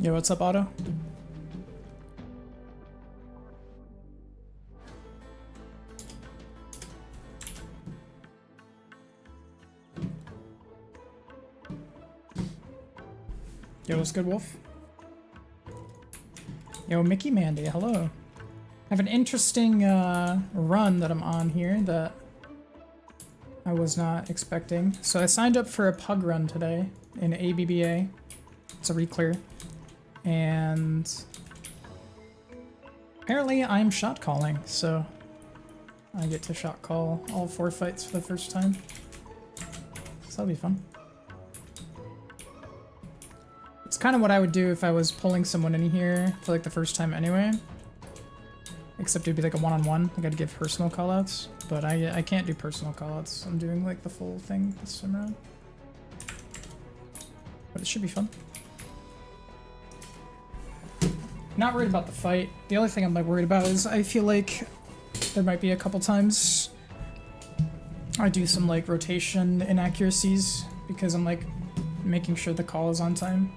Yo, what's up, Otto? Yo, what's good, Wolf? Yo, Mickey Mandy, hello. I have an interesting run that I'm on here that I was not expecting. So I signed up for a pug run today in ABBA. It's a reclear. And apparently I'm shot calling, so I get to shot call all 4 fights for the first time. So that'll be fun. It's kind of what I would do if I was pulling someone in here for like the first time anyway. Except it'd be like a one-on-one. Like I'd give personal callouts, but I can't do personal callouts. I'm doing like the full thing this time around. But it should be fun. Not worried about the fight. The only thing I'm like worried about is I feel like there might be a couple times I do some like rotation inaccuracies because I'm like making sure the call is on time.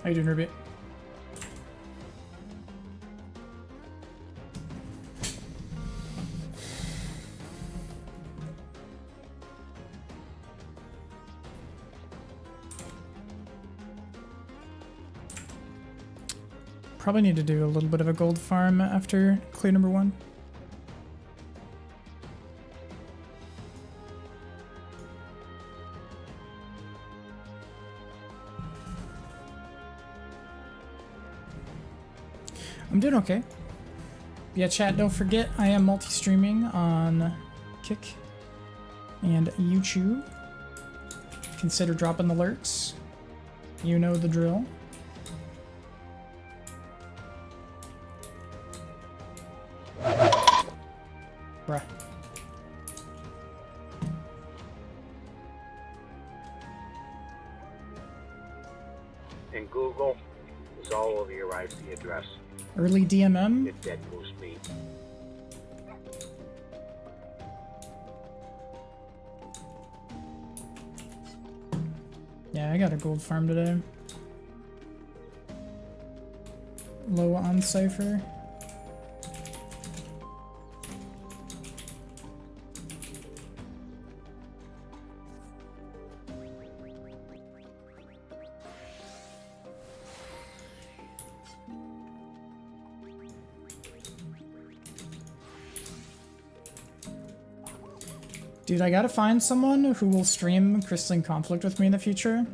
How you doing, Ruby? Probably need to do a little bit of a gold farm after clear number 1. I'm doing okay. Yeah, chat, don't forget I am multi-streaming on Kick and YouTube. Consider dropping the alerts. You know the drill. Bruh. And Google is all over your IP address. Early DMM? Get dead moose meat. Yeah, I got a gold farm today. Low on Cypher. Dude, I gotta find someone who will stream Crystalline Conflict with me in the future.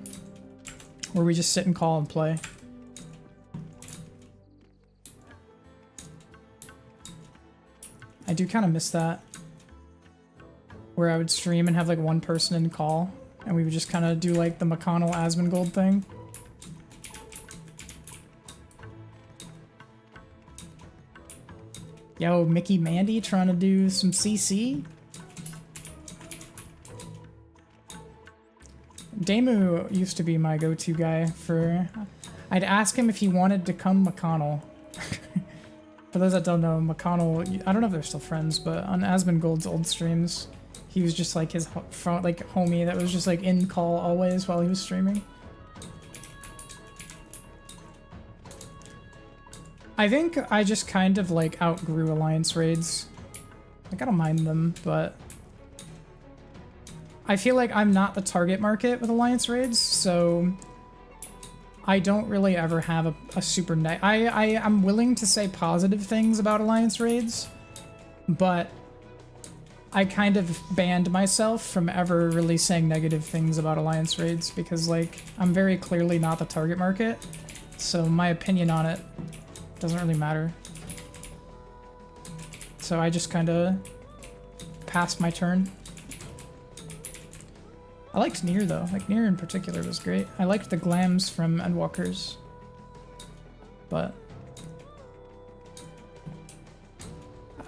where we just sit and call and play. I do kind of miss that. Where I would stream and have like one person in call, and we would just kind of do like the McConnell Asmongold thing. Yo, Mickey Mandy trying to do some CC? Damu used to be my go-to guy for... I'd ask him if he wanted to come McConnell. For those that don't know, McConnell, I don't know if they're still friends, but on Asmongold's old streams, he was just like his like homie that was just like in call always while he was streaming. I think I just kind of like outgrew alliance raids. Like I don't mind them, but I feel like I'm not the target market with alliance raids, so I don't really ever have a super I'm willing to say positive things about alliance raids, but I kind of banned myself from ever really saying negative things about alliance raids because like I'm very clearly not the target market, so my opinion on it doesn't really matter. So I just kind of passed my turn. I liked Nier though, like Nier in particular was great. I liked the glams from Endwalkers, but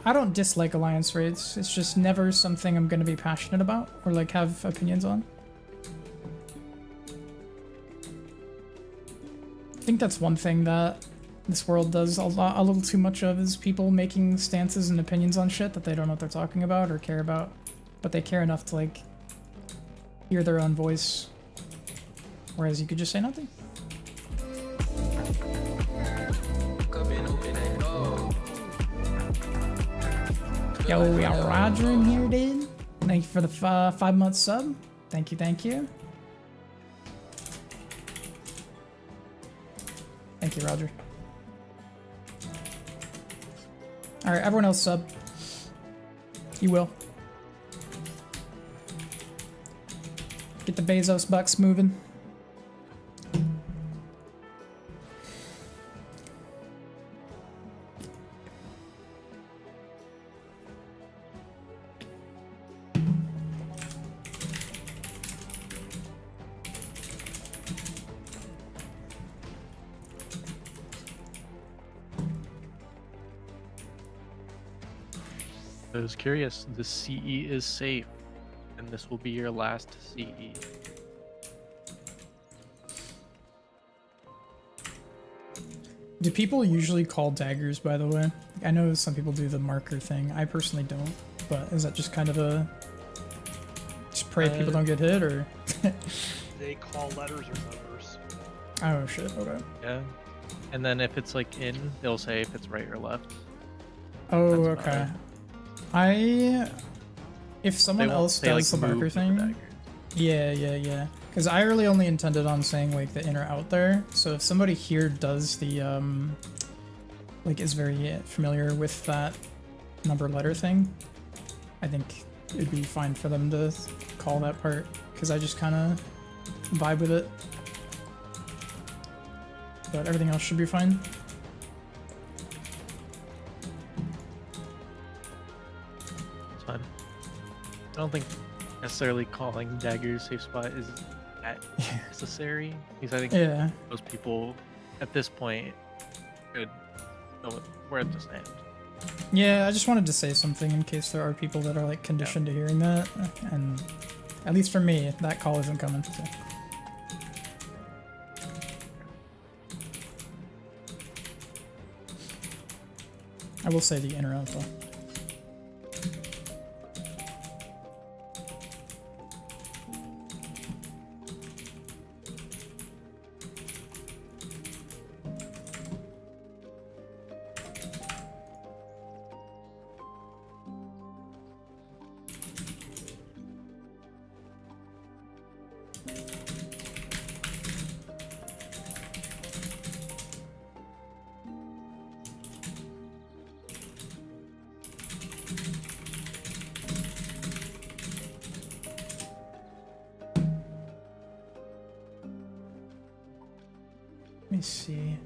I don't dislike alliance raids. It's just never something I'm gonna be passionate about or like have opinions on. I think that's one thing that this world does a little too much of, is people making stances and opinions on shit that they don't know what they're talking about or care about, but they care enough to like hear their own voice, whereas you could just say nothing. Yo, we got Roger in here, dude. Thank you for the 5-month sub. Thank you, thank you. Thank you, Roger. Alright, everyone else sub. You will. Get the Bezos bucks moving. I was curious, the CE is safe, and this will be your last CE. Do people usually call daggers, by the way? I know some people do the marker thing. I personally don't, but is that just kind of a... just pray people don't get hit, or...? They call letters or numbers. Oh shit, okay. Yeah. And then if it's like in, they'll say if it's right or left. Oh, That's about okay. it. If someone else say, does like, the marker move with the thing... dagger. Yeah. Because I really only intended on saying, like, the in or out there. So if somebody here does the, like, is very familiar with that number letter thing, I think it'd be fine for them to call that part. Because I just kind of vibe with it. But everything else should be fine. It's fine. I don't think necessarily calling dagger safe spot is that necessary, because I think most people at this point could know where to stand. Yeah, I just wanted to say something in case there are people that are like conditioned to hearing that, and at least for me, that call isn't coming. So. I will say the in or out though. me see.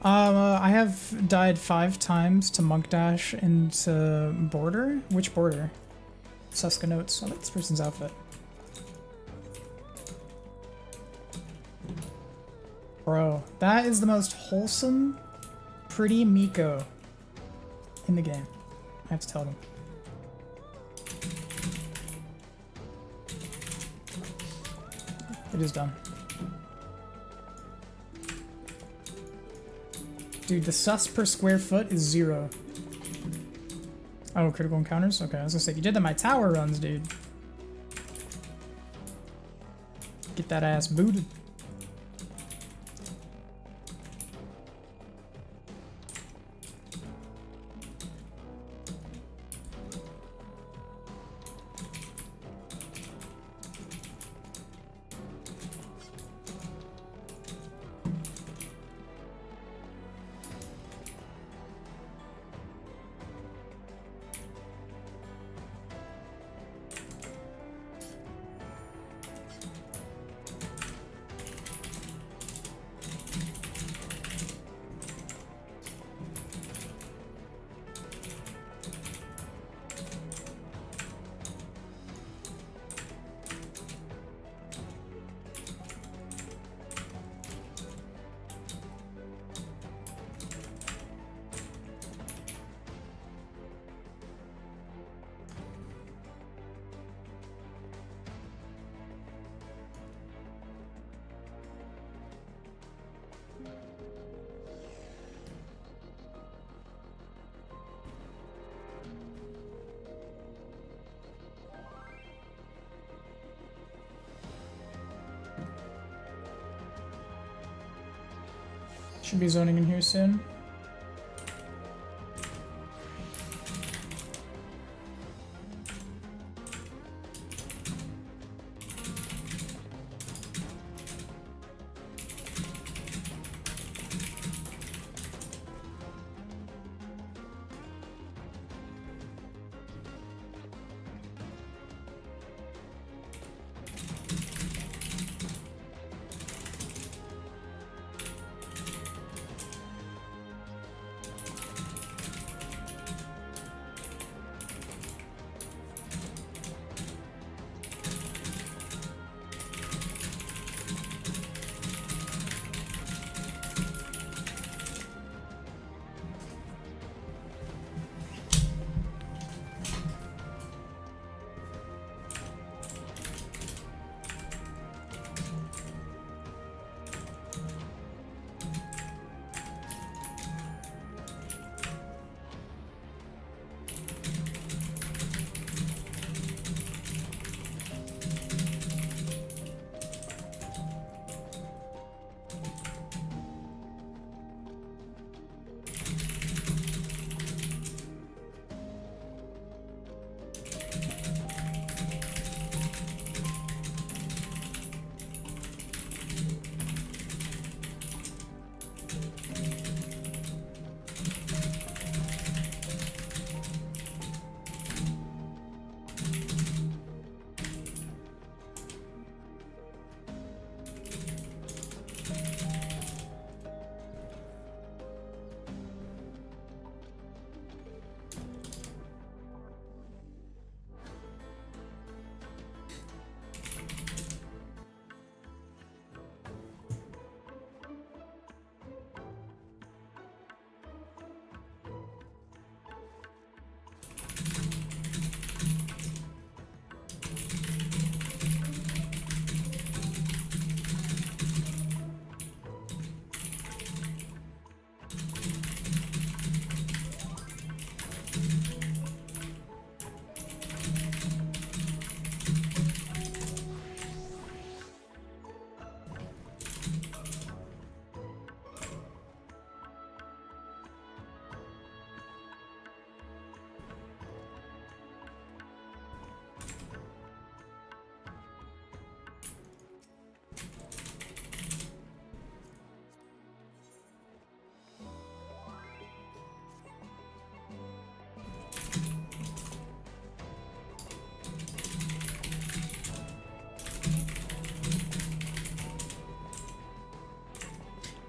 I have died 5 times to Monk Dash into Border. Which Border? Suska notes. I like this person's outfit. Bro, that is the most wholesome, pretty Miko in the game. I have to tell them. It is done. Dude, the sus per square foot is 0. Oh, critical encounters? Okay, I was gonna say, you did that my tower runs, dude. Get that ass booted. Should be zoning in here soon.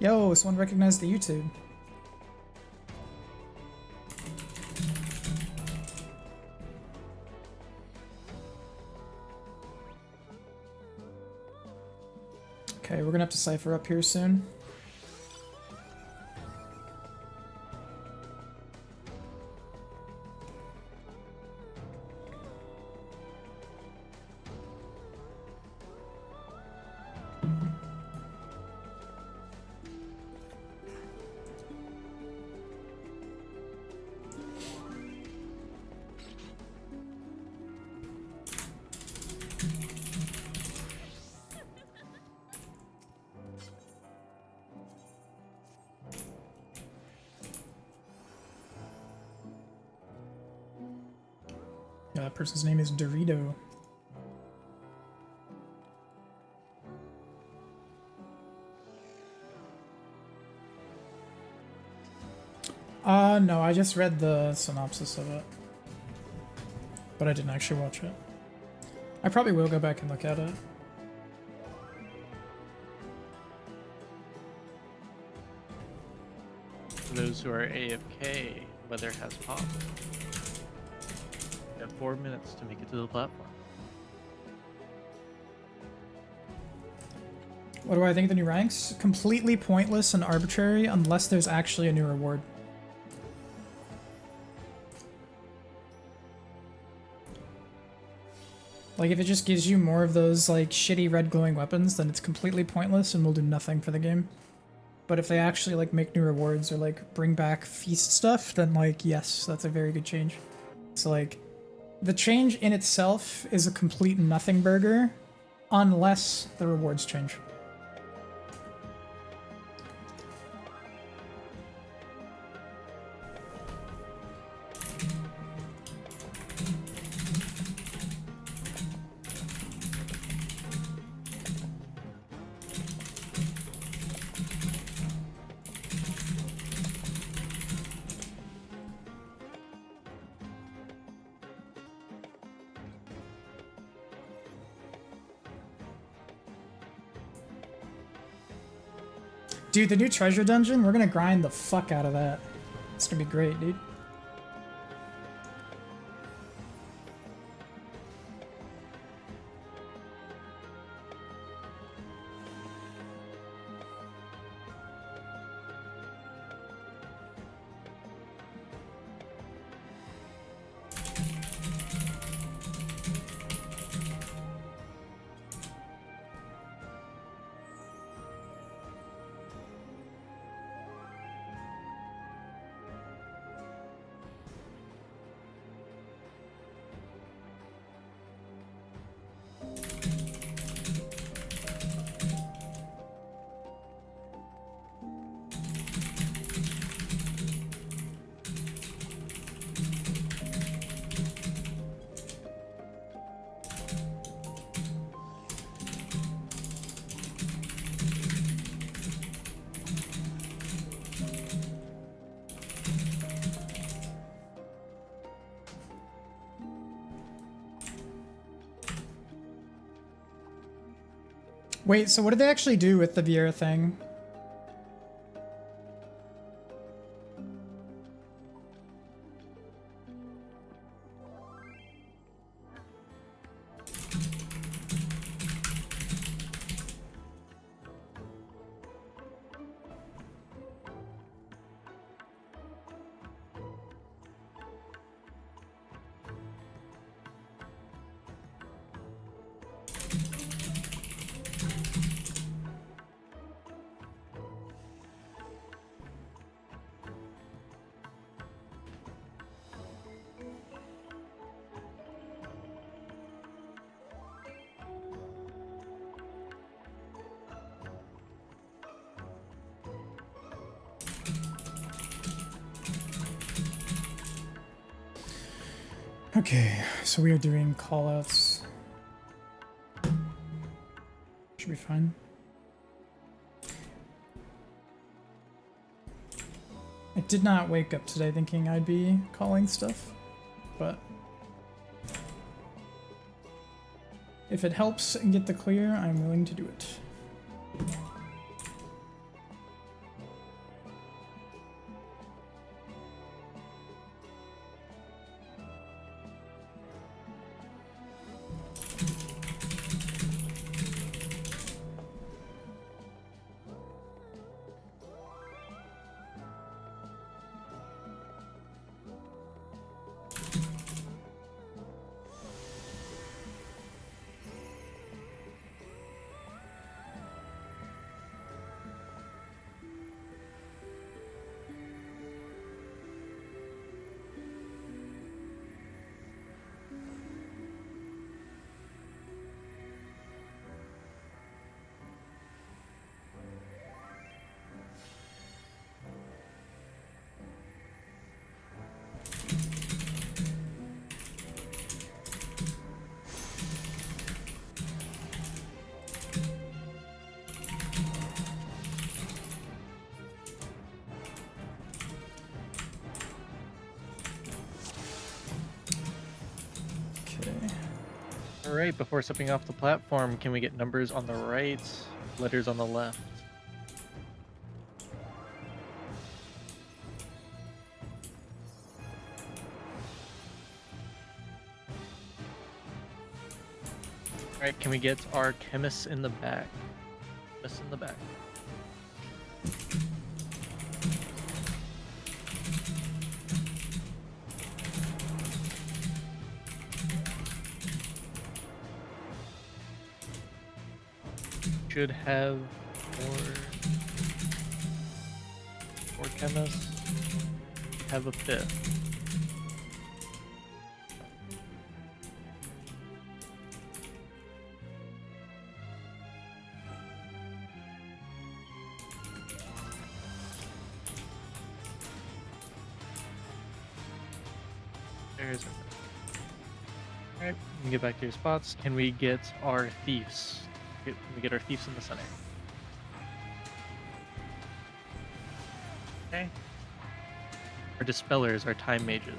Yo, someone recognized the YouTube. Okay, we're gonna have to cipher up here soon. Yeah, that person's name is Dorito. No, I just read the synopsis of it. But I didn't actually watch it. I probably will go back and look at it. For those who are AFK, weather has popped. You have 4 minutes to make it to the platform. What do I think of the new ranks? Completely pointless and arbitrary unless there's actually a new reward. Like, if it just gives you more of those, like, shitty red glowing weapons, then it's completely pointless and will do nothing for the game. But if they actually, like, make new rewards or, like, bring back feast stuff, then, like, yes, that's a very good change. So, like, the change in itself is a complete nothing burger unless the rewards change. Dude, the new treasure dungeon, we're gonna grind the fuck out of that. It's gonna be great, dude. Wait, so what did they actually do with the Vieira thing? Okay, so we are doing callouts. Should be fine. I did not wake up today thinking I'd be calling stuff, but if it helps get the clear, I'm willing to do it. Alright, before stepping off the platform, can we get numbers on the right, letters on the left? Alright, can we get our chemists in the back? Chemists in the back. Should have four chemists. Have a fifth. There's our fifth. Alright, we can get back to your spots. Can we get our thieves? Can we get our thieves in the center? Okay. Our dispellers, our time mages.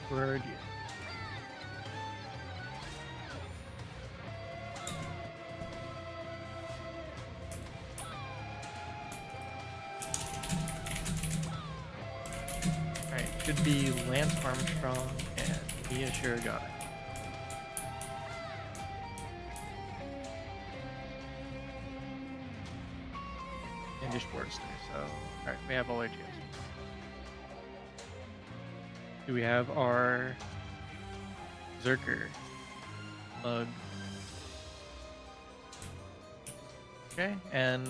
Where are you? Should be Lance Armstrong and Mia Shirogane. And just Forrester, so alright, we have all our geos. Do we have our Zerker? Mug. Okay, and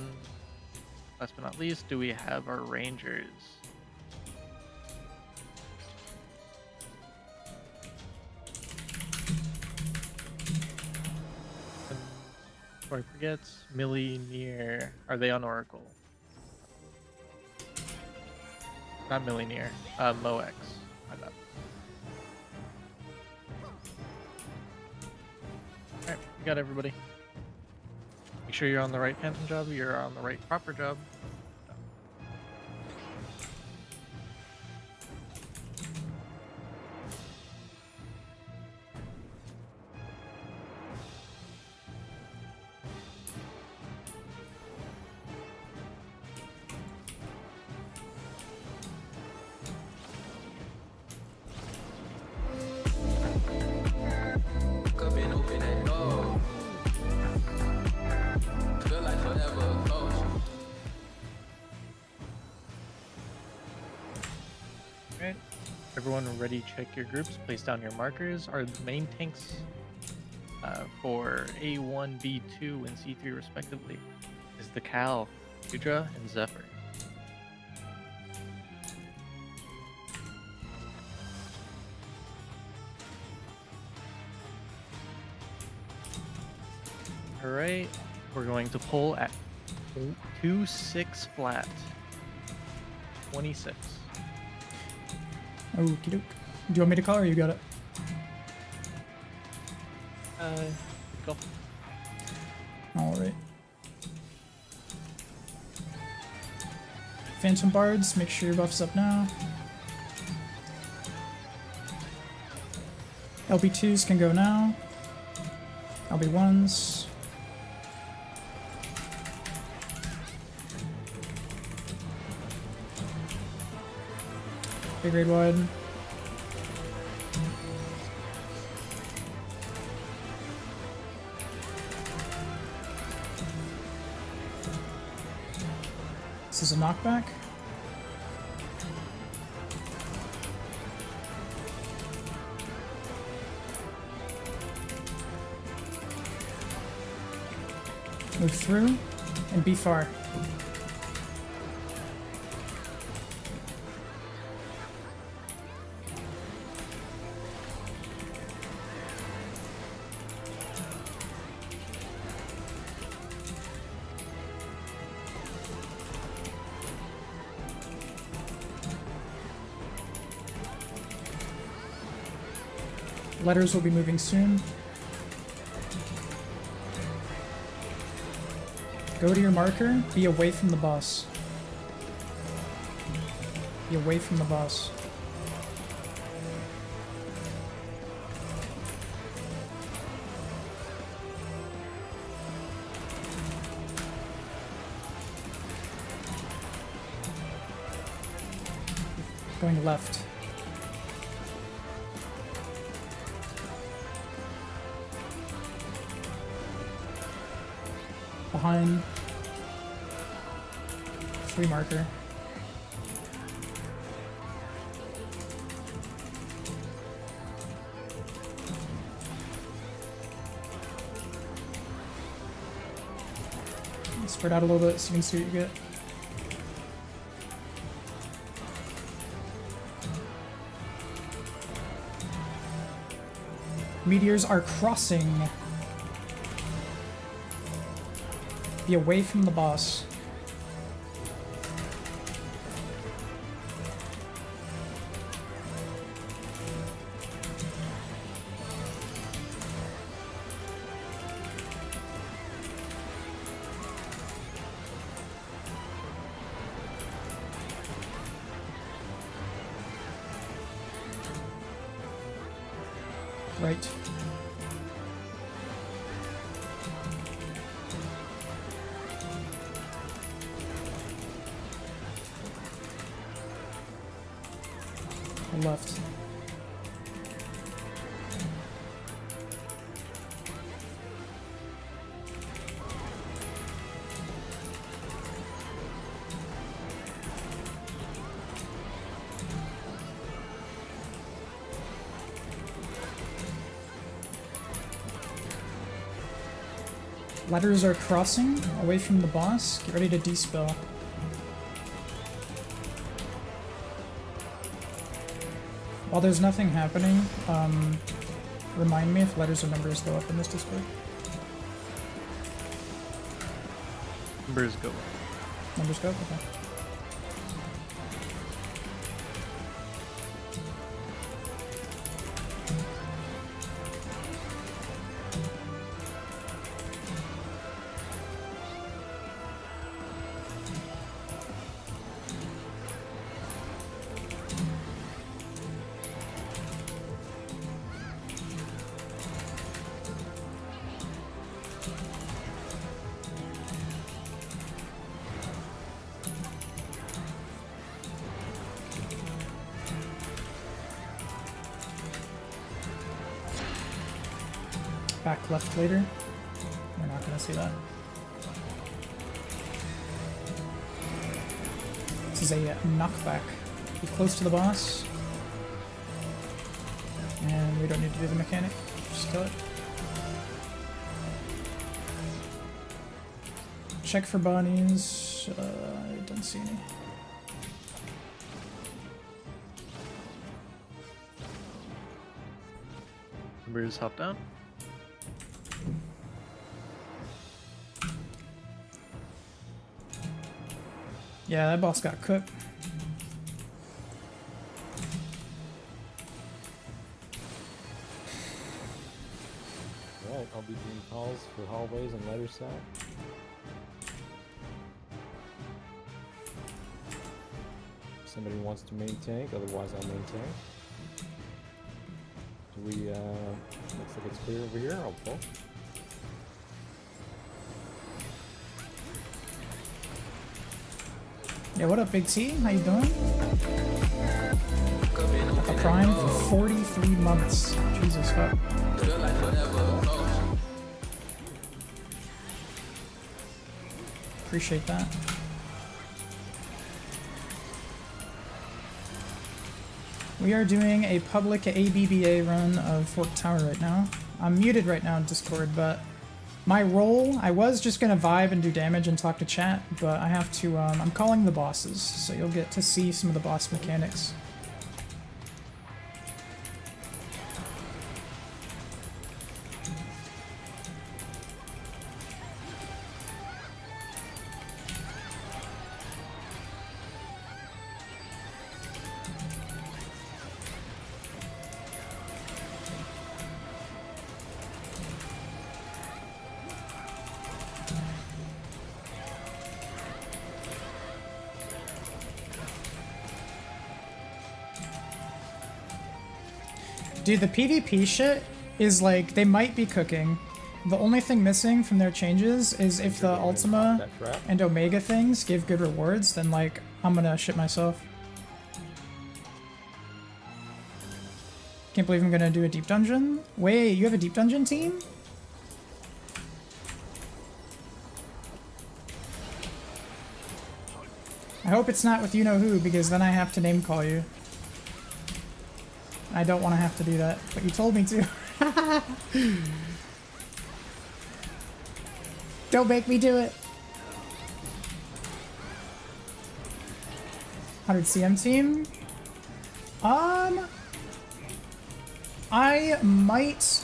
last but not least, do we have our Rangers? Before I forget, Millie, Near, are they on Oracle? Not Millie, Near, Moex. My bad. Alright, we got everybody. Make sure you're on the right phantom job, you're on the right proper job. Everyone ready, check your groups, place down your markers. Our main tanks for A1, B2, and C3 respectively is the Cal, Hydra, and Zephyr. Alright, we're going to pull at 2-6 flat. 26. Okie doke. Do you want me to call or you got it? Go. Alright. Phantom Bards, make sure your buff's up now. LB2s can go now. LB1s. Big grade wide. This is a knockback. Move through and be far. Letters will be moving soon. Go to your marker, be away from the boss. Be away from the boss. Going left. Behind. Free marker. Spread out a little bit so you can see what you get. Meteors are crossing. Be away from the boss. Right. Left. Letters are crossing away from the boss. Get ready to despell. While there's nothing happening, remind me if letters or numbers go up in this Discord. Numbers go. Numbers go up? Okay. Back left later. We're not gonna see that. This is a knockback. Be close to the boss. And we don't need to do the mechanic. Just kill it. Check for bunnies. I don't see any. Numbers hop down. Yeah, that boss got cooked. Alright, I'll be doing calls for hallways and letter set. Somebody wants to main tank, otherwise I'll main tank. Do we, looks like it's clear over here, I'll pull. Yeah, what up, Big T? How you doing? A Prime for 43 months. Jesus fuck. Appreciate that. We are doing a public ABBA run of Fork Tower right now. I'm muted right now in Discord, but my role, I was just gonna vibe and do damage and talk to chat, but I have to, I'm calling the bosses, so you'll get to see some of the boss mechanics. Dude, the PvP shit is like, they might be cooking. The only thing missing from their changes is if the Ultima and Omega things give good rewards, then like, I'm gonna shit myself. Can't believe I'm gonna do a deep dungeon. Wait, you have a deep dungeon team? I hope it's not with you-know-who, because then I have to name call you. I don't want to have to do that, but you told me to. Don't make me do it. 100 CM team? I might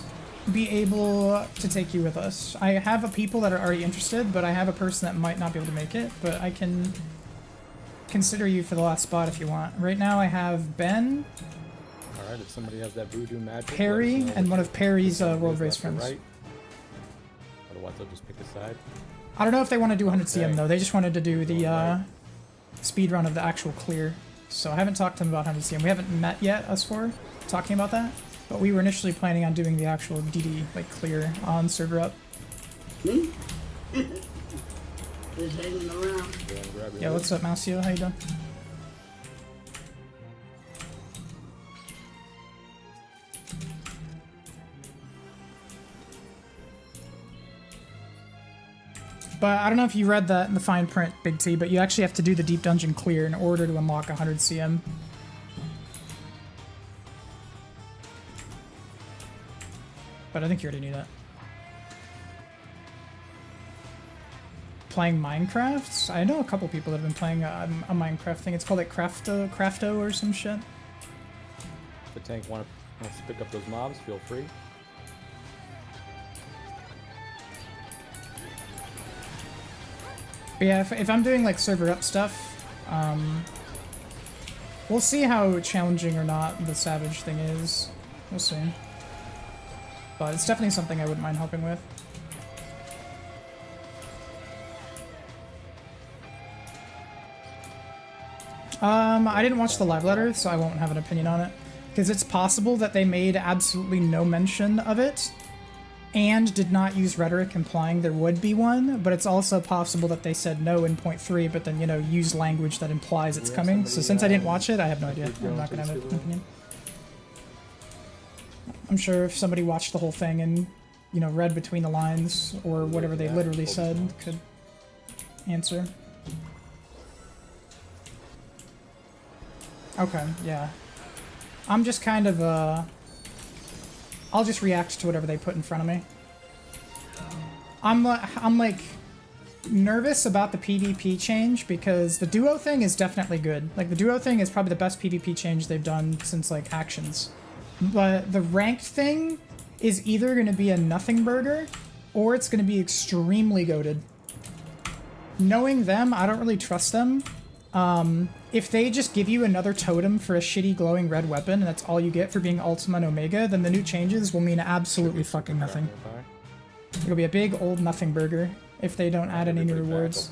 be able to take you with us. I have a people that are already interested, but I have a person that might not be able to make it, but I can consider you for the last spot if you want. Right now I have Ben. Alright, if somebody has that voodoo magic. Perry, and one of Perry's World Race friends. Right. Otherwise they'll just pick a side. I don't know if they want to do 100 CM though. They just wanted to do the speed run of the actual clear. So I haven't talked to them about 100 CM. We haven't met yet, us four, talking about that. But we were initially planning on doing the actual DD, like clear on server up. Just hanging around. Yeah, what's up, Mausio? How you doing? But I don't know if you read that in the fine print, Big T, but you actually have to do the deep dungeon clear in order to unlock 100 CM. But I think you already knew that. Playing Minecraft? I know a couple people that have been playing a Minecraft thing. It's called like Crafto or some shit. If the tank wants to pick up those mobs, feel free. But yeah, if I'm doing like server up stuff, we'll see how challenging or not the Savage thing is. We'll see. But it's definitely something I wouldn't mind helping with. I didn't watch the live letter, so I won't have an opinion on it. Because it's possible that they made absolutely no mention of it, and did not use rhetoric implying there would be one, but it's also possible that they said no in point 3, but then, you know, use language that implies it's coming. So since I didn't watch it, I have no idea. I'm not going to have an opinion. I'm sure if somebody watched the whole thing and, you know, read between the lines, or whatever they literally said, could answer. Okay, yeah. I'm just kind of, I'll just react to whatever they put in front of me. I'm like nervous about the PvP change because the duo thing is definitely good. Like the duo thing is probably the best PvP change they've done since like Actions. But the ranked thing is either going to be a nothing burger or it's going to be extremely goated. Knowing them, I don't really trust them. If they just give you another totem for a shitty glowing red weapon and that's all you get for being Ultima and Omega, then the new changes will mean absolutely fucking nothing. It'll be a big old nothing burger if they don't add any new rewards.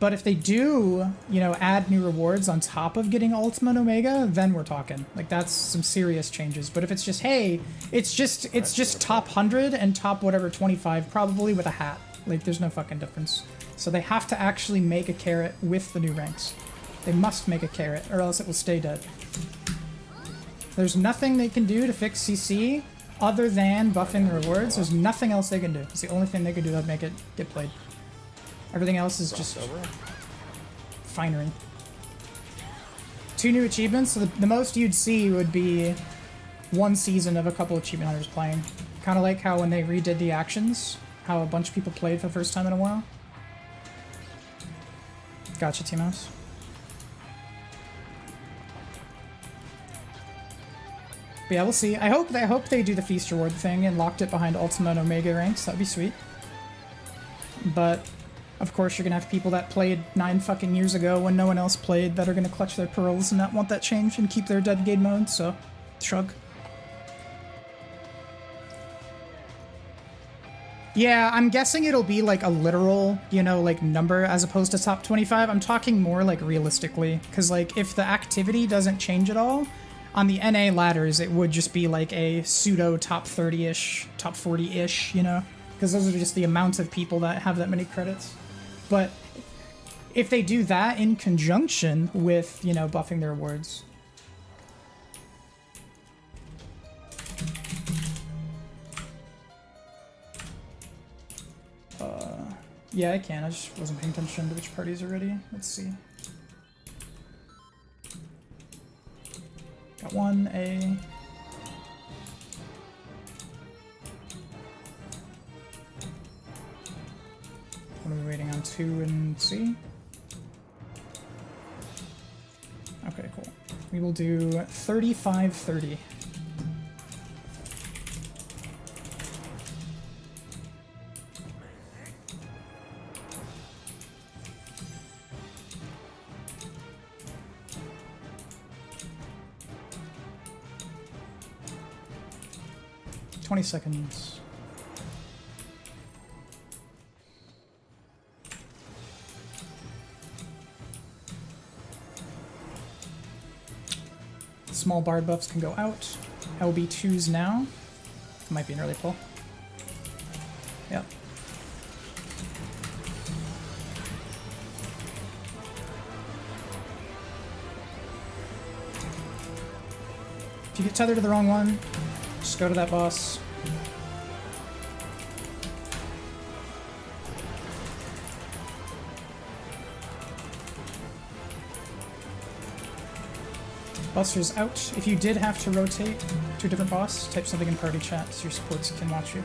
But if they do, you know, add new rewards on top of getting Ultima and Omega, then we're talking. Like that's some serious changes. But if it's just, hey, it's just top 100 and top whatever 25 probably with a hat. Like there's no fucking difference. So they have to actually make a carrot with the new ranks. They must make a carrot, or else it will stay dead. There's nothing they can do to fix CC other than buffing the rewards. There's nothing else they can do. It's the only thing they can do to make it get played. Everything else is just finery. 2 new achievements. So the most you'd see would be 1 season of a couple achievement hunters playing. Kind of like how when they redid the Actions, how a bunch of people played for the first time in a while. Gotcha, T-Mouse. But yeah, we'll see. I hope they do the feast reward thing and locked it behind Ultima and Omega ranks. That'd be sweet. But of course, you're gonna have people that played 9 fucking years ago when no one else played that are gonna clutch their pearls and not want that change and keep their dead game mode. So, shrug. Yeah, I'm guessing it'll be like a literal, you know, like number as opposed to top 25. I'm talking more like realistically, because like if the activity doesn't change at all, on the NA ladders, it would just be like a pseudo top 30-ish, top 40-ish, you know? Because those are just the amount of people that have that many credits. But if they do that in conjunction with, you know, buffing their awards. Yeah, I can. I just wasn't paying attention to which parties are ready. Let's see. Got 1A. What are we waiting on? 2 and C? Okay, cool. We will do 35-30. Seconds. Small bard buffs can go out. LB2s now. Might be an early pull. Yep. If you get tethered to the wrong one, just go to that boss. Buster's out. If you did have to rotate to a different boss, type something in party chat so your supports can watch you.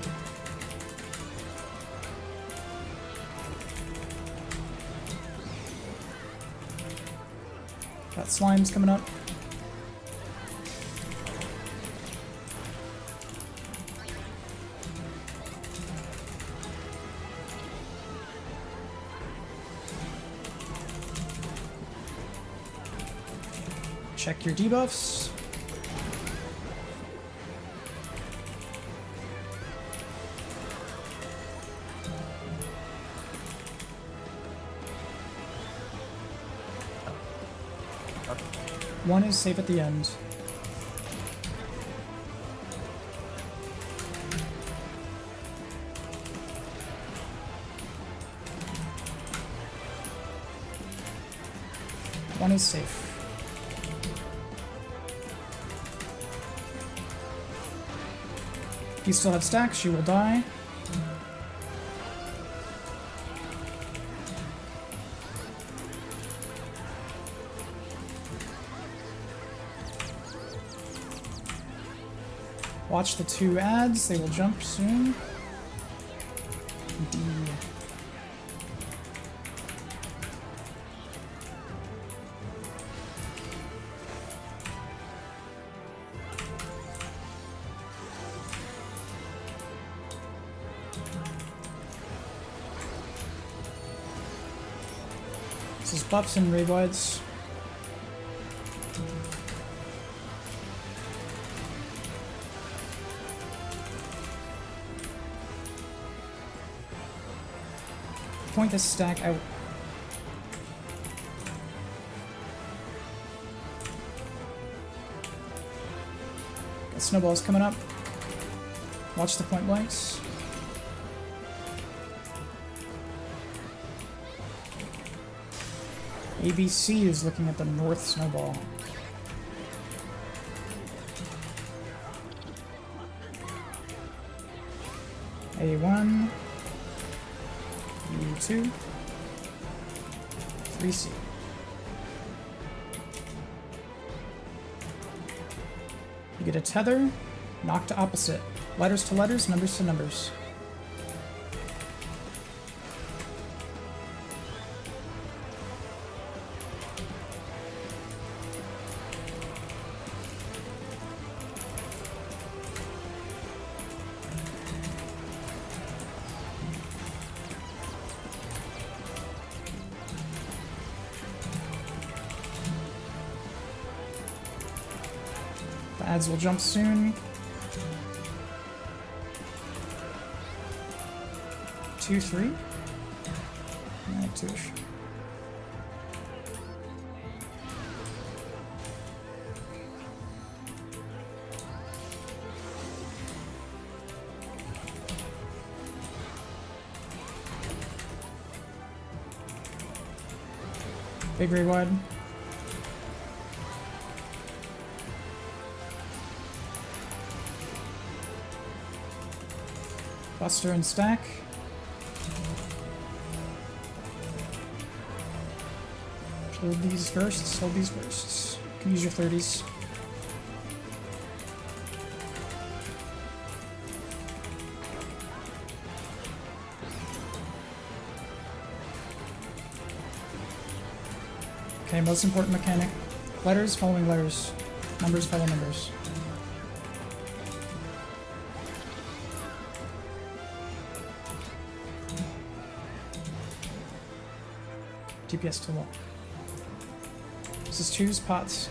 Got slimes coming up. Check your debuffs. One is safe at the end. One is safe. If you still have stacks, you will die. Watch the 2 ads, they will jump soon. D. This is buffs and raid wides. Point this stack out. Got snowballs coming up. Watch the point blanks. ABC is looking at the north snowball. A1. U2. 3C. You get a tether, knock to opposite. Letters to letters, numbers to numbers. Ads will jump soon. 2, 3. 2-ish. Big ray wide. Buster and stack. Hold these bursts, hold these bursts. You can use your 30s. Okay, most important mechanic. Letters following letters. Numbers follow numbers. DPS to wall. This is twos, pots.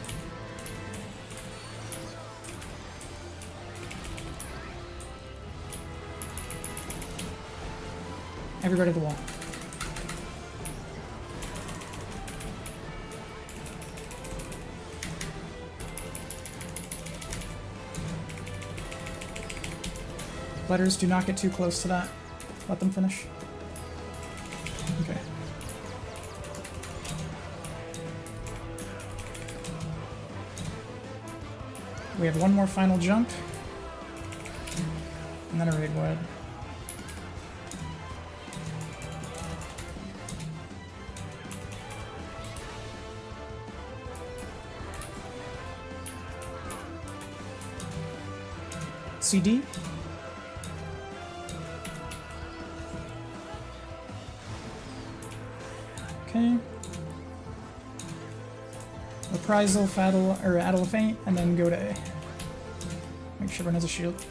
Everybody to the wall. Letters, do not get too close to that. Let them finish. Okay. We have one more final jump. And then a raid wide. CD. Okay. Reprisal, Faddle, or Addle of Feint, and then go to A. Make sure everyone has a shield.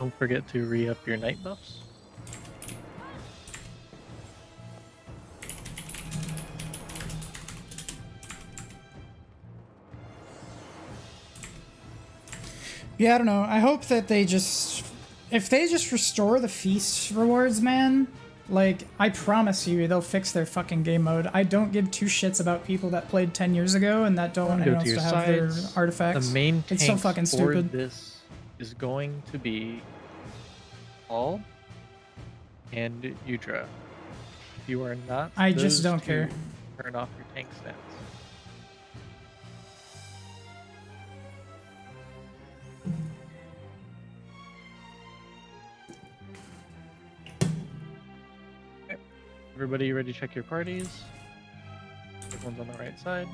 Don't forget to re-up your night buffs. Yeah, I don't know. I hope that they just... If they just restore the feast rewards, man, like, I promise you they'll fix their fucking game mode. I don't give two shits about people that played 10 years ago and that don't want anyone else to have their artifacts. The main it's so fucking for stupid. This is going to be all and Udra. If you are not, I just those don't two, care. Turn off your tank stats. Okay. Everybody ready to check your parties? Everyone's on the right side.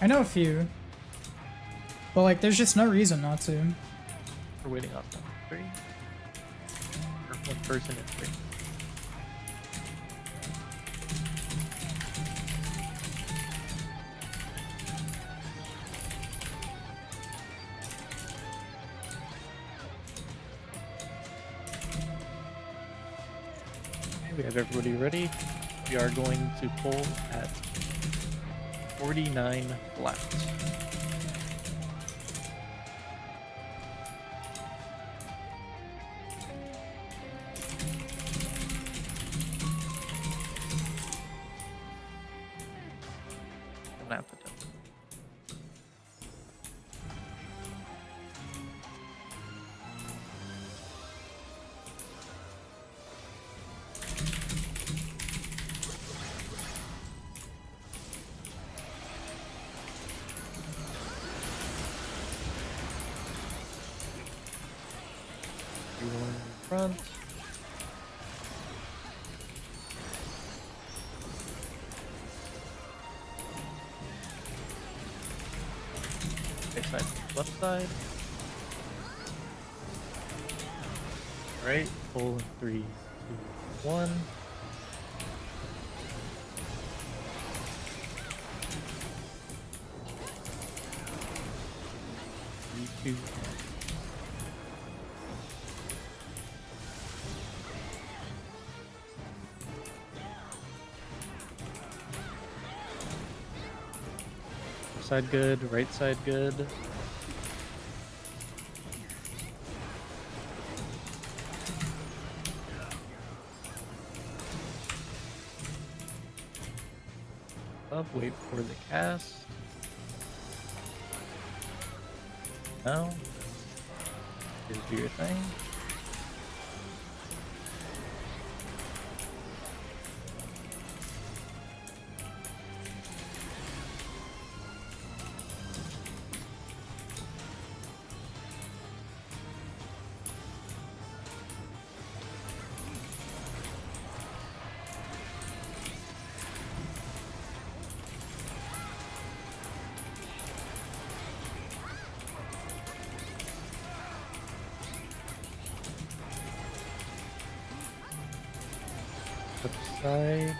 I know a few. But, like, there's just no reason not to. We're waiting on 3. Or one person in 3. Okay, we have everybody ready. We are going to pull at 49 left. Front. Right side, left side. right. Pull in 3, 2, 1. Three, 2. Left side good, right side good. Up, wait for the cast. Now, just do your thing. Left side.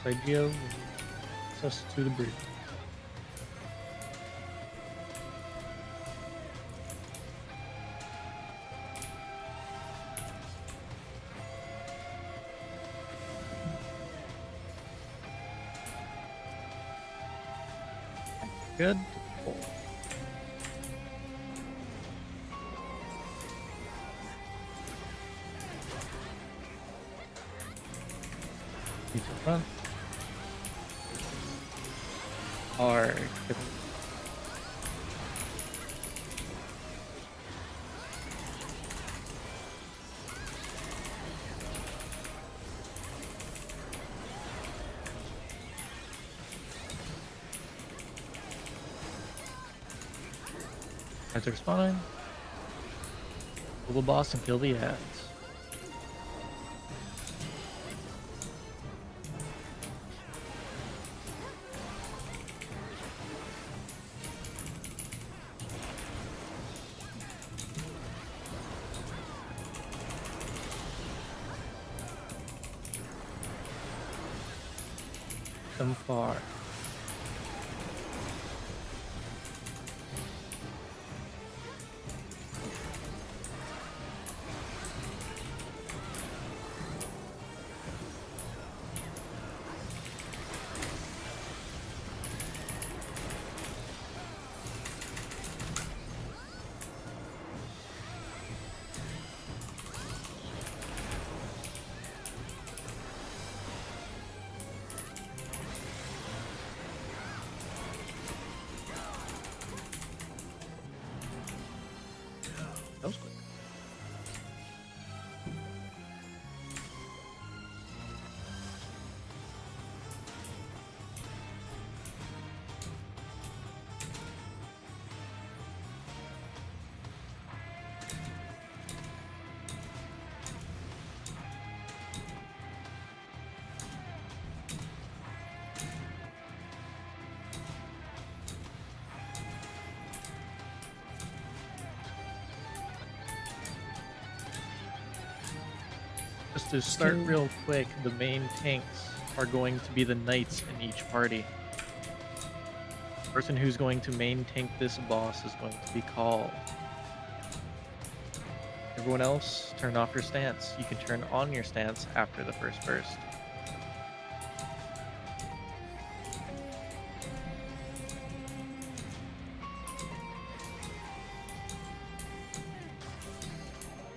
Side Geo. Access to the bridge. Good. To the front. R. Enter spine. Kill the boss and kill the ads. Come far. That was quick. Just to start real quick, the main tanks are going to be the knights in each party. The person who's going to main tank this boss is going to be Call. Everyone else, turn off your stance. You can turn on your stance after the first burst.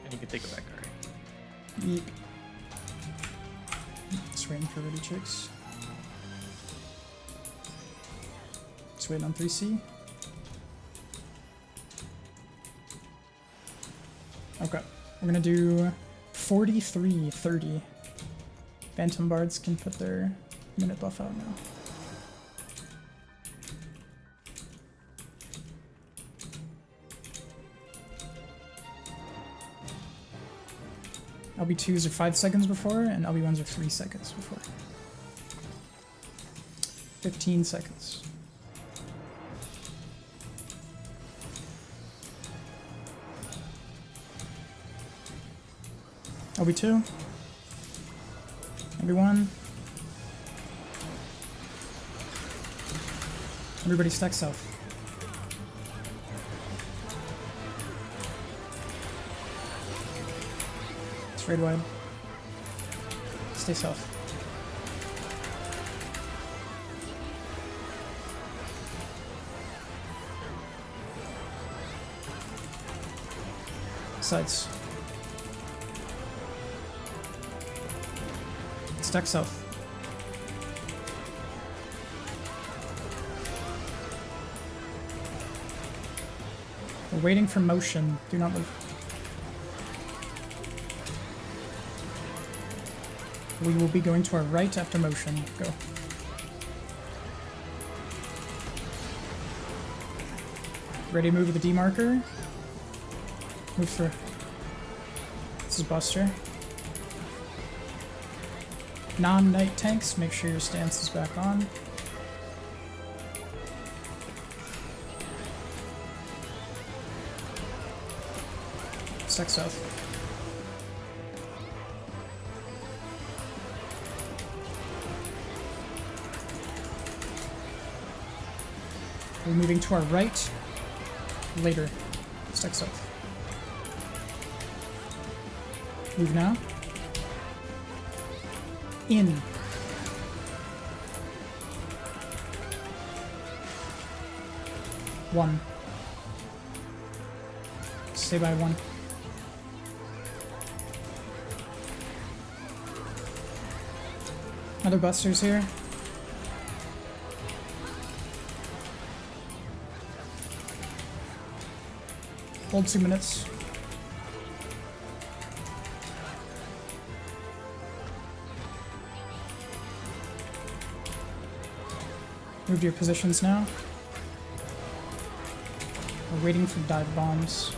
And you can take it back, alright. Yeet. Just waiting for ready chicks. Just waiting on 3C. Okay, we're gonna do 43-30. Phantom Bards can put their minute buff out now. LB2s are 5 seconds before, and LB1s are 3 seconds before. 15 seconds. OB2. OB1. Everybody stack south. Straight wide. Stay south. Sides. Stack south. We're waiting for motion. Do not move. We will be going to our right after motion. Go. Ready to move with the D marker. Move through. This is Buster. Non-knight tanks, make sure your stance is back on. Stack south. We're moving to our right later. Stack south. Move now. In. One. Stay by one. Other busters here. Hold 2 minutes. Move to your positions now. We're waiting for dive bombs.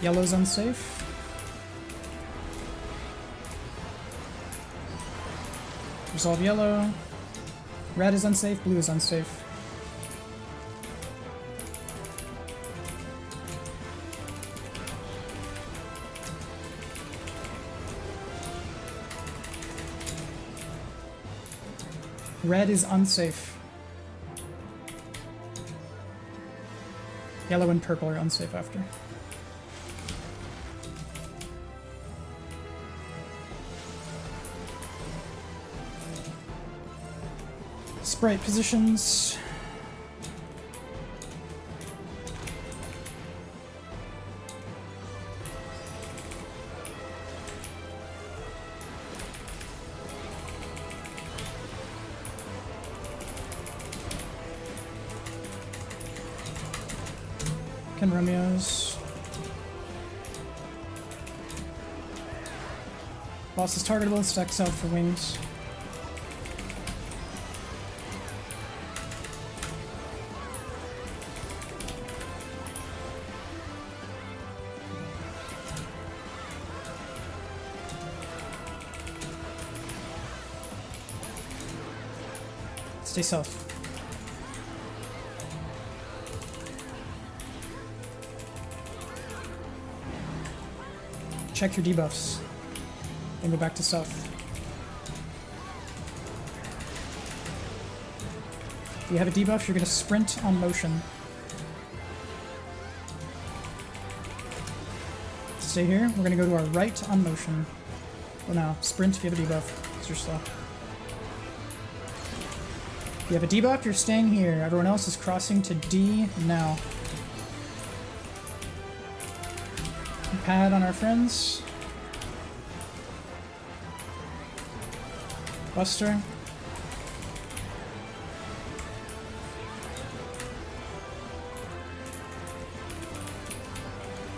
Yellow's unsafe. Resolve yellow. Red is unsafe, blue is unsafe. Red is unsafe. Yellow and purple are unsafe after. Sprite positions. Ken Romeo's. Boss is targetable, stacks out for wings. Stay south. Check your debuffs. Then go back to south. If you have a debuff, you're going to sprint on motion. Stay here. We're going to go to our right on motion. Well, now, sprint if you have a debuff, because you're slow. If you have a debuff, you're staying here. Everyone else is crossing to D now. Pad on our friends. Buster.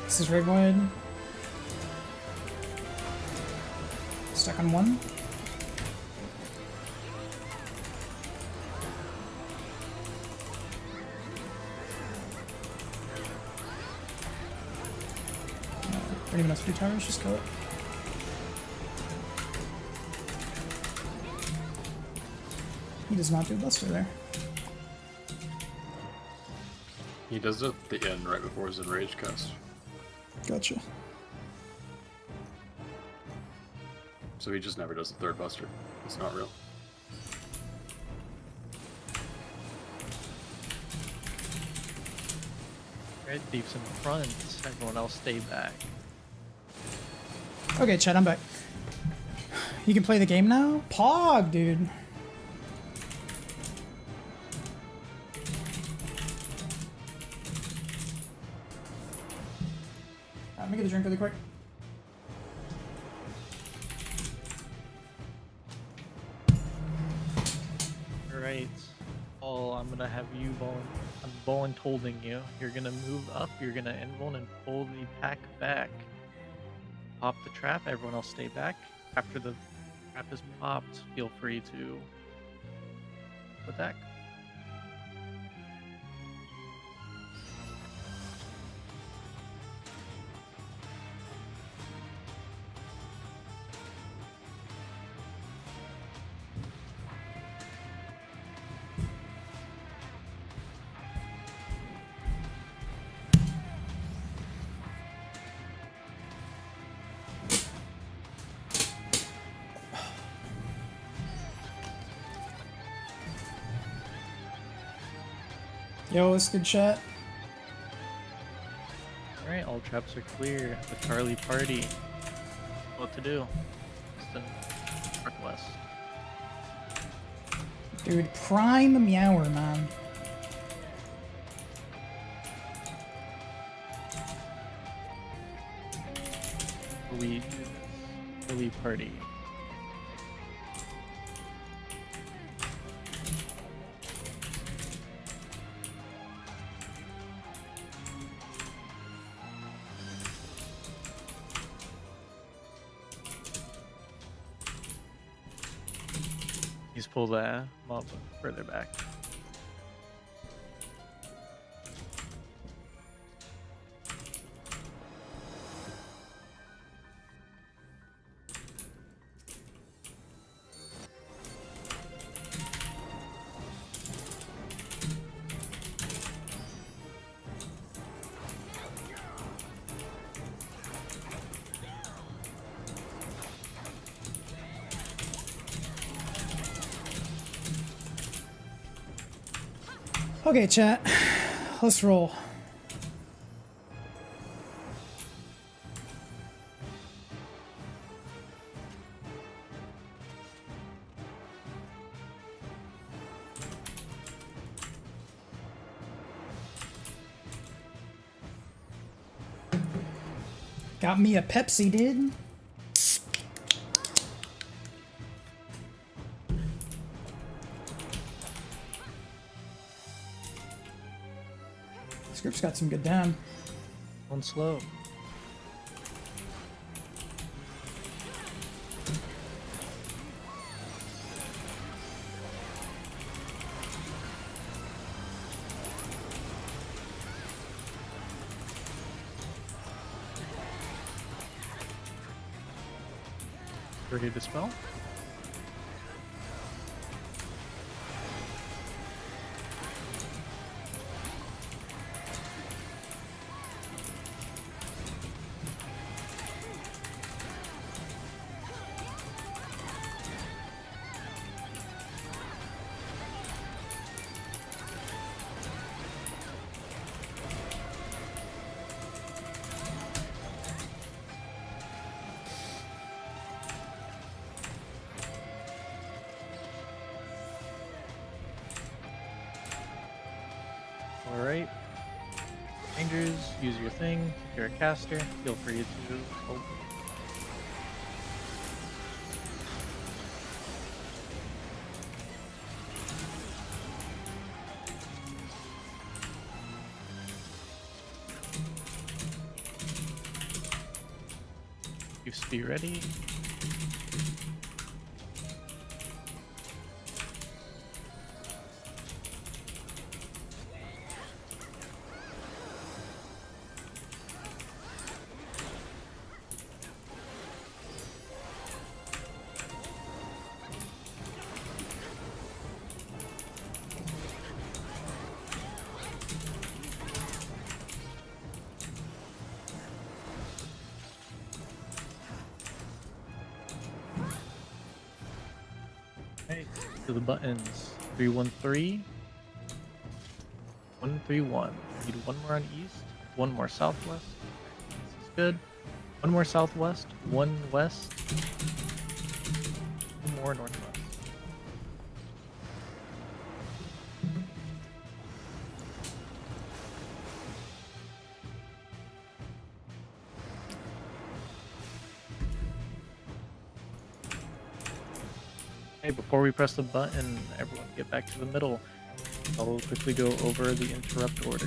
This is Rayvoid. Stuck on one. Don't even have 3 towers, just kill it. He does not do Buster there. He does it at the end, right before his enrage cast. Gotcha. So he just never does the third buster. It's not real. Red Thief's in front. Everyone else stay back. Okay, Chad, I'm back. You can play the game now? Pog, dude. Let me get a drink really quick. Alright. Paul, I'm gonna have you I'm holding you. You're gonna move up, you're gonna invuln and pull the pack back. Pop the trap, everyone else stay back. After the trap is popped, feel free to attack. Yo, what's good, chat? Alright, all traps are clear. The Charlie party. What to do? East and Northwest. Dude, prime Meower, man. We do this. Charlie party. He's pulled that mob further back. Okay, chat. Let's roll. Got me a Pepsi, dude. Script's got some good down. One slow. Ready to spell? Alright. Rangers, use your thing. If you're a caster, feel free to hold. Used to be ready. Alright, to the buttons. 313. 131. Need one more on east, one more southwest. This is good. One more southwest, one west, one more northwest. Hey, before we press the button, everyone get back to the middle. I'll quickly go over the interrupt order.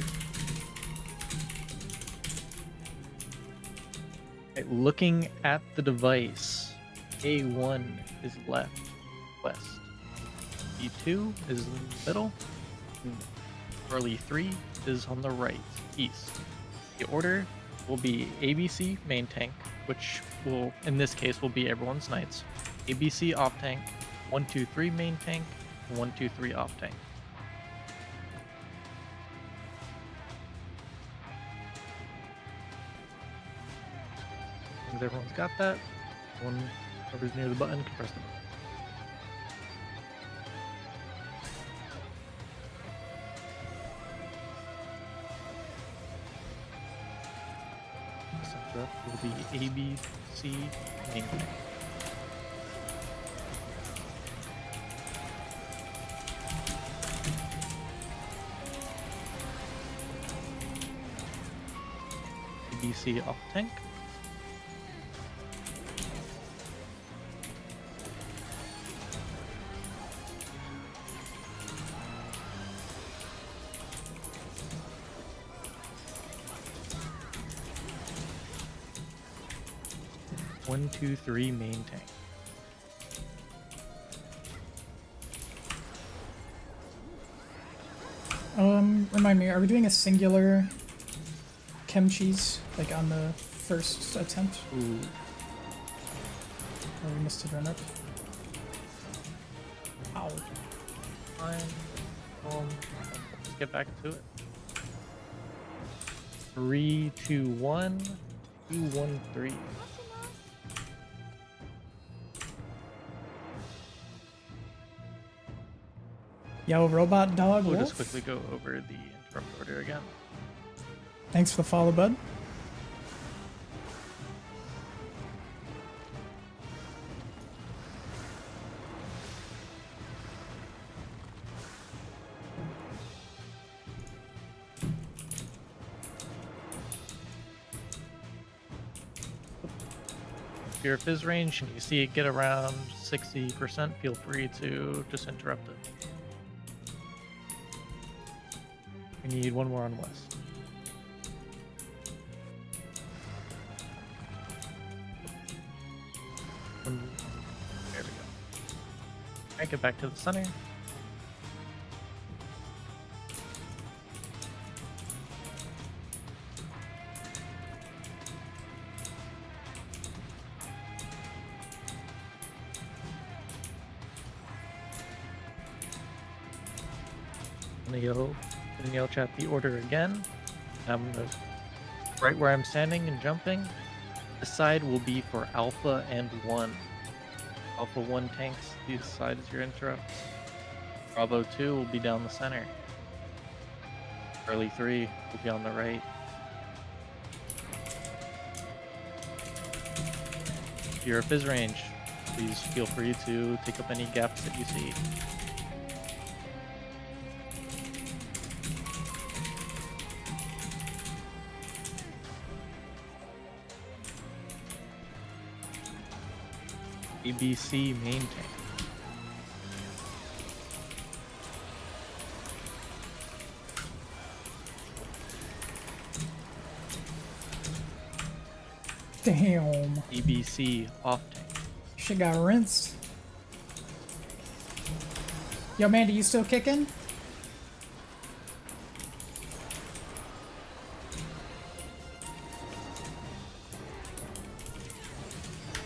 Okay, looking at the device, A1 is left, west. E2 is in the middle. And early 3 is on the right, east. The order will be ABC main tank, which will, in this case, will be everyone's knights. ABC off tank, 1, 2, 3 main tank, 1, 2, 3 off tank. As everyone's got that, whoever's near the button can press the button. Center will be ABC main tank. ABC off tank. One, two, three main tank. Remind me, are we doing a singular chem cheese, like on the first attempt? Ooh. Oh, we missed a run up. Ow. Fine. Let's get back to it. 3, 2, 1, 2, 1, 3. Yo, robot dog. We'll wolf? just quickly go over the interrupt order again. Thanks for the follow, bud. If you're fizz range and you see it get around 60%, feel free to just interrupt it. We need one more on west. There we go. Alright, get back to the center. And yell chat the order again. Right where I'm standing and jumping, this side will be for Alpha and 1. Alpha 1 tanks, this side is your interrupts. Bravo 2 will be down the center. Early 3 will be on the right. If you're a fizz range, please feel free to take up any gaps that you see. ABC main tank. Damn. ABC off tank. Shit got rinsed. Yo, Mandy, you still kicking?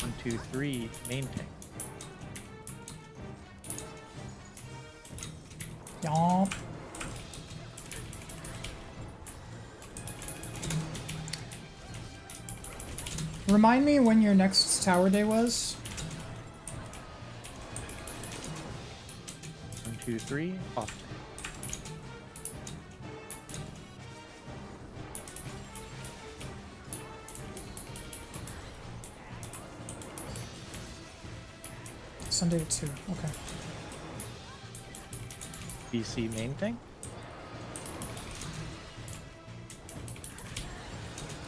One, two, three main tank. Yomp. Remind me when your next tower day was? 2, 3, off. Sunday at 2. Okay. BC main tank.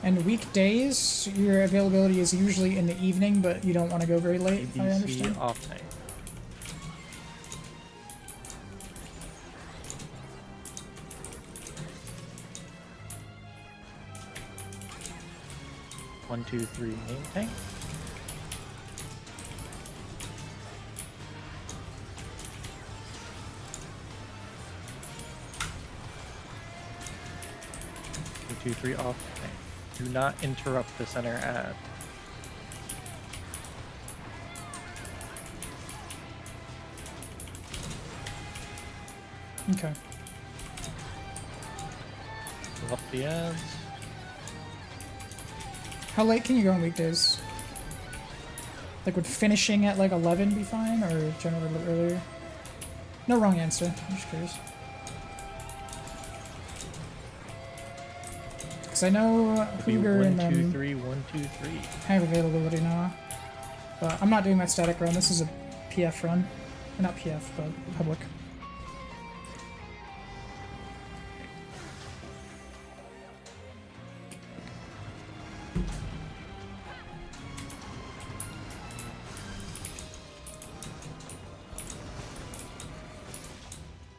And weekdays, your availability is usually in the evening, but you don't want to go very late, if I understand. ABC off tank. One, 2, 3 main tank. One, 2, 3 off tank. Do not interrupt the center ad. Okay. Fill up the ads. How late can you go on weekdays? Like, would finishing at like 11 be fine, or generally a little earlier? No wrong answer. I'm just curious. Because I know Hooger and 1, 2, them 3, 1, 2, 3. have availability now. But I'm not doing my static run. This is a PF run. Not PF, but public.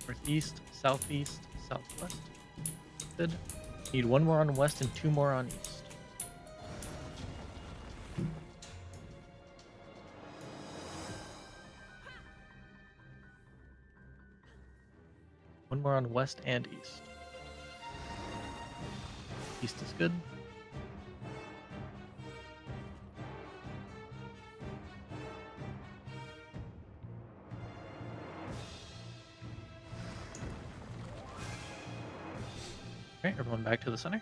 Northeast, southeast, southwest. Good. Need 1 more on west and 2 more on east. One more on west and east. East is good. Alright, everyone back to the center.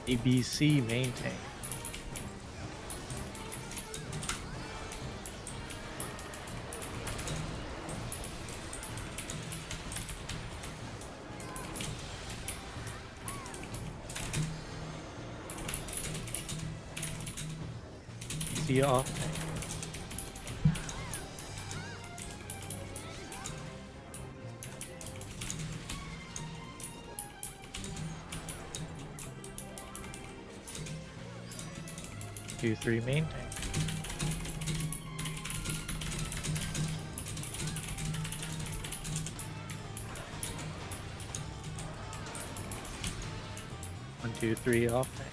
ABC main tank. See you off tank. Two, 3 main tank. One, 2, 3 off tank.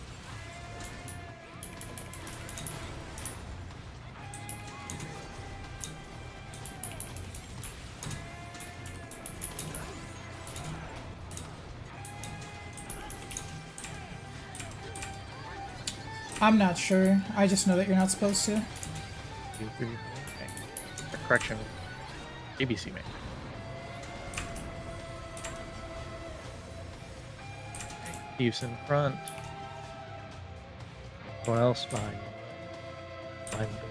I'm not sure. I just know that you're not supposed to. 2, 3 main tank. Or correction. ABC main. Chiefs in front. What else behind? Behind the door.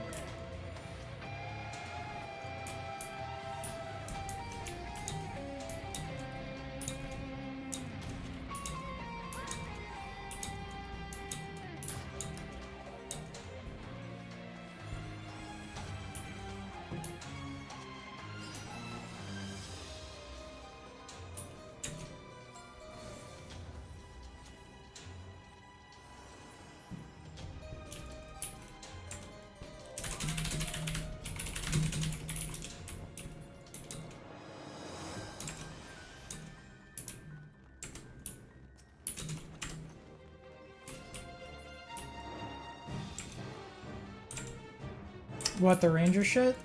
What, the ranger shit?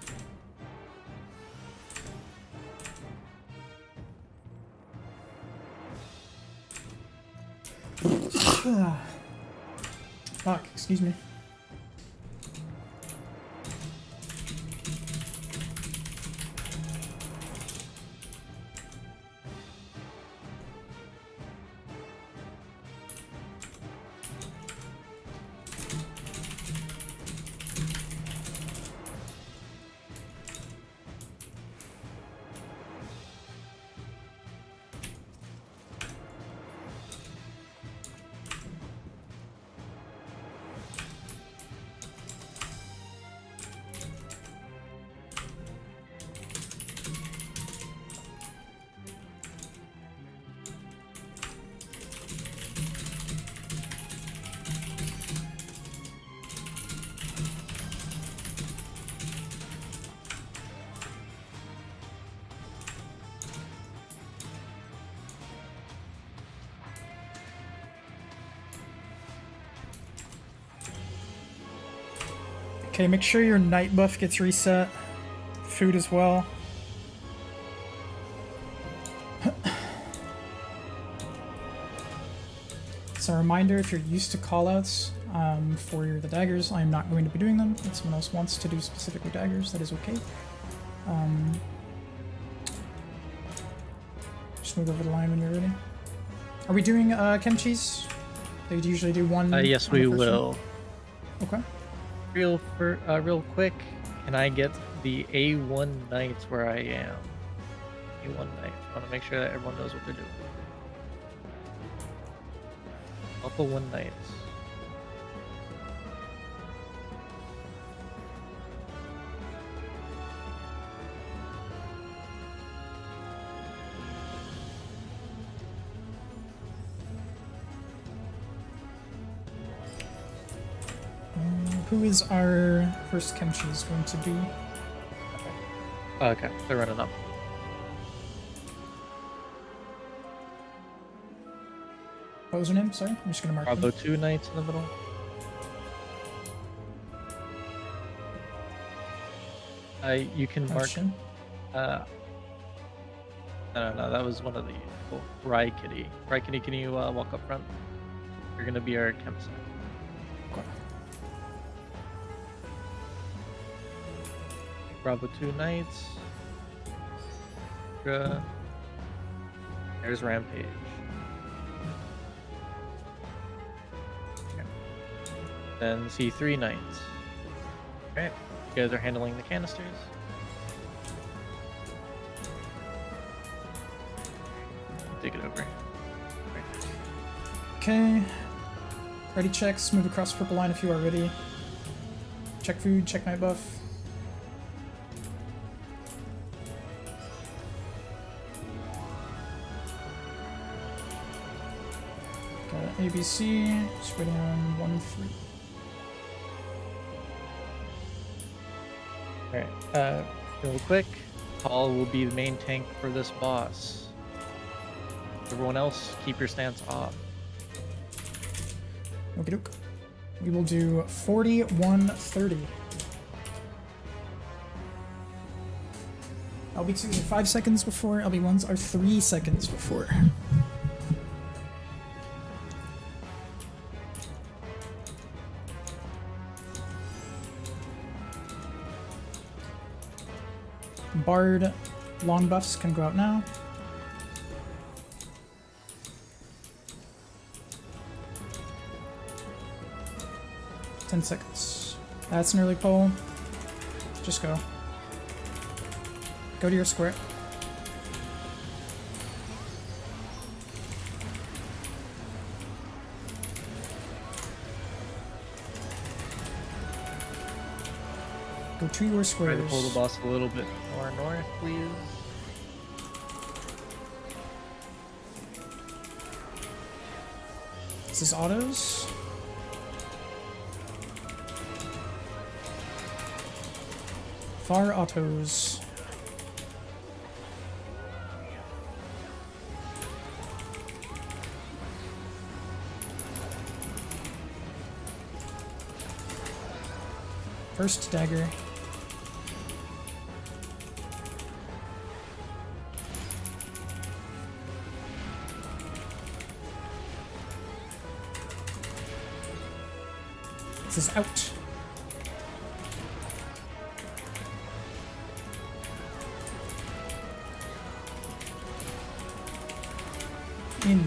Fuck, excuse me. Okay, make sure your night buff gets reset. Food as well. So a reminder, if you're used to callouts for the daggers, I am not going to be doing them. If someone else wants to do specifically daggers, that is okay. Just move over the line when you're ready. Are we doing Kenchis? They usually do one. Yes, on the we first will. one? Okay. Real quick, can I get the A1 Knights where I am? A1 Knights. I want to make sure that everyone knows what they're doing. Alpha 1 Knights. Who is our first Kenchis going to be? Okay, they're running up. What was her name? Sorry, I'm just gonna mark Bravo them. 2 Knights in the middle. You can mark. Action. No, that was one of the people. Rye Kitty. Rye Kitty, can you walk up front? You're gonna be our chem sec. Okay. Bravo 2 Knights. There's Rampage. Okay. Then C3 Knights. Okay. You guys are handling the canisters. Take it over. Right. Okay. Ready checks. Move across purple line if you are ready. Check food. Check night buff. Got ABC. Just waiting on 1-3. Alright, real quick, Paul will be the main tank for this boss. Everyone else, keep your stance off. Okie doke. We will do 40-1-30. LB2s are 5 seconds before, LB1s are 3 seconds before. Bard long buffs can go out now. Ten seconds. That's an early pull. Just go. Go to your square. Go to your Try squares. to pull the boss a little bit more north, please. This is autos. Far autos. First dagger. This is out. In.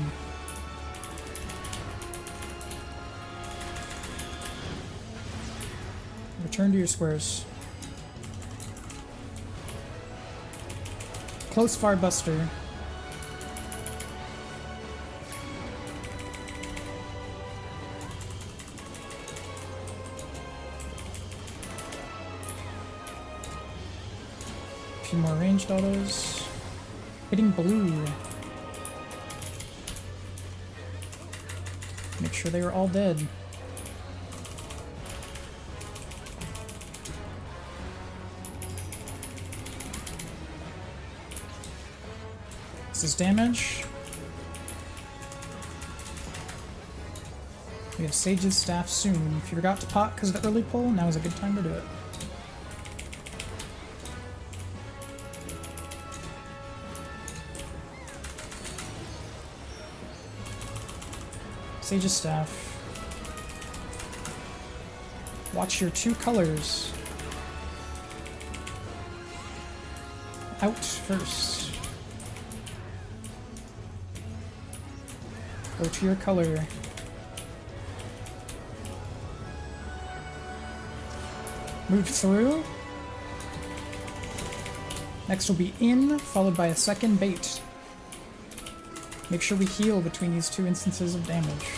Return to your squares. Close far buster. A few more ranged autos. Hitting blue. Make sure they are all dead. This is damage. We have Sage's Staff soon. If you forgot to pot because of the early pull, now is a good time to do it. Sage's Staff. Watch your 2 colors. Out first. Go to your color. Move through. Next will be in, followed by a second bait. Make sure we heal between these 2 instances of damage.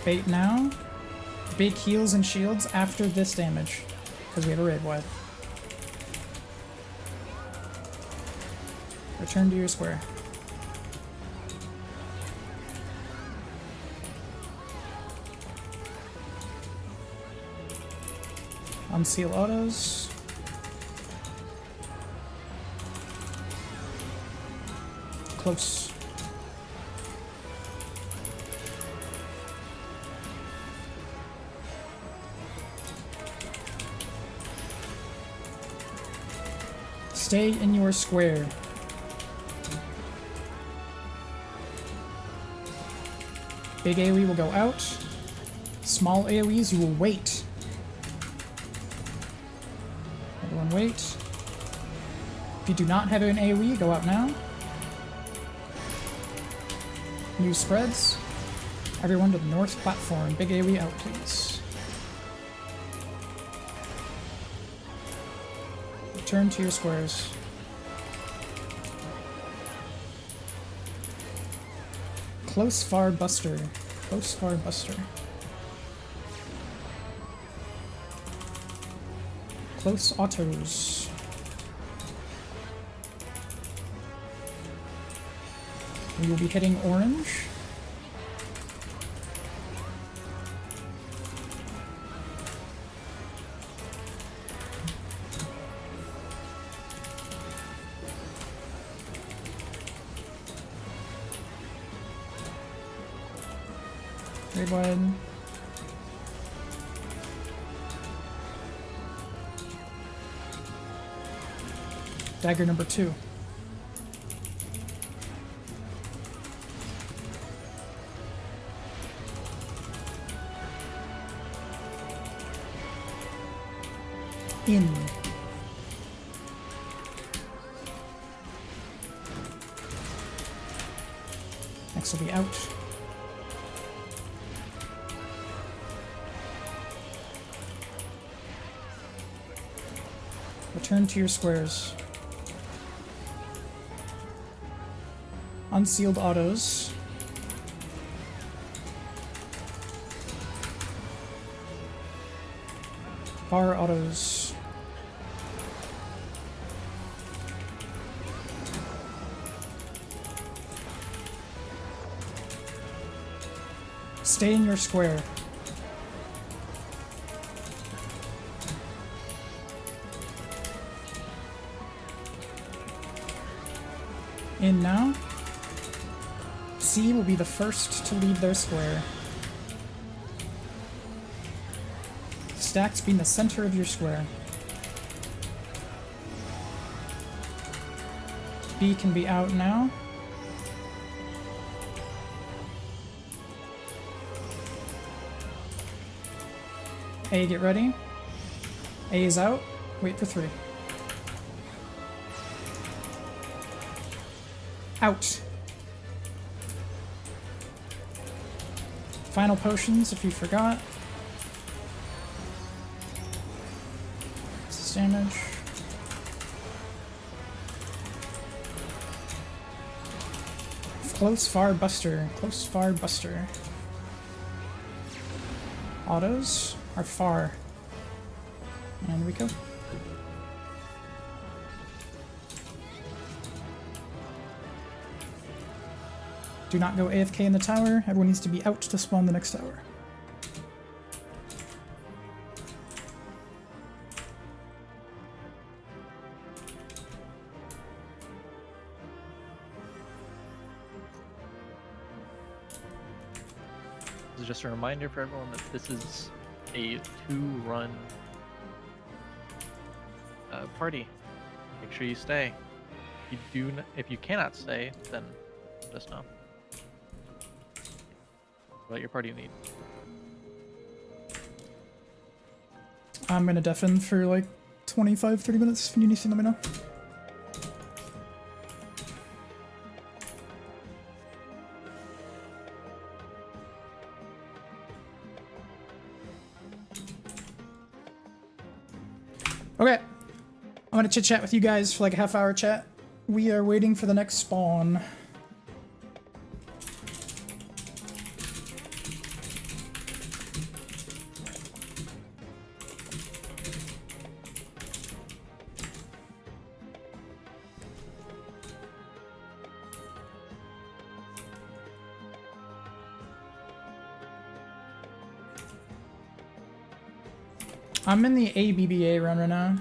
Bait now. Big heals and shields after this damage, because we have a raid wide. Return to your square. Unseal autos. Close. Stay in your square. Big AoE will go out. Small AoEs, you will wait. Everyone wait. If you do not have an AoE, go out now. New spreads. Everyone to the north platform. Big AoE out, please. Return to your squares. Close far buster. Close far buster. Close autos. We will be hitting orange. Red one. Dagger number 2. In. Next will be out. Return to your squares. Unsealed autos. Bar autos. Stay in your square. In now. C will be the first to leave their square. Stacks being the center of your square. B can be out now. A, get ready. A is out. Wait for 3. Out. Final potions, if you forgot. This is damage. Close far buster. Close far buster. Autos are far. And we go. Do not go AFK in the tower. Everyone needs to be out to spawn the next tower. is just a reminder for everyone that this is a 2-run party. Make sure you stay. If you cannot stay, then just know. What your party need. I'm gonna deafen for like 25-30 minutes. If you need anything, let me know. Okay, I'm gonna chit chat with you guys for like a half-hour chat. We are waiting for the next spawn. I'm in the ABBA run right now.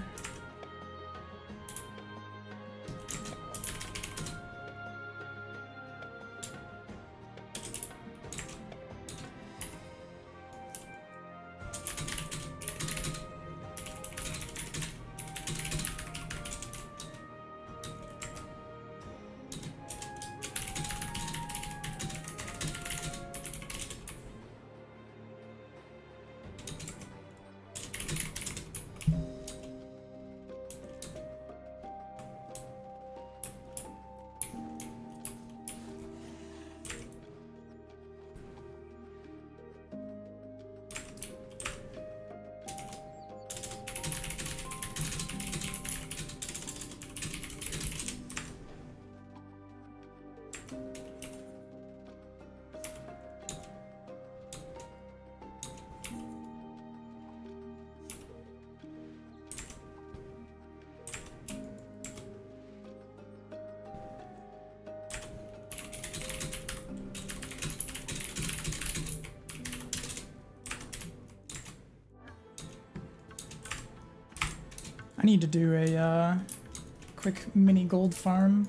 I need to do a quick mini gold farm.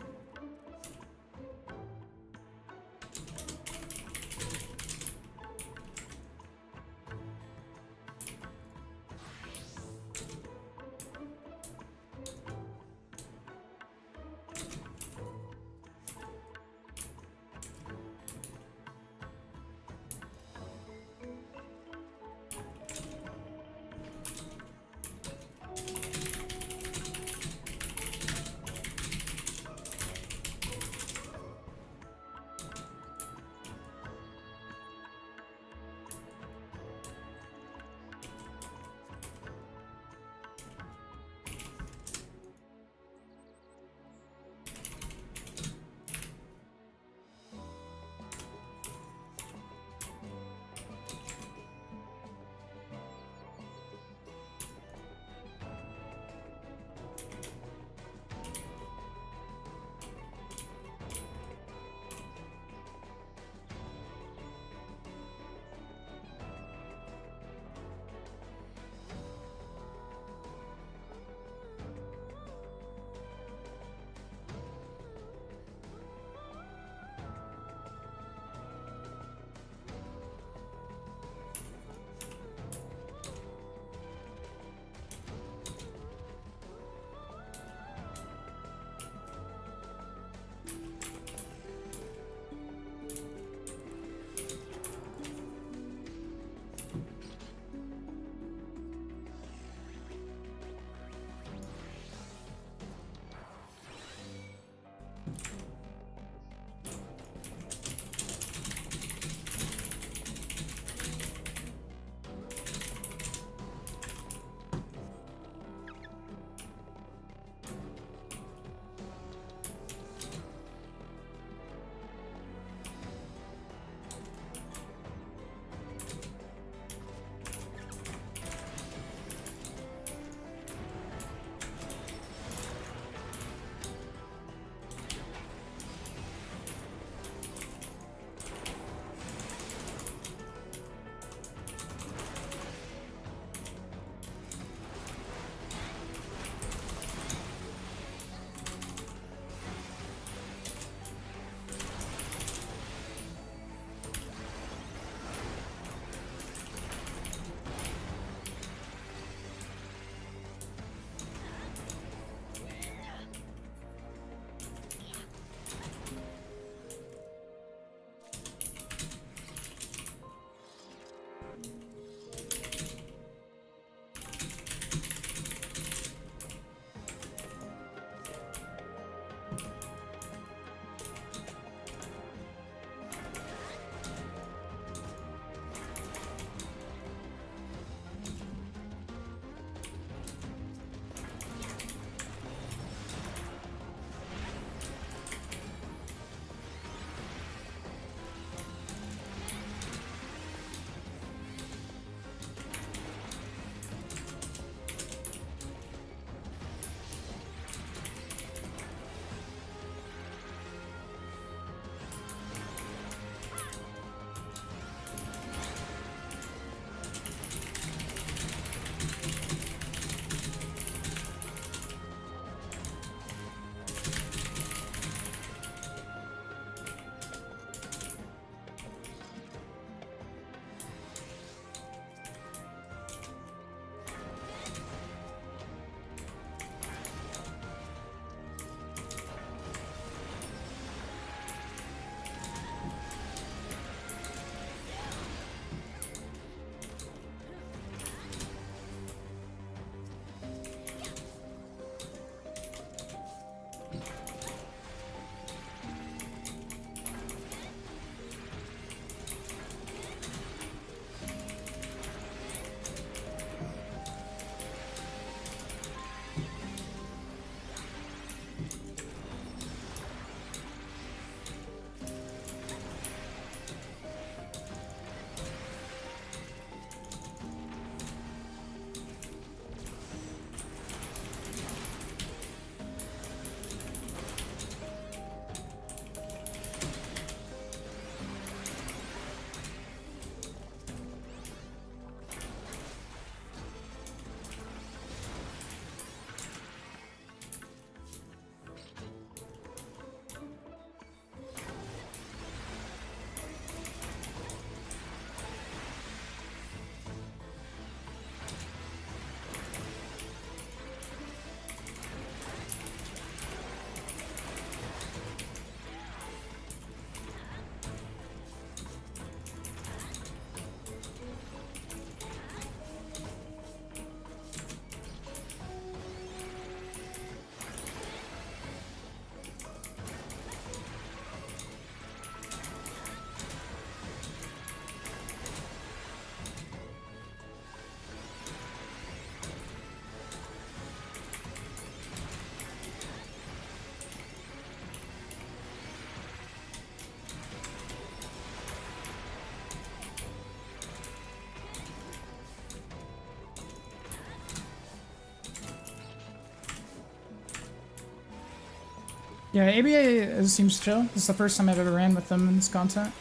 Yeah, ABA seems chill. This is the first time I've ever ran with them in this content.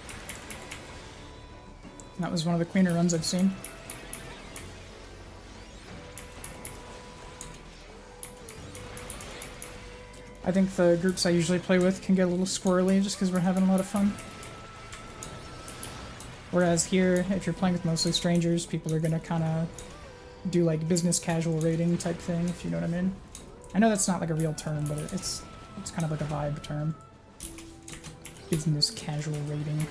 That was one of the cleaner runs I've seen. I think the groups I usually play with can get a little squirrely just because we're having a lot of fun. Whereas here, if you're playing with mostly strangers, people are gonna kind of do like business casual rating type thing, if you know what I mean. I know that's not like a real term, but it's kind of like a vibe term. Business casual rating.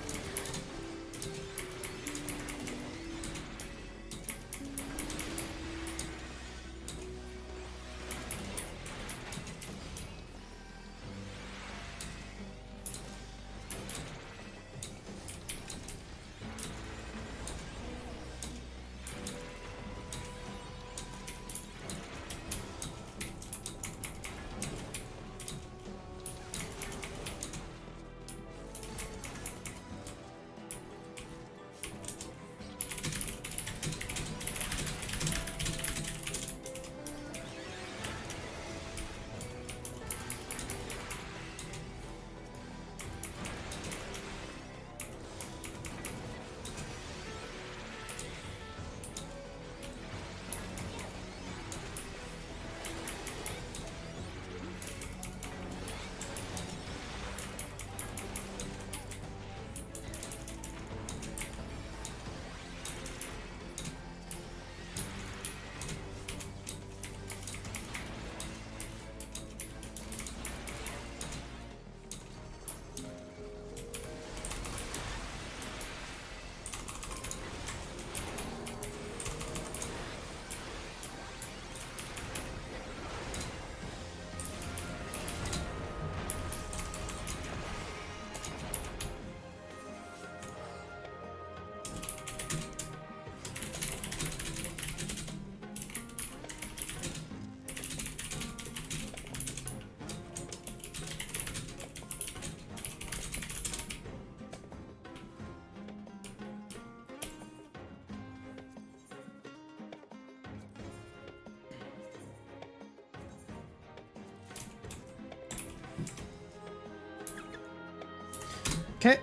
Okay,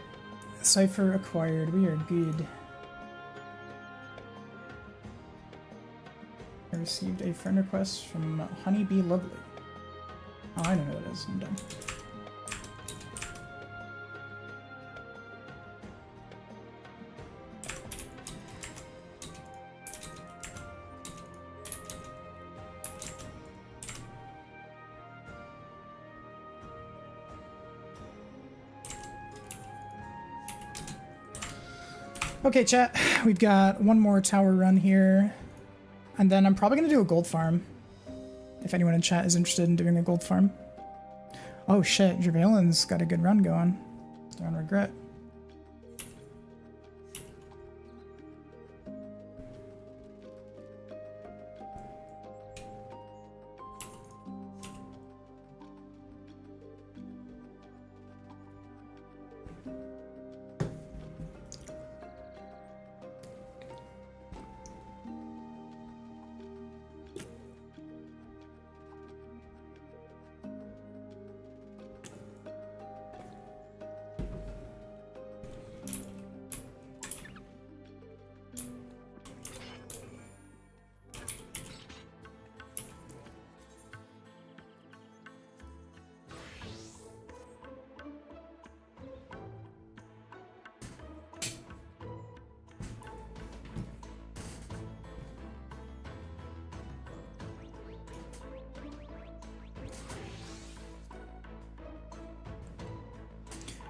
Cipher acquired. We are good. I received a friend request from Honeybee Lovely. Oh, I know who that is. I'm done. Okay, chat, we've got one more tower run here, and then I'm probably going to do a gold farm, if anyone in chat is interested in doing a gold farm. Oh shit, Javelin's got a good run going. Don't regret.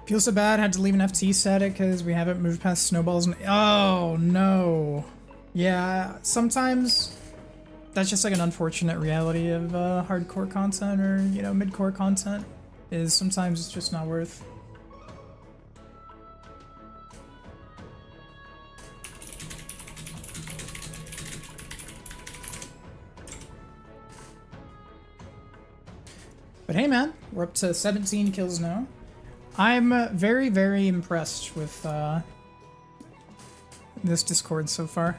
Feel so bad, had to leave an FT static because we haven't moved past snowballs and— oh no. Yeah, sometimes that's just like an unfortunate reality of hardcore content, or, you know, mid-core content, is sometimes it's just not worth. But hey man, we're up to 17 kills now. I'm very, very impressed with this Discord so far.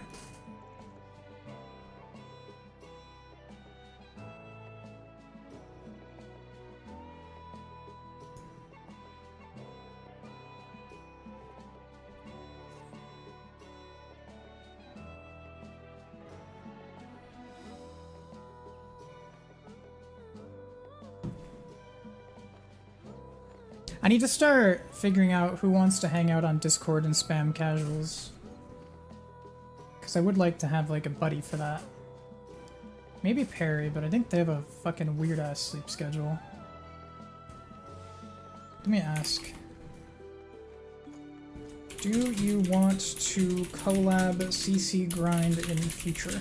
I need to start figuring out who wants to hang out on Discord and spam casuals. Because I would like to have like a buddy for that. Maybe Perry, but I think they have a fucking weird ass sleep schedule. Let me ask. Do you want to collab CC grind in the future?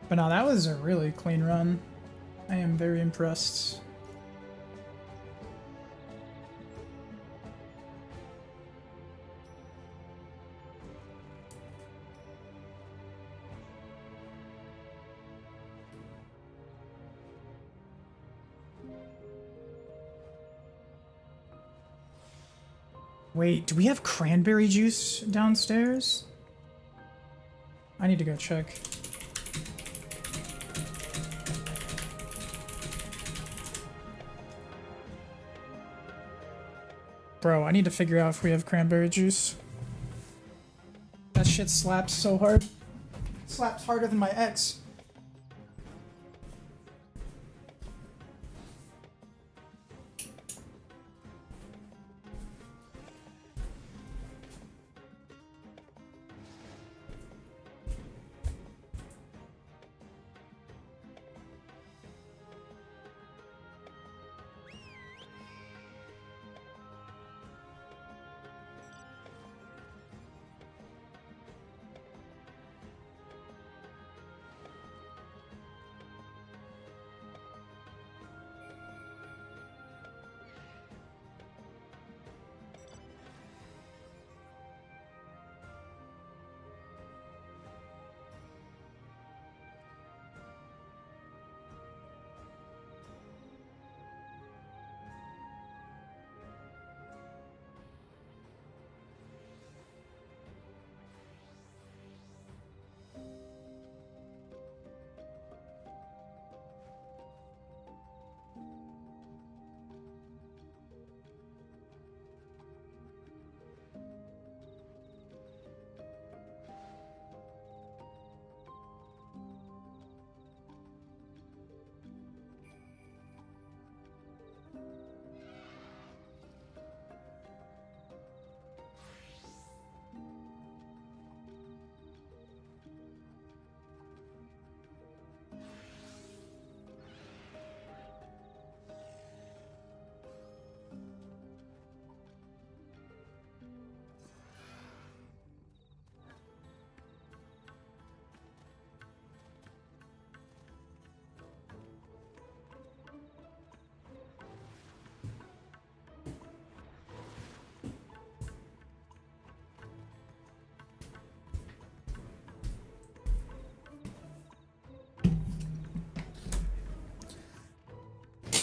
But no, that was a really clean run. I am very impressed. Wait, do we have cranberry juice downstairs? I need to go check. Bro, I need to figure out if we have cranberry juice. That shit slaps so hard. Slaps harder than my ex.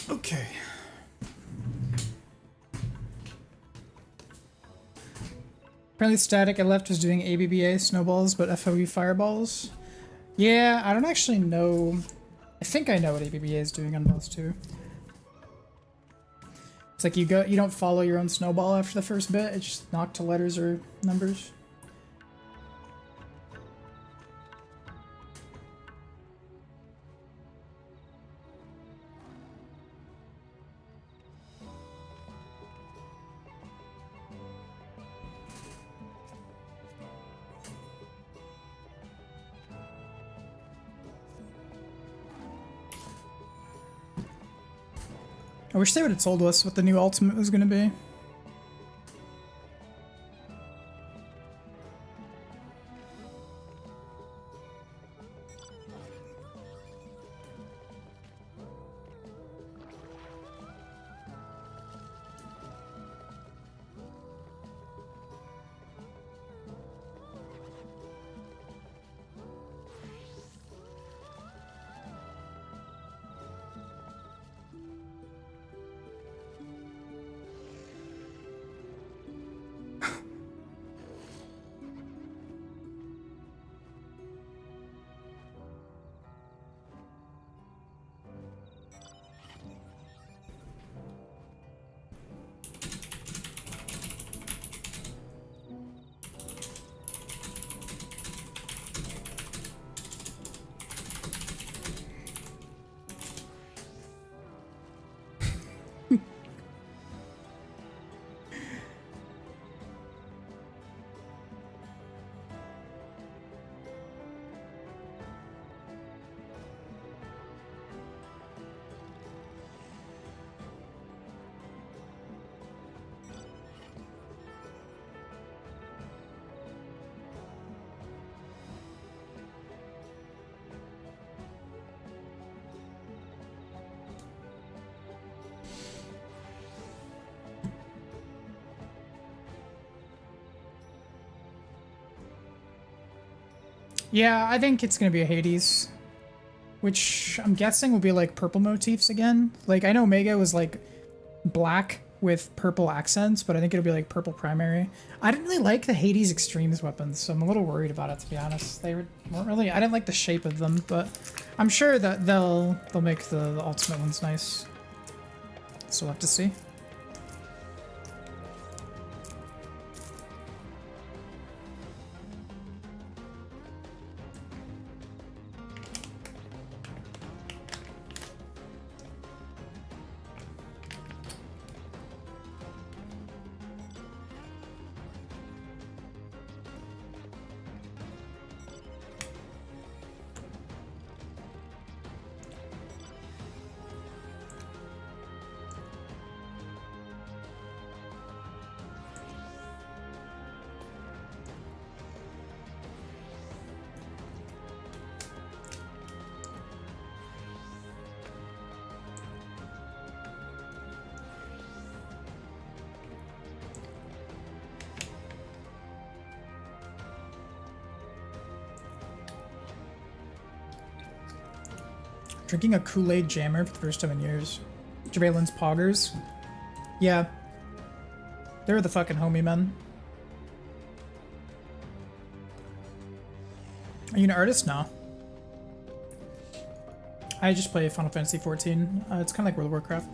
Okay. Apparently Static I left was doing ABBA snowballs, but FOE fireballs. Yeah, I don't actually know. I think I know what ABBA is doing on those two. It's like you don't follow your own snowball after the first bit, it's just knocked to letters or numbers. I wish they would have told us what the new ultimate was going to be. Yeah, I think it's gonna be a Hades, which I'm guessing will be like purple motifs again. Like, I know Omega was like black with purple accents, but I think it'll be like purple primary. I didn't really like the Hades Extremes weapons, so I'm a little worried about it, to be honest. They weren't really, I didn't like the shape of them, but I'm sure that they'll make the ultimate ones nice. So we'll have to see. Drinking a Kool-Aid jammer for the first time in years. Jabalin's Poggers. Yeah. They're the fucking homie, man. Are you an artist? No. I just play Final Fantasy XIV. It's kind of like World of Warcraft.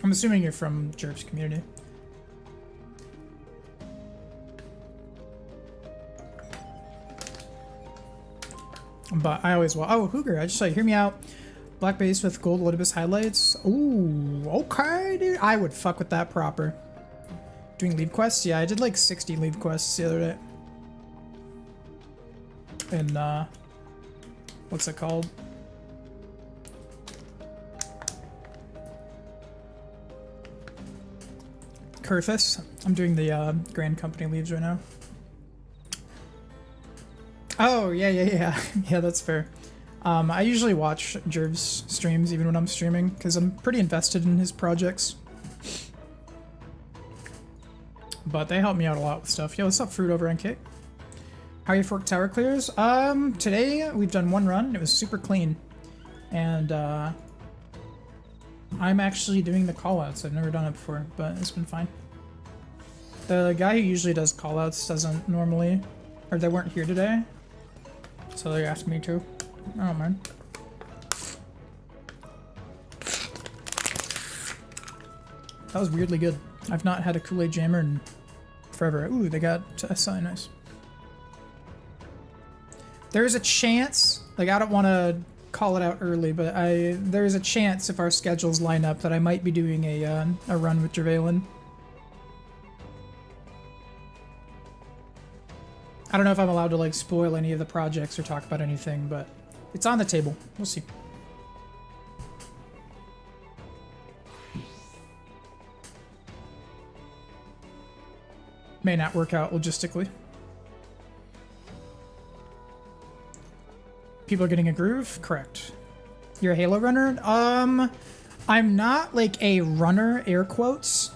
I'm assuming you're from Jerv's community. But I always will. Oh, Hooger, I just saw you. Hear me out. Black base with gold Olympus highlights. Ooh, okay, dude. I would fuck with that proper. Doing leave quests? Yeah, I did like 60 leave quests the other day. And, what's it called? Kurthus. I'm doing the Grand Company leaves right now. Oh, yeah. Yeah, that's fair. I usually watch Jerv's streams even when I'm streaming, because I'm pretty invested in his projects. But they help me out a lot with stuff. Yo, what's up, Fruit over on Kick? How are your Fork Tower clears? Today we've done one run. It was super clean. And, I'm actually doing the callouts. I've never done it before, but it's been fine. The guy who usually does callouts doesn't normally, or they weren't here today. So they asked me to. Oh man. That was weirdly good. I've not had a Kool-Aid jammer in forever. Ooh, they got SI, nice. There's a chance, like I don't want to call it out early, but there's a chance if our schedules line up that I might be doing a run with Javelin. I don't know if I'm allowed to like spoil any of the projects or talk about anything, but it's on the table. We'll see. May not work out logistically. People are getting a groove? Correct. You're a Halo runner? I'm not like a runner, air quotes.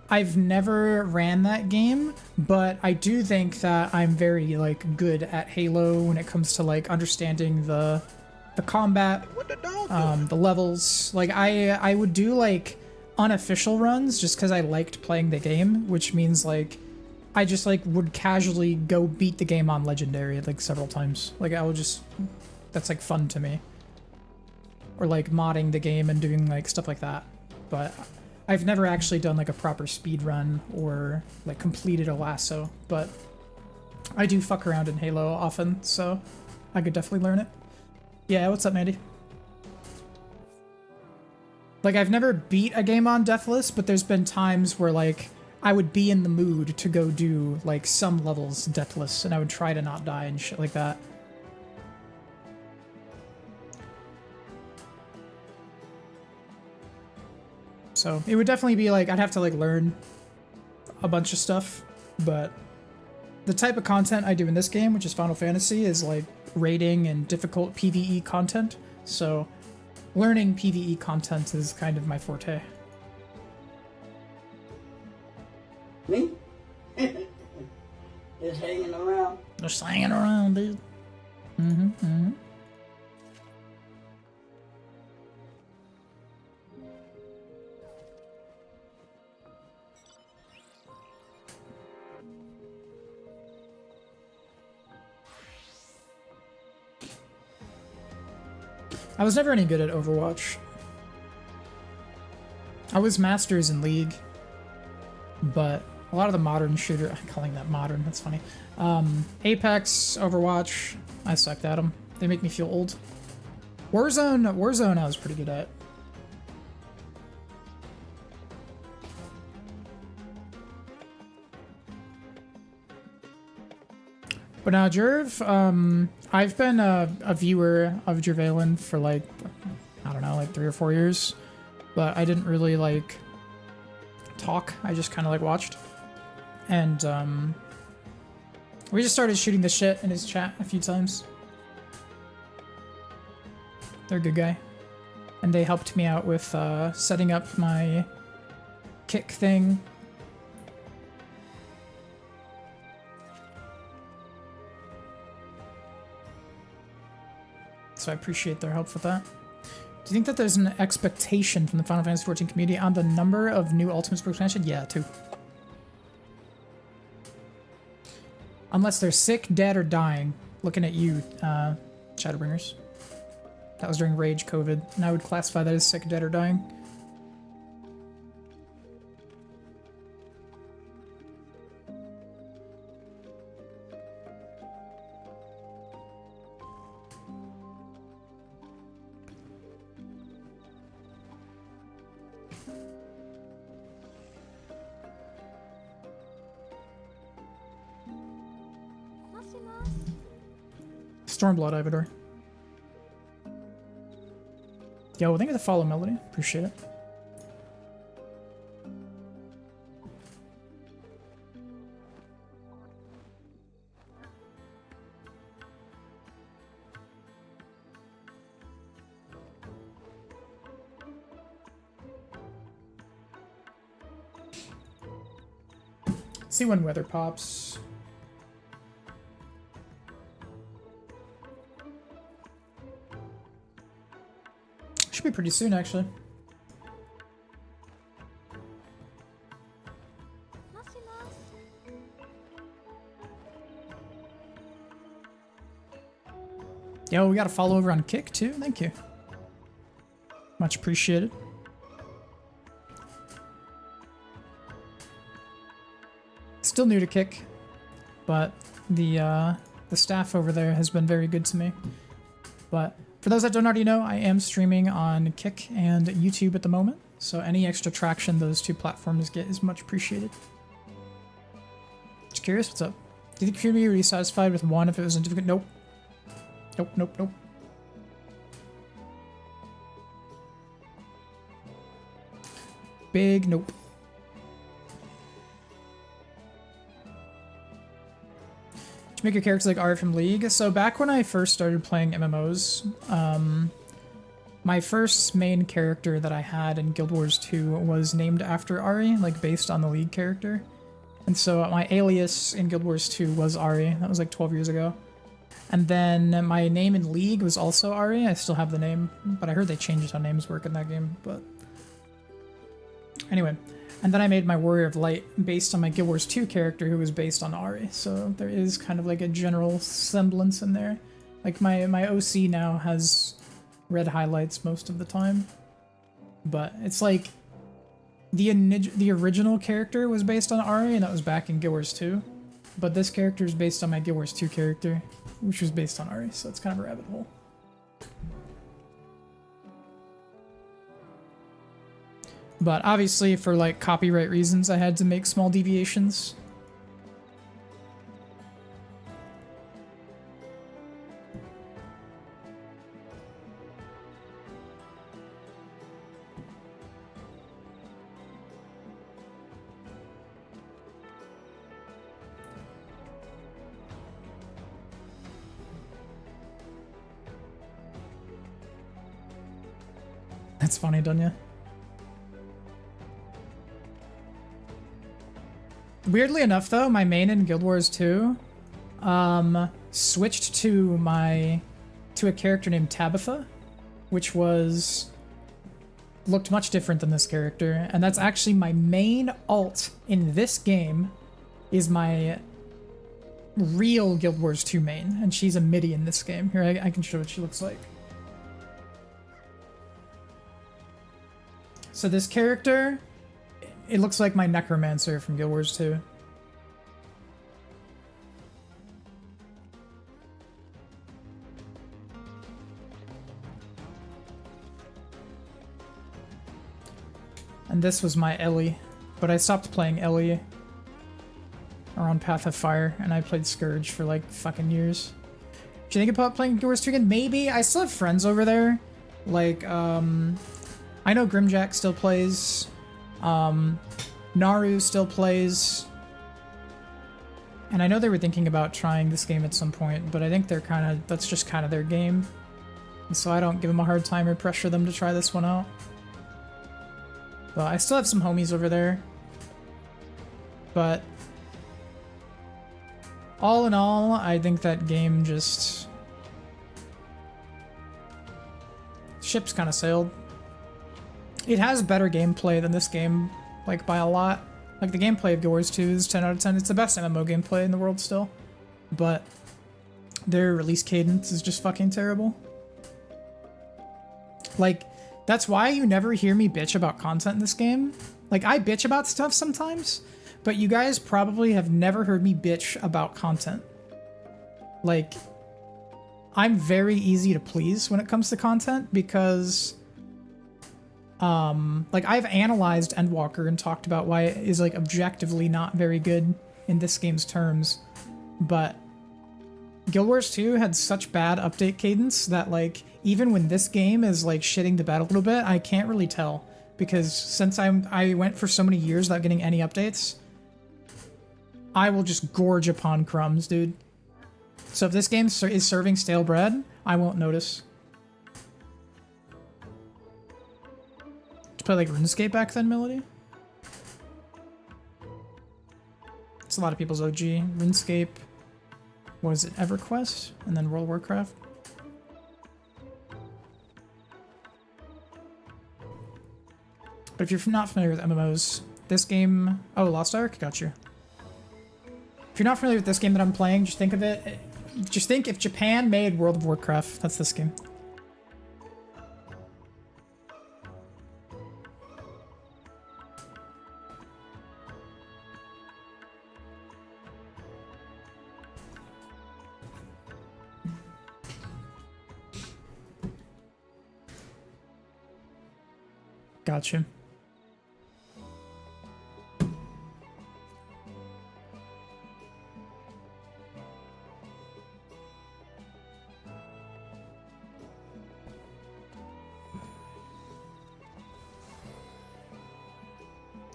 I've never ran that game, but I do think that I'm very like good at Halo when it comes to like understanding the combat, the levels. Like I would do like unofficial runs just because I liked playing the game, which means like I just like would casually go beat the game on Legendary like several times. Like I would just, that's like fun to me. Or like modding the game and doing like stuff like that. But I've never actually done like a proper speed run or like completed a lasso, but I do fuck around in Halo often, so I could definitely learn it. Yeah, what's up, Mandy? Like I've never beat a game on Deathless, but there's been times where like I would be in the mood to go do like some levels Deathless and I would try to not die and shit like that. So it would definitely be like, I'd have to like learn a bunch of stuff, but the type of content I do in this game, which is Final Fantasy, is like raiding and difficult PvE content. So learning PvE content is kind of my forte. Me? Just hanging around. Just hanging around, dude. Mm-hmm, mm-hmm. I was never any good at Overwatch. I was Masters in League, but a lot of the modern shooter, I'm calling that modern, that's funny. Apex, Overwatch, I sucked at them. They make me feel old. Warzone I was pretty good at. But now, Jerv, I've been a viewer of Jervalen for like, I don't know, like 3 or 4 years. But I didn't really like talk, I just kind of like watched. And we just started shooting the shit in his chat a few times. They're a good guy. And they helped me out with setting up my kick thing. So I appreciate their help with that. Do you think that there's an expectation from the Final Fantasy XIV community on the number of new Ultimate Sports expansion? Yeah, 2. Unless they're sick, dead, or dying. Looking at you, Shadowbringers. That was during Rage COVID, and I would classify that as sick, dead, or dying. Stormblood, Ivador. Yo, well, thank you for the follow, Melody. Appreciate it. See when weather pops. Should be pretty soon, actually. Yo, we got a follow over on Kick too. Thank you. Much appreciated. Still new to Kick, but the staff over there has been very good to me. But for those that don't already know, I am streaming on Kick and YouTube at the moment, so any extra traction those 2 platforms get is much appreciated. Just curious, what's up? Do you think you'd be satisfied with 1 if it was difficult? Nope. Nope, nope, nope. Big nope. Make your characters like Ari from League. So back when I first started playing MMOs, my first main character that I had in Guild Wars 2 was named after Ari, like based on the League character. And so my alias in Guild Wars 2 was Ari. That was like 12 years ago. And then my name in League was also Ari. I still have the name, but I heard they changed how names work in that game. But anyway. And then I made my Warrior of Light based on my Guild Wars 2 character who was based on Ari. So there is kind of like a general semblance in there. Like my OC now has red highlights most of the time. But it's like the original character was based on Ari, and that was back in Guild Wars 2. But this character is based on my Guild Wars 2 character, which was based on Ari. So it's kind of a rabbit hole. But obviously, for like copyright reasons, I had to make small deviations. That's funny, Dunya. Weirdly enough, though, my main in Guild Wars 2 switched to a character named Tabitha, which looked much different than this character, and that's actually my main alt in this game, is my real Guild Wars 2 main, and she's a midi in this game. Here, I can show what she looks like. So this character, it looks like my Necromancer from Guild Wars 2. And this was my Ellie, but I stopped playing Ellie around Path of Fire, and I played Scourge for like fucking years. Do you think about playing Guild Wars 2 again? Maybe. I still have friends over there. Like, I know Grimjack still plays. Naru still plays. And I know they were thinking about trying this game at some point, but I think that's just kind of their game. And so I don't give them a hard time or pressure them to try this one out. But I still have some homies over there. But all in all, I think that game just... ship's kind of sailed. It has better gameplay than this game, like by a lot. Like the gameplay of Guild Wars 2 is 10 out of 10. It's the best MMO gameplay in the world still. But their release cadence is just fucking terrible. Like, that's why you never hear me bitch about content in this game. Like, I bitch about stuff sometimes, but you guys probably have never heard me bitch about content. Like, I'm very easy to please when it comes to content because, like, I've analyzed Endwalker and talked about why it is, like, objectively not very good in this game's terms, but Guild Wars 2 had such bad update cadence that, like, even when this game is, like, shitting the bed a little bit, I can't really tell. Because since I went for so many years without getting any updates, I will just gorge upon crumbs, dude. So if this game is serving stale bread, I won't notice. Did you play, like, RuneScape back then, Melody? It's a lot of people's OG. RuneScape. What is it? EverQuest? And then World of Warcraft? But if you're not familiar with MMOs, this game... Oh, Lost Ark? Got you. If you're not familiar with this game that I'm playing, just think of it... Just think if Japan made World of Warcraft. That's this game. Gotcha.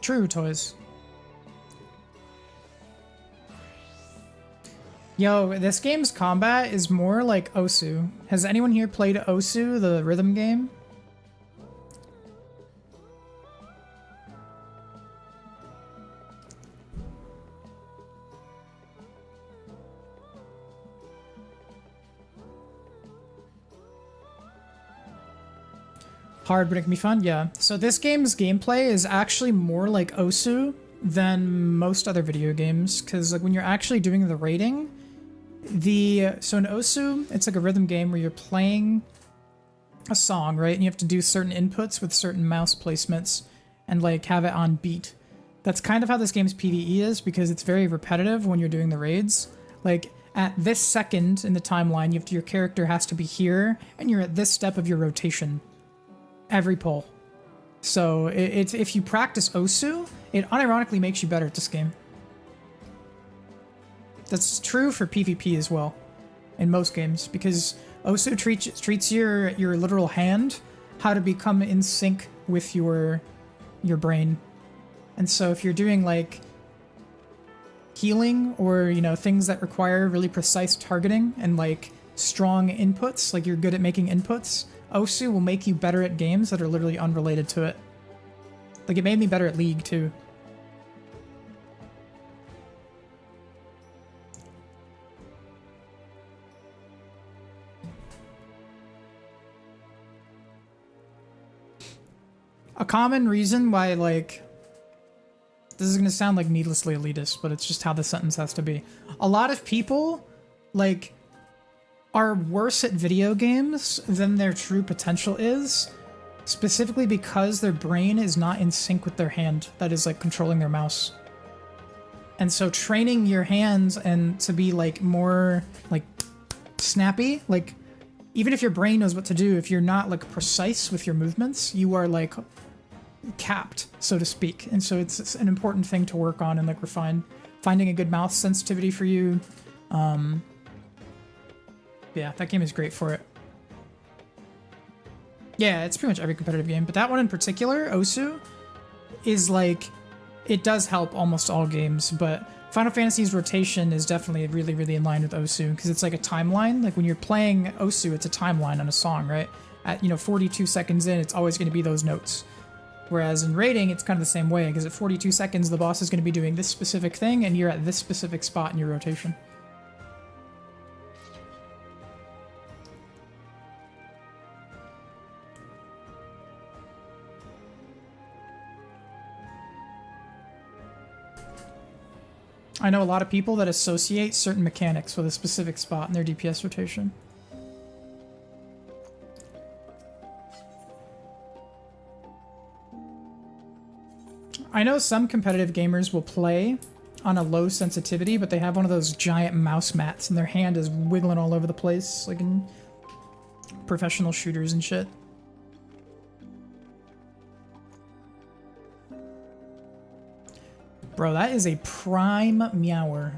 True toys. Yo, this game's combat is more like Osu. Has anyone here played Osu, the rhythm game? Hard, but it can be fun? Yeah. So this game's gameplay is actually more like Osu than most other video games, because like when you're actually doing the raiding, so in Osu, it's like a rhythm game where you're playing a song, right? And you have to do certain inputs with certain mouse placements and like have it on beat. That's kind of how this game's PvE is, because it's very repetitive when you're doing the raids. Like at this second in the timeline, your character has to be here, and you're at this step of your rotation. Every pull. So if you practice Osu, it unironically makes you better at this game. That's true for PvP as well, in most games, because Osu treats your literal hand how to become in sync with your brain. And so if you're doing like healing or, you know, things that require really precise targeting and like strong inputs, like you're good at making inputs, Osu will make you better at games that are literally unrelated to it. Like, it made me better at League, too. common reason why, like, this is gonna sound like needlessly elitist, but it's just how the sentence has to be. A lot of people, like, are worse at video games than their true potential is, specifically because their brain is not in sync with their hand that is, like, controlling their mouse. And so training your hands and to be, like, more, like, snappy, like, even if your brain knows what to do, if you're not, like, precise with your movements, you are, like, capped, so to speak. And so it's an important thing to work on and, like, refine. Finding a good mouth sensitivity for you. Yeah, that game is great for it. Yeah, it's pretty much every competitive game, but that one in particular, Osu, is like, it does help almost all games, but Final Fantasy's rotation is definitely really, really in line with Osu, because it's like a timeline. Like when you're playing Osu, it's a timeline on a song, right? At, 42 seconds in, it's always going to be those notes. Whereas in raiding, it's kind of the same way, because at 42 seconds, the boss is going to be doing this specific thing, and you're at this specific spot in your rotation. I know a lot of people that associate certain mechanics with a specific spot in their DPS rotation. I know some competitive gamers will play on a low sensitivity, but they have one of those giant mouse mats and their hand is wiggling all over the place, like in professional shooters and shit. Bro, that is a prime meower.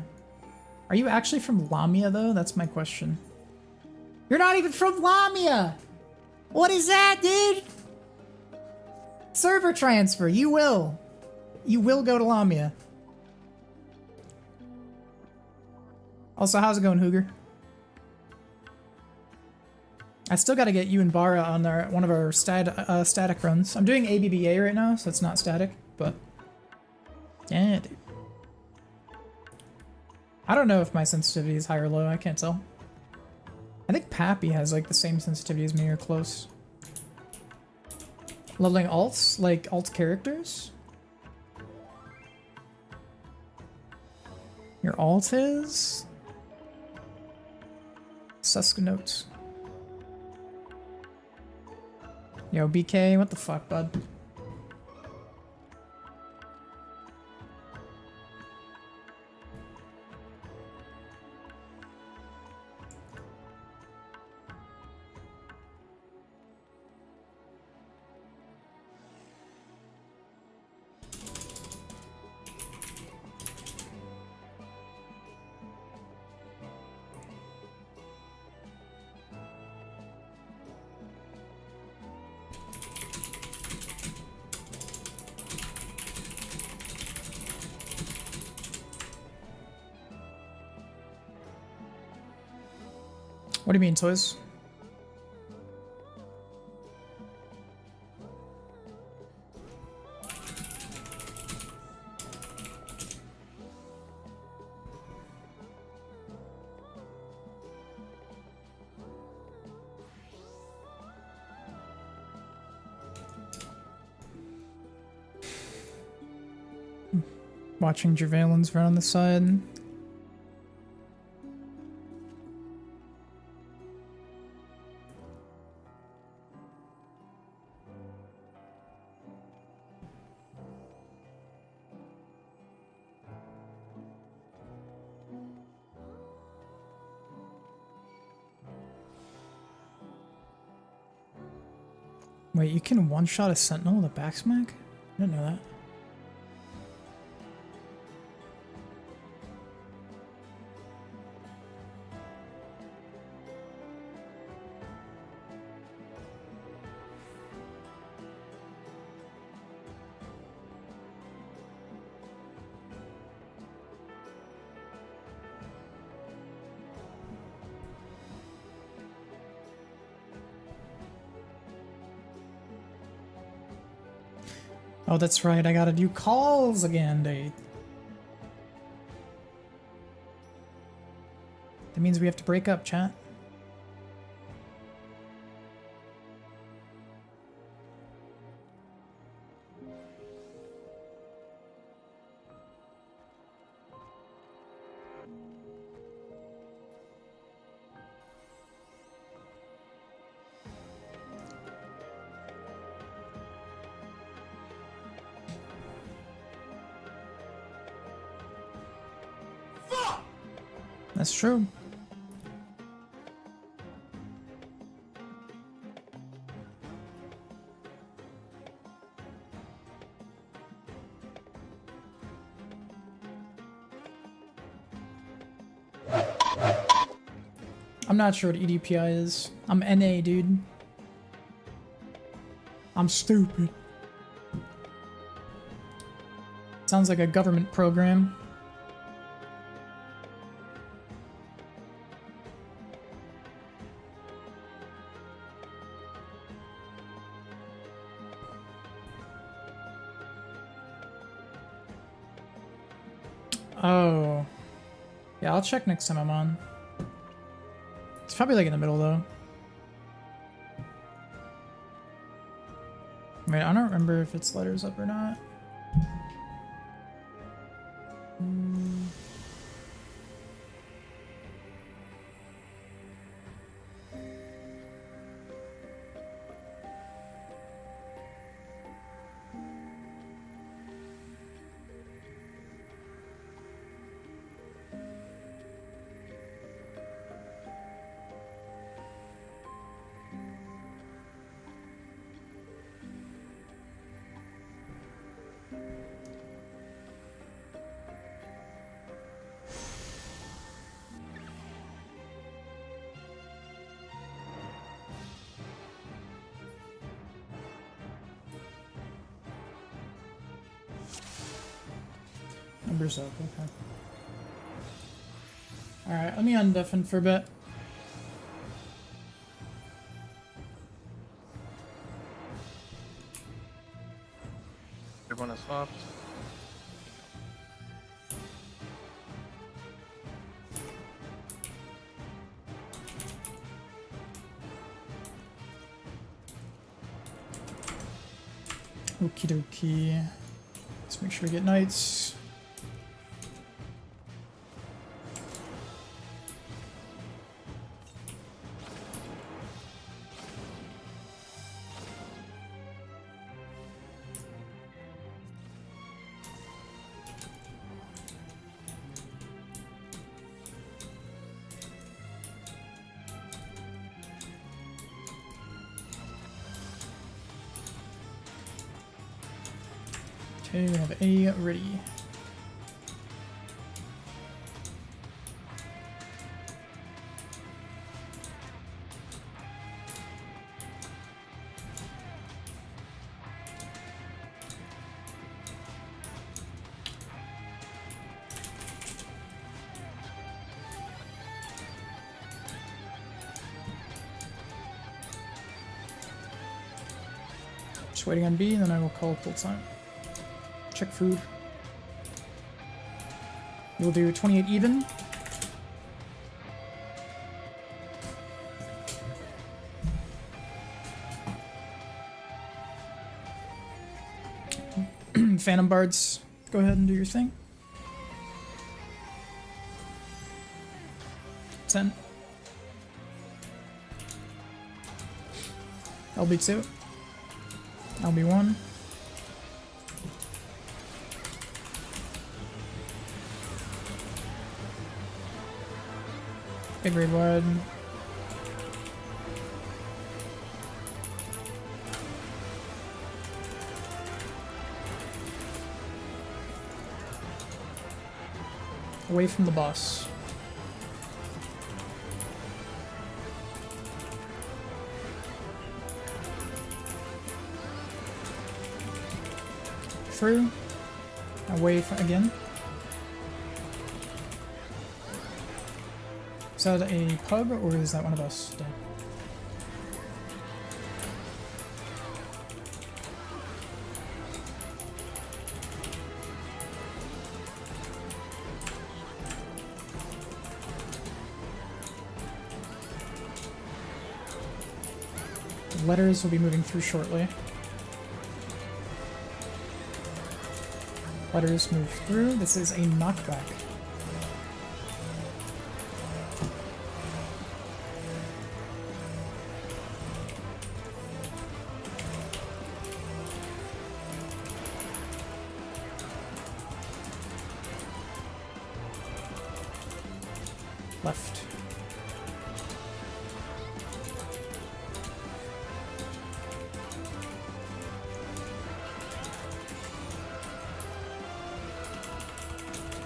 Are you actually from Lamia, though? That's my question. You're not even from Lamia! What is that, dude? Server transfer, you will. You will go to Lamia. Also, how's it going, Hooger? I still gotta get you and Bara on one of our static runs. I'm doing ABBA right now, so it's not static, but... yeah, dude. I don't know if my sensitivity is high or low, I can't tell. I think Pappy has like the same sensitivity as me or close. Leveling alts? Like alt characters? Your alt is? Susk notes. Yo, BK, what the fuck, bud? What do you mean, toys? Watching Jervalin's run on the side. Wait, you can one-shot a sentinel with a backsmack? I didn't know that. Oh, that's right, I gotta do calls again, dude. That means we have to break up, chat. That's true. I'm not sure what EDPI is. I'm NA, dude. I'm stupid. Sounds like a government program. Oh. Yeah, I'll check next time I'm on. It's probably like in the middle though. Wait, I don't remember if it's letters up or not. Numbers up, okay. Alright, let me undeafen for a bit. Everyone has swapped. Okie dokie. Let's make sure we get knights. Okay, we have A ready. Just waiting on B, and then I will call full time. Check food. We'll do 28 even. Phantom Bards, go ahead and do your thing. 10. LB2. LB1. Big red wide. Away from the boss. Through. Away from again. Is that a pug, or is that one of us dead? Letters will be moving through shortly. Letters move through. This is a knockback. Left.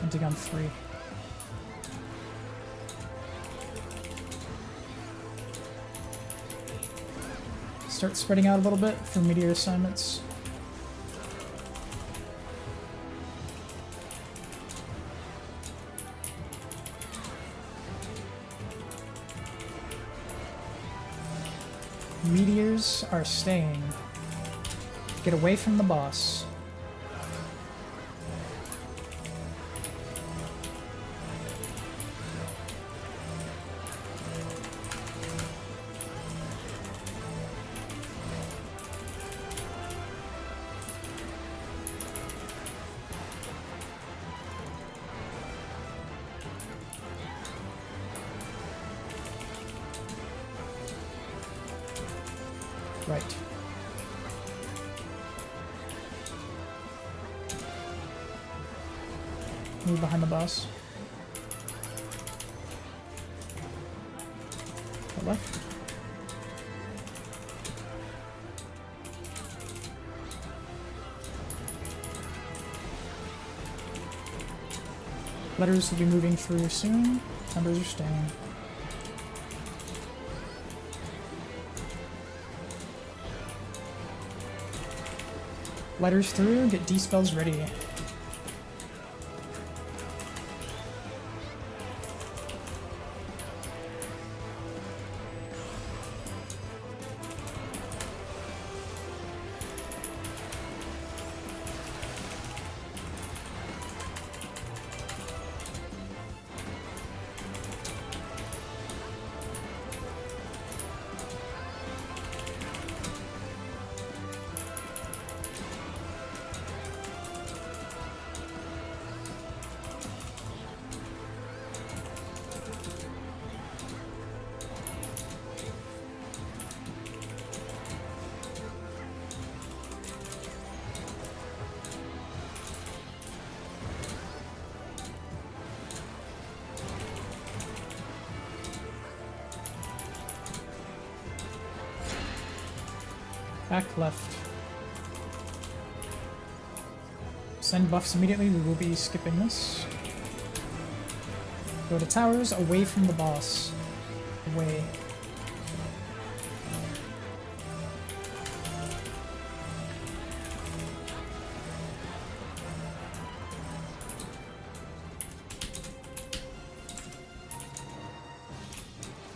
Hunting on 3. Start spreading out a little bit for meteor assignments. Meteors are staying. Get away from the boss. Right. Move behind the boss. Go left. Letters will be moving through soon. Numbers are staying. Letters through, get D-spells ready. Back left. Send buffs immediately, we will be skipping this. Go to towers, away from the boss. Away.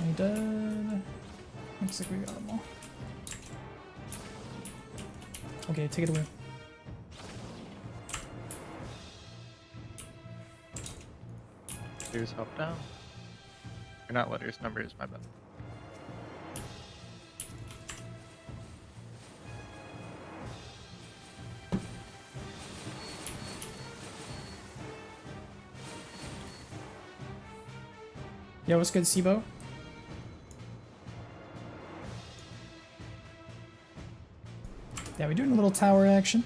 Any dead? Looks like we got them all. Okay, take it away. Letters hop down. Or not letters, numbers, my bad. Yeah, what's good, Sibo? Yeah, we're doing a little tower action.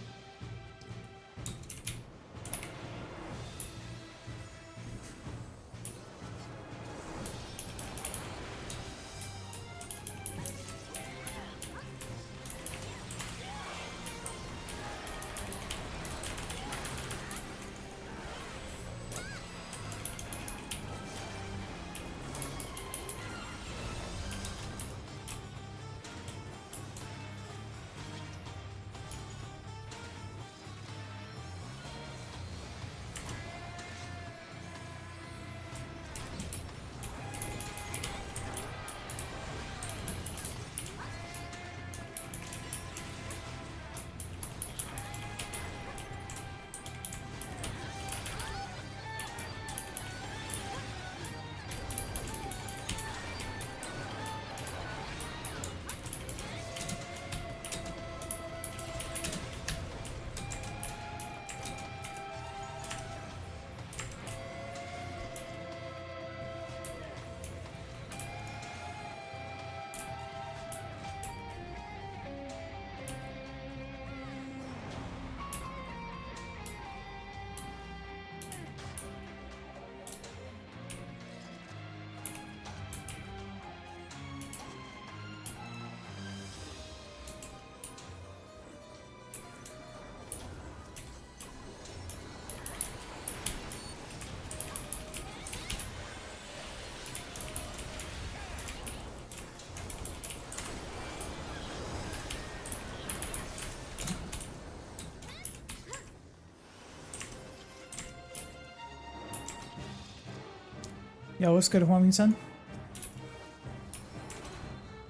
Yo, what's good, Huang-San?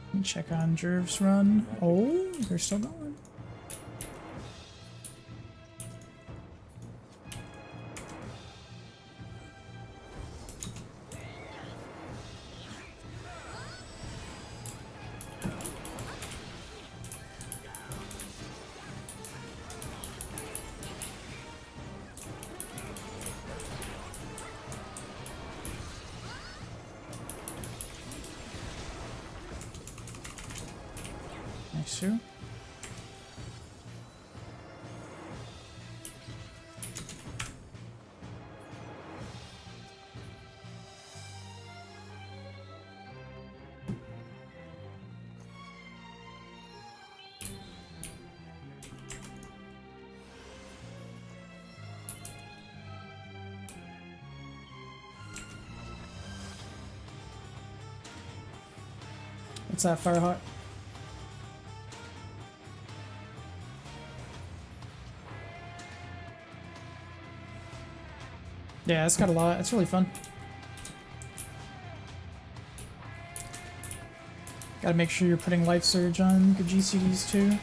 Let me check on Jerv's run. Oh, they're still going. Nice too. What's that, Firehawk? Yeah, it's got a lot. It's really fun. Gotta make sure you're putting Life Surge on good GCDs too.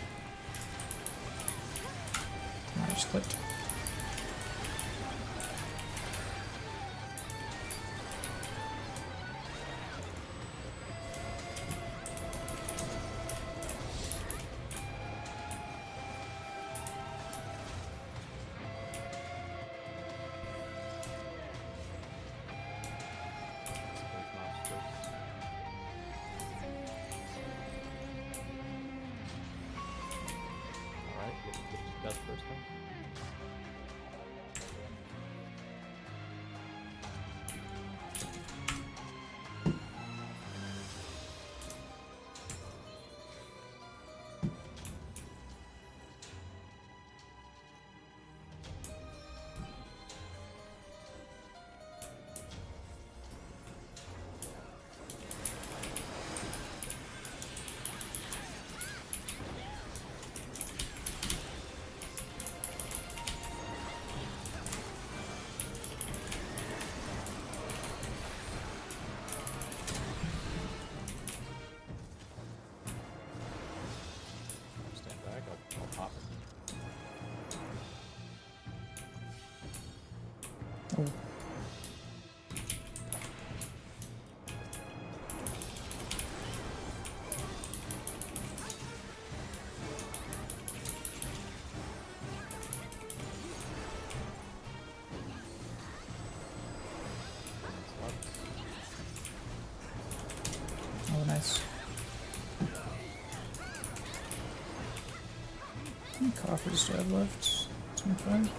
I just clicked. Alright, get death first then. Stand back, I'll pop it. Oh. Oh, nice. How many coffers do I have left? 25?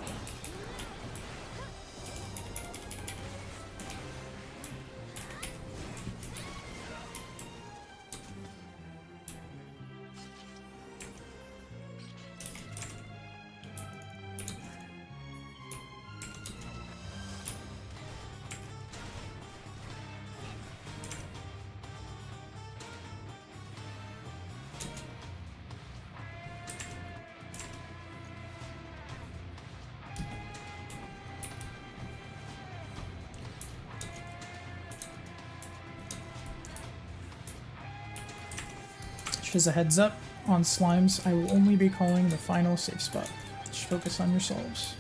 Just as a heads up, on slimes, I will only be calling the final safe spot. Just focus on yourselves.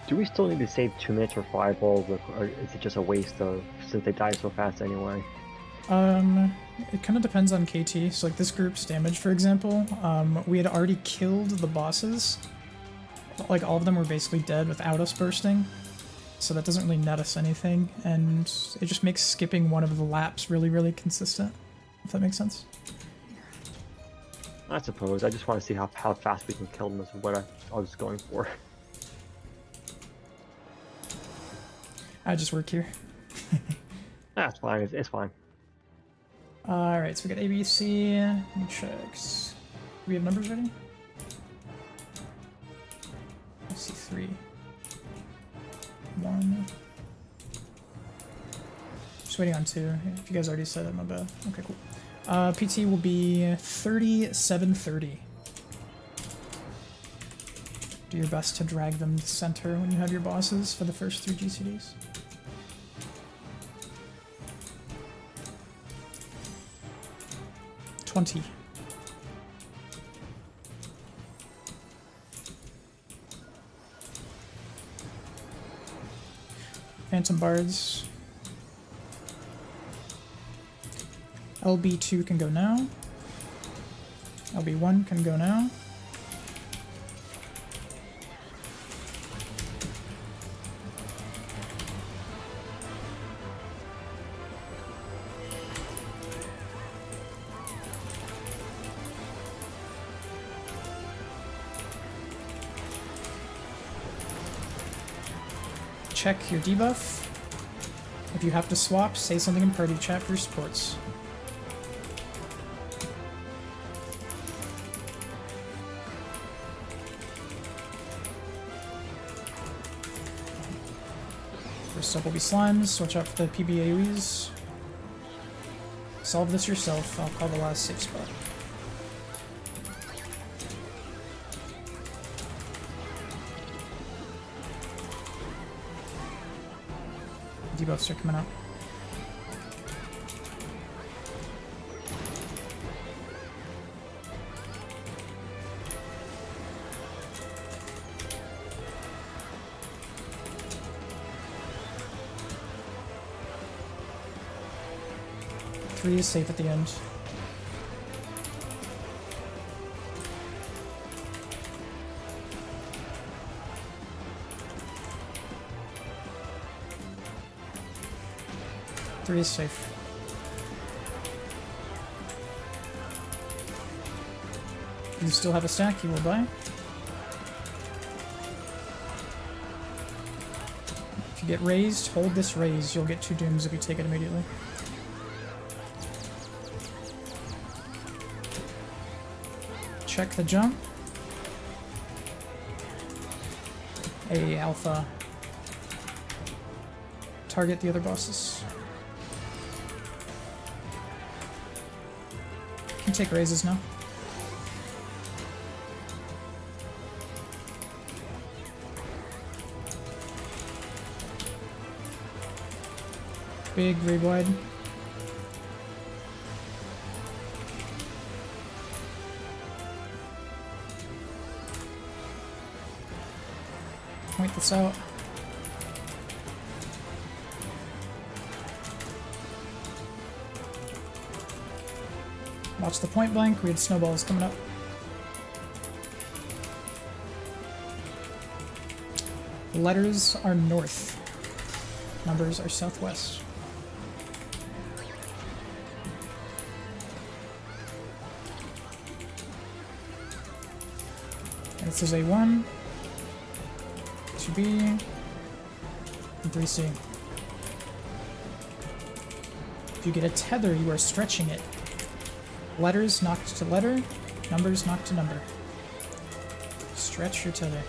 Do we still need to save 2 minutes for fireballs, or is it just a waste of, since they die so fast anyway? It kind of depends on KT. So like this group's damage, for example, we had already killed the bosses. Like all of them were basically dead without us bursting. So that doesn't really net us anything, and it just makes skipping one of the laps really, really consistent, if that makes sense. I suppose. I just want to see how fast we can kill them is what I was going for. I just work here. That's fine. It's fine. Alright, so we got ABC. Let me check. Do we have numbers ready? I see 3. 1. 1. Just waiting on 2. If you guys already said it, my bad. Okay, cool. PT will be 3730. Do your best to drag them to center when you have your bosses for the first 3 GCDs. $20. Phantom Bards. LB2 can go now. LB1 can go now. Check your debuff. If you have to swap, say something in party chat for your supports. First up will be slimes. Watch out for the PBAOEs. Solve this yourself. I'll call the last safe spot. Debuffs are coming up. Three is safe at the end. Three is safe. You still have a stack, you will buy. If you get raised, hold this raise. You'll get 2 dooms if you take it immediately. Check the jump. A alpha. Target the other bosses. You can take raises now. Big read wide. Point this out. Watch the point blank, we had snowballs coming up. Letters are north. Numbers are southwest. And this is A1, 2B, and 3C. If you get a tether, you are stretching it. Letters knock to letter, numbers knock to number. Stretch your tether.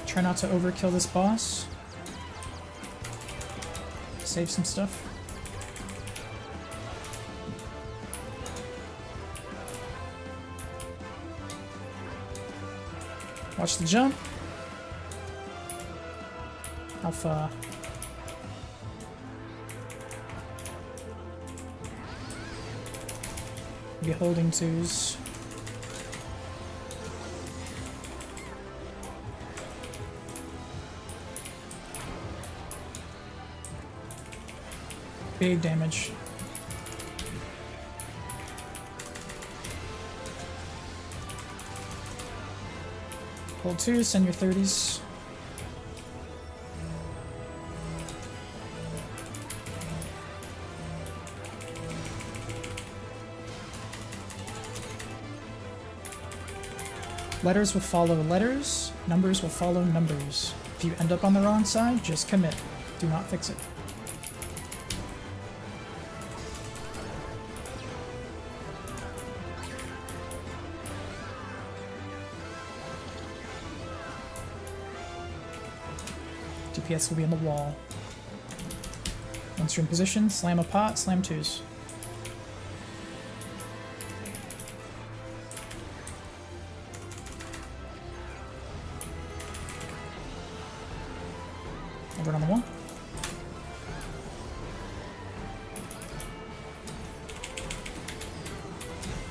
Try not to overkill this boss. Save some stuff. Watch the jump. Alpha. Be holding 2s. Big damage. Hold 2, send your 30s. Letters will follow letters, numbers will follow numbers. If you end up on the wrong side, just commit. Do not fix it. DPS will be on the wall. Once you're in position, slam a pot, slam twos. Over on the wall.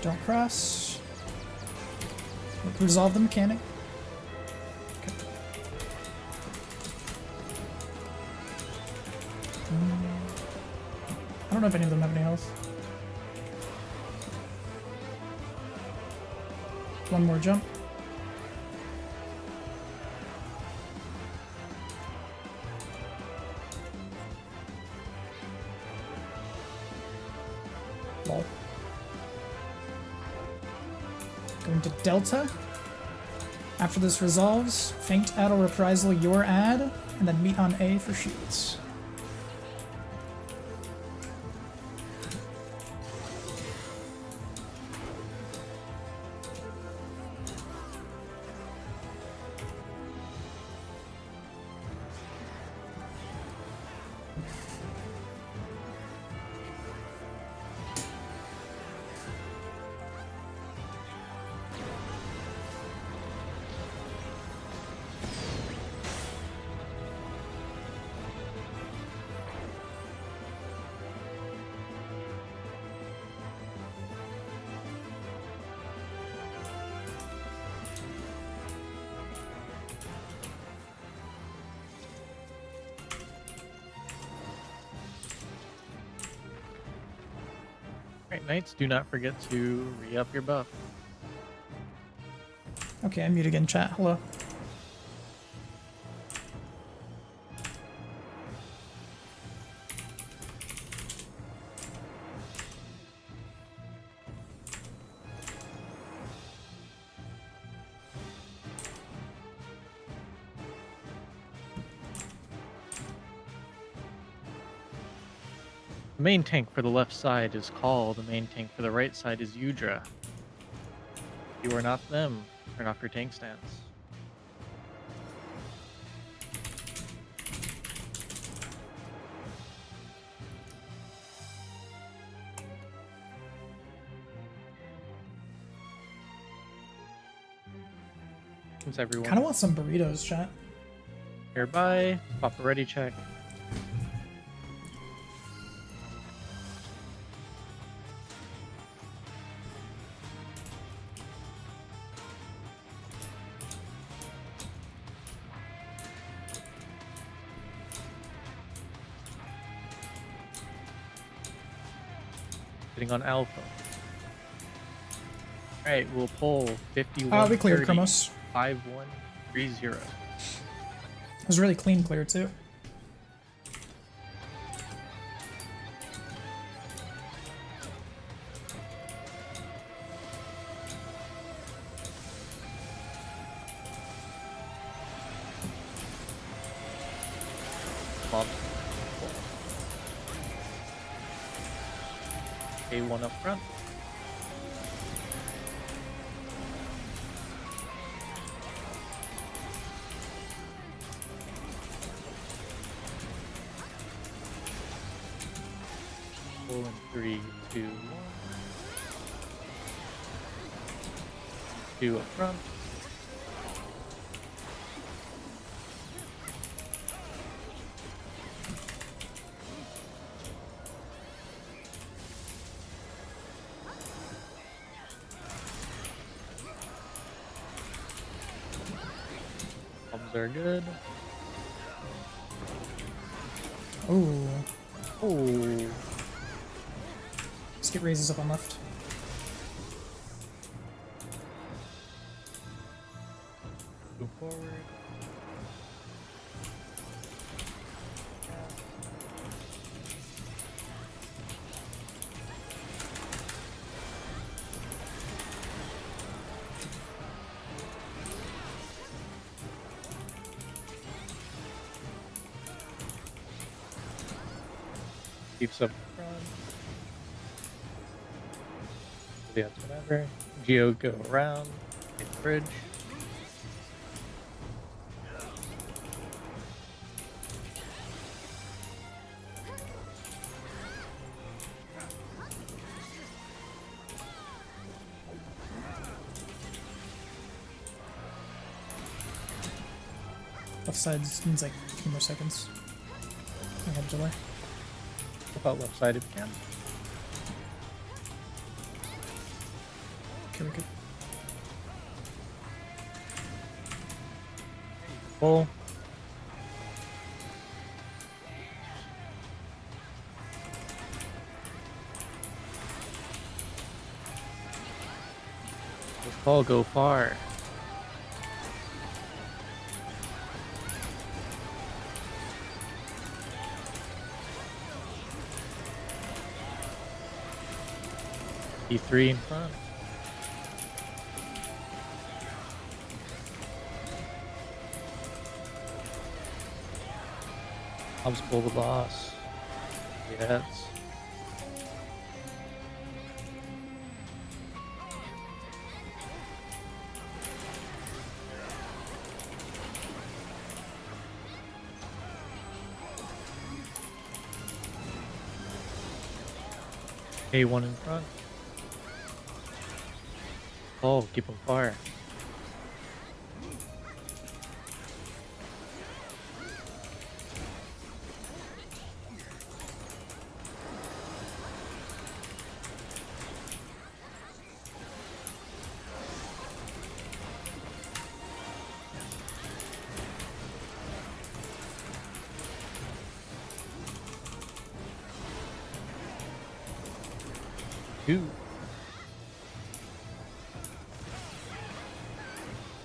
Don't cross. Resolve the mechanic. Okay. I don't know if any of them have any health. One more jump. Lol. Going to Delta. After this resolves, Faint Ad will reprisal your ad, and then meet on A for shields. Alright, Knights, do not forget to re-up your buff. Okay, I'm mute again, chat. Hello. The main tank for the left side is Call, the main tank for the right side is Udra. If you are not them, turn off your tank stance. Since everyone Kind of want some burritos, chat. nearby, pop a ready check. Sitting on Alpha. Alright, we'll pull 51. We cleared 30, Chromos. 5130. It was really clean clear, too. Bob. A1 up front. Pull in 3, 2, 1. 2 up front. Are good. Ooh. Oh, Let's get raises up on left. move forward. Keeps up front. Yeah, it's whatever. Geo go around. Hit the bridge. Left side needs like a few more seconds. I have delay. About left side if you can. Okay, we're good. Full. This ball go far. E3 in front. Helps pull the boss. Yes. A1 in front. Oh, keep on fire. Two.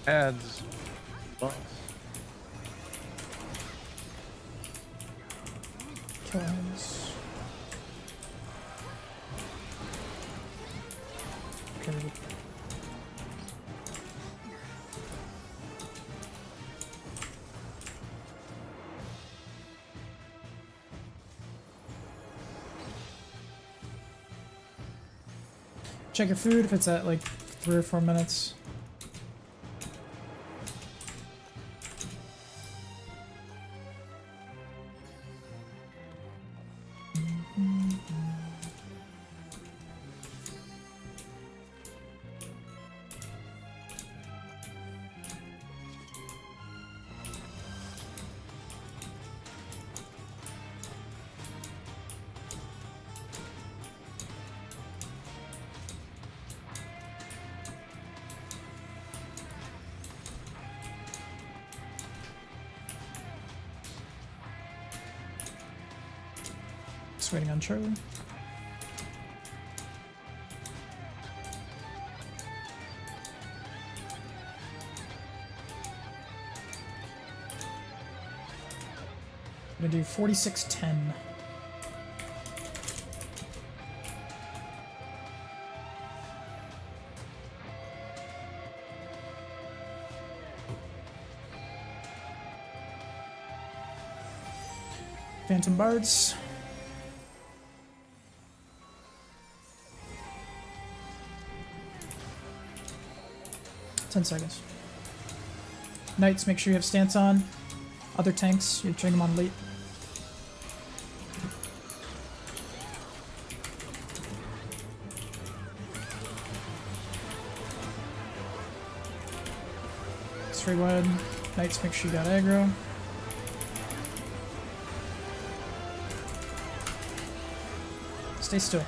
Adds boss. Kills. Okay, we're good. Check your food if it's at like 3 or 4 minutes. Just waiting on Charlie. I'm gonna do 4610. Phantom Bards. Ten seconds. Knights, make sure you have stance on. Other tanks, you're turning them on late. Straight wide. Knights, make sure you got aggro. Stay still.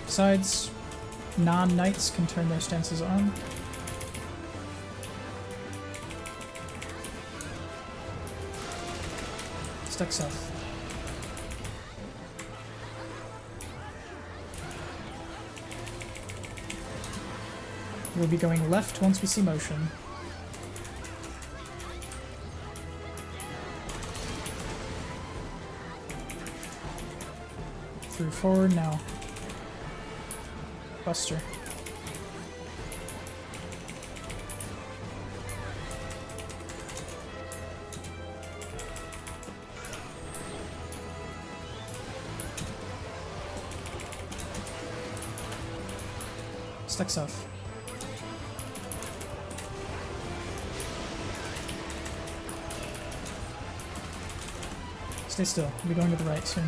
Besides, non-knights can turn their stances on. Stuck south. We'll be going left once we see motion. Through forward now. Buster. Stuck south. Stay still. We'll be going to the right soon.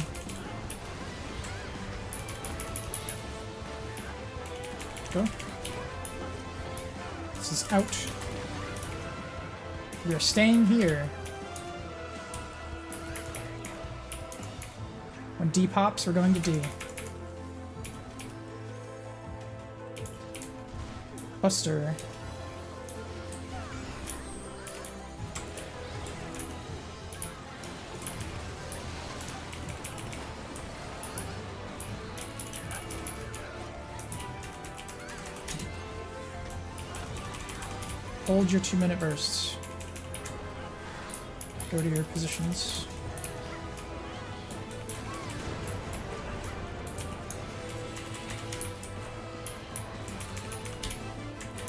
Go. This is out. We are staying here. When D pops, we're going to D. Buster. Hold your 2-minute bursts. Go to your positions.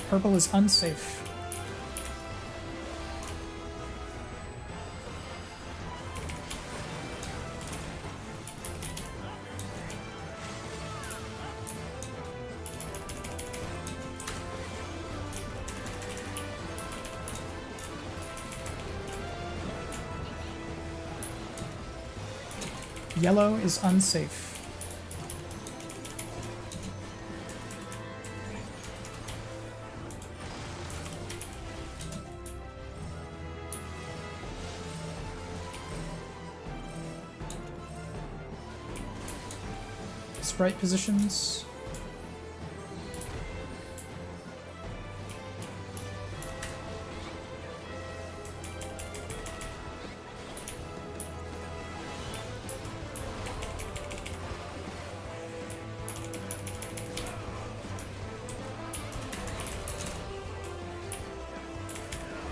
Purple is unsafe. Yellow is unsafe. Sprite positions.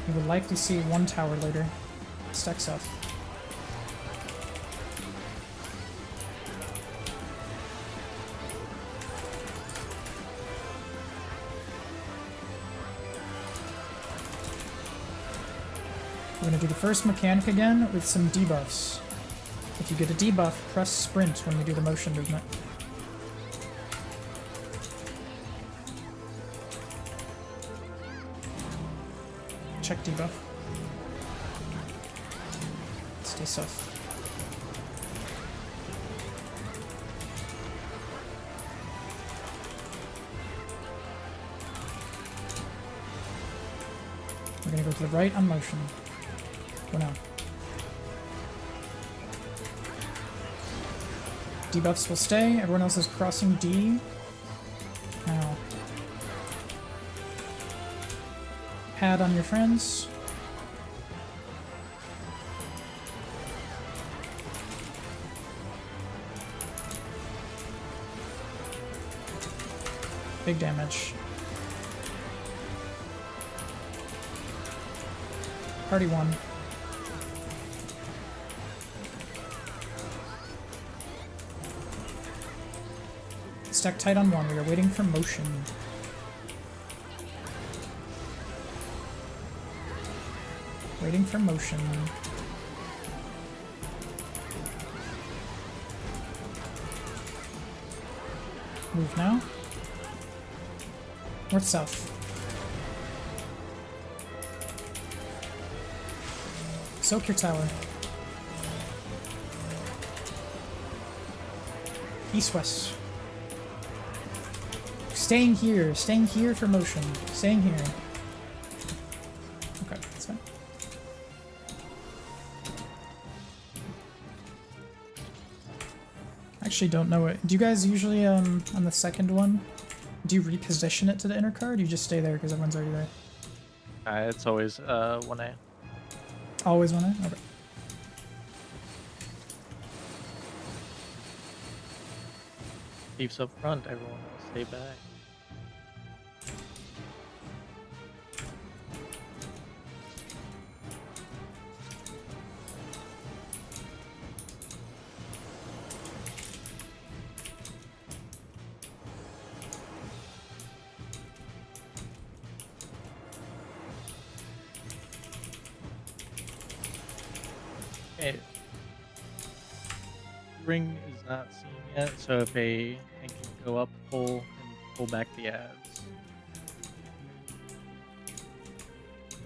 You will likely see one tower later. Stack south. We're going to do the first mechanic again with some debuffs. If you get a debuff, press sprint when we do the motion movement. Check debuff. Stay safe. We're going to go to the right on motion. Go now. Debuffs will stay. Everyone else is crossing D. Now. Pad on your friends. Big damage. Party 1. Stack tight on 1. We are waiting for motion. Waiting for motion. Move now. North south. Soak your tower. East west. Staying here for motion. Staying here. Okay, that's fine. Actually don't know it. Do you guys usually, on the second one, do you reposition it to the inner card? Or do you just stay there because everyone's already there? It's always 1A. Always 1A? Okay. Chiefs up front, everyone will stay back. Okay. Ring is not seen yet, so if a tank can go up, pull, and pull back the ads.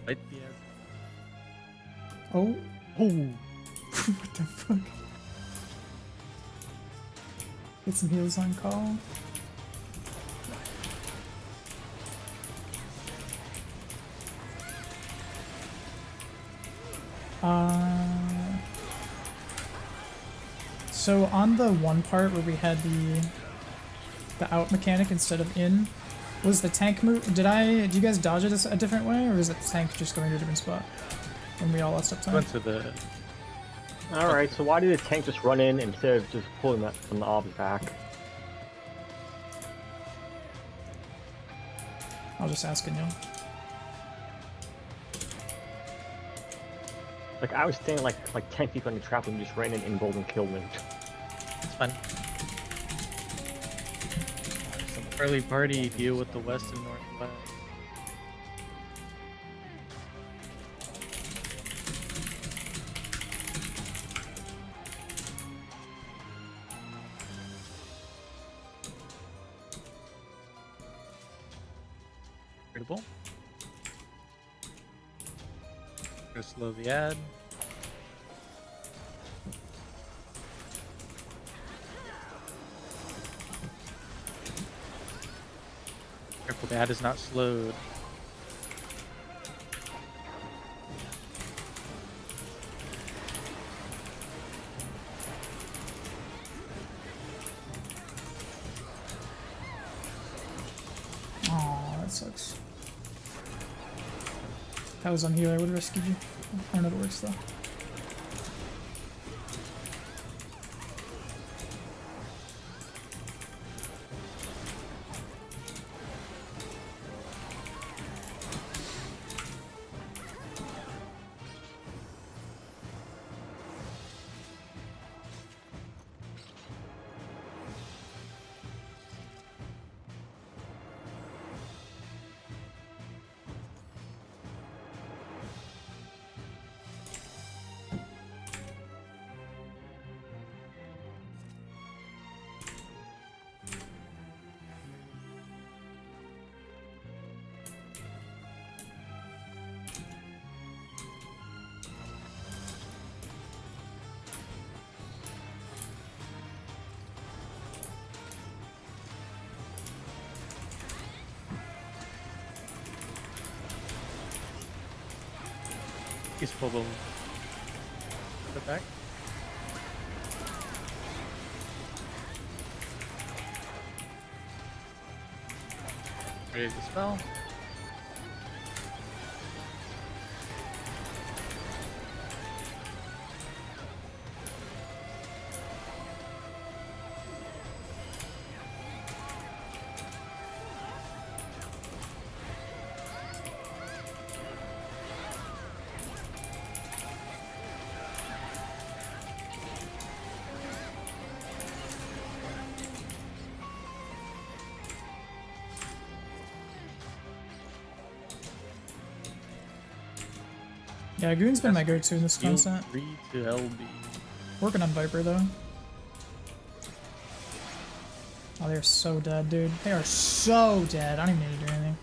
Fight the ads. Oh. Oh! What the fuck? Get some heals on call. So on the one part where we had the out mechanic instead of in, was the tank move? Did you guys dodge it a different way, or was it the tank just going to a different spot when we all lost up time? Went to the. Alright, so why did the tank just run in instead of just pulling that from the obs back? I'll just ask Neil. Like I was standing like 10 feet on the trap and just ran in and golden killed me. It's fun. Some early party deal with the west and northwest. Critical. Go slow the ad. Careful, the ad is not slowed. Oh, that sucks. If that was on healer, I would have rescued you. I don't know if it works though. He's full of step back. Ready to spell. Yeah, Goon's been my go-to in this Heal content. 3 to LB. Working on Viper though. Oh, they're so dead, dude. They are so dead. I don't even need to do anything.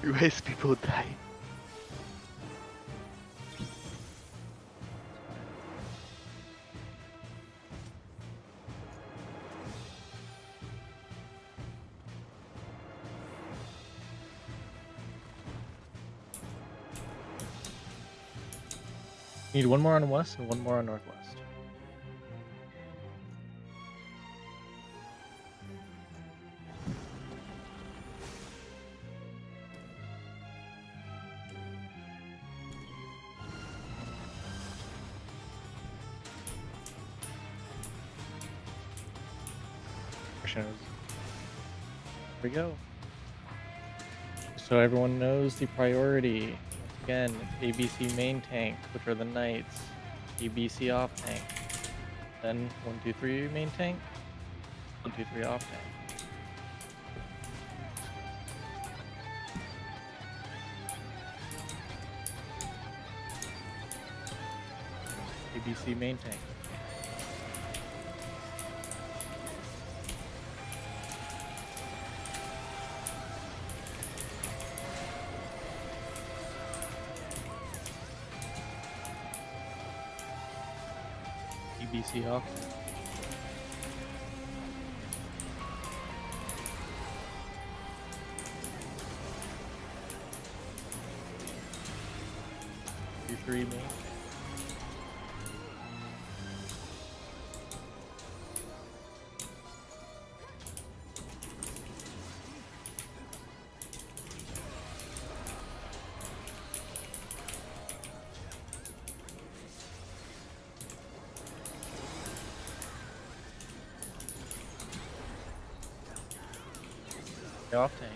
US people die. Need one more on west and one more on northwest. Here we go. So everyone knows the priority. Again, it's ABC main tank, which are the knights. ABC off tank. Then 1, 2, 3 main tank. 1, 2, 3 off tank. ABC main tank. EBC off. Q3 main. Off tanks.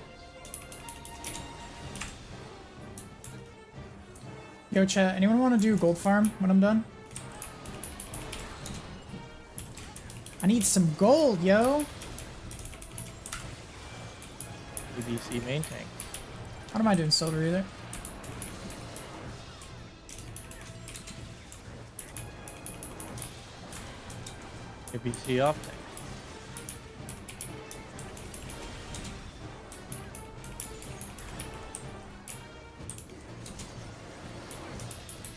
Yo, chat, anyone want to do gold farm when I'm done? I need some gold, yo! EBC main tank. How am I doing silver either? EBC off tank.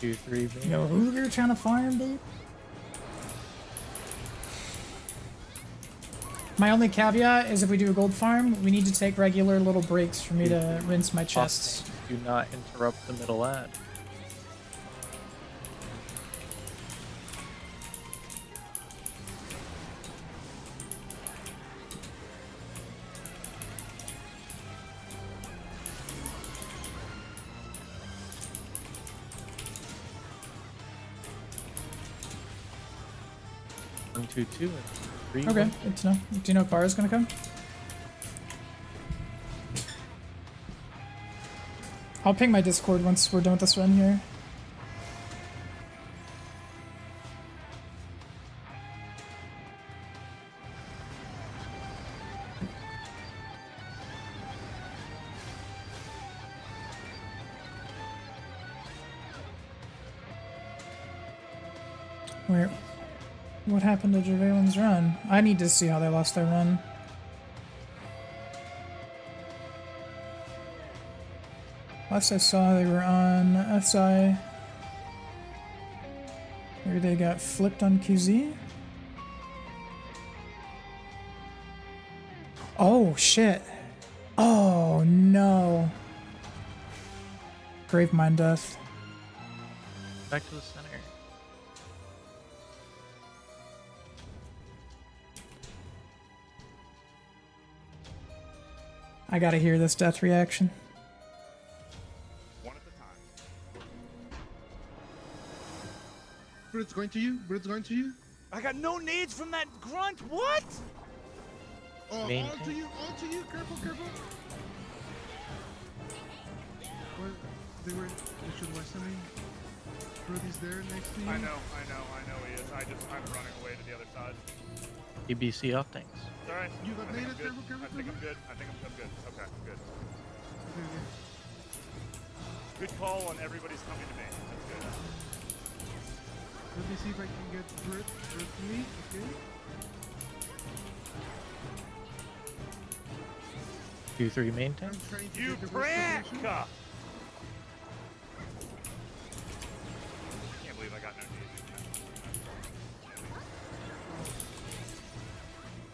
Q3 main. Yo, who you're trying to farm, dude? My only caveat is if we do a gold farm, we need to take regular little breaks for me to rinse my chests. Do not interrupt the middle ad. One, two, two, and three. Okay, one. good to know. Do you know if Bara's gonna come? I'll ping my Discord once we're done with this run here. Where? What happened to Javalin's run? I need to see how they lost their run. Last I saw, they were on SI. Maybe they got flipped on QZ? Oh, shit. Oh, no. Grave Mind Death. Back to the center. I gotta hear this death reaction. One at a time. Brute's going to you. Brute's going to you. I got no nades from that grunt. What? Oh, Main all to tank. you. All to you. Careful, careful. What? They should west of me. Brute's there next to you. I know he is. I'm running away to the other side. EBC off tanks. It's alright. You got naded. Careful, careful, I think I'm good. I think I'm good. Okay, I'm good. Okay, okay. Good call on everybody's coming to me. That's good. Let me see if I can get Brute to me. Okay. Q3 main tank. I'm trying to You get the prick! restoration. Can't believe I got no nades.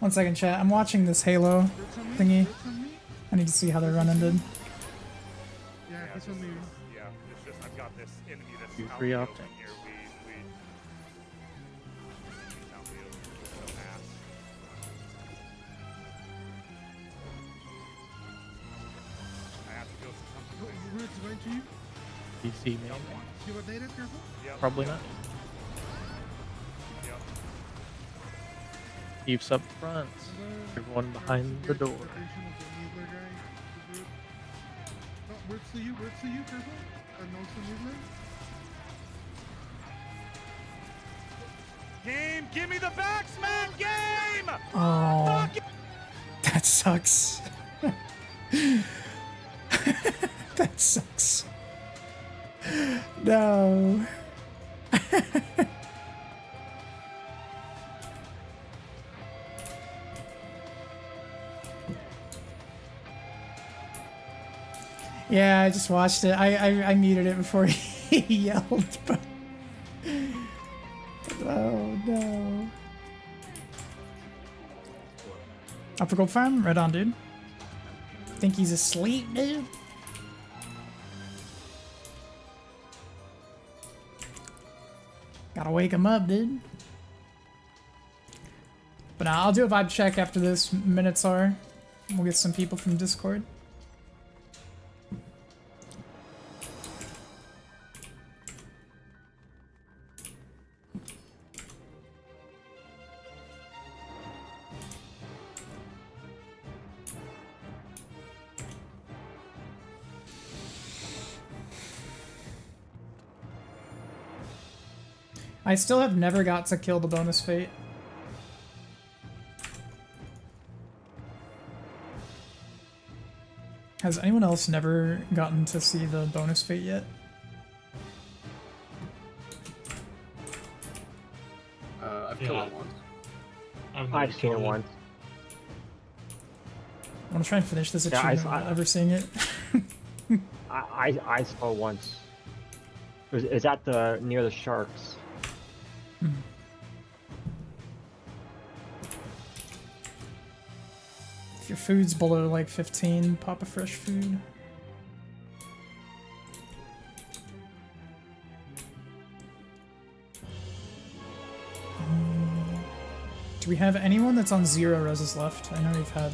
1 second, chat. I'm watching this Halo Brute's on me. thingy. Brute's on me. I need to see how their run ended. Yeah, he's on me. Yeah, it's just I've got this enemy that's You out free in the off open tanks. here. He's out in the open. He's so ass. I have to go for something. Brute's going to you. EBC main tank. You got naded. Careful. Yep. Probably yep, not. Yep. Keeps up front. Everyone behind the door. Brute's to you. Brute's to you. Careful. And also Needler. Game, give me the backsman game! Oh, that sucks. That sucks. No. Yeah, I just watched it. I muted it before he yelled, but oh no. Upper Gold Farm, right on, dude. Think he's asleep, dude? Gotta wake him up, dude. But nah, I'll do a vibe check after this. Minutes are. We'll get some people from Discord. I still have never got to kill the bonus fate. Has anyone else never gotten to see the bonus fate yet? I've killed it once. I've seen it once. I want to try and finish this achievement without ever seeing it. I saw it once. It's at the near the sharks. If your food's below like 15, pop a fresh food. Do we have anyone that's on 0 reses left? I know we've had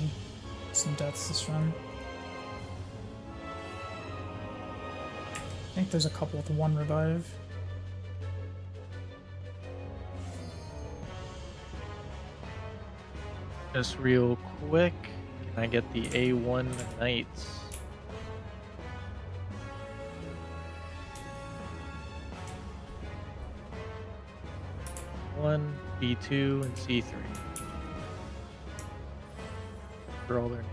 some deaths this run. I think there's a couple with 1 revive. Just real quick, can I get the A1 Knights? One, B2, and C3. For all their names.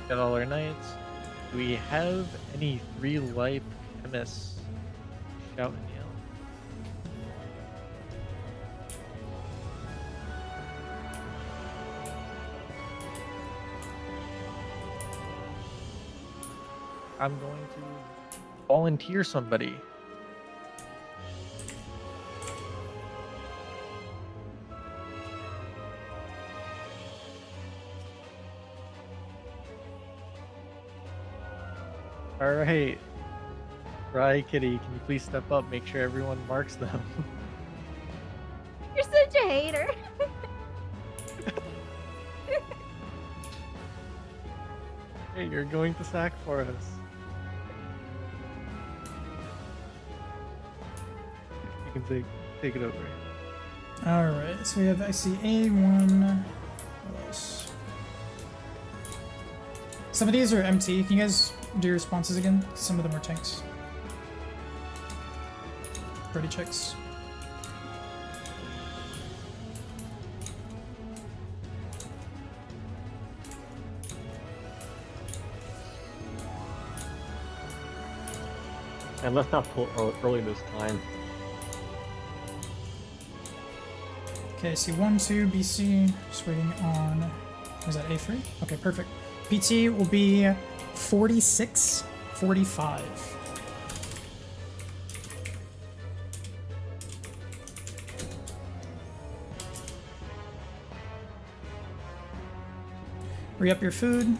Got all our knights. Do we have any 3 life chemists? Shout and yell. I'm going to volunteer somebody. Alright. Rye Kitty, can you please step up, make sure everyone marks them? You're such a hater. Hey, you're going to sack for us. You can take it over. Alright, so we have, I see A1. What else? Some of these are empty. Can you guys do your responses again? Some of them are tanks. Pretty checks. And let's not pull early this time. Okay, C1, 2, BC. Just waiting on. Was that A3? Okay, perfect. PT will be 46, 45. Re-up your food.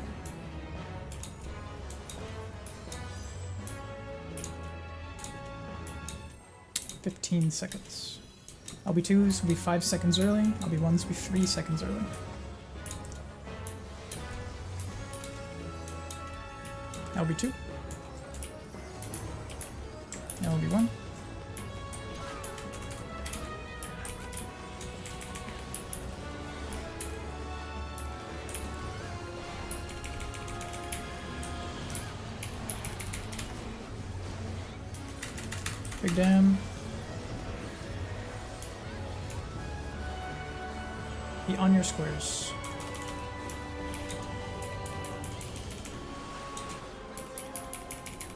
$15 seconds. LB2s will be 5 seconds early. LB1s will be 3 seconds early. LB2. LB1. Big dam. Be on your squares.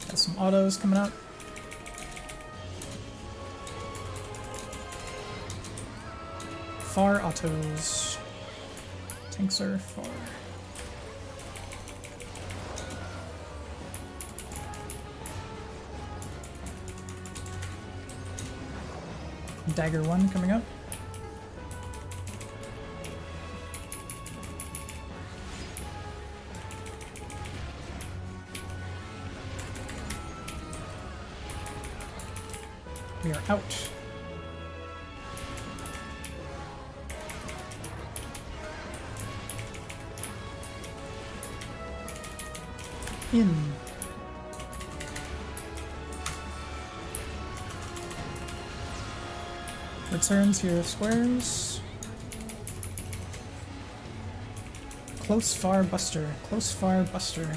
Got some autos coming up. Far autos. Tanks are far. Dagger 1 coming up. We are out. In. Return to your squares. Close far buster. Close far buster.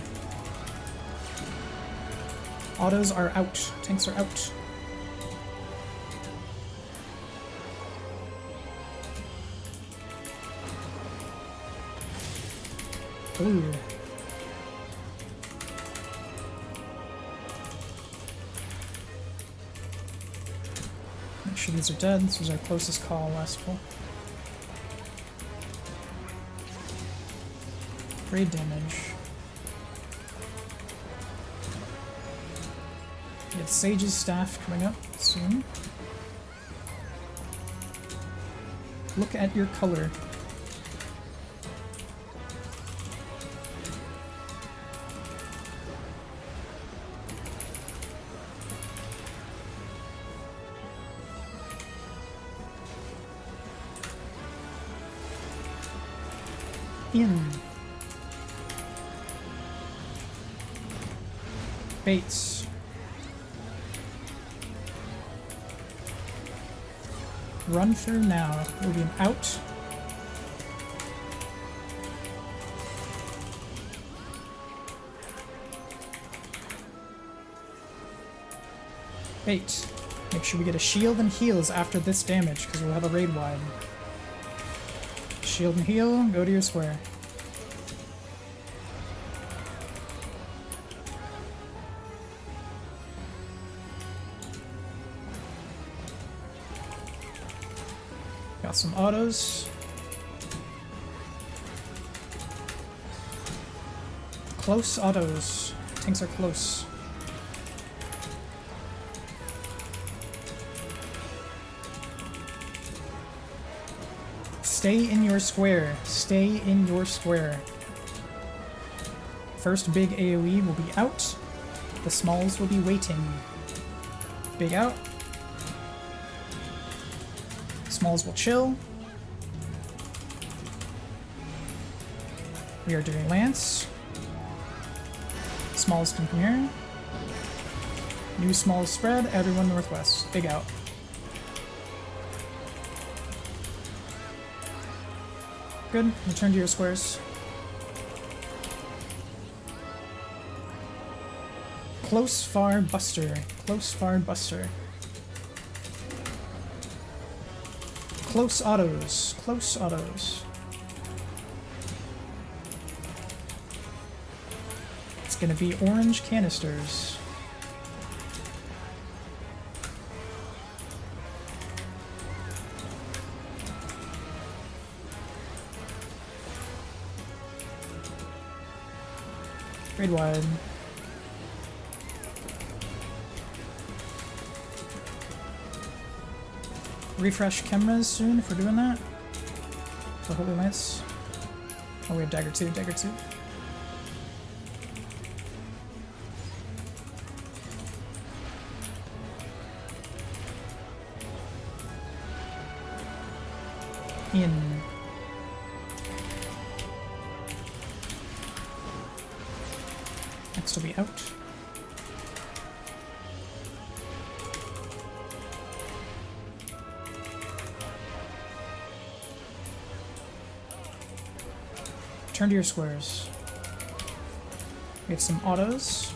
Autos are out. Tanks are out. Ooh. Make sure these are dead. This was our closest call last pull. Great damage. We have Sage's staff coming up soon. Look at your color. In. Baits. Run through now. Moving out. Bait. Make sure we get a shield and heals after this damage, because we'll have a raid wide. Shield and heal, go to your square. Got some autos. Close autos. Tanks are close. Stay in your square. Stay in your square. First big AoE will be out. The smalls will be waiting. Big out. Smalls will chill. We are doing Lance. Smalls can come here. New smalls spread. Everyone northwest. Big out. Good. Return to your squares. Close far buster. Close far buster. Close autos. Close autos. It's gonna be orange canisters. Raid wide. Refresh cameras soon if we're doing that. For Holy Lance. Oh, we have Dagger 2, Dagger 2. In. Next will be out. Turn to your squares. We have some autos.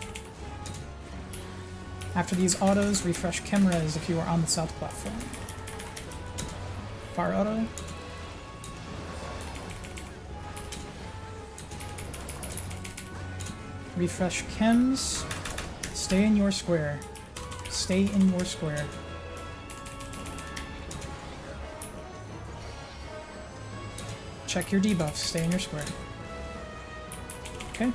After these autos, refresh cameras if you are on the south platform. Fire auto. Refresh chems. Stay in your square. Stay in your square. Check your debuffs. Stay in your square. Okay.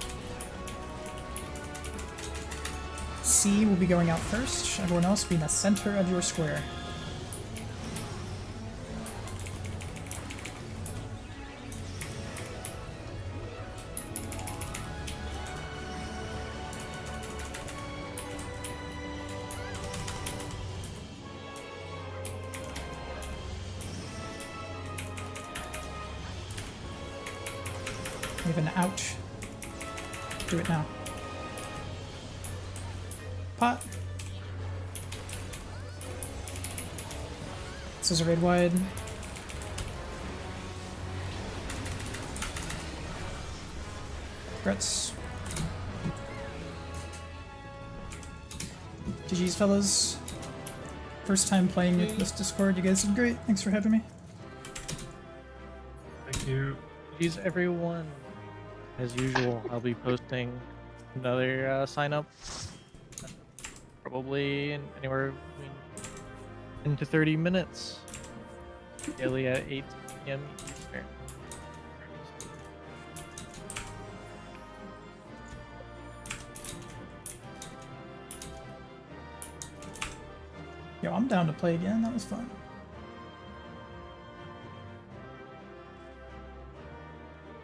C will be going out first. Everyone else be in the center of your square. We have an ouch. Do it now. Pot. Scissor raid wide. Regrets. GG's fellas. First time playing with this Discord. You guys did great. Thanks for having me. Thank you. GG's everyone. As usual, I'll be posting another sign up. Probably anywhere between 10 to 30 minutes. Daily at 8 p.m. Eastern. Yo, I'm down to play again. That was fun.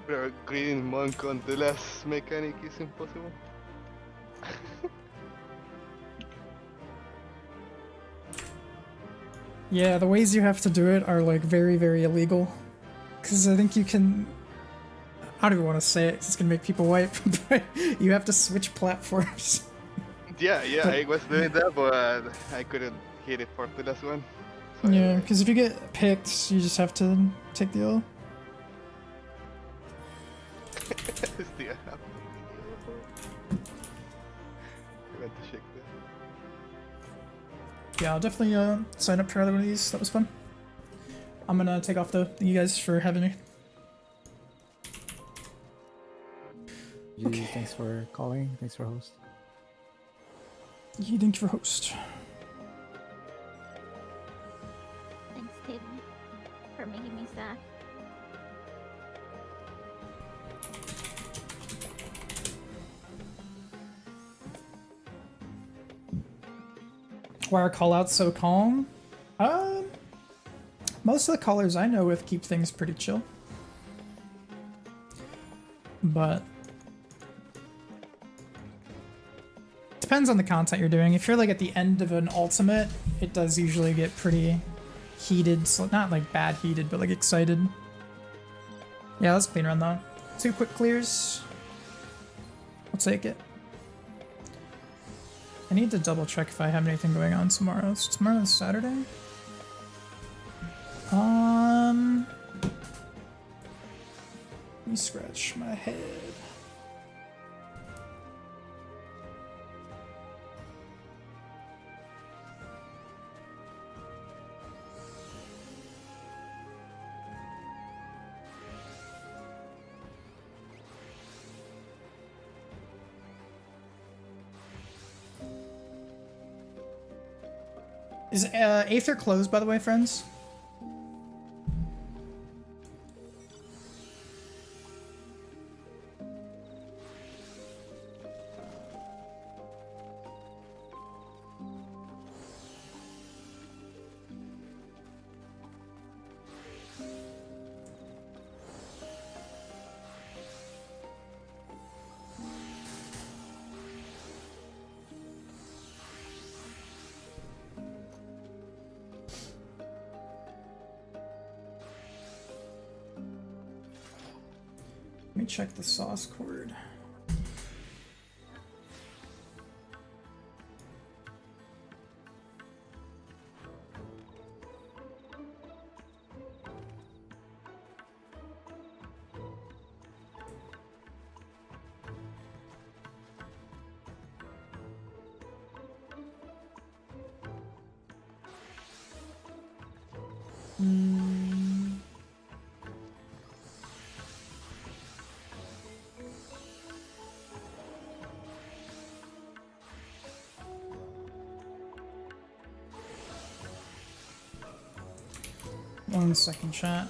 Bro, green monk on the last mechanic is impossible. Yeah, the ways you have to do it are like very, very illegal. Because I think you can... I don't even want to say it, 'cause it's going to make people wipe, but you have to switch platforms. Yeah, I was doing that, but I couldn't hit it for the last one. So Yeah, because if you get picked, you just have to take the L. Still have I went to check that. Yeah, I'll definitely sign up for another one of these. That was fun. I'm gonna take off though. Thank you guys for having me. Okay. Thanks for calling. Thanks for host. Yeah, thank you for host. Thanks, Tatum, for making me sad. Why are callouts so calm? Most of the callers I know with keep things pretty chill. But depends on the content you're doing. If you're like at the end of an ultimate, it does usually get pretty heated. So not like bad heated, but like excited. Yeah, let's clean run though. 2 quick clears. I'll take it. I need to double check if I have anything going on tomorrow. So tomorrow is Saturday? Let me scratch my head. Is Aether closed, by the way, friends? Let me check the sauce cord. One second, chat.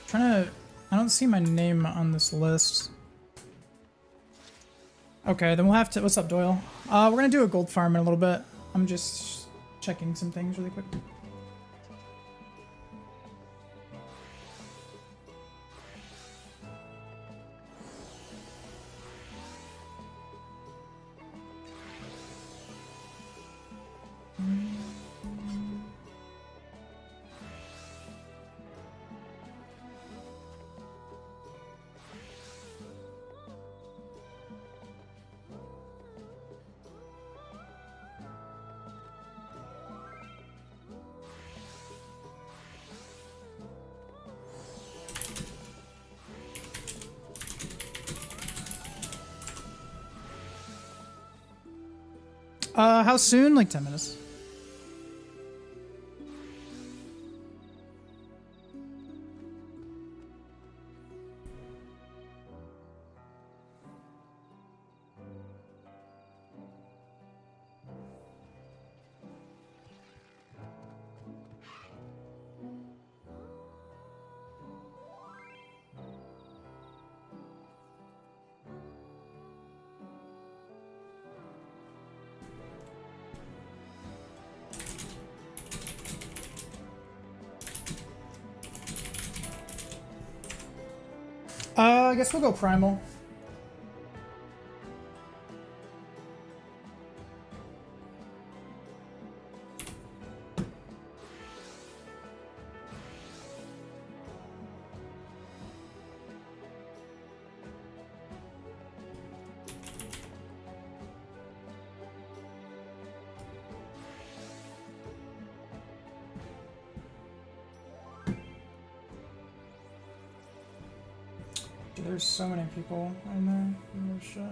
Trying to. I don't see my name on this list. Okay, then we'll have to. What's up, Doyle? We're gonna do a gold farm in a little bit. I'm just checking some things really quick. How soon? Like 10 minutes. I guess we'll go primal. There's so many people in there. Oh shit.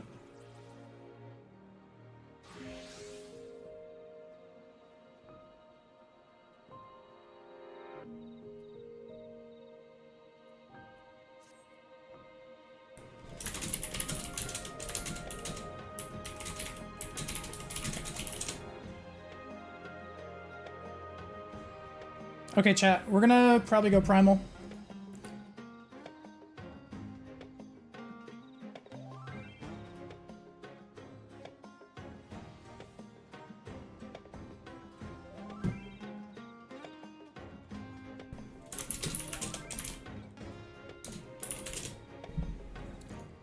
Okay, chat. We're gonna probably go primal.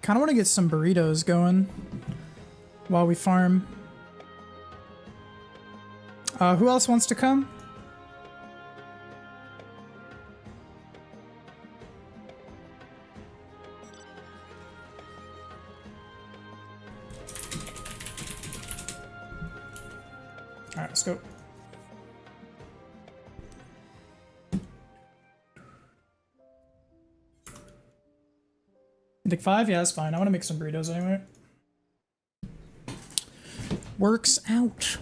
Kind of want to get some burritos going while we farm. Who else wants to come? All right, let's go. Like 5? Yeah, that's fine. I want to make some burritos anyway. Works out.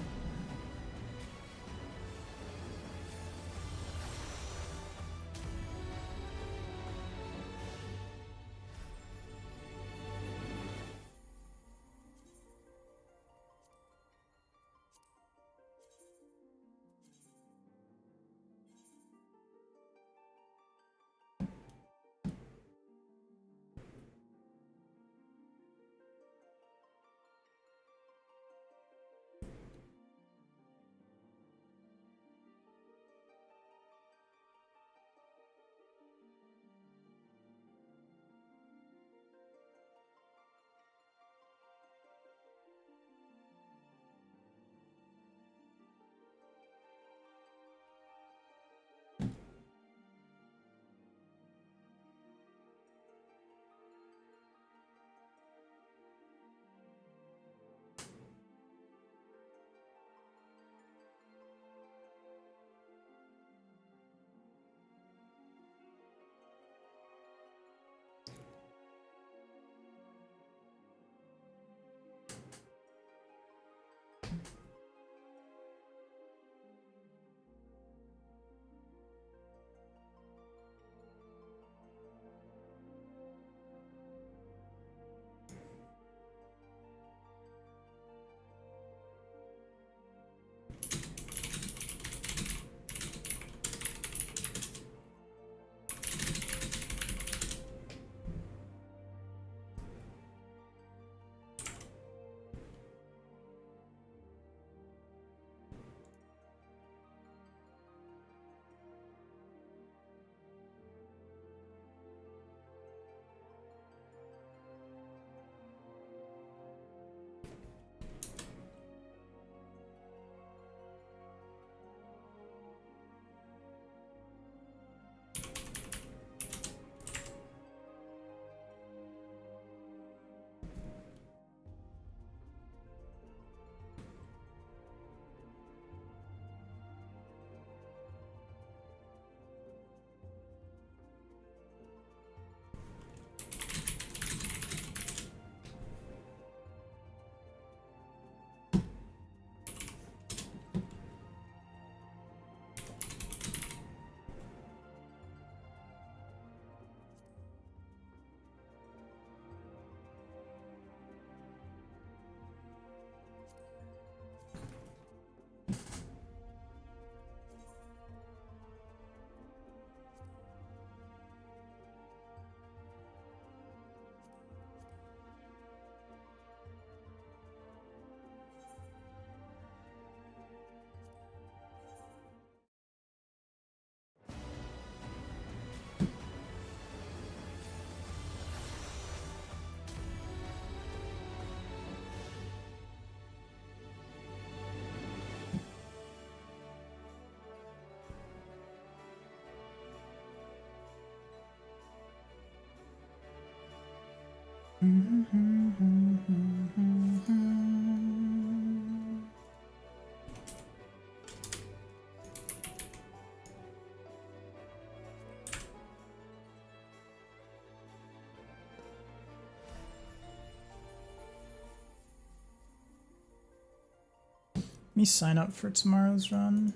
Let me sign up for tomorrow's run.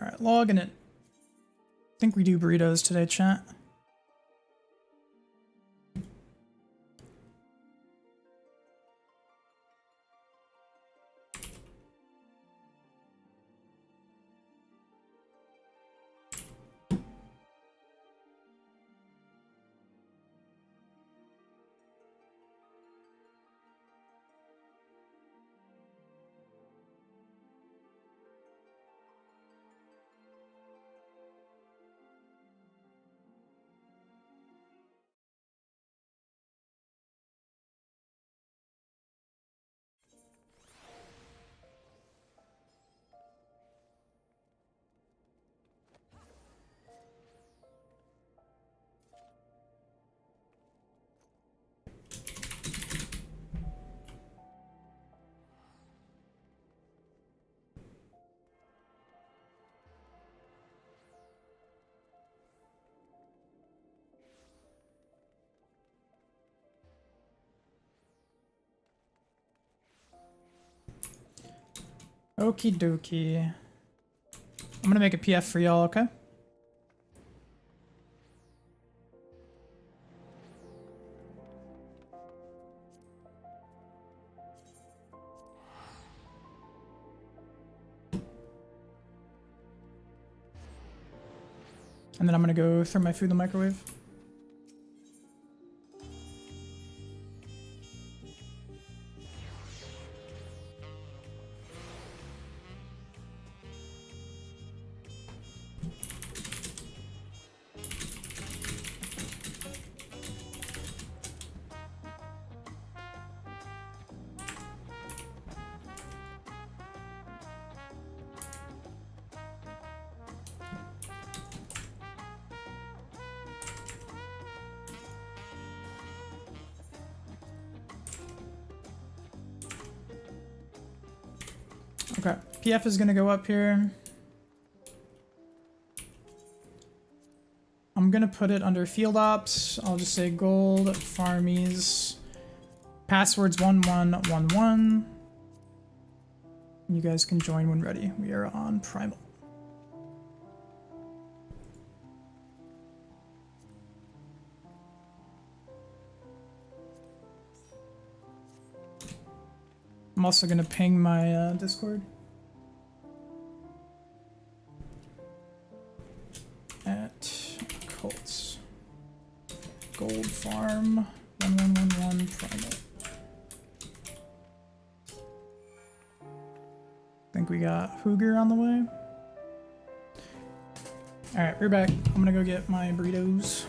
Alright, logging it. I think we do burritos today, chat. Okie dokie. I'm gonna make a PF for y'all, okay? And then I'm gonna go throw my food in the microwave. Okay, PF is gonna go up here. I'm gonna put it under field ops. I'll just say gold farmies. Password's 1111. You guys can join when ready. We are on Primal. I'm also gonna ping my Discord. At Occuilt. Gold Farm 1111 Primal. Think we got Hooger on the way. Alright, we're back. I'm gonna go get my burritos.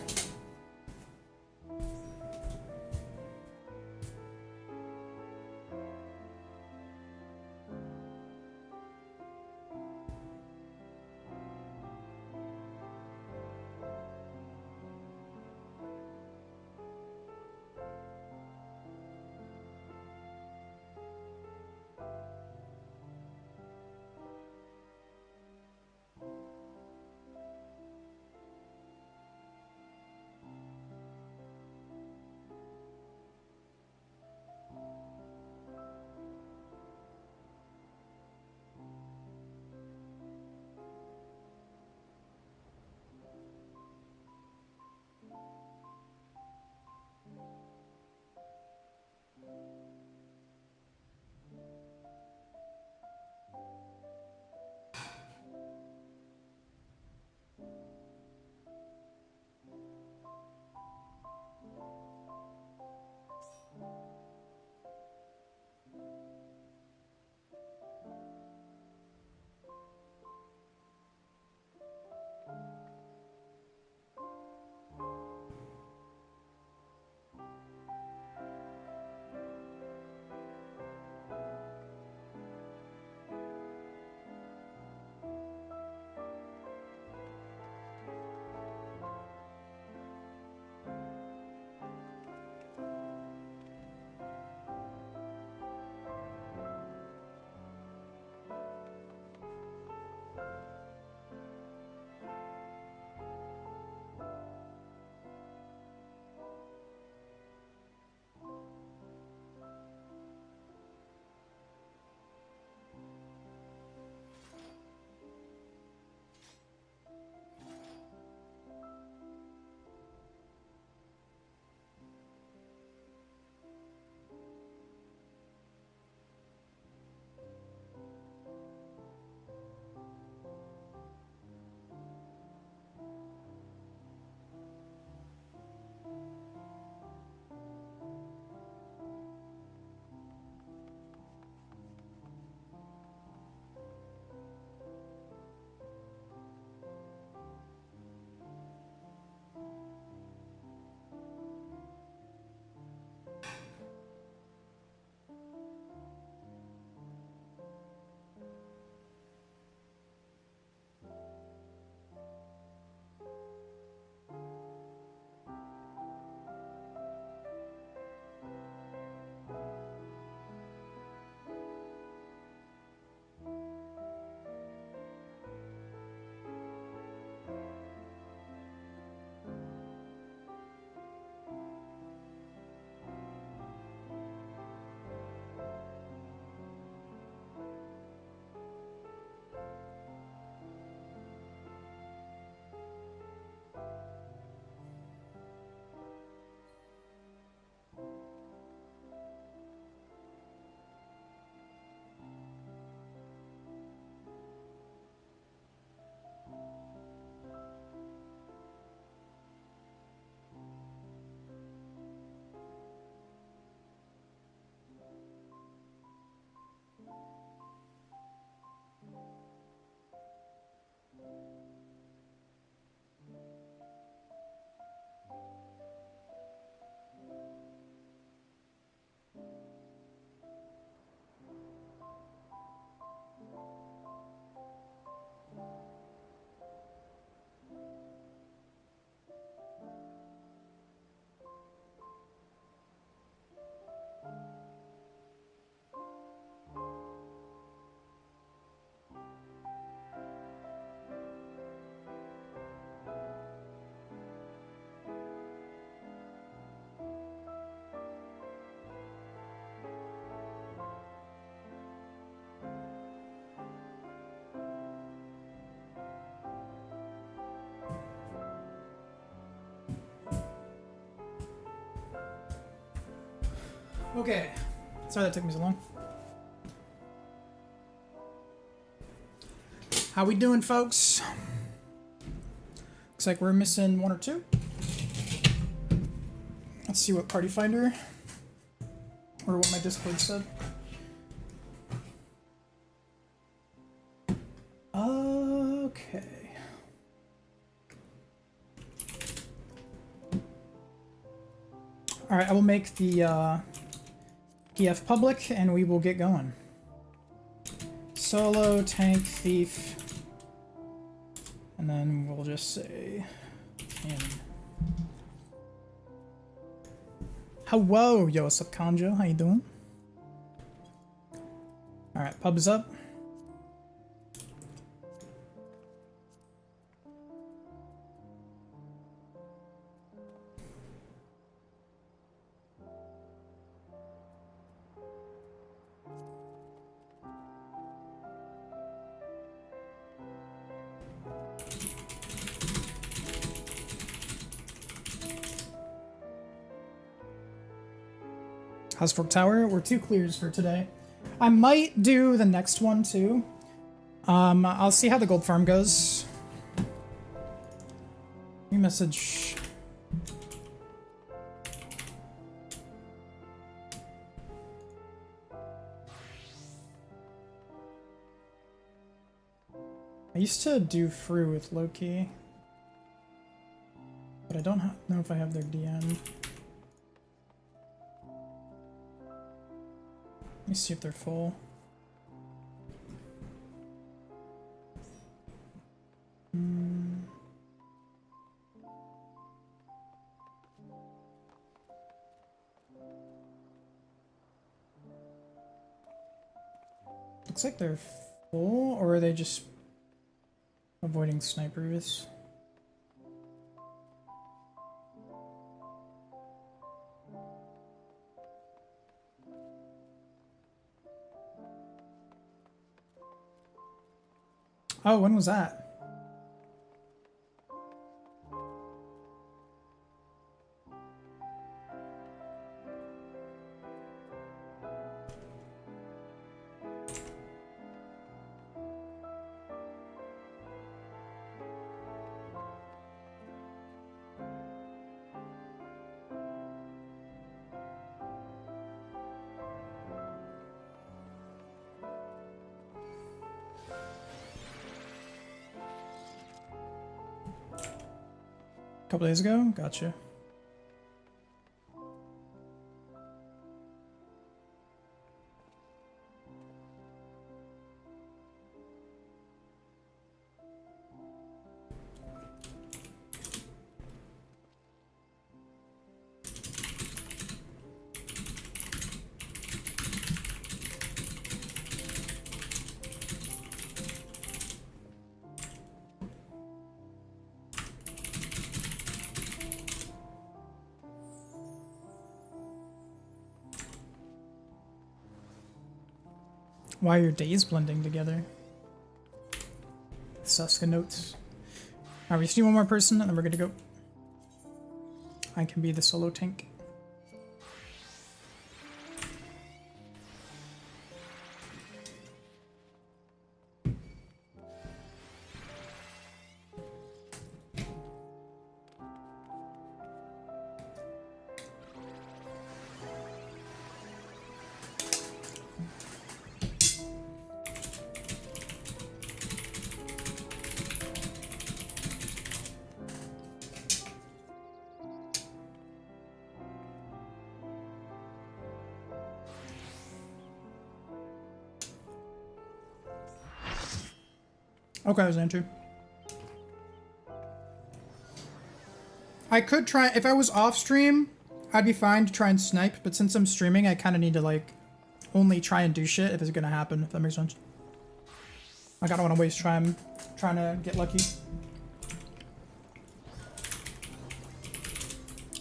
Okay. Sorry that took me so long. How we doing, folks? Looks like we're missing 1 or 2. Let's see what Party Finder or what my Discord said. Okay. All right, I will make the PF public, and we will get going. Solo, tank, thief, and then we'll just say cannon. Hello, yo, what's up, Kanjo? How you doing? All right, pub is up. House Fork Tower, we're 2 clears for today. I might do the next one too. I'll see how the gold farm goes. New message. I used to do Fru with Loki, but I don't know if I have their DM. Let me see if they're full. Looks like they're full, or are they just avoiding snipers? Oh, when was that? A couple days ago? Gotcha. Why are your days blending together? Suska notes. Alright, we just need 1 more person and then we're good to go. I can be the solo tank. Okay, Xantru. I could try, if I was off stream, I'd be fine to try and snipe, but since I'm streaming, I kind of need to like only try and do shit if it's gonna happen, if that makes sense. Like, I don't want to waste time trying to get lucky.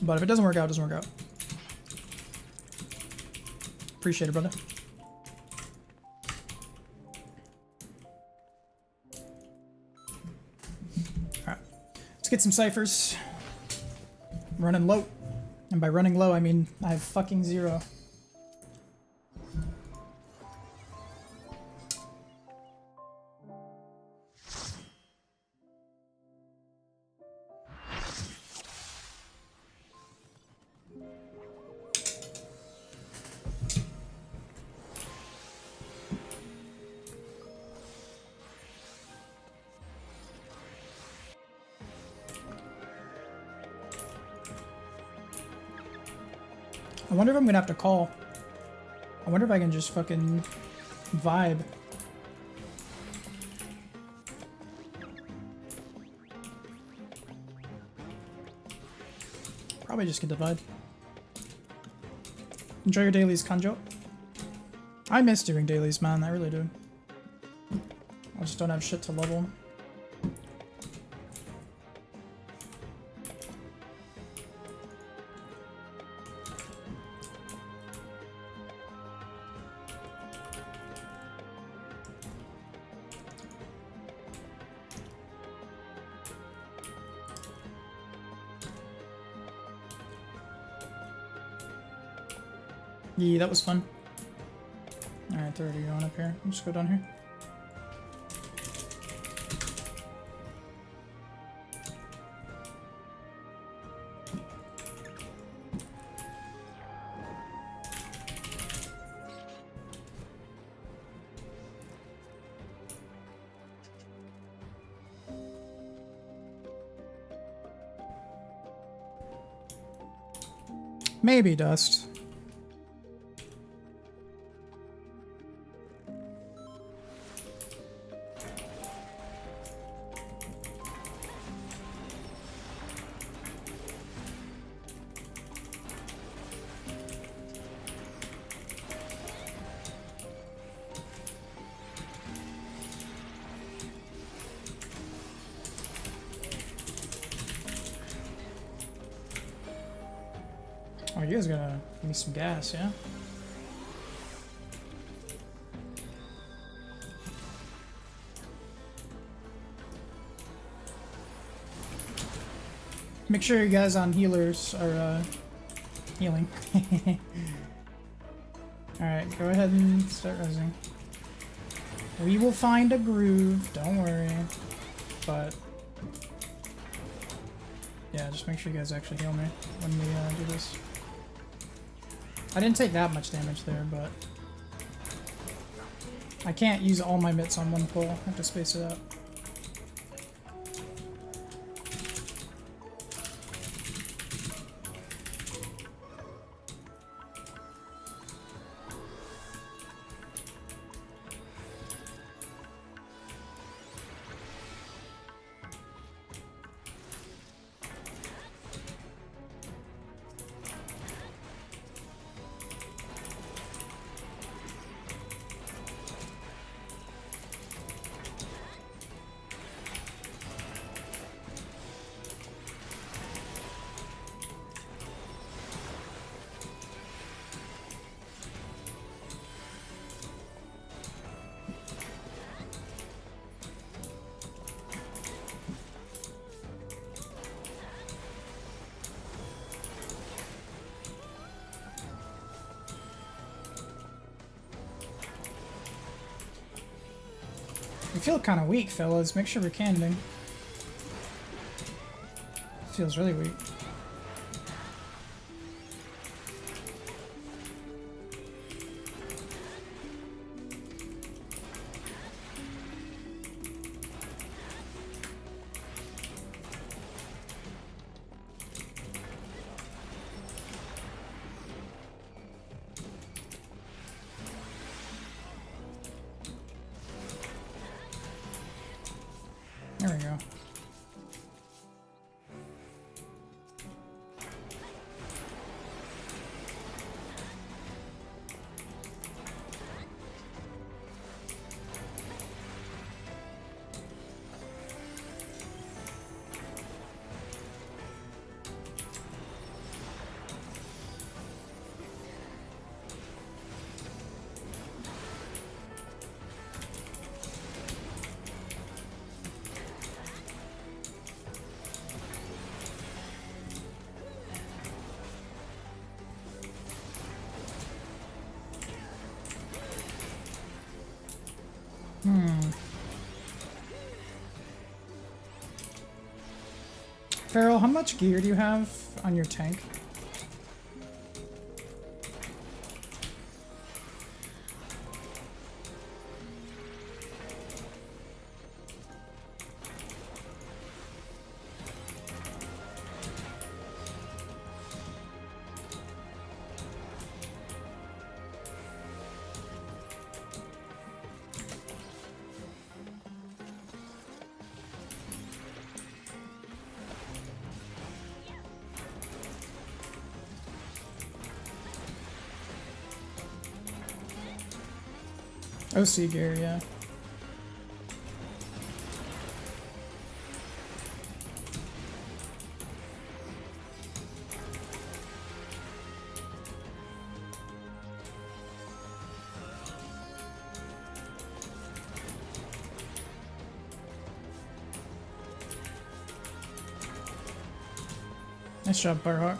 But if it doesn't work out, it doesn't work out. Appreciate it, brother. Alright. Let's get some ciphers. I'm running low. And by running low, I mean I have fucking 0. I wonder if I'm gonna have to call. I wonder if I can just fucking vibe. Probably just get the vibe. Enjoy your dailies, Kanjo. I miss doing dailies, man. I really do. I just don't have shit to level. Yeah, that was fun. Alright, 30 going up here. Let's go down here. Maybe dust. Oh, you guys gonna give me some gas, yeah? Make sure you guys on healers are healing. Alright, go ahead and start resing. We will find a groove, don't worry. But yeah, just make sure you guys actually heal me when we do this. I didn't take that much damage there, but I can't use all my mitts on one pull. I have to space it out. We feel kind of weak, fellas. Make sure we're canning. Feels really weak. There we go. Farrell, how much gear do you have on your tank? OC gear, yeah. Nice job, Firehawk.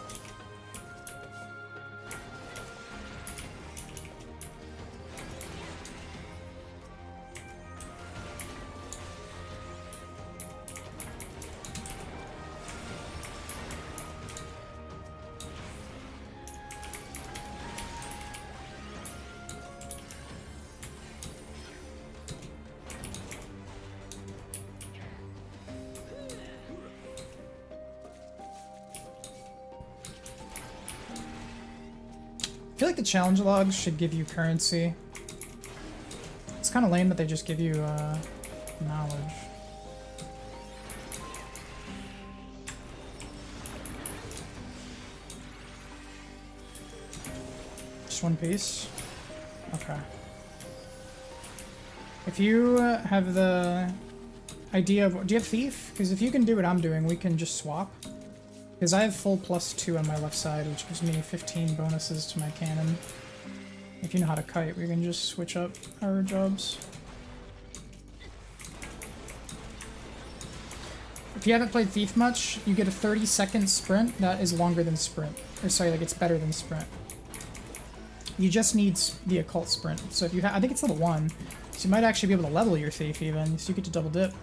I feel like the challenge logs should give you currency. It's kind of lame that they just give you knowledge. Just one piece? Okay. If you have the idea of... Do you have Thief? Because if you can do what I'm doing, we can just swap. Because I have full +2 on my left side, which gives me 15 bonuses to my cannon. If you know how to kite, we can just switch up our jobs. If you haven't played Thief much, you get a 30-second sprint that is longer than sprint. Or sorry, like it's better than sprint. You just need the Occult sprint. So if you have, I think it's level 1, so you might actually be able to level your Thief even, so you get to double dip.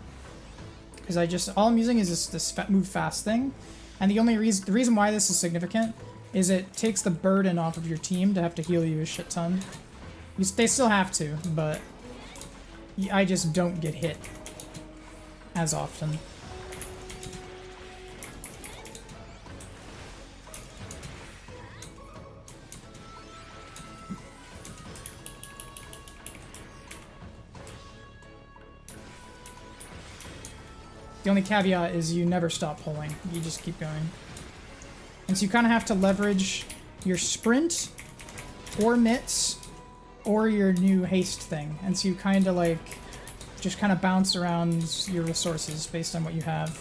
Because all I'm using is this move fast thing. And the reason why this is significant is it takes the burden off of your team to have to heal you a shit ton. They still have to, but I just don't get hit as often. The only caveat is you never stop pulling. You just keep going. And so you kind of have to leverage your sprint, or mitts, or your new haste thing. And so you kind of like, just kind of bounce around your resources based on what you have.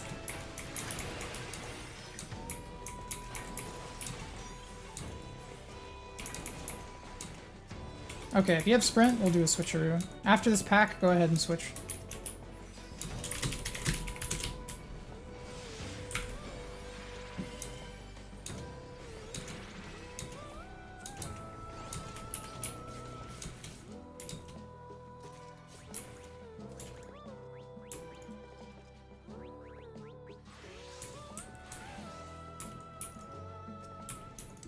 Okay, if you have sprint, we'll do a switcheroo. After this pack, go ahead and switch.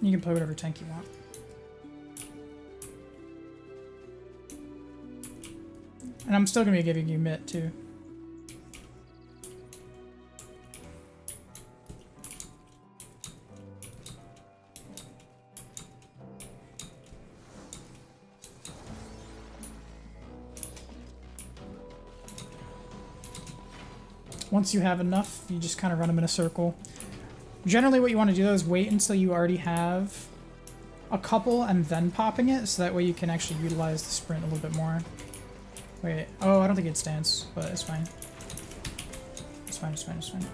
You can play whatever tank you want. And I'm still going to be giving you mitt, too. Once you have enough, you just kind of run them in a circle. Generally what you want to do though is wait until you already have a couple and then popping it, so that way you can actually utilize the sprint a little bit more. Wait, oh, I don't think it stands, but it's fine. It's fine, it's fine, it's fine.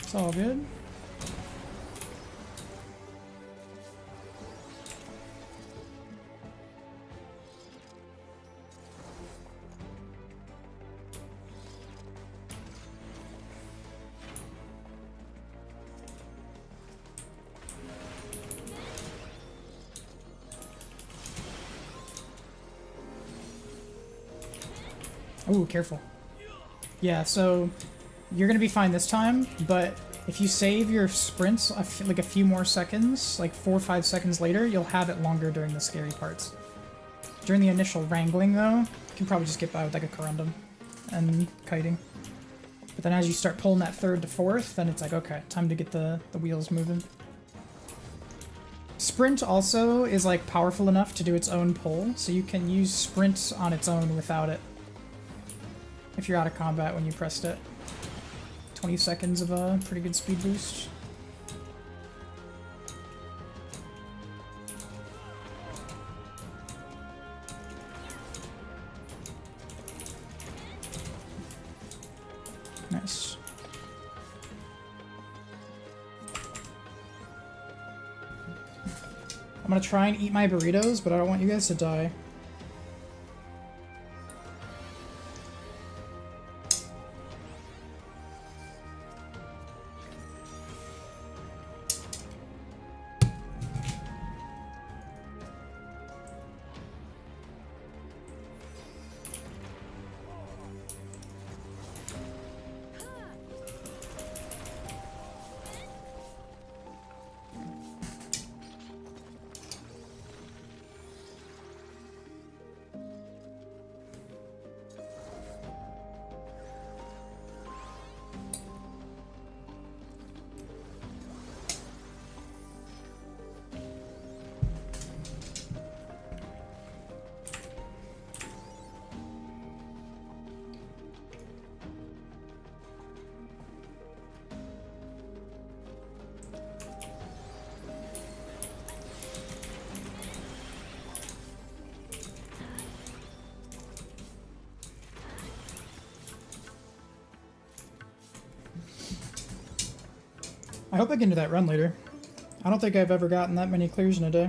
It's all good. Ooh, careful. Yeah, so you're gonna be fine this time, but if you save your sprints like a few more seconds, like 4 or 5 seconds later, you'll have it longer during the scary parts. During the initial wrangling, though, you can probably just get by with like a corundum and kiting. But then as you start pulling that 3rd to 4th, then it's like, okay, time to get the wheels moving. Sprint also is like powerful enough to do its own pull, so you can use sprint on its own without it. If you're out of combat when you pressed it. 20 seconds of a pretty good speed boost. Nice. I'm gonna try and eat my burritos, but I don't want you guys to die. I hope I can do that run later. I don't think I've ever gotten that many clears in a day.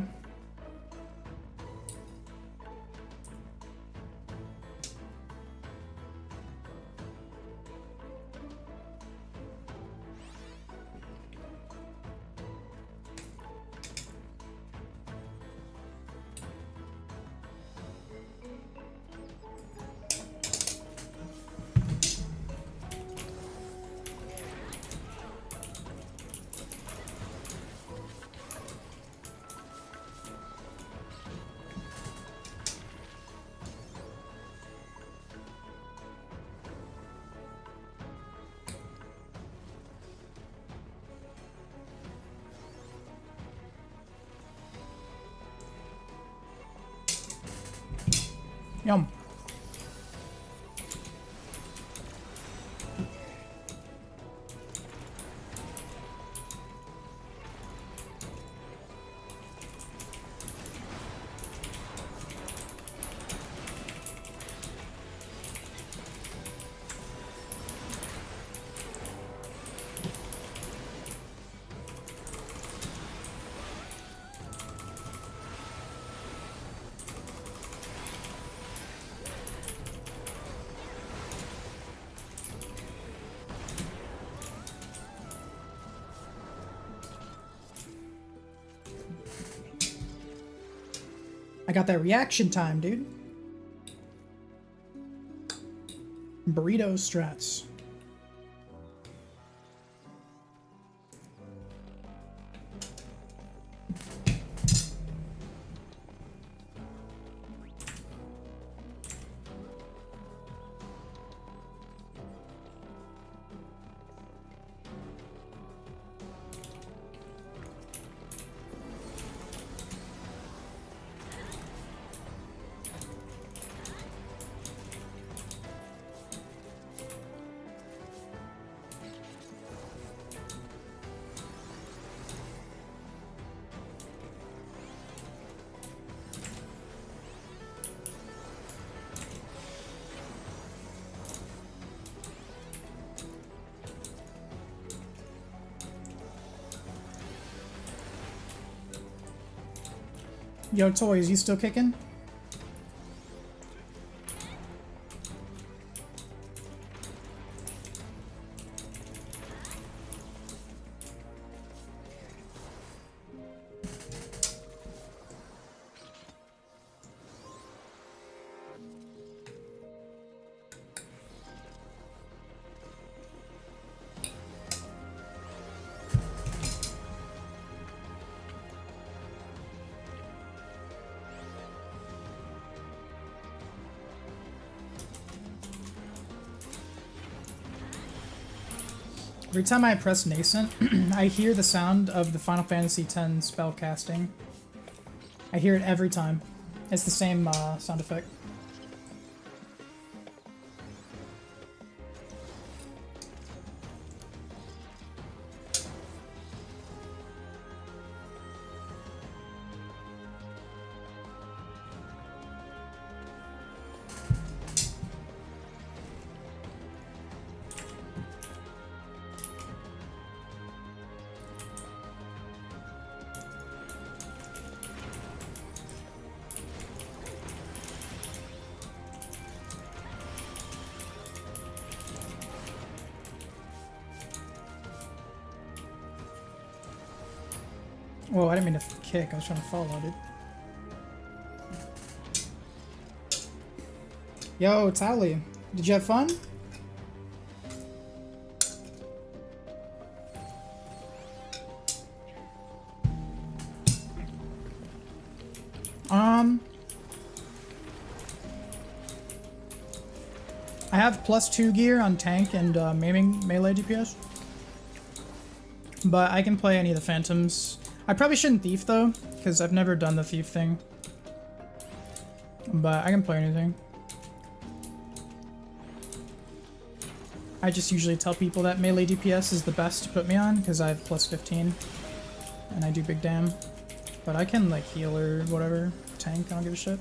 Yum. I got that reaction time, dude. Burrito strats. Yo, Toys, you still kicking? Every time I press Nascent, I hear the sound of the Final Fantasy X spell casting. I hear it every time. It's the same sound effect. Whoa, I didn't mean to kick. I was trying to follow, dude. Yo, Tally. Did you have fun? I have +2 gear on tank and melee DPS. But I can play any of the phantoms. I probably shouldn't thief though, because I've never done the thief thing. But I can play anything. I just usually tell people that melee DPS is the best to put me on, because I have +15. And I do big damn. But I can like heal or whatever. Tank, I don't give a shit.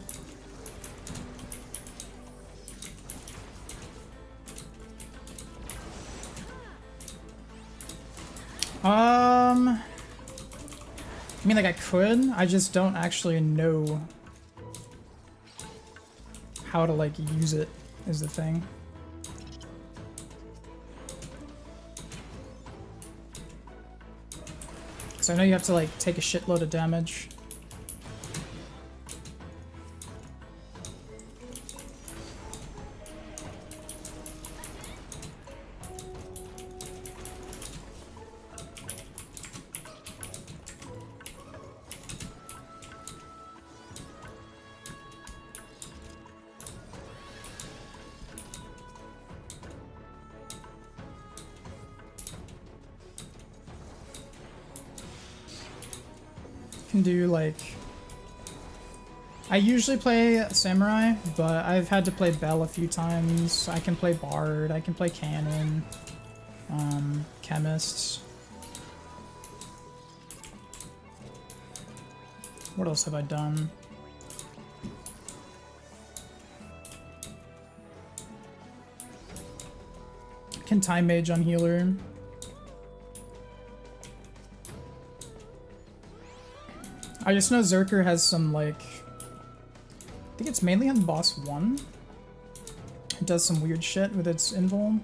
I mean, like, I could, I just don't actually know how to, like, use it, is the thing. So I know you have to, like, take a shitload of damage. Can do like, I usually play Samurai, but I've had to play Bell a few times. I can play Bard, I can play Cannon, Chemists. What else have I done? Can Time Mage on Healer. I just know Zerker has some, like, I think it's mainly on boss 1. It does some weird shit with its invuln.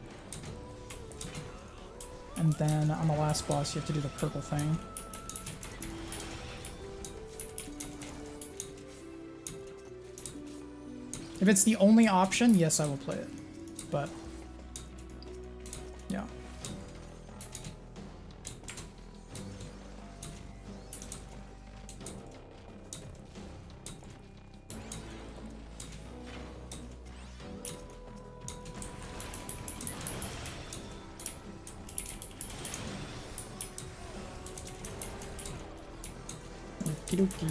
And then on the last boss, you have to do the purple thing. If it's the only option, yes, I will play it. But, yeah. Okie dokie.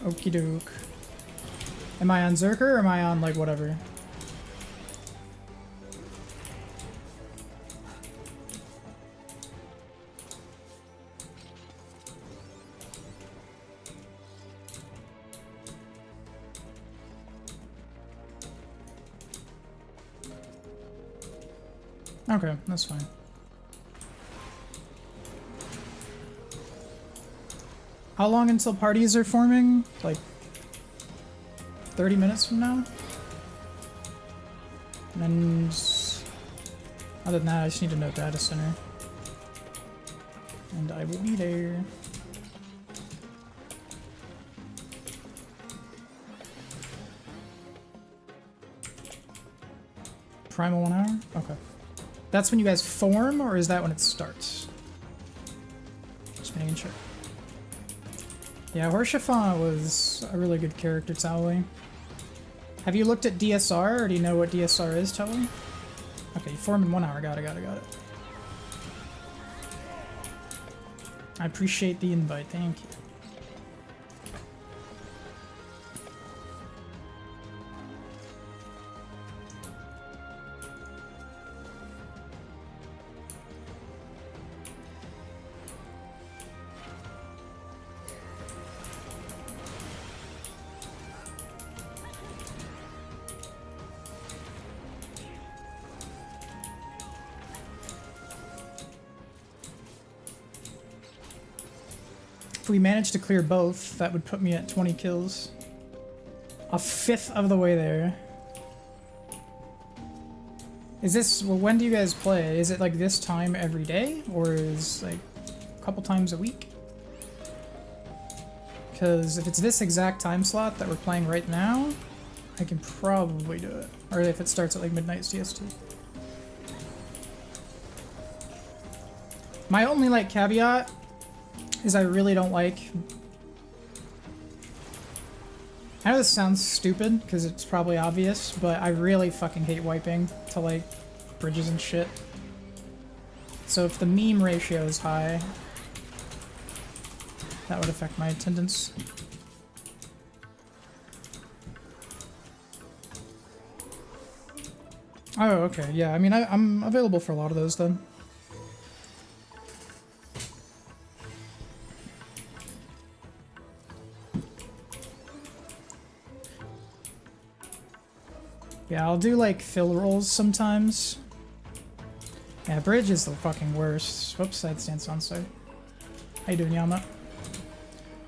Okie doke. Am I on Zerker or am I on, like, whatever? Okay, that's fine. How long until parties are forming? Like 30 minutes from now? And other than that, I just need to know data center. And I will be there. Primal 1 hour? Okay. That's when you guys form, or is that when it starts? Just making sure. Yeah, Horschiffon was a really good character, Towley. Have you looked at DSR, or do you know what DSR is, Towley? Okay, you form in 1 hour. Got it. I appreciate the invite, thank you. If we manage to clear both, that would put me at 20 kills. A fifth of the way there. Is this, well, when do you guys play? Is it like this time every day? Or is like a couple times a week? Because if it's this exact time slot that we're playing right now, I can probably do it. Or if it starts at like midnight CST. My only like caveat is I really don't like... I know this sounds stupid, because it's probably obvious, but I really fucking hate wiping to, like, bridges and shit. So if the meme ratio is high, that would affect my attendance. Oh, okay, yeah, I mean, I'm available for a lot of those, then. Yeah, I'll do like fill rolls sometimes. Yeah, bridge is the fucking worst. Whoops, I had stance on, sorry. How you doing, Yama?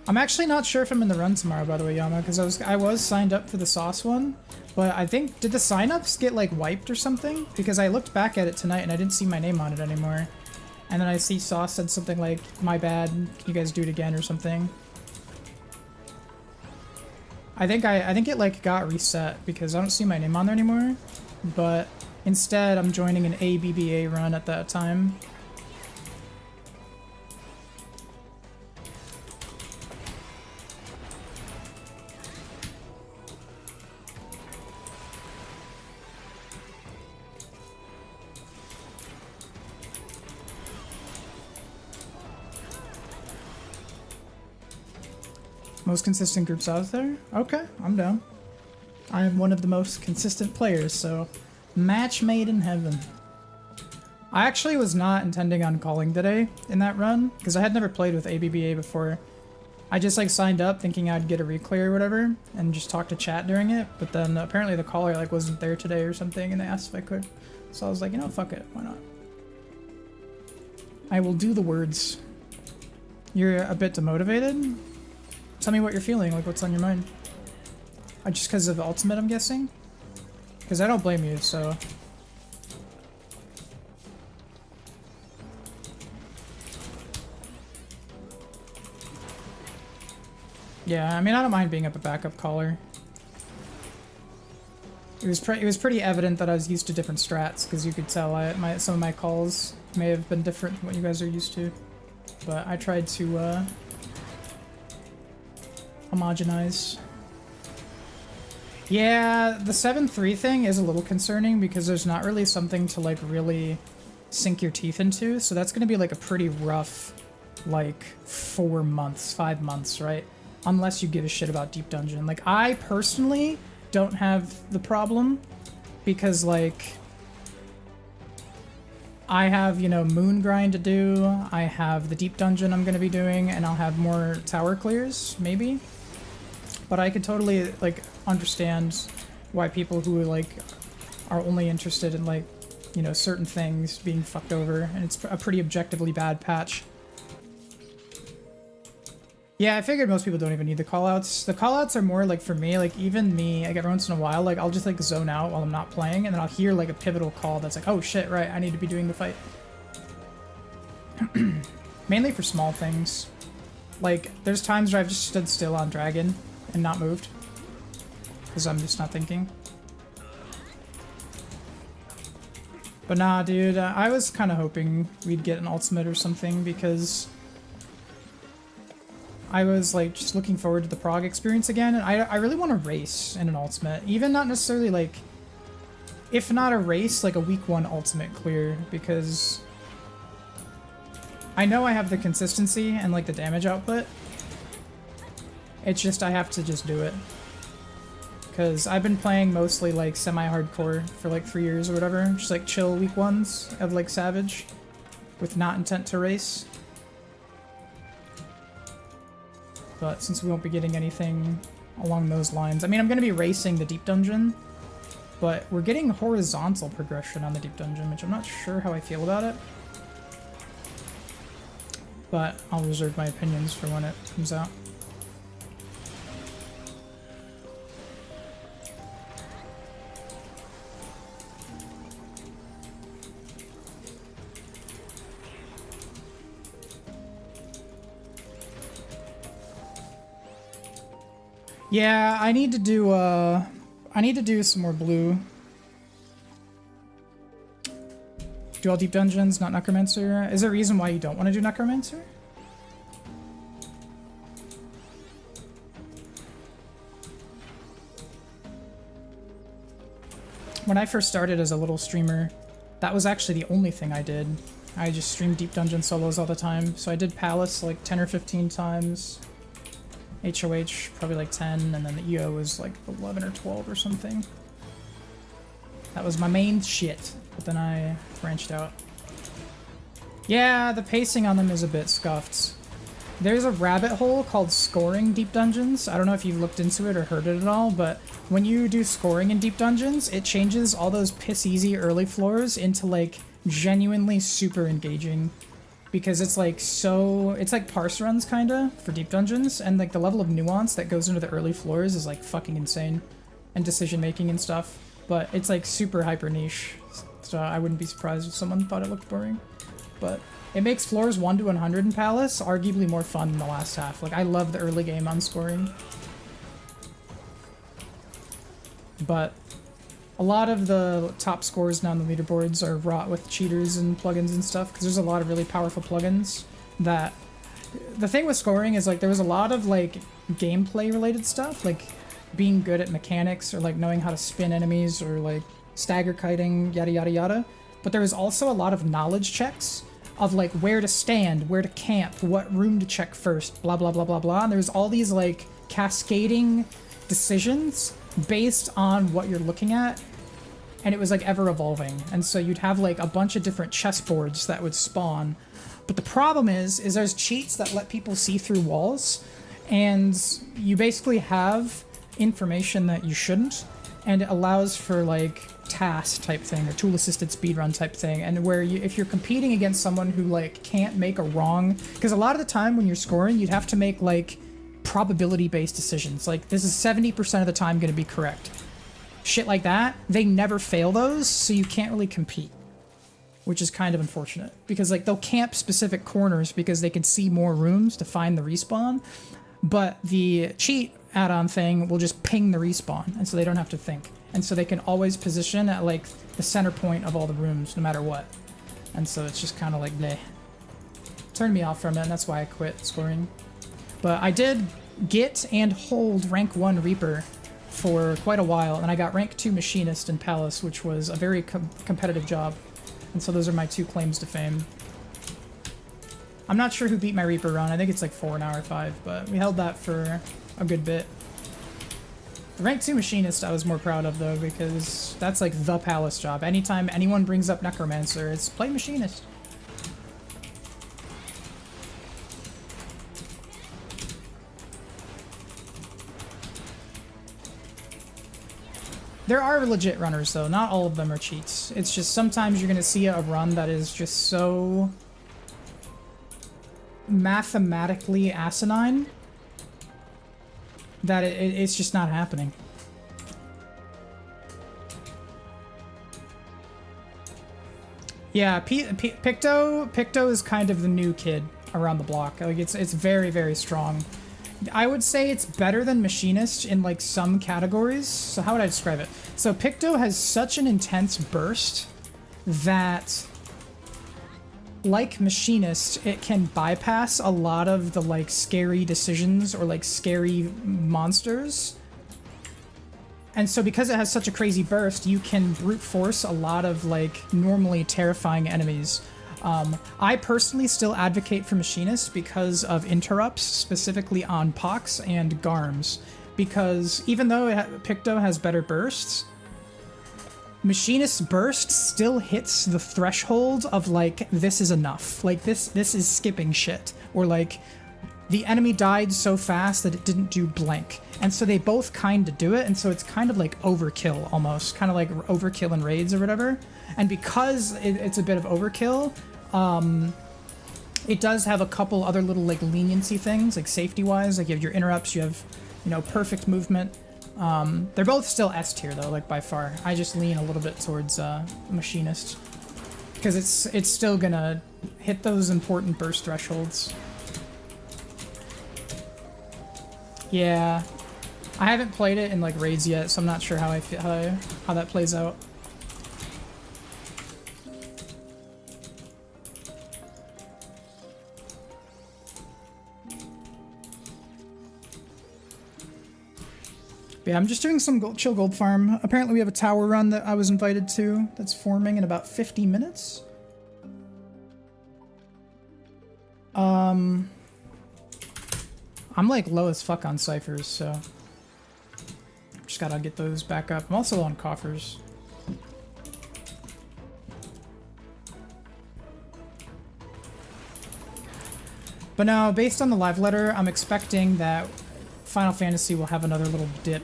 I'm actually not sure if I'm in the run tomorrow, by the way, Yama, because I was signed up for the sauce one, but I think, did the signups get like wiped or something? Because I looked back at it tonight and I didn't see my name on it anymore. And then I see Sauce said something like, my bad, can you guys do it again or something? I think it like got reset because I don't see my name on there anymore, but instead I'm joining an ABBA run at that time. Most consistent groups out there? Okay, I'm down. I am one of the most consistent players, so match made in heaven. I actually was not intending on calling today in that run, because I had never played with ABBA before. I just like signed up thinking I'd get a reclear or whatever, and just talk to chat during it, but then apparently the caller like wasn't there today or something, and they asked if I could. So I was like, you know, fuck it, why not? I will do the words. You're a bit demotivated? Tell me what you're feeling, like what's on your mind. Just because of ultimate, I'm guessing? Because I don't blame you, so... Yeah, I mean, I don't mind being up a backup caller. It was pretty evident that I was used to different strats, because you could tell some of my calls may have been different from what you guys are used to. But I tried to, homogenize. Yeah, the 7-3 thing is a little concerning because there's not really something to like really sink your teeth into, so that's gonna be like a pretty rough like 4 months, 5 months, right? Unless you give a shit about Deep Dungeon. Like, I personally don't have the problem because like I have, you know, moon grind to do, I have the Deep Dungeon I'm gonna be doing, and I'll have more tower clears, maybe. But I could totally, like, understand why people who, like, are only interested in, like, you know, certain things being fucked over, and it's a pretty objectively bad patch. Yeah, I figured most people don't even need the callouts. The callouts are more, like, for me, like, even me, like, every once in a while, like, I'll just, like, zone out while I'm not playing, and then I'll hear, like, a pivotal call that's like, oh shit, right, I need to be doing the fight. Mainly for small things. Like, there's times where I've just stood still on Dragon and not moved because I'm just not thinking. But nah, dude, I was kind of hoping we'd get an ultimate or something because I was like just looking forward to the Prague experience again, and I really want to race in an ultimate, even not necessarily like, if not a race, like a week 1 ultimate clear, because I know I have the consistency and like the damage output. It's just I have to just do it. Because I've been playing mostly like semi-hardcore for like 3 years or whatever, just like chill week 1s of like Savage with not intent to race. But since we won't be getting anything along those lines, I mean, I'm going to be racing the deep dungeon, but we're getting horizontal progression on the deep dungeon, which I'm not sure how I feel about it. But I'll reserve my opinions for when it comes out. Yeah, I need to do some more blue. Do all deep dungeons, not Necromancer? Is there a reason why you don't want to do Necromancer? When I first started as a little streamer, that was actually the only thing I did. I just streamed deep dungeon solos all the time. So I did Palace like 10 or 15 times. HOH probably like 10, and then the EO was like 11 or 12 or something. That was my main shit, but then I branched out. Yeah, the pacing on them is a bit scuffed. There's a rabbit hole called scoring deep dungeons. I don't know if you've looked into it or heard it at all, but when you do scoring in deep dungeons, it changes all those piss-easy early floors into like genuinely super engaging. Because it's like it's like parse runs kinda for deep dungeons, and like the level of nuance that goes into the early floors is like fucking insane, and decision making and stuff. But it's like super hyper niche, so I wouldn't be surprised if someone thought it looked boring. But it makes floors 1 to 100 in Palace arguably more fun than the last half. Like I love the early game on scoring, but a lot of the top scores now on the leaderboards are wrought with cheaters and plugins and stuff, because there's a lot of really powerful plugins that... The thing with scoring is, like, there was a lot of, like, gameplay-related stuff, like being good at mechanics, or, like, knowing how to spin enemies, or, like, stagger kiting, yada yada yada. But there was also a lot of knowledge checks of, like, where to stand, where to camp, what room to check first, blah blah blah blah blah, and there's all these, like, cascading decisions based on what you're looking at. And it was like ever evolving, and so you'd have like a bunch of different chessboards that would spawn. But the problem is there's cheats that let people see through walls, and you basically have information that you shouldn't, and it allows for like task type thing or tool assisted speedrun type thing, and where if you're competing against someone who like can't make a wrong, because a lot of the time when you're scoring you'd have to make like probability based decisions, like this is 70% of the time going to be correct. Shit like that, they never fail those, so you can't really compete. Which is kind of unfortunate, because like they'll camp specific corners because they can see more rooms to find the respawn, but the cheat add-on thing will just ping the respawn, and so they don't have to think. And so they can always position at like the center point of all the rooms, no matter what. And so it's just kind of like, bleh. Turned me off from it, and that's why I quit scoring. But I did get and hold rank 1 Reaper for quite a while, and I got rank 2 Machinist in Palace, which was a very competitive job. And so those are my 2 claims to fame. I'm not sure who beat my Reaper run. I think it's like 4 in hour 5, but we held that for a good bit. The rank 2 Machinist I was more proud of, though, because that's like the Palace job. Anytime anyone brings up Necromancer, it's play Machinist. There are legit runners, though. Not all of them are cheats. It's just sometimes you're going to see a run that is just so mathematically asinine that it's just not happening. Yeah, Picto is kind of the new kid around the block. Like it's very, very strong. I would say it's better than Machinist in like some categories. So how would I describe it? So Picto has such an intense burst that, like Machinist, it can bypass a lot of the like scary decisions or like scary monsters. And so because it has such a crazy burst, you can brute force a lot of like normally terrifying enemies. I personally still advocate for Machinist because of interrupts, specifically on Pox and Garms. Because even though Picto has better bursts, Machinist's burst still hits the threshold of like, this is enough. Like this is skipping shit. Or like, the enemy died so fast that it didn't do blank. And so they both kind of do it, and so it's kind of like overkill almost. Kind of like overkill in raids or whatever. And because it's a bit of overkill, it does have a couple other little like leniency things, like safety-wise. Like you have your interrupts, you have, you know, perfect movement. They're both still S tier though, like by far. I just lean a little bit towards Machinist. Because it's still gonna hit those important burst thresholds. Yeah. I haven't played it in like raids yet, so I'm not sure how I feel, how that plays out. But yeah, I'm just doing some chill gold farm. Apparently we have a tower run that I was invited to that's forming in about 50 minutes. I'm like low as fuck on ciphers, so just gotta get those back up. I'm also low on coffers. But now, based on the live letter, I'm expecting that Final Fantasy will have another little dip.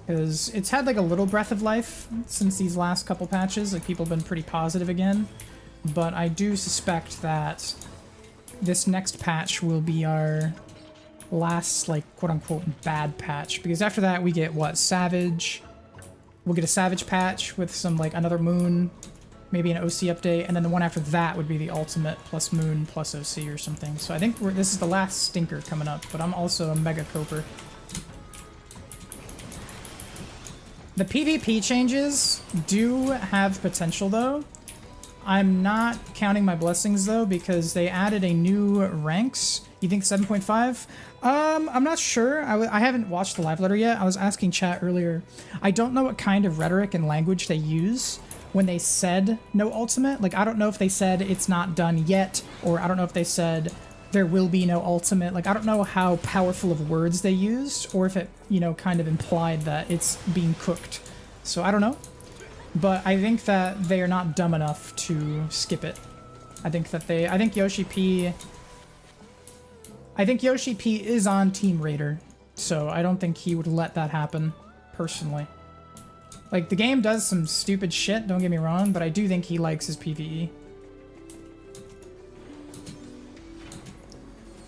Because it's had like a little breath of life since these last couple patches. Like people have been pretty positive again. But I do suspect that this next patch will be our last, like, quote-unquote bad patch. Because after that we get, what, Savage? We'll get a Savage patch with some, like, another Moon, maybe an OC update, and then the one after that would be the Ultimate plus Moon plus OC or something. So I think this is the last stinker coming up, but I'm also a Mega Coper. The PvP changes do have potential, though. I'm not counting my blessings, though, because they added a new ranks. You think 7.5? I'm not sure. I haven't watched the live letter yet. I was asking chat earlier. I don't know what kind of rhetoric and language they use when they said no ultimate. Like, I don't know if they said it's not done yet, or I don't know if they said there will be no ultimate. Like, I don't know how powerful of words they used, or if it, you know, kind of implied that it's being cooked. So I don't know. But I think that they are not dumb enough to skip it. I think Yoshi P is on Team Raider, so I don't think he would let that happen, personally. Like, the game does some stupid shit, don't get me wrong, but I do think he likes his PvE.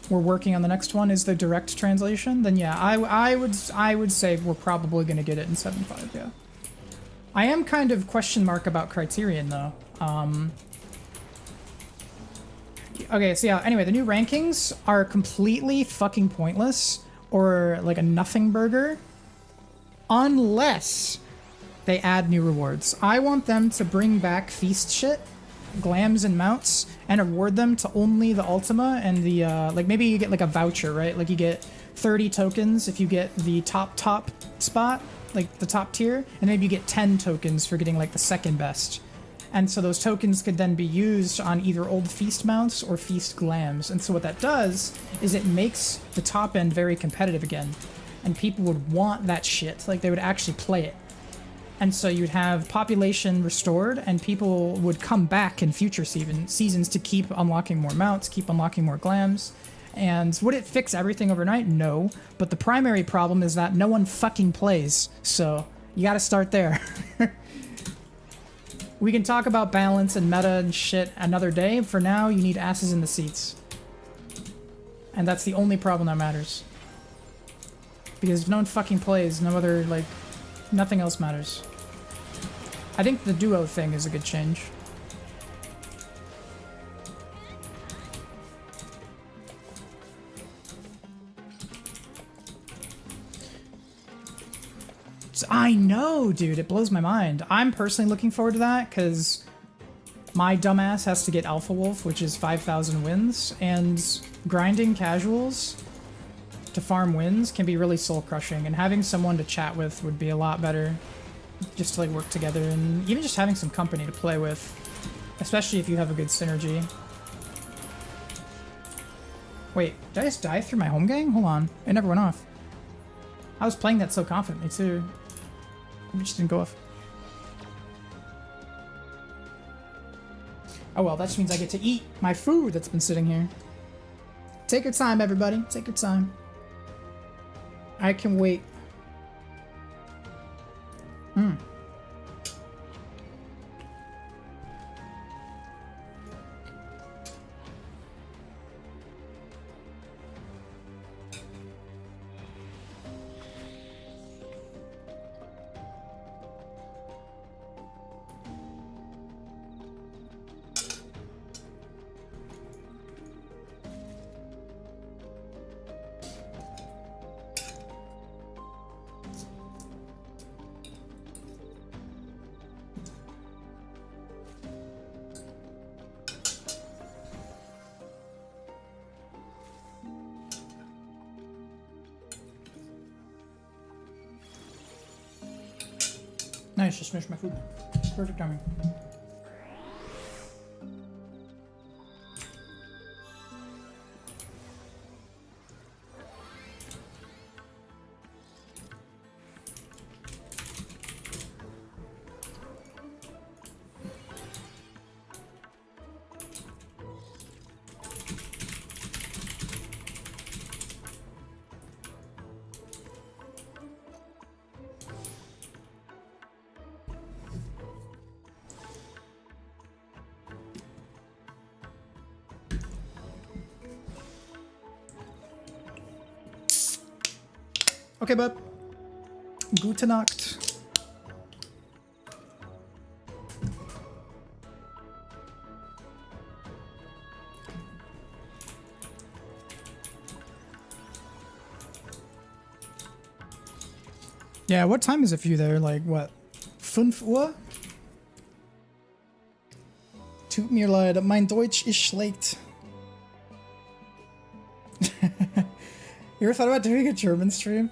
We're working on the next one. Is the direct translation? Then yeah, I would say we're probably gonna get it in 7.5, yeah. I am kind of question mark about Criterion, though. Okay, so yeah, anyway, the new rankings are completely fucking pointless, or like a nothing burger, unless they add new rewards. I want them to bring back feast shit, glams and mounts, and award them to only the Ultima and the, like maybe you get like a voucher, right? Like you get 30 tokens if you get the top spot, like the top tier, and maybe you get 10 tokens for getting like the second best. And so those tokens could then be used on either old feast mounts or feast glams. And so what that does is it makes the top end very competitive again. And people would want that shit, like they would actually play it. And so you'd have population restored, and people would come back in future seasons to keep unlocking more mounts, keep unlocking more glams. And would it fix everything overnight? No. But the primary problem is that no one fucking plays. So you gotta start there. We can talk about balance and meta and shit another day. For now, you need asses in the seats. And that's the only problem that matters. Because if no one fucking plays, no other, like, nothing else matters. I think the duo thing is a good change. I know, dude. It blows my mind. I'm personally looking forward to that because my dumbass has to get Alpha Wolf, which is 5,000 wins, and grinding casuals to farm wins can be really soul crushing, and having someone to chat with would be a lot better. Just to like work together, and even just having some company to play with, especially if you have a good synergy. Wait, did I just die through my home gang? Hold on, it never went off. I was playing that so confidently too. It just didn't go off. Oh well, that just means I get to eat my food that's been sitting here. Take your time, everybody. Take your time. I can wait. Nice, just finished my food. Perfect timing. Okay, bud. Gute Nacht. Yeah, what time is it for you there? Like, what? 5 Uhr? Tut mir leid, mein Deutsch ist schlecht. You ever thought about doing a German stream?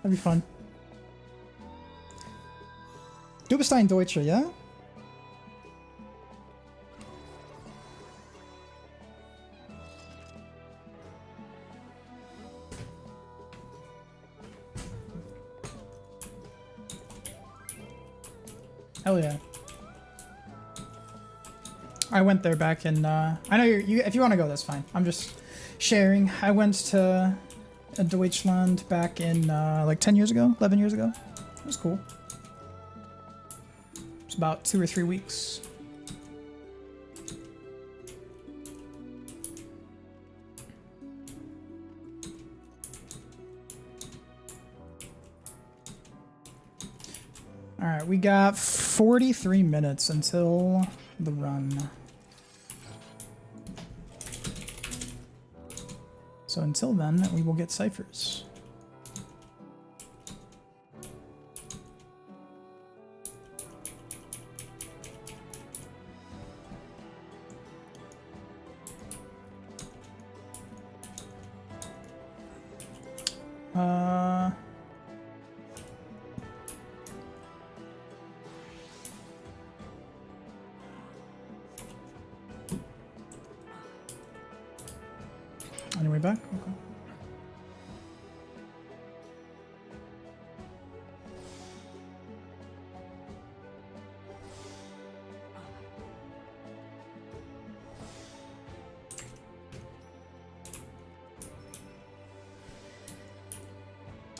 That'd be fun. Du bist ein Deutscher, ja? Hell yeah. I went there back in, I know you if you want to go, that's fine. I'm just sharing. I went to Deutschland back in like 10 years ago, 11 years ago. It was cool. It's about 2 or 3 weeks. All right, we got 43 minutes until the run. So until then, we will get ciphers. Anyway, back? Okay.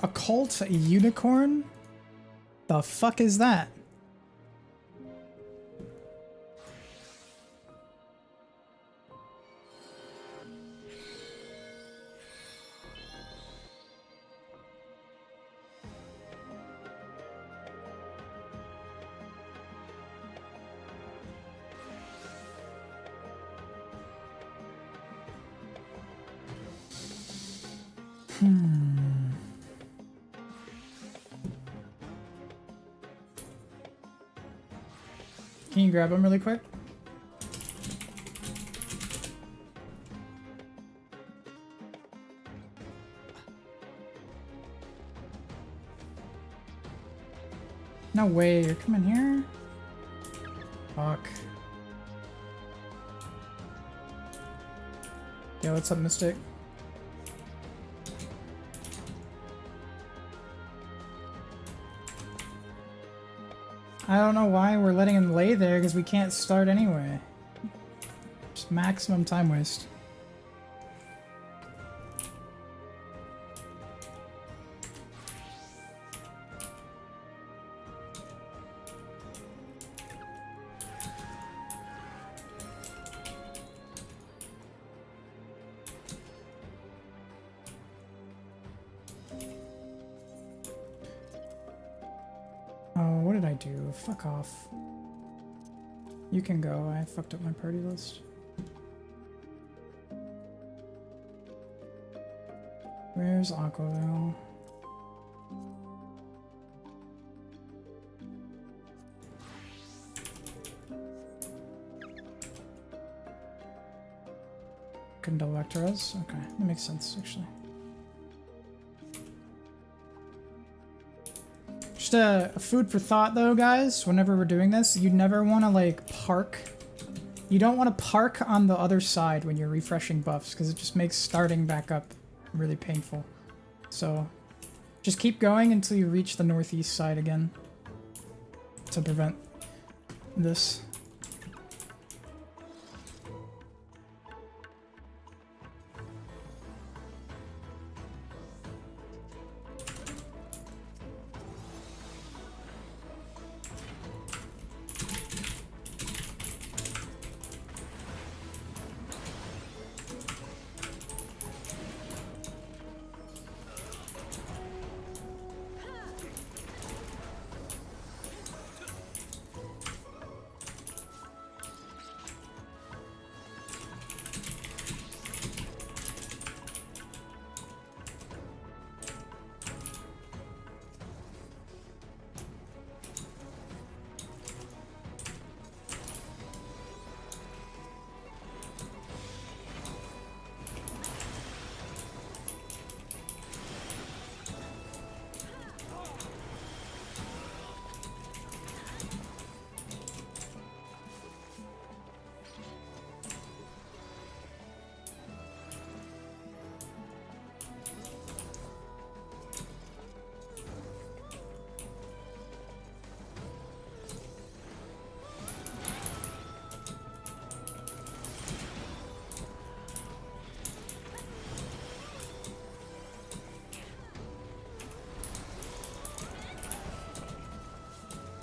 Occuilt a unicorn? The fuck is that? Can you grab him really quick? No way, you're coming here? Fuck. Yo, what's up, Mystic? I don't know why we're letting him lay there, because we can't start anyway. Just maximum time waste. Oh, what did I do? Fuck off. You can go. I fucked up my party list. Where's Occuilt? Couldn't double back to res? Okay, that makes sense actually. Just a food for thought though, guys, whenever we're doing this, you never want to like park. You don't want to park on the other side when you're refreshing buffs because it just makes starting back up really painful. So just keep going until you reach the northeast side again to prevent this.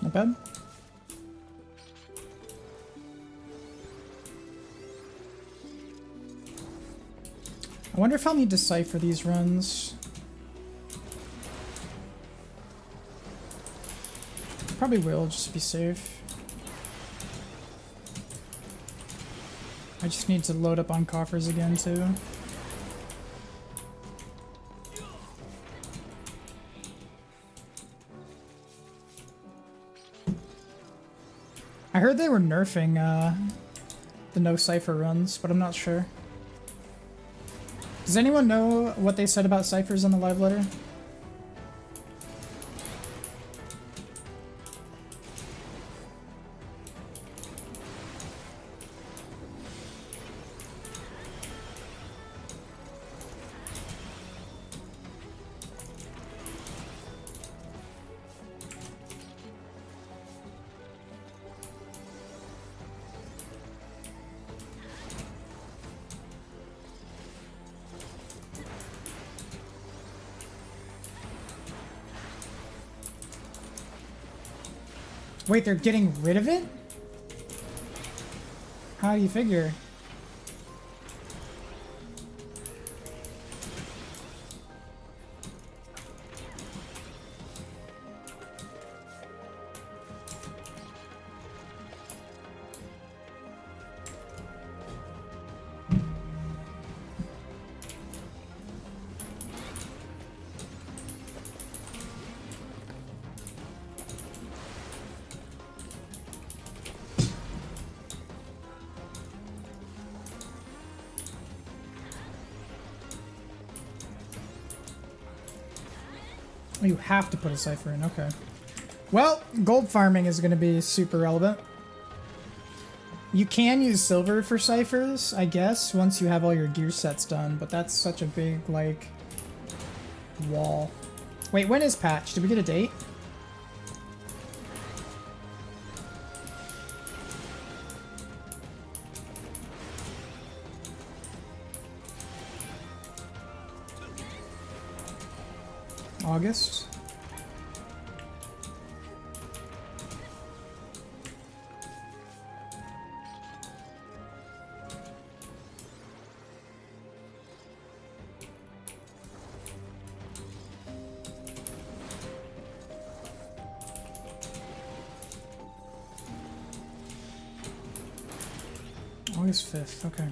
Not bad. I wonder if I'll need to cipher these runs. Probably will, just to be safe. I just need to load up on coffers again too. I heard they were nerfing the no cipher runs, but I'm not sure. Does anyone know what they said about ciphers in the live letter? Wait, they're getting rid of it? How do you figure? Oh, you have to put a cipher in, okay. Well, gold farming is going to be super relevant. You can use silver for ciphers, I guess, once you have all your gear sets done, but that's such a big, like, wall. Wait, when is patch? Did we get a date? August? August 5th, okay.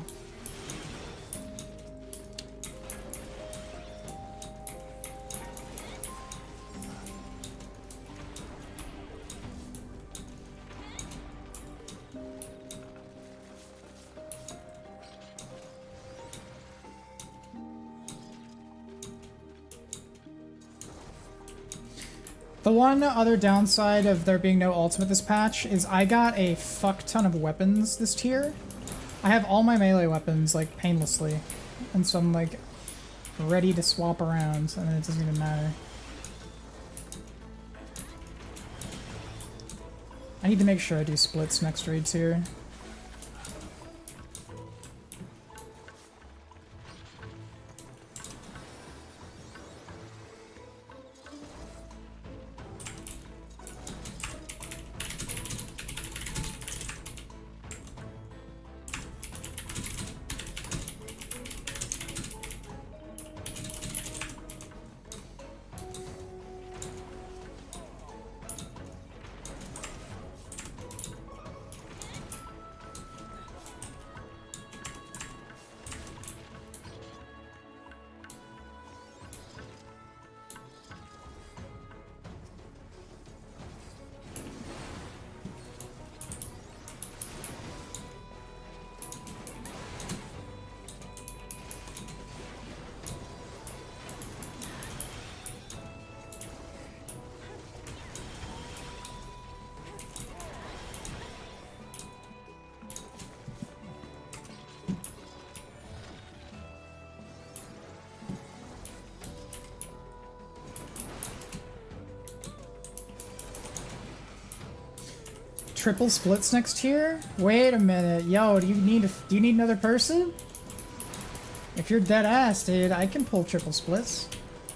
The one other downside of there being no ultimate this patch is I got a fuck ton of weapons this tier. I have all my melee weapons, like, painlessly. And so I'm, like, ready to swap around, and it doesn't even matter. I need to make sure I do splits next raid tier. Triple splits next year? Wait a minute, yo, do you need another person? If you're dead ass, dude, I can pull triple splits.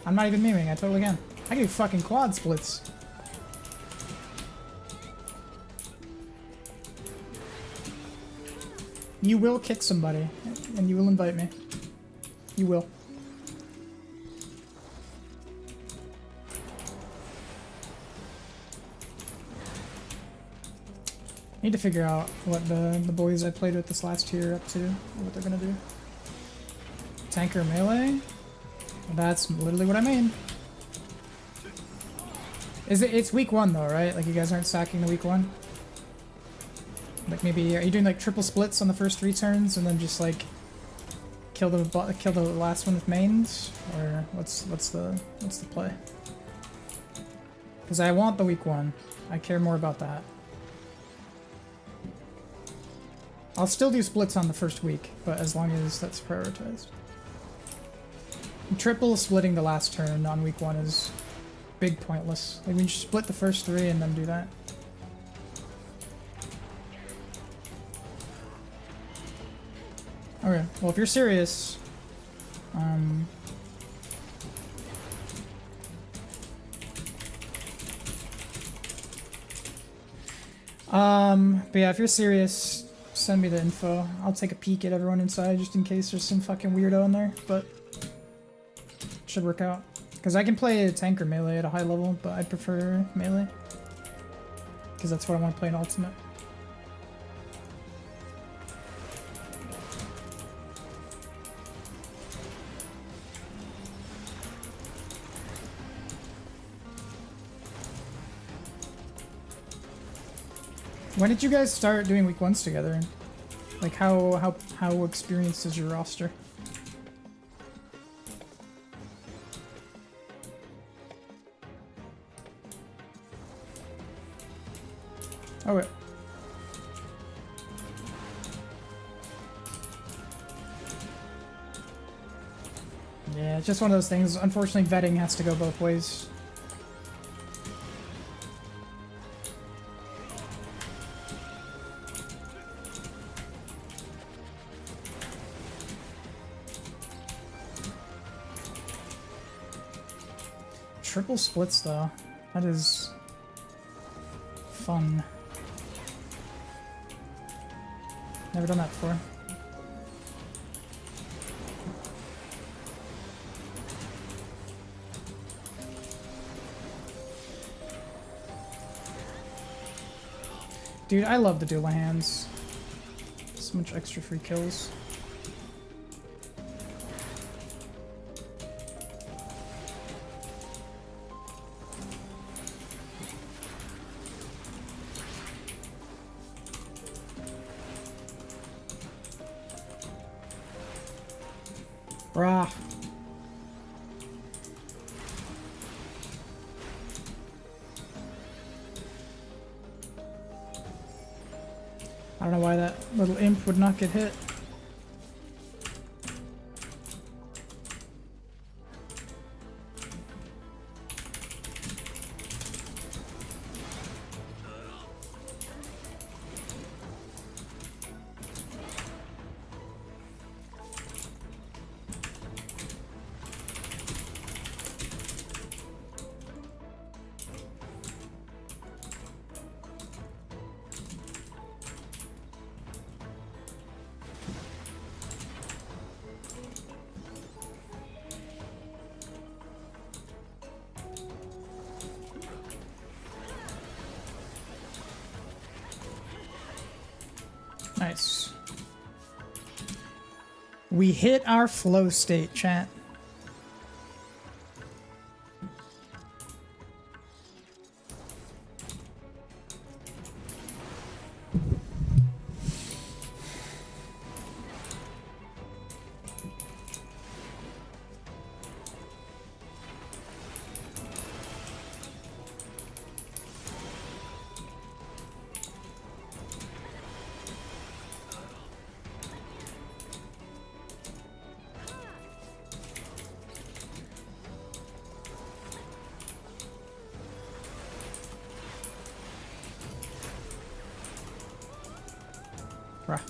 I'm not even memeing, I totally can. I can do fucking quad splits. You will kick somebody, and you will invite me. You will. Need to figure out what the boys I played with this last year are up to, what they're gonna do. Tanker melee? That's literally what I mean. It's week 1 though, right? Like you guys aren't sacking the week 1? Like maybe, are you doing like triple splits on the first 3 turns and then just like kill the last one with mains? Or what's the play? Because I want the week 1. I care more about that. I'll still do splits on the first week, but as long as that's prioritized. Triple splitting the last turn on week 1 is big pointless. Like we just split the first 3 and then do that. Okay, well if you're serious, but yeah, if you're serious, send me the info. I'll take a peek at everyone inside just in case there's some fucking weirdo in there, but it should work out. Because I can play tanker melee at a high level, but I prefer melee. Because that's what I want to play in Ultimate. When did you guys start doing week 1s together? Like how experienced is your roster? Oh wait. Yeah, it's just one of those things. Unfortunately, vetting has to go both ways. Triple splits, though. That is fun. Never done that before. Dude, I love the dual hands. So much extra free kills. Brah. I don't know why that little imp would not get hit. Nice. We hit our flow state, chat. Bruh.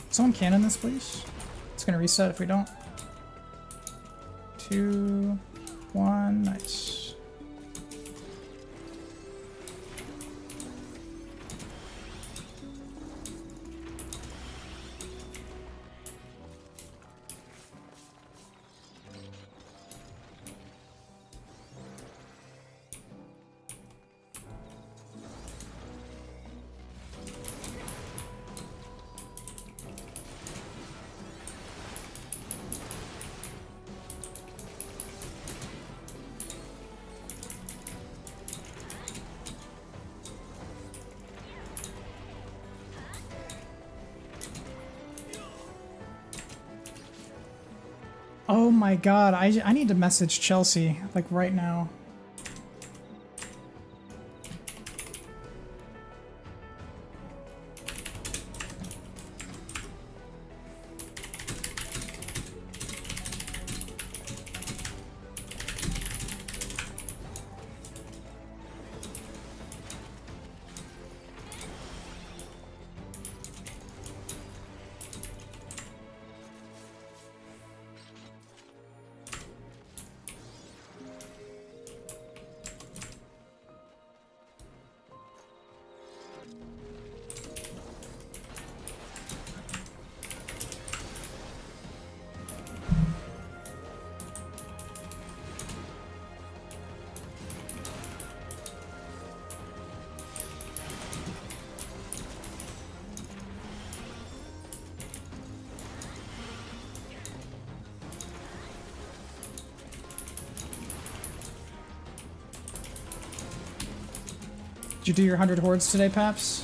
Someone cannon this, please. It's gonna reset if we don't. 2, 1, nice. Oh my god, I need to message Chelsea, like, right now. Did you do your 100 hordes today, Paps?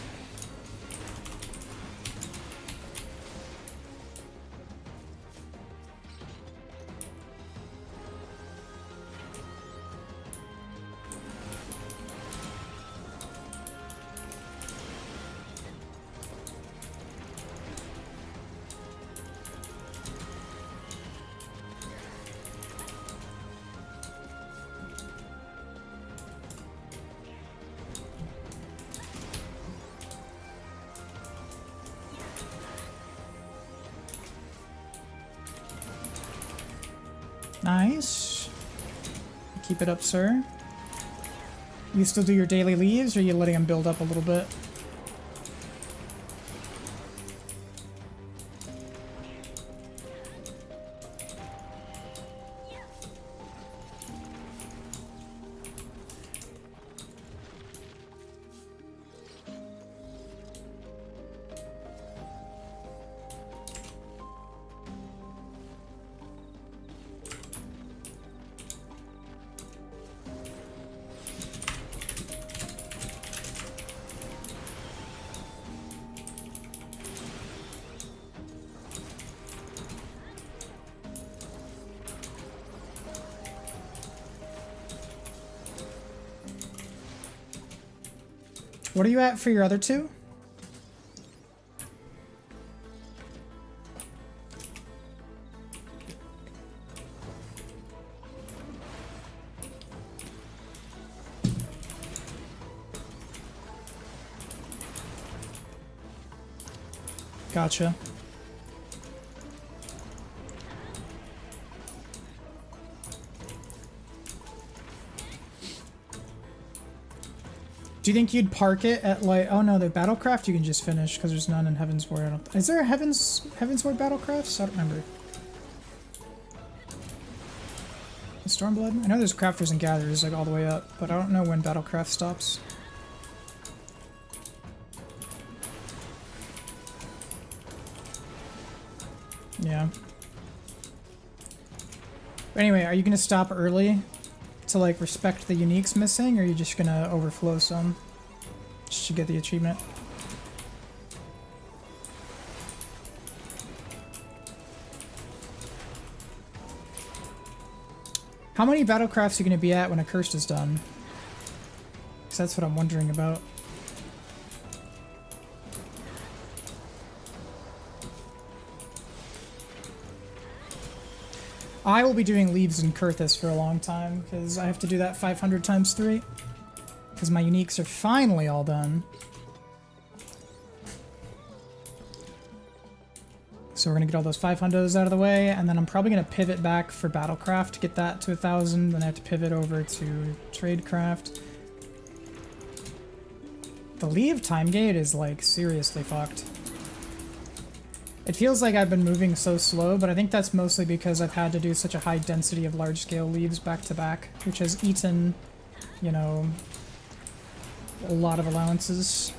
Nice. Keep it up, sir. You still do your daily leaves, or are you letting them build up a little bit? What are you at for your other two? Gotcha. Do you think you'd park it at like? Oh no, the Battlecraft you can just finish because there's none in Heavensward. I don't. Is there a Heavensward Battlecrafts? I don't remember. Stormblood? I know there's Crafters and Gatherers like all the way up, but I don't know when Battlecraft stops. Yeah. But anyway, are you gonna stop early to like respect the uniques missing, or are you just gonna overflow some just to get the achievement? How many Battlecrafts are you gonna be at when Accursed is done? Because that's what I'm wondering about. I will be doing Leaves in Kurthus for a long time, because I have to do that 500 times 3. Because my uniques are finally all done. So we're going to get all those 500s out of the way, and then I'm probably going to pivot back for Battlecraft to get that to 1,000, then I have to pivot over to Tradecraft. The Leave time gate is, like, seriously fucked. It feels like I've been moving so slow, but I think that's mostly because I've had to do such a high density of large-scale leaves back-to-back, which has eaten, you know, a lot of allowances.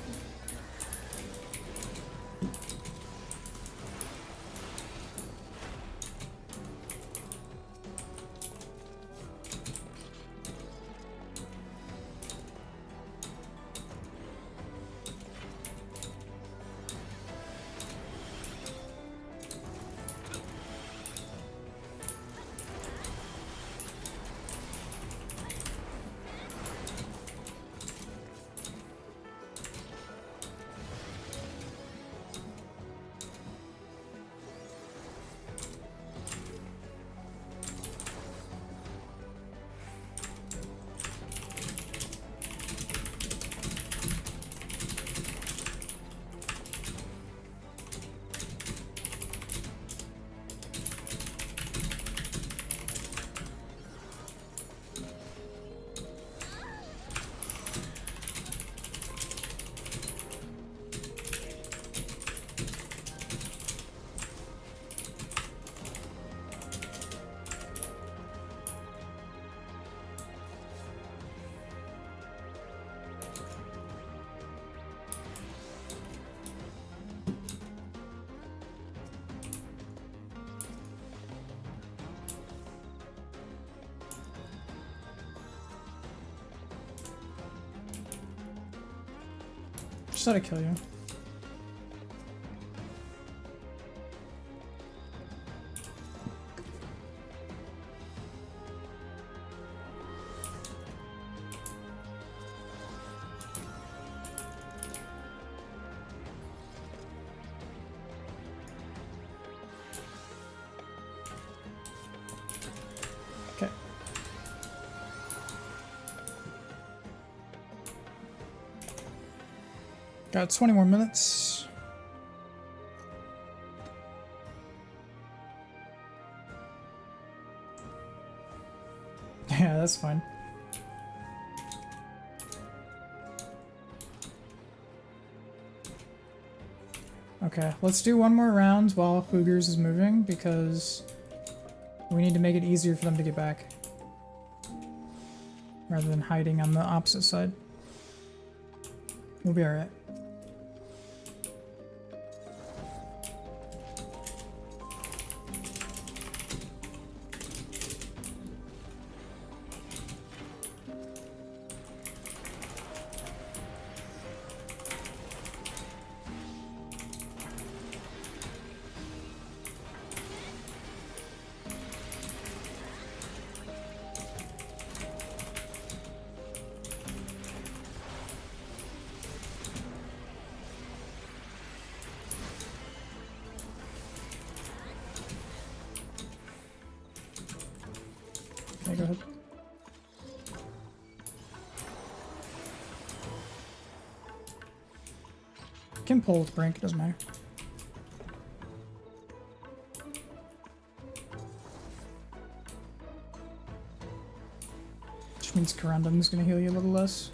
Just thought I'd kill you. Okay. Got 20 more minutes. Yeah, that's fine. Okay, let's do one more round while Boogers is moving, because we need to make it easier for them to get back. Rather than hiding on the opposite side. We'll be alright. Okay, go ahead. Can pull with Brink, doesn't matter. Which means Corundum's gonna heal you a little less.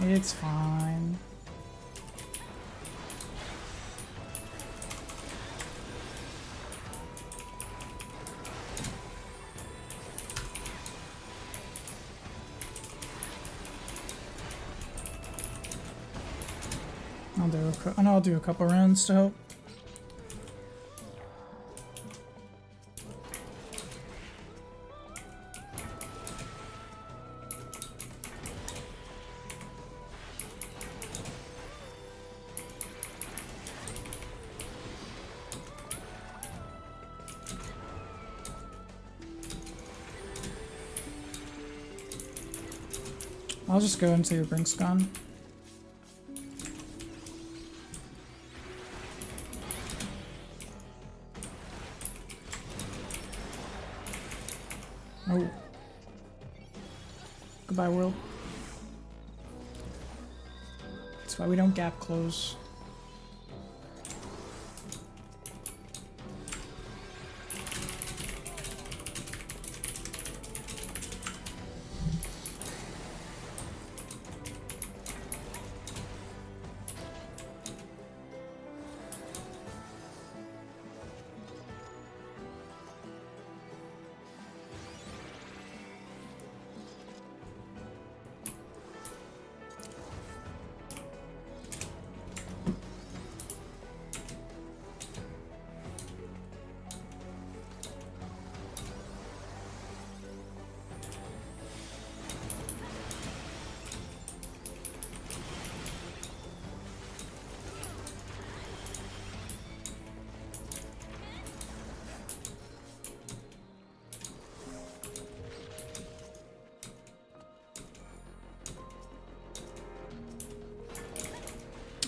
It's fine. I'll do a couple rounds to help. I'll just go until your Brink's gone. Oh. Goodbye, world. That's why we don't gap close.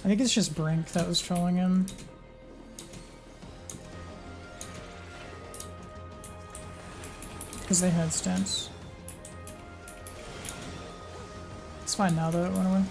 I think it's just Brink that was trolling him. Because they had stamps. It's fine now that it went away.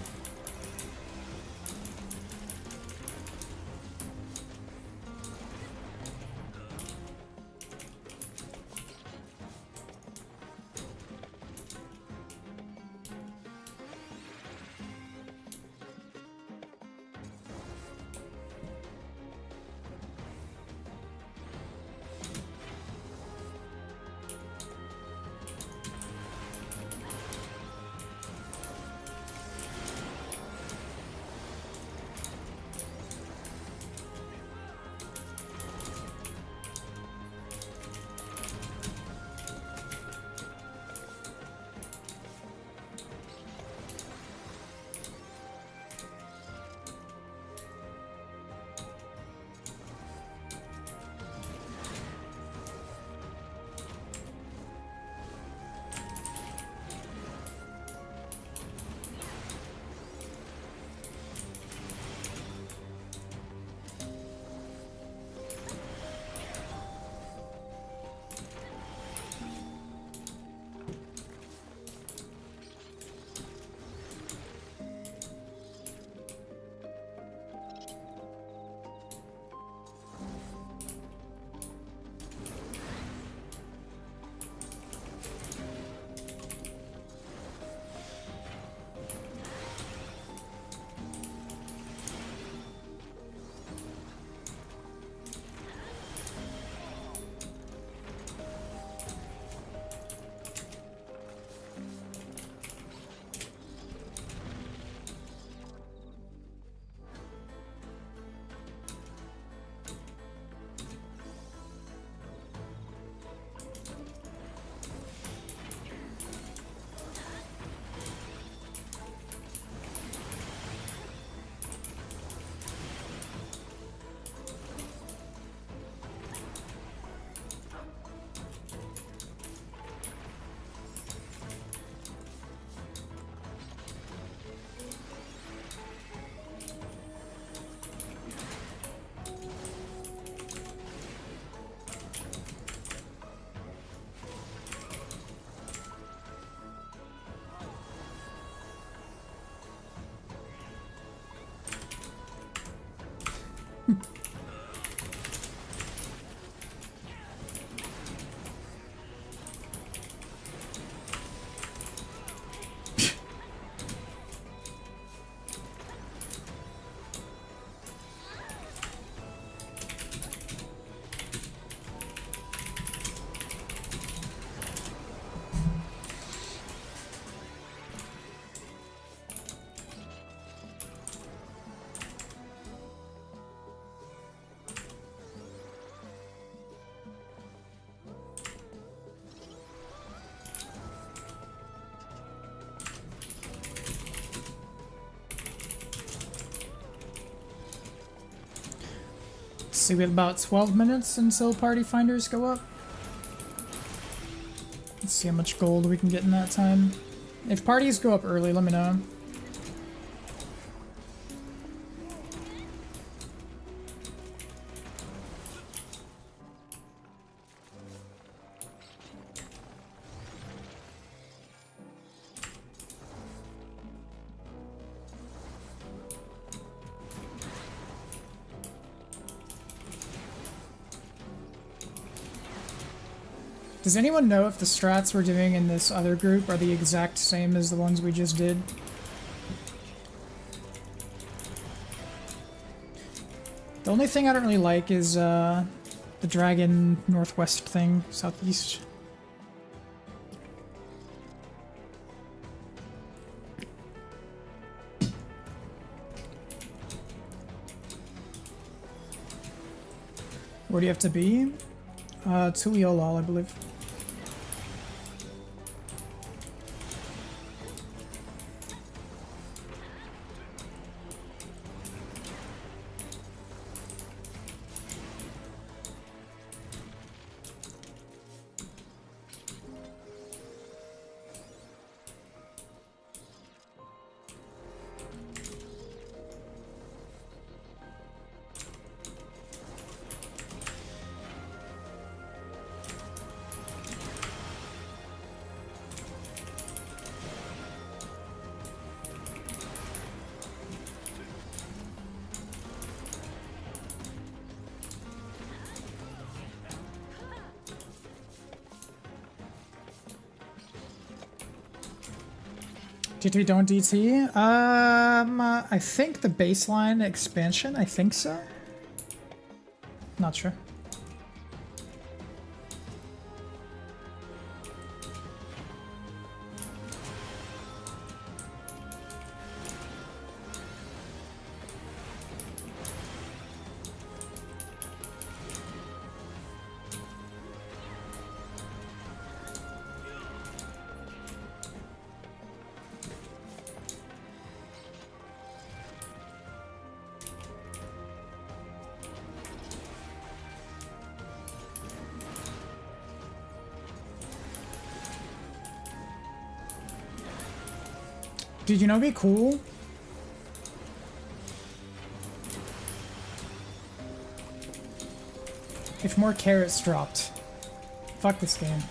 See, we have about 12 minutes until party finders go up. Let's see how much gold we can get in that time. If parties go up early, let me know. Does anyone know if the strats we're doing in this other group are the exact same as the ones we just did? The only thing I don't really like is the dragon northwest thing, southeast. Where do you have to be? To Eolal, I believe. DT don't DT? I think the baseline expansion, I think so. Not sure. Dude, you know what'd be cool? If more carrots dropped. Fuck this game.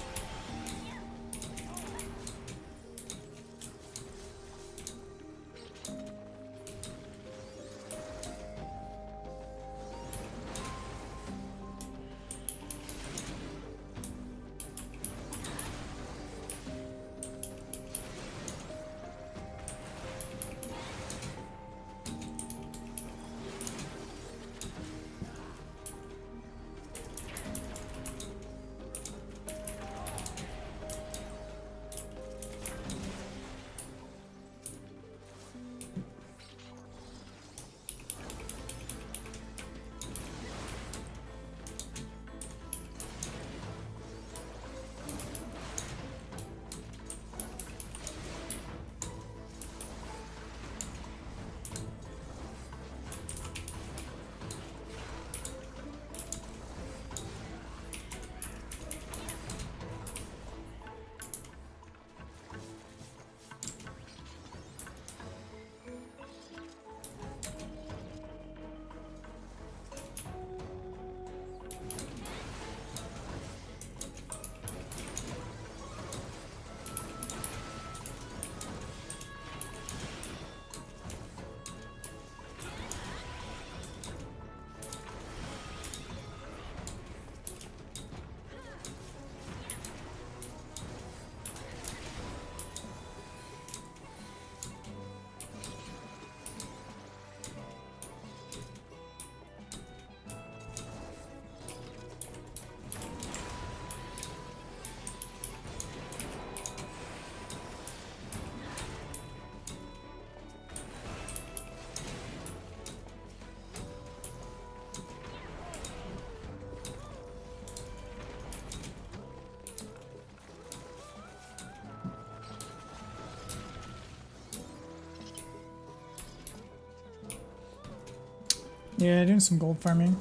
Yeah, doing some gold farming.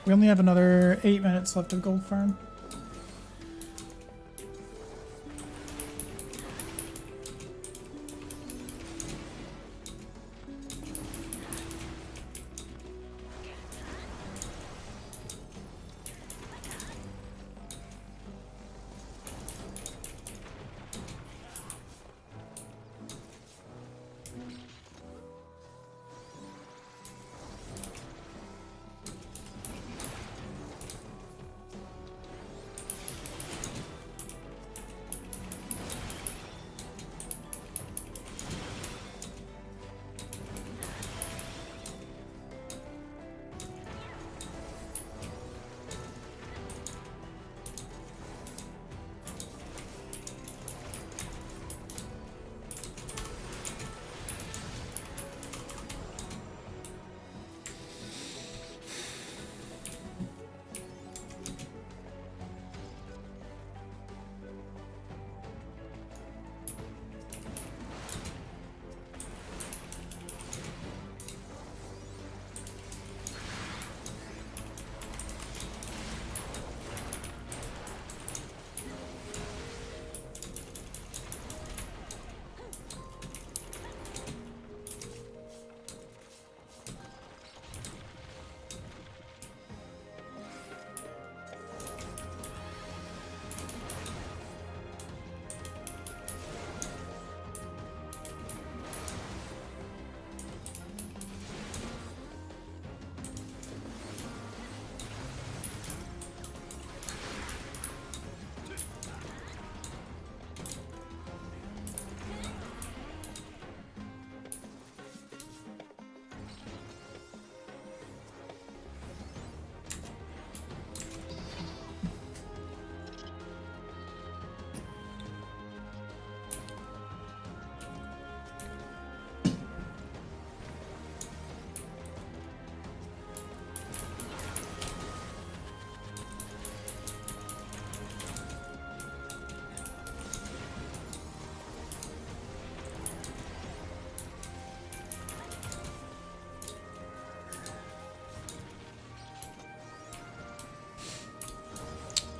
We only have another 8 minutes left of gold farm.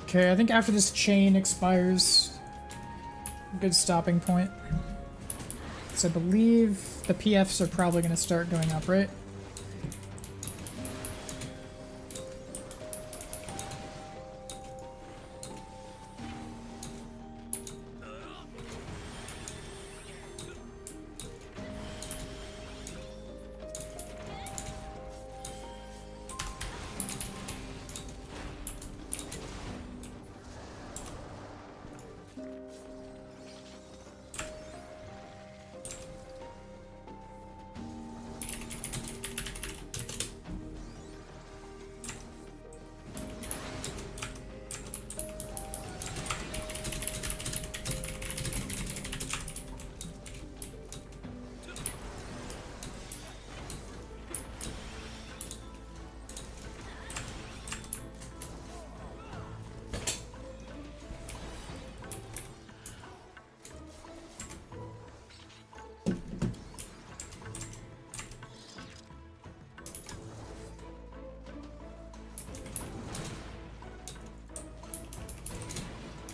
Okay, I think after this chain expires, good stopping point. So I believe the PFs are probably going to start going up, right?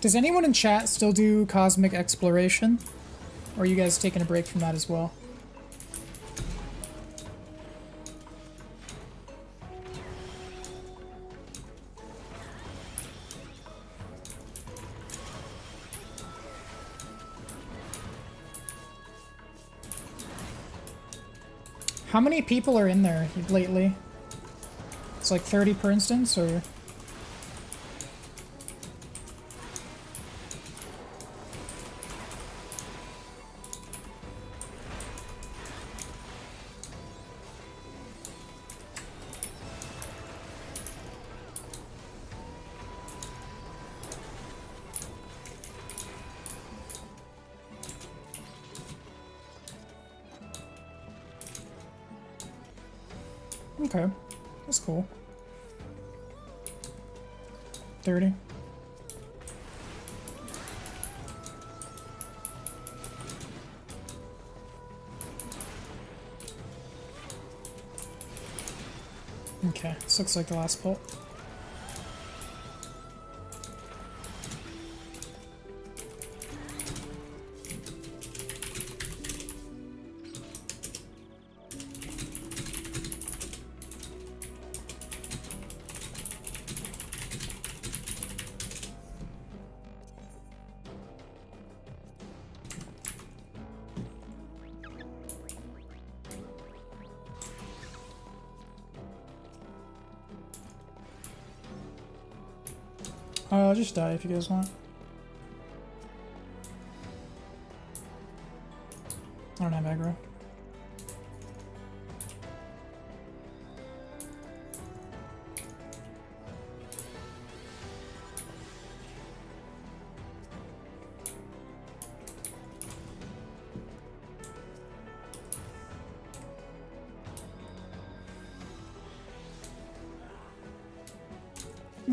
Does anyone in chat still do cosmic exploration? Or are you guys taking a break from that as well? How many people are in there lately? It's like 30 per instance, or? Okay, that's cool. 30. Okay, this looks like the last pull. I'll just die if you guys want. I don't have aggro.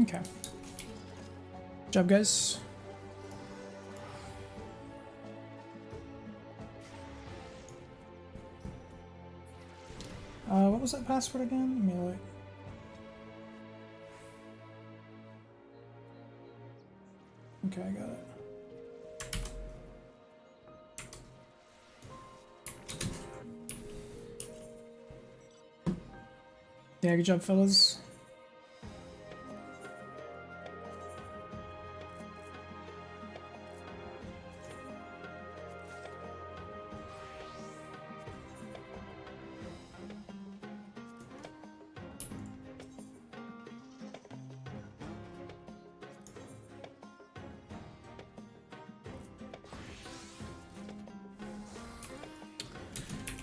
Okay. Good job, guys. What was that password again? Let me look. Okay, I got it. Yeah, good job, fellas.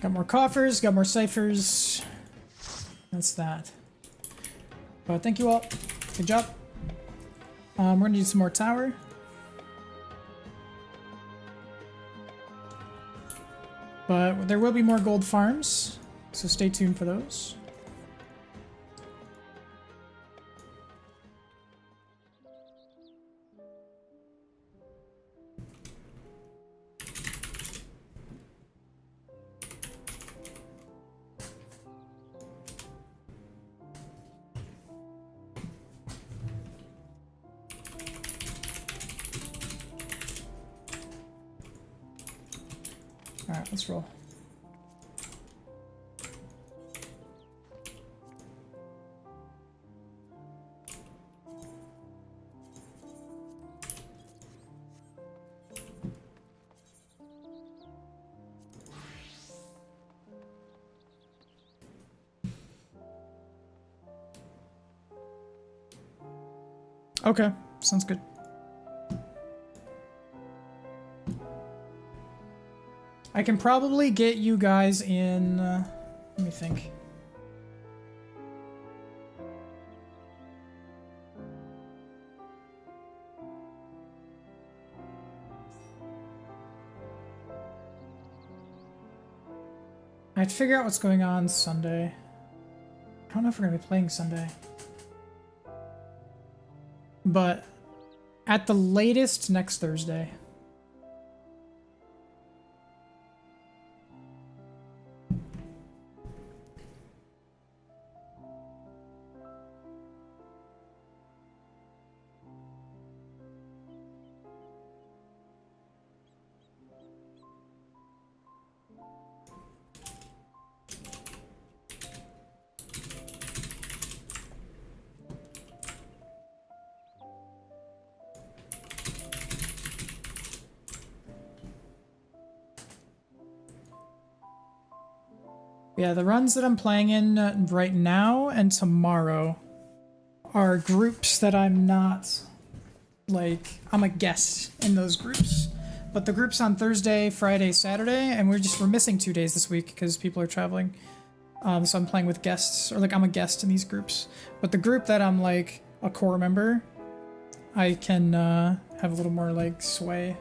Got more coffers, got more ciphers. That's that. But thank you all. Good job. We're gonna do some more tower. But there will be more gold farms, so stay tuned for those. Alright, let's roll. Okay, sounds good. I can probably get you guys in, let me think. I have to figure out what's going on Sunday. I don't know if we're gonna be playing Sunday. But at the latest next Thursday. Yeah, the runs that I'm playing in right now and tomorrow are groups that I'm not, like, I'm a guest in those groups. But the groups on Thursday, Friday, Saturday, and we're missing 2 days this week because people are traveling. So I'm playing with guests, or like I'm a guest in these groups. But the group that I'm like a core member, I can have a little more like sway.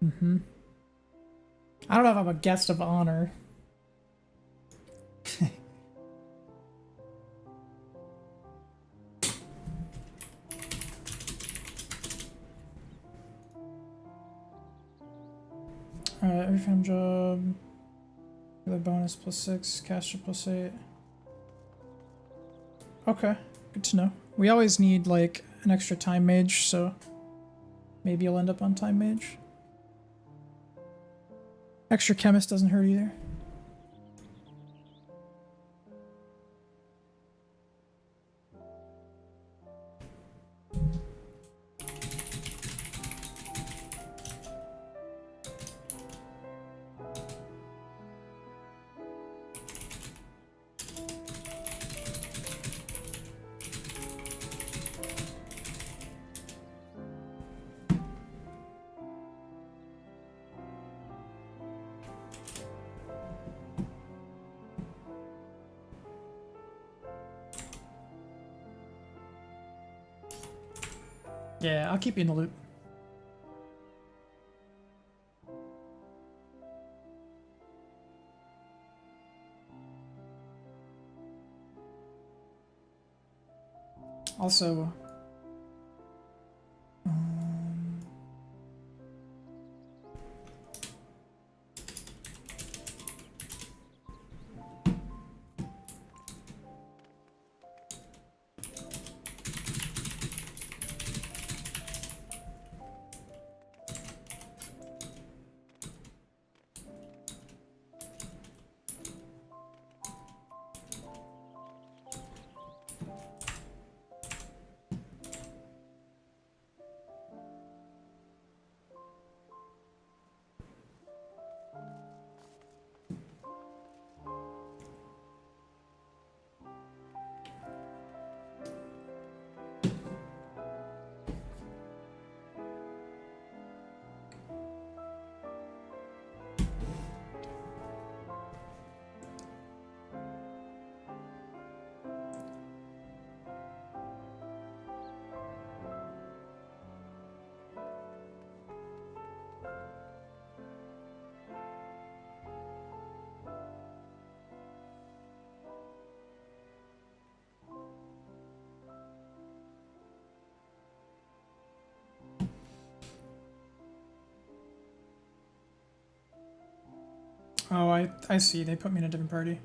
Mm-hmm. I don't know if I'm a guest of honor. Alright, every fan job. The bonus +6, caster +8. Okay, good to know. We always need like an extra time mage, so maybe you'll end up on time mage. Extra chemist doesn't hurt either. Yeah, I'll keep you in the loop. Also, oh, I see. They put me in a different party.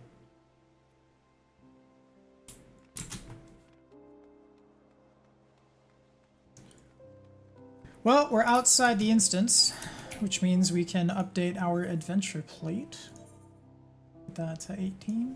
Well, we're outside the instance, which means we can update our adventure plate. Put that to 18.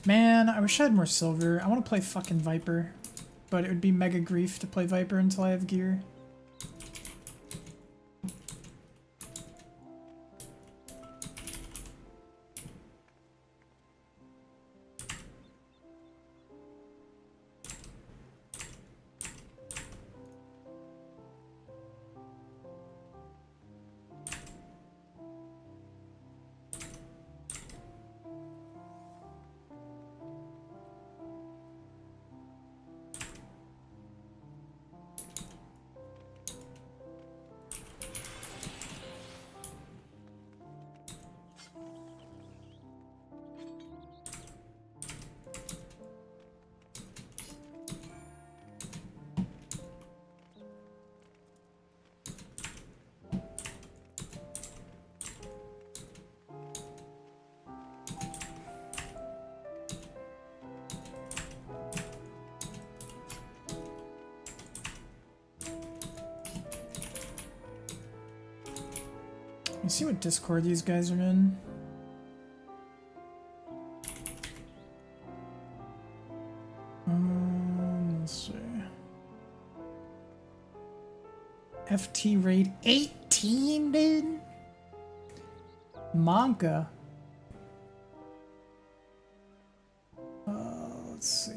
Man, I wish I had more silver. I want to play fucking Viper, but it would be mega grief to play Viper until I have gear. Let's see what Discord these guys are in. Let's see. FT raid 18, dude. Monka. Let's see.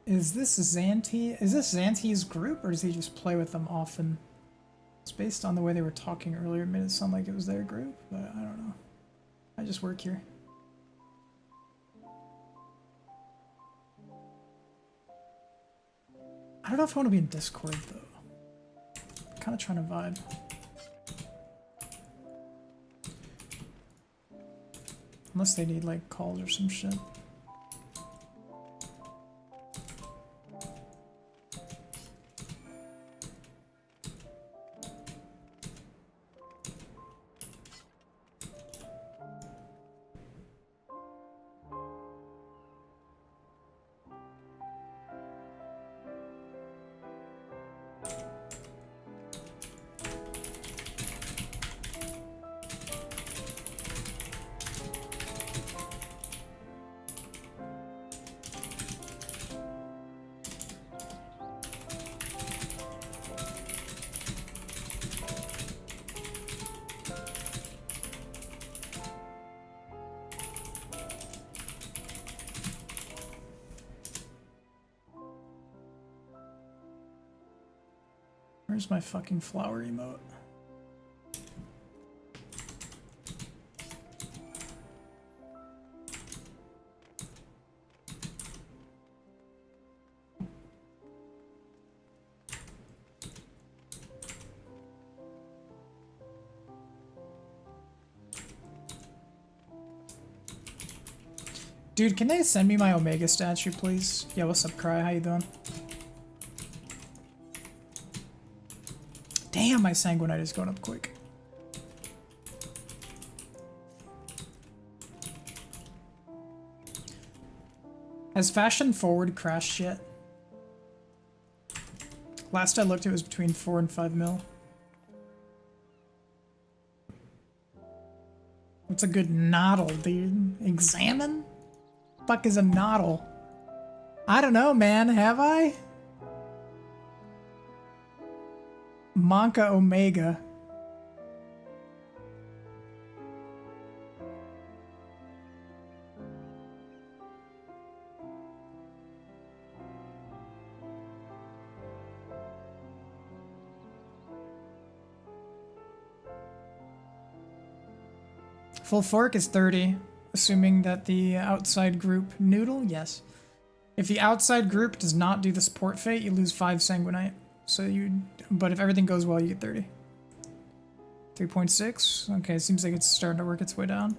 Is this Xanti? Is this Xanti's group, or does he just play with them often? It's based on the way they were talking earlier. It made it sound like it was their group, but I don't know. I just work here. I don't know if I want to be in Discord, though. I'm kind of trying to vibe. Unless they need, like, calls or some shit. Where's my fucking flower emote? Dude, can they send me my Omega statue, please? Yeah, what's up, Cry? How you doing? Damn, my Sanguinite is going up quick. Has Fashion Forward crashed yet? Last I looked, it was between 4 and 5 mil. What's a good noddle, dude? Examine? Fuck is a noddle? I don't know, man. Have I? Monka Omega. Full fork is 30, assuming that the outside group noodle, yes. If the outside group does not do the support fate, you lose 5 Sanguinite. So but if everything goes well, you get 30. 3.6. Okay, it seems like it's starting to work its way down.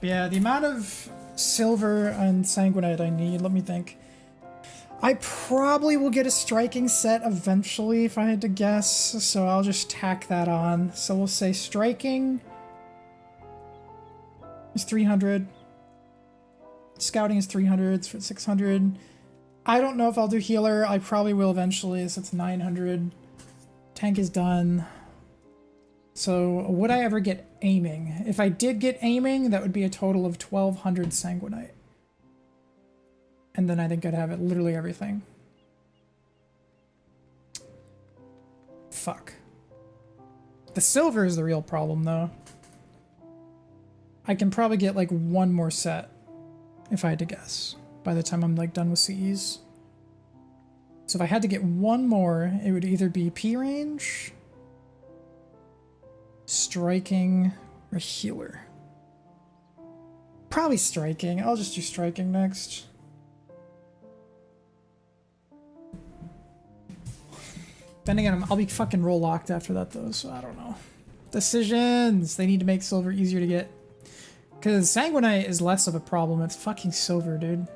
Yeah, the amount of silver and sanguinite I need, let me think. I probably will get a striking set eventually if I had to guess, so I'll just tack that on. So we'll say striking is 300. Scouting is 300, it's for 600. I don't know if I'll do healer. I probably will eventually, so it's 900. Tank is done. So would I ever get aiming? If I did get aiming, that would be a total of 1200 sanguinite. And then I think I'd have it literally everything. Fuck. The silver is the real problem though. I can probably get like one more set if I had to guess by the time I'm like done with CEs. So if I had to get one more, it would either be P range, striking, or healer. Probably striking. I'll just do striking next. Then again, I'll be fucking roll locked after that though, so I don't know. Decisions! They need to make silver easier to get. Because sanguinite is less of a problem, it's fucking silver, dude.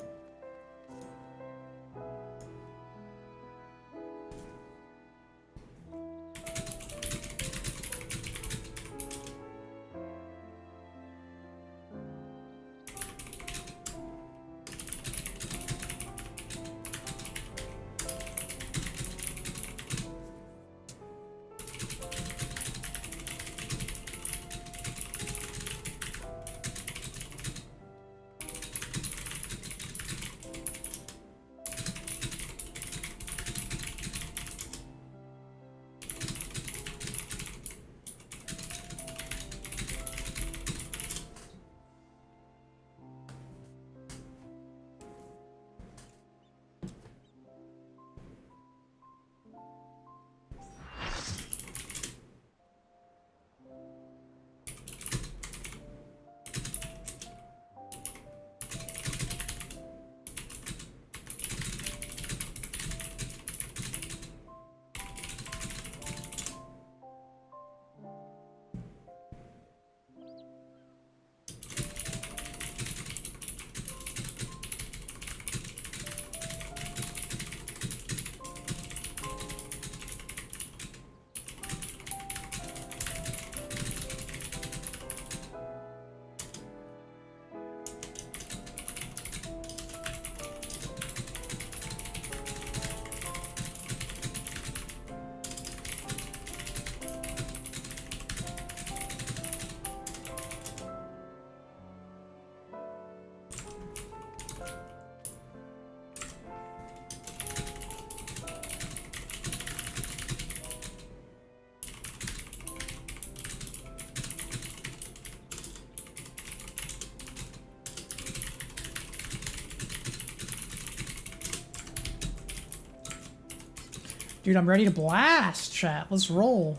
Dude, I'm ready to blast, chat. Let's roll.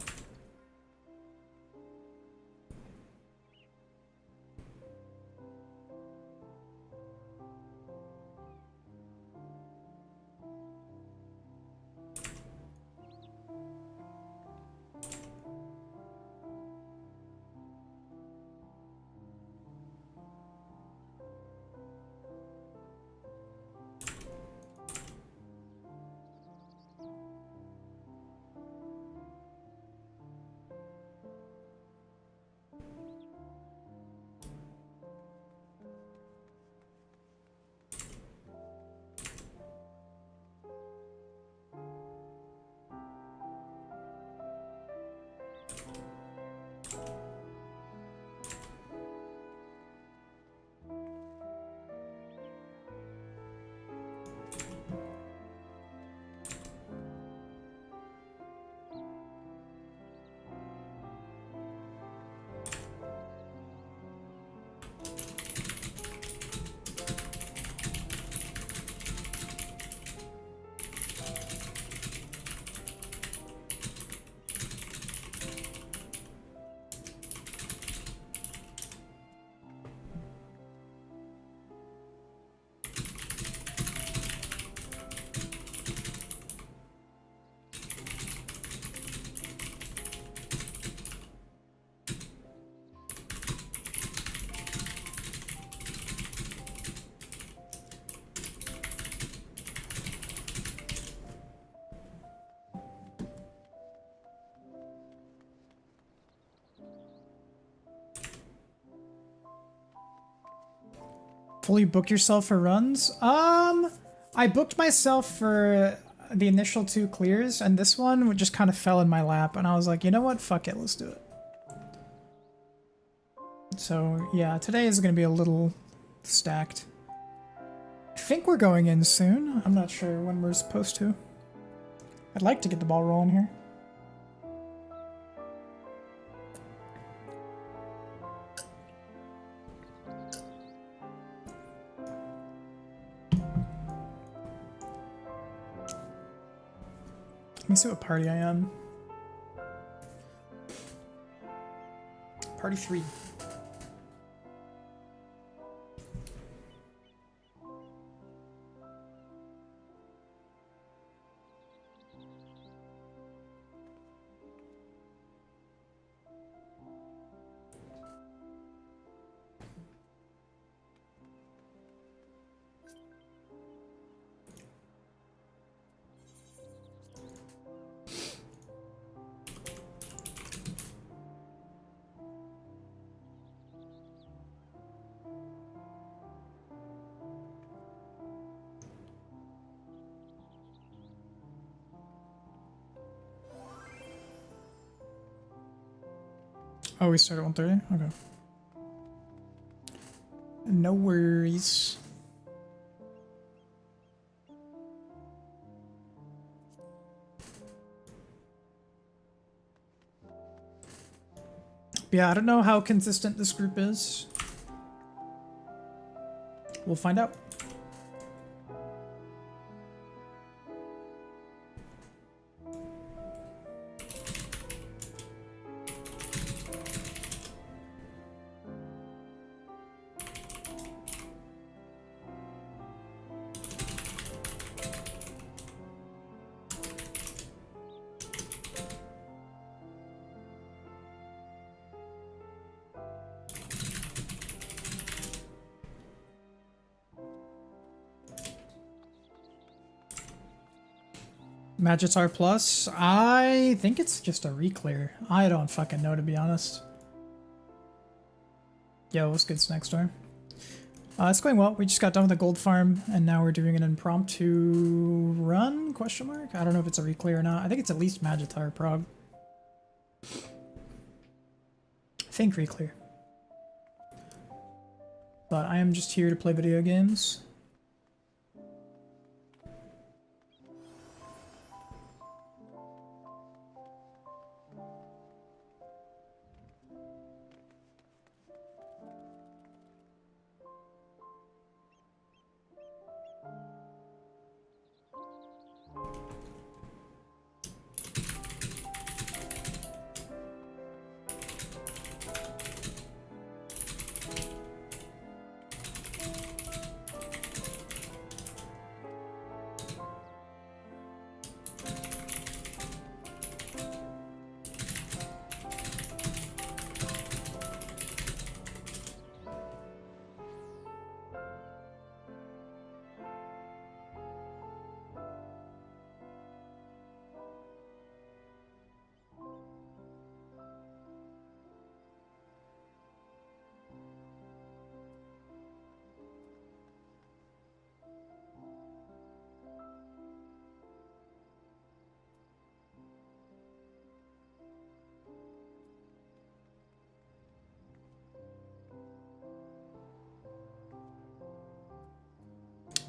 will you book yourself for runs? I booked myself for the initial 2 clears, and this one just kind of fell in my lap, and I was like, you know what? Fuck it, let's do it. So, yeah, today is going to be a little stacked. I think we're going in soon. I'm not sure when we're supposed to. I'd like to get the ball rolling here. Let me see what party I am. Party 3. Oh, we start at 1:30? Okay. No worries. Yeah, I don't know how consistent this group is. We'll find out. Magitar Plus? I think it's just a reclear. I don't fucking know, to be honest. Yo, what's good, Snack Storm? It's going well. We just got done with the gold farm, and now we're doing an impromptu run? Question mark? I don't know if it's a reclear or not. I think it's at least Magitar Prog. I think reclear. But I am just here to play video games.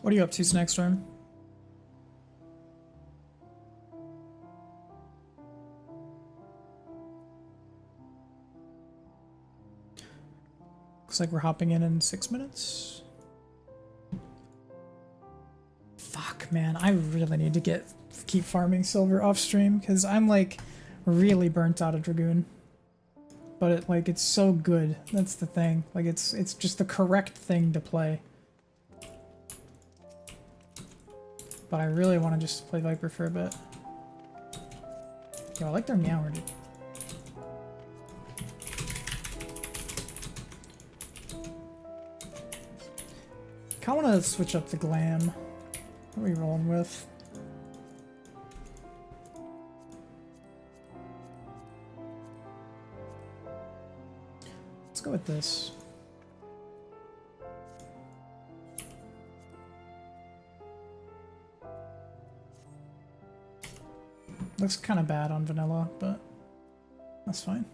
What are you up to, Snack Storm? Looks like we're hopping in 6 minutes. Fuck, man. I really need to keep farming silver off stream because I'm like really burnt out of Dragoon. But it's so good. That's the thing. Like it's just the correct thing to play. But I really want to just play Viper for a bit. Yo, I like their meower, dude. Kinda wanna switch up the glam. What are we rolling with? Let's go with this. Looks kind of bad on vanilla, but that's fine.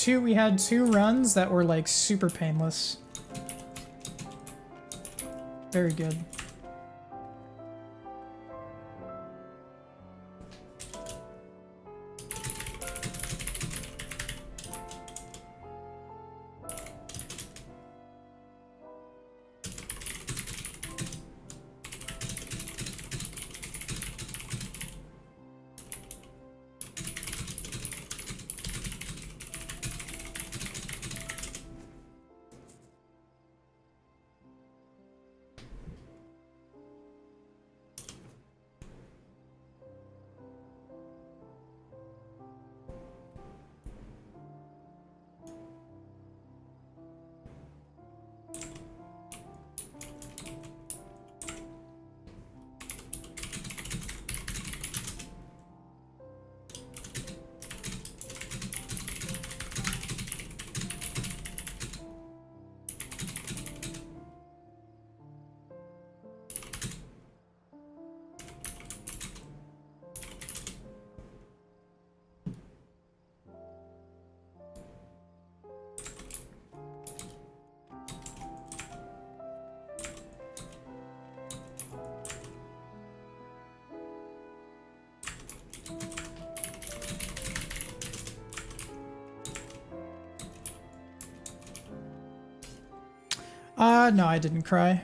We had two runs that were like super painless. Very good. No, I didn't cry.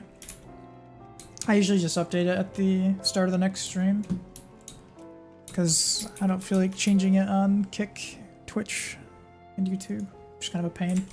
I usually just update it at the start of the next stream. Because I don't feel like changing it on Kick, Twitch, and YouTube. Just kind of a pain.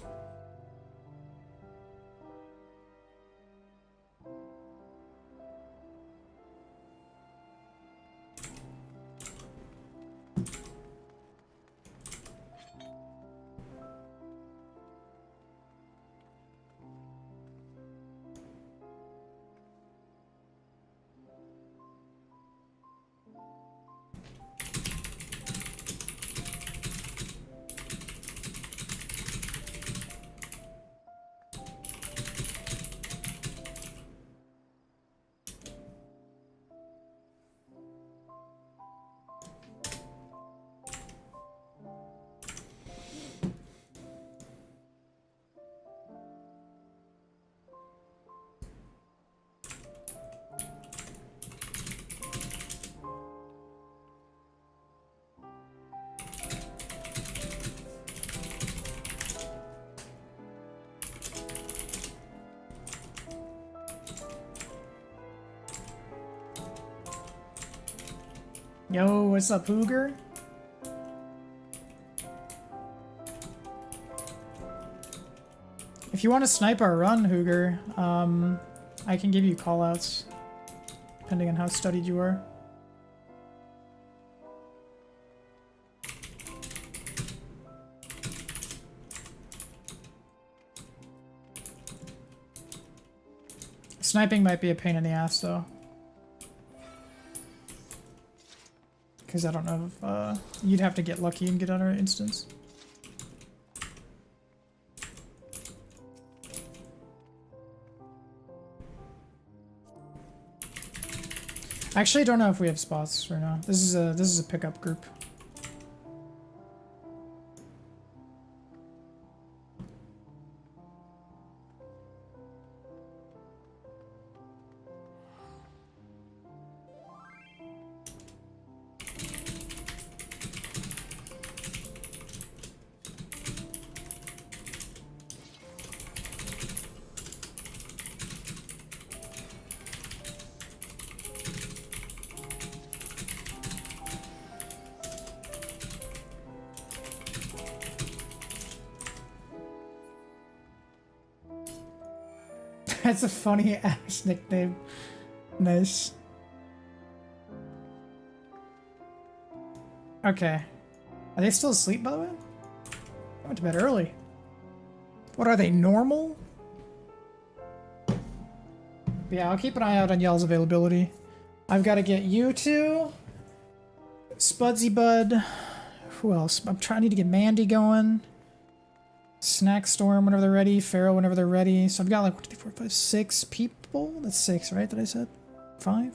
Yo, what's up, Hooger? If you want to snipe our run, Hooger, I can give you callouts, depending on how studied you are. Sniping might be a pain in the ass, though. Because I don't know if you'd have to get lucky and get on our instance. I actually don't know if we have spots right now. This is a pickup group. That's a funny ass nickname. Nice. Okay. Are they still asleep, by the way? I went to bed early. What are they, normal? Yeah, I'll keep an eye out on y'all's availability. I've got to get you two. Spudsy Bud. Who else? I need to get Mandy going. Snack Storm whenever they're ready. Pharaoh whenever they're ready. So I've got like 1, 2, 3, 4, 5, 6 people. That's 6, right? That I said? 5?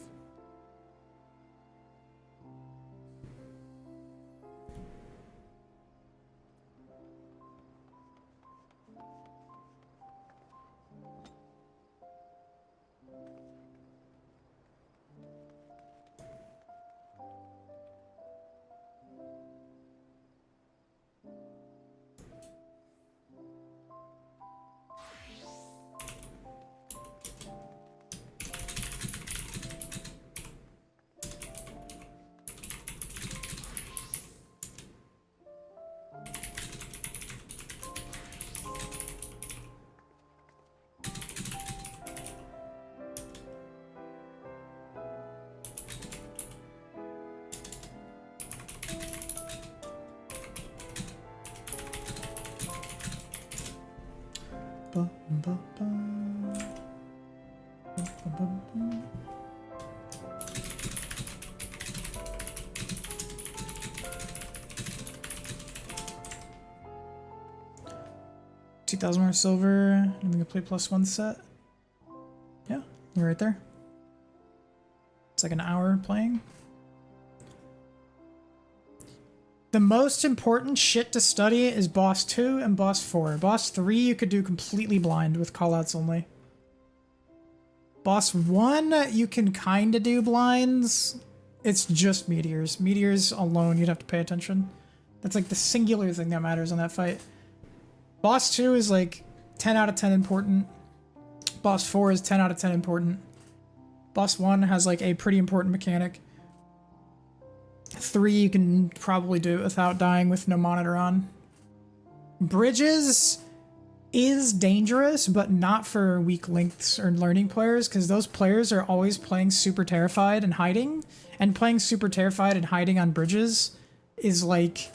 Ba, ba, ba. Ba, ba, ba, ba. $2,000 more silver. I'm gonna play +1 set. Yeah, you're right there. It's like an hour playing. The most important shit to study is boss 2 and boss 4. Boss 3 you could do completely blind with callouts only. Boss 1 you can kinda do blinds. It's just meteors. Meteors alone you'd have to pay attention. That's like the singular thing that matters in that fight. Boss 2 is like 10 out of 10 important. Boss 4 is 10 out of 10 important. Boss 1 has like a pretty important mechanic. 3 you can probably do it without dying with no monitor on. Bridges is dangerous, but not for weak links or learning players, because those players are always playing super terrified and hiding, and playing super terrified and hiding on bridges is like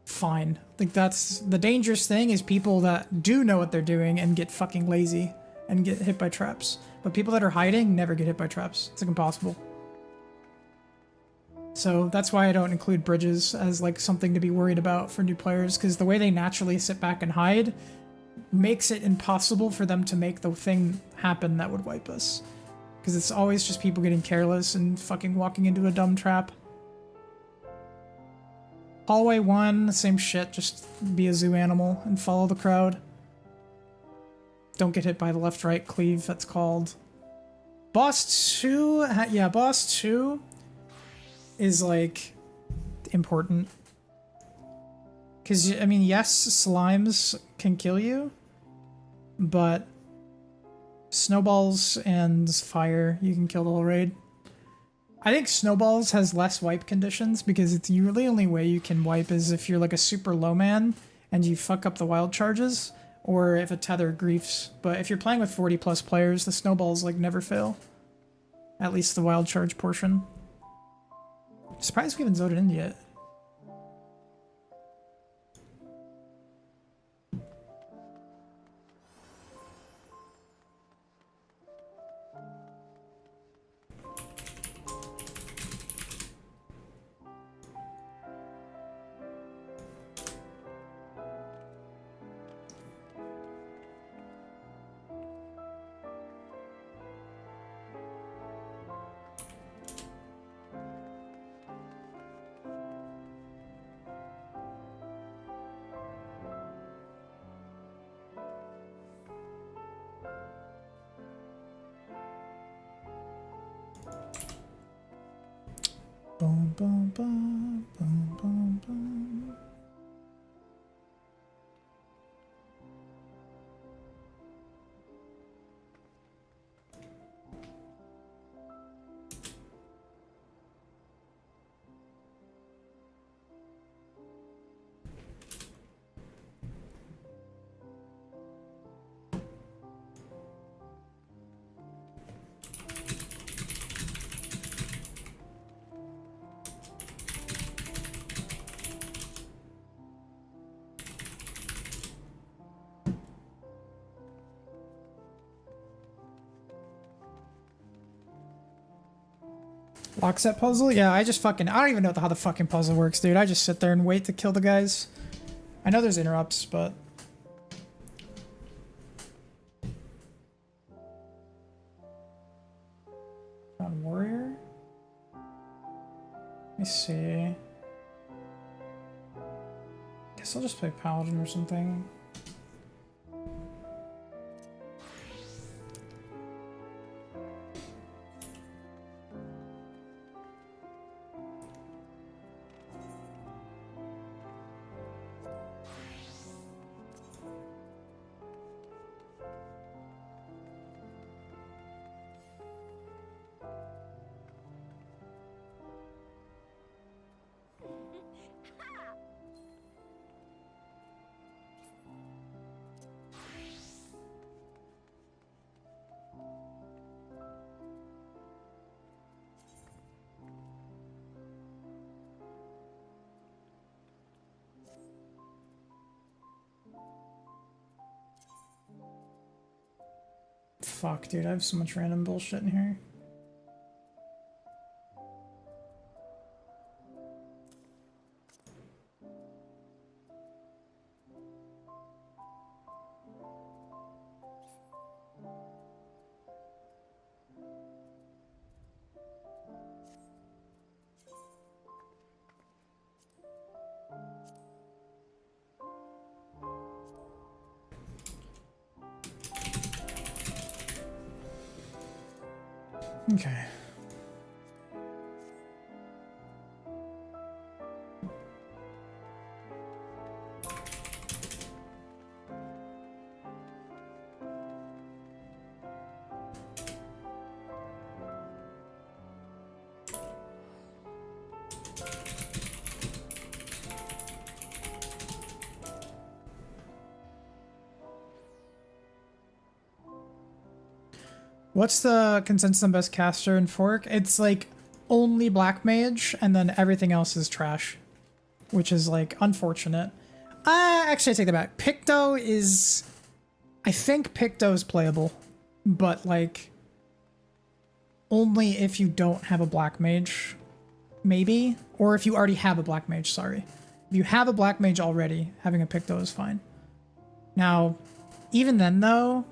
fine. Like that's the dangerous thing, is people that do know what they're doing and get fucking lazy and get hit by traps. But people that are hiding never get hit by traps. It's like impossible. So that's why I don't include bridges as like something to be worried about for new players, because the way they naturally sit back and hide makes it impossible for them to make the thing happen that would wipe us. Because it's always just people getting careless and fucking walking into a dumb trap. Hallway 1, same shit, just be a zoo animal and follow the crowd. Don't get hit by the left-right cleave, that's called. Boss 2, yeah, boss 2 is like important. Because, I mean, yes, slimes can kill you, but snowballs and fire, you can kill the whole raid. I think snowballs has less wipe conditions, because it's the only way you can wipe is if you're like a super low man and you fuck up the wild charges, or if a tether griefs. But if you're playing with 40 plus players, the snowballs like never fail. At least the wild charge portion. Surprised we haven't zoted in yet. Boom, boom, boom, boom, boom, boom. Lock set puzzle? Yeah, I don't even know how the fucking puzzle works, dude. I just sit there and wait to kill the guys. I know there's interrupts, but... On warrior? Let me see. Guess I'll just play paladin or something. Fuck, dude, I have so much random bullshit in here. Okay. What's the consensus on best caster in Fork? It's like only Black Mage and then everything else is trash, which is like unfortunate. Actually I take that back. Picto is, I think Picto is playable, but like only if you don't have a Black Mage, maybe, or if you already have a Black Mage, sorry. If you have a Black Mage already, having a Picto is fine. Now, even then though,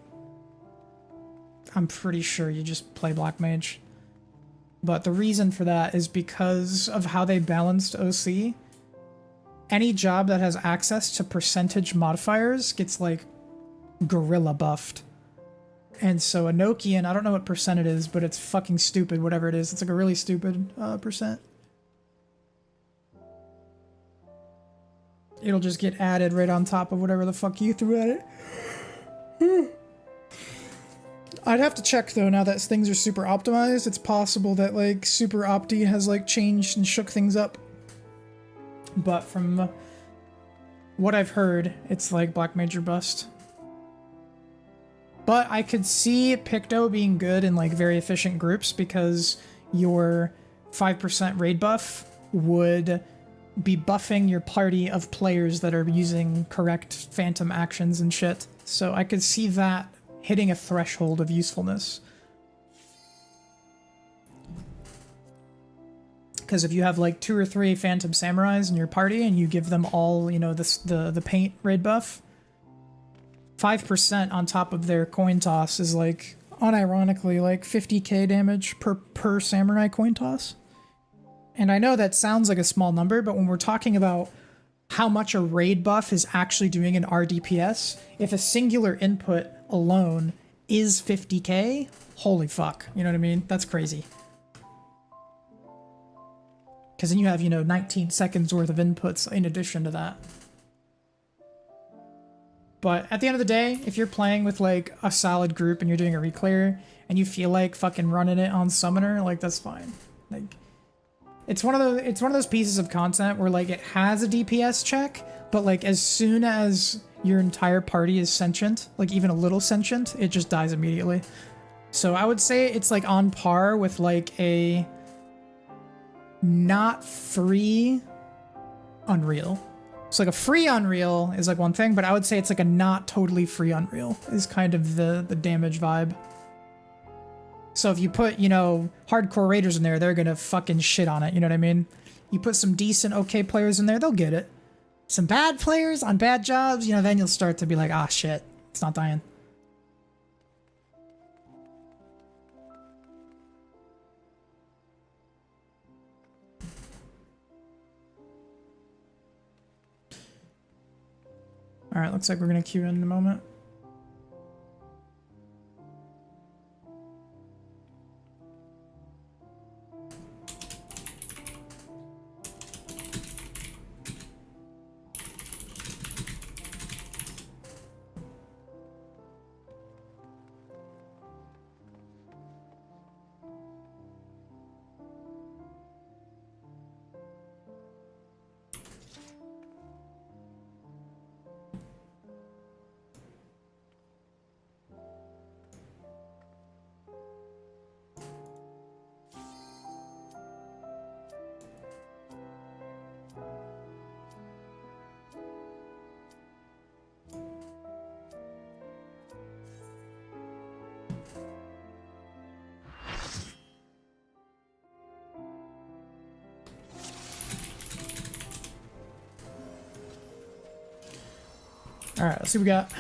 I'm pretty sure you just play Black Mage. But the reason for that is because of how they balanced OC. Any job that has access to percentage modifiers gets like gorilla buffed. And so Enochian, I don't know what percent it is, but it's fucking stupid, whatever it is. It's like a really stupid percent. It'll just get added right on top of whatever the fuck you threw at it. I'd have to check though, now that things are super optimized, it's possible that like Super Opti has like changed and shook things up. But from what I've heard, it's like Black Mage or bust. But I could see Picto being good in like very efficient groups because your 5% raid buff would be buffing your party of players that are using correct phantom actions and shit. So I could see that hitting a threshold of usefulness. Because if you have like 2 or 3 Phantom Samurais in your party and you give them all, you know, the paint raid buff, 5% on top of their coin toss is like, unironically, like 50k damage per samurai coin toss. And I know that sounds like a small number, but when we're talking about how much a raid buff is actually doing in our DPS, if a singular input alone is 50k, holy fuck, you know what I mean? That's crazy. Because then you have, you know, 19 seconds worth of inputs in addition to that. But at the end of the day, if you're playing with like a solid group and you're doing a reclear and you feel like fucking running it on Summoner, like that's fine. Like, it's one of those pieces of content where like it has a DPS check, but like as soon as your entire party is sentient, like even a little sentient, it just dies immediately. So I would say it's like on par with like a not free Unreal. So like a free Unreal is like one thing, but I would say it's like a not totally free Unreal is kind of the damage vibe. So if you put, you know, hardcore raiders in there, they're gonna fucking shit on it, you know what I mean? You put some decent, okay players in there, they'll get it. Some bad players on bad jobs, you know, then you'll start to be like, ah, shit, it's not dying. Alright, looks like we're gonna queue in a moment. Alright, let's see what we got.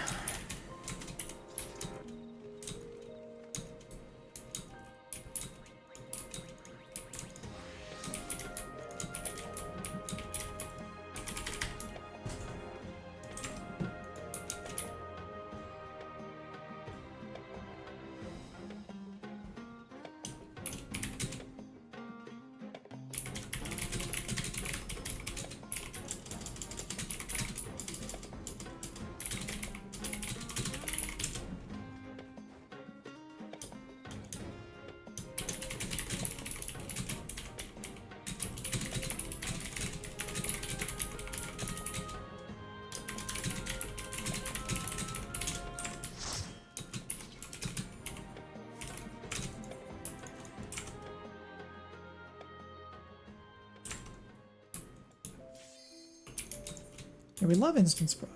Yeah, we love instance proc.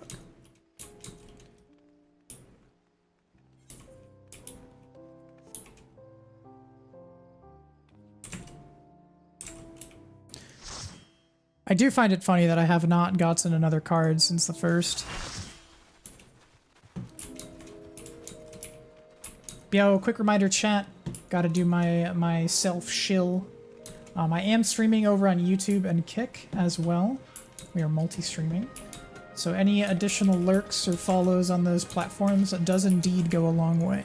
I do find it funny that I have not gotten another card since the first. Yo, quick reminder chat, gotta do my self-shill. I am streaming over on YouTube and Kick as well. We are multi-streaming. So any additional lurks or follows on those platforms does indeed go a long way.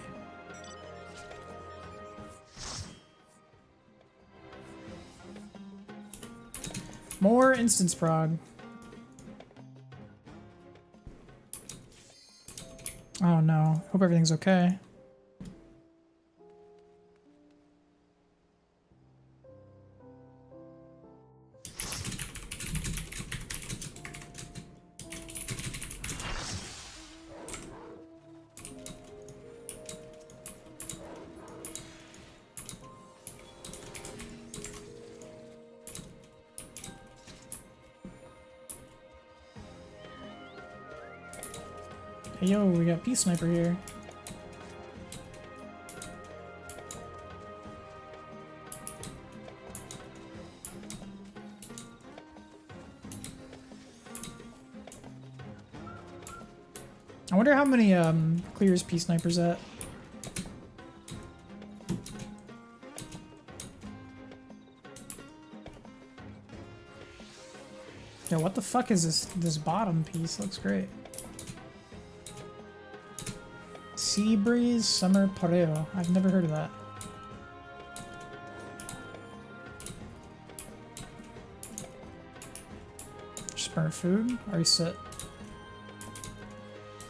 More instance prog. Oh no, hope everything's okay. Hey yo, we got Peace Sniper here. I wonder how many clears Peace Sniper's at. Yeah, what the fuck is this bottom piece? Looks great. Sea Breeze Summer Pareo. I've never heard of that. Just burn food? Are you set?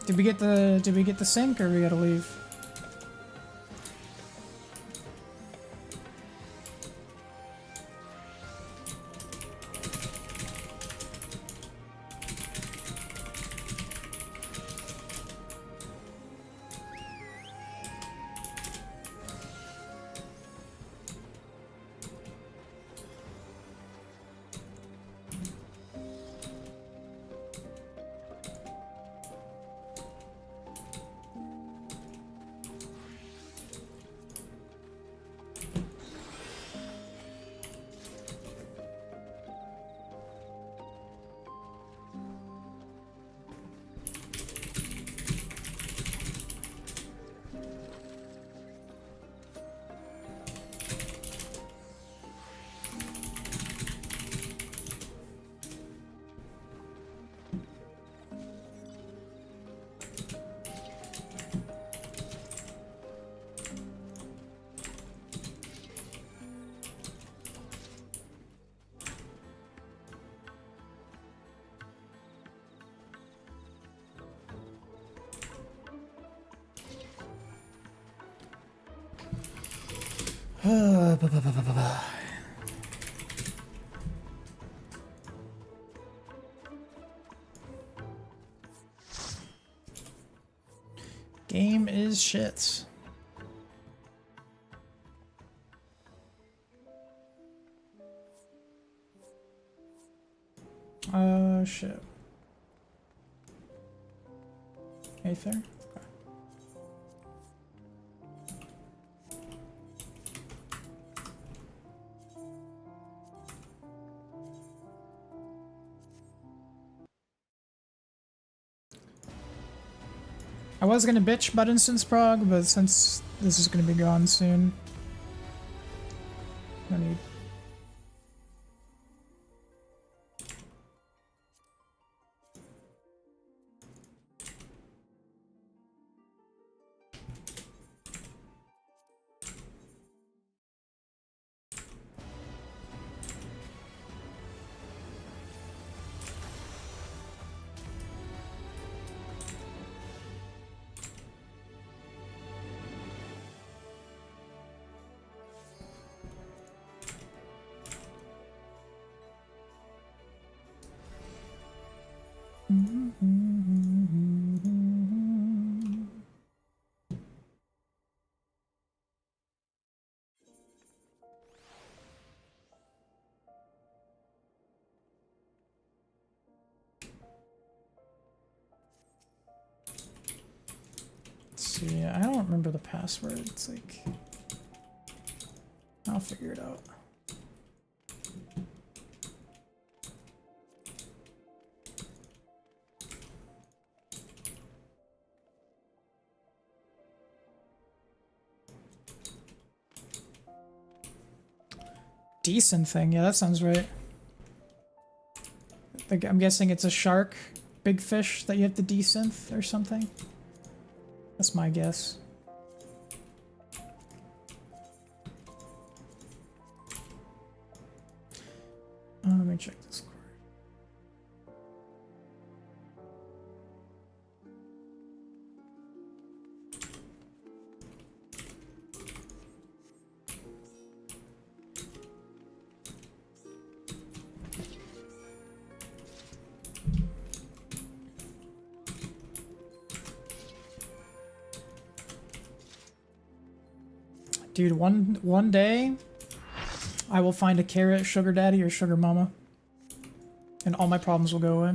Did we get the sink or we gotta leave? Game is shit. Shit. Aether? Okay. I was gonna bitch about instance prog, but since this is gonna be gone soon, no need. See, I don't remember the password. It's like, I'll figure it out. Decent thing, yeah, that sounds right. Like, I'm guessing it's a shark, big fish that you have to desynth or something. That's my guess. Let me check this card. Dude, one day, I will find a carrot sugar daddy or sugar mama, and all my problems will go away.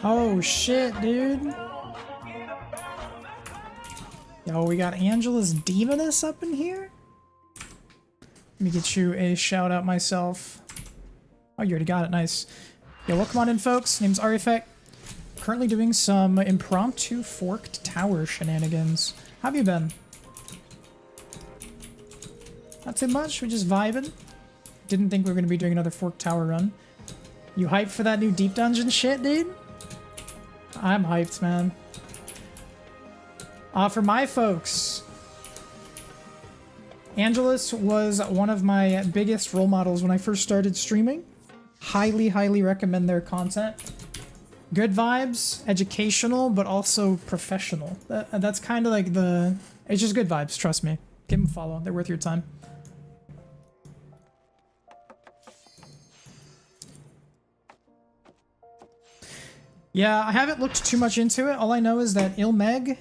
Oh shit, dude. Yo, we got Angela's Demoness up in here? Let me get you a shout out myself. Oh, you already got it, nice. Yo, welcome on in, folks. Name's Artifact. Currently doing some impromptu forked tower shenanigans. How have you been? Not too much, we're just vibing. Didn't think we were going to be doing another forked tower run. You hyped for that new deep dungeon shit, dude? I'm hyped, man. For my folks, Angelus was one of my biggest role models when I first started streaming. Highly, highly recommend their content. Good vibes, educational, but also professional. That's kind of like the... It's just good vibes, trust me. Give them a follow, they're worth your time. Yeah, I haven't looked too much into it. All I know is that Ilmeg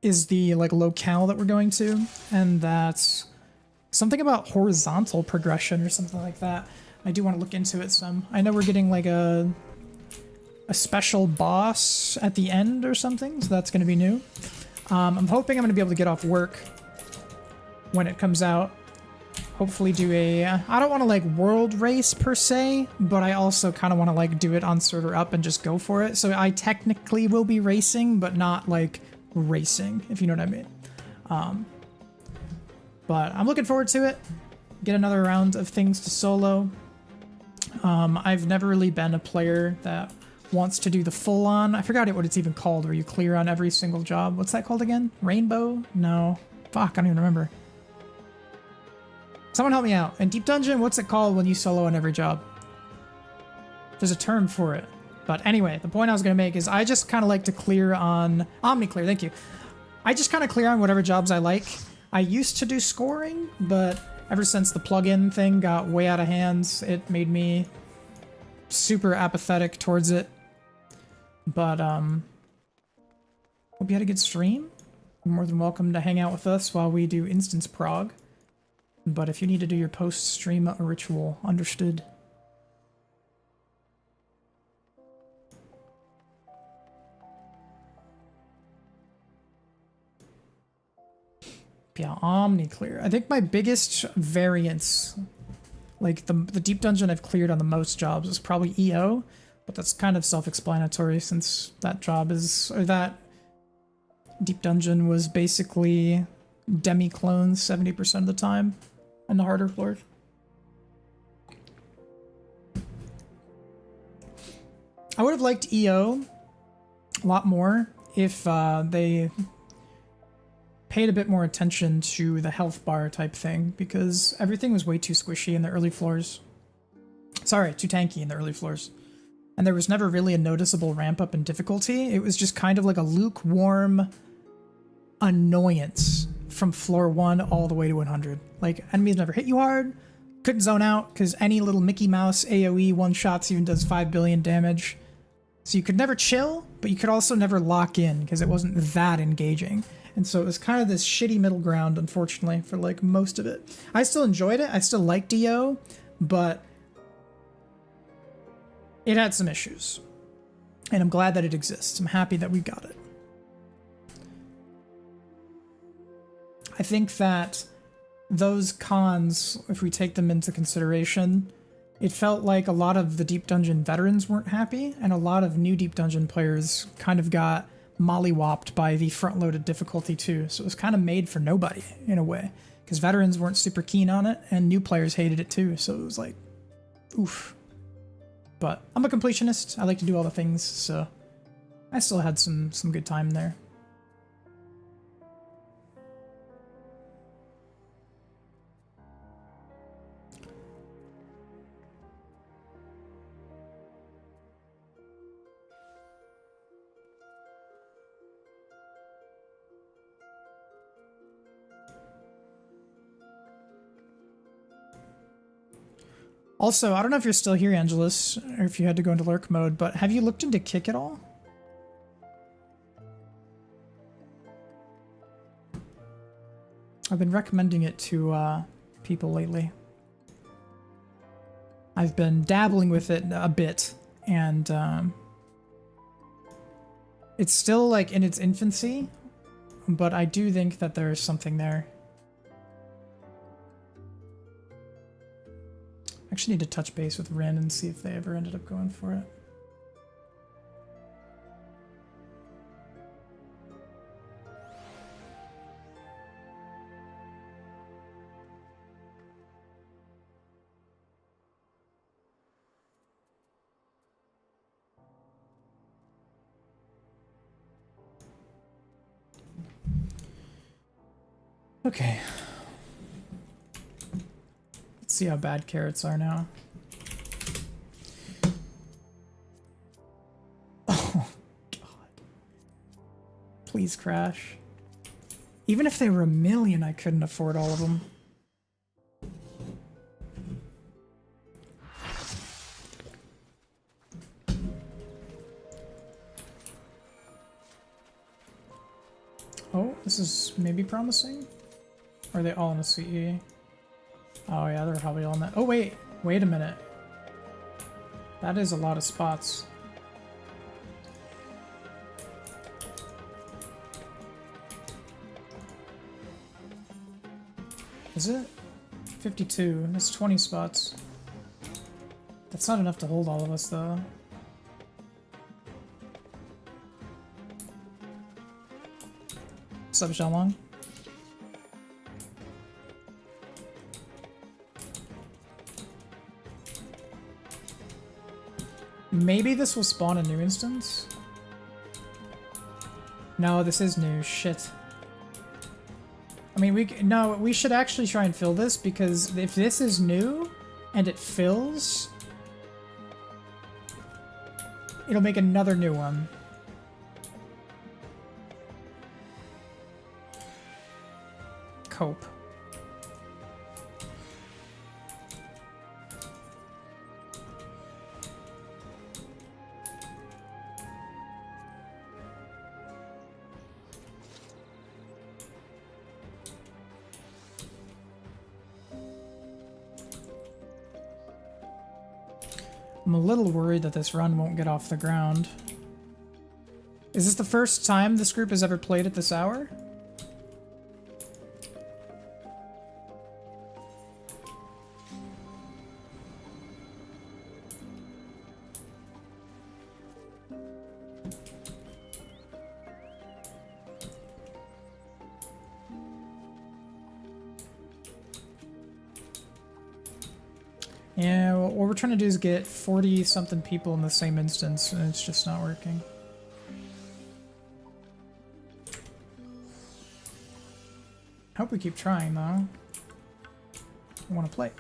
is the like locale that we're going to, and that's something about horizontal progression or something like that. I do want to look into it some. I know we're getting like a special boss at the end or something, so that's going to be new. I'm hoping I'm going to be able to get off work when it comes out. Hopefully do a... I don't want to like world race per se, but I also kind of want to like do it on server up and just go for it. So I technically will be racing, but not like racing, if you know what I mean. But I'm looking forward to it. Get another round of things to solo. I've never really been a player that wants to do the full-on... I forgot what it's even called, where you clear on every single job. What's that called again? Rainbow? No. Fuck, I don't even remember. Someone help me out. In Deep Dungeon, what's it called when you solo on every job? There's a term for it. But anyway, the point I was going to make is I just kind of like to clear on... Omni-clear, thank you. I just kind of clear on whatever jobs I like. I used to do scoring, but ever since the plugin thing got way out of hands, it made me super apathetic towards it. But, hope you had a good stream. You're more than welcome to hang out with us while we do instance prog. But if you need to do your post-stream ritual, understood. Yeah, Omni-clear. I think my biggest variance, like the deep dungeon I've cleared on the most jobs is probably EO, but that's kind of self-explanatory since that job is, or that deep dungeon was basically demi-clones 70% of the time. And the harder floors. I would have liked EO a lot more if they paid a bit more attention to the health bar type thing, because everything was way too squishy in the early floors. Sorry, too tanky in the early floors. And there was never really a noticeable ramp up in difficulty. It was just kind of like a lukewarm annoyance from floor 1 all the way to 100. Like, enemies never hit you hard, couldn't zone out, because any little Mickey Mouse AoE one-shots you and does 5 billion damage. So you could never chill, but you could also never lock in, because it wasn't that engaging. And so it was kind of this shitty middle ground, unfortunately, for like most of it. I still enjoyed it, I still liked EO, but it had some issues. And I'm glad that it exists. I'm happy that we got it. I think that those cons, if we take them into consideration, it felt like a lot of the Deep Dungeon veterans weren't happy, and a lot of new Deep Dungeon players kind of got mollywopped by the front-loaded difficulty too. So it was kind of made for nobody, in a way, because veterans weren't super keen on it, and new players hated it too, so it was like, oof. But I'm a completionist, I like to do all the things, so I still had some good time there. Also, I don't know if you're still here, Angelus, or if you had to go into lurk mode, but have you looked into Kick at all? I've been recommending it to people lately. I've been dabbling with it a bit, and It's still like in its infancy, but I do think that there is something there. I actually need to touch base with Rin and see if they ever ended up going for it. Okay. Let's see how bad carrots are now. Oh, God. Please crash. Even if they were a million, I couldn't afford all of them. Oh, this is maybe promising. Or are they all in a CE? Oh yeah, they're probably all in that. Oh wait a minute. That is a lot of spots. Is it? 52. That's 20 spots. That's not enough to hold all of us though. What's up, Xiaolong? Maybe this will spawn a new instance? No, this is new. Shit. I mean, we should actually try and fill this, because if this is new and it fills, it'll make another new one. Cope. I'm a little worried that this run won't get off the ground. Is this the first time this group has ever played at this hour? Yeah, well, what we're trying to do is get 40-something people in the same instance, and it's just not working. I hope we keep trying, though. I want to play.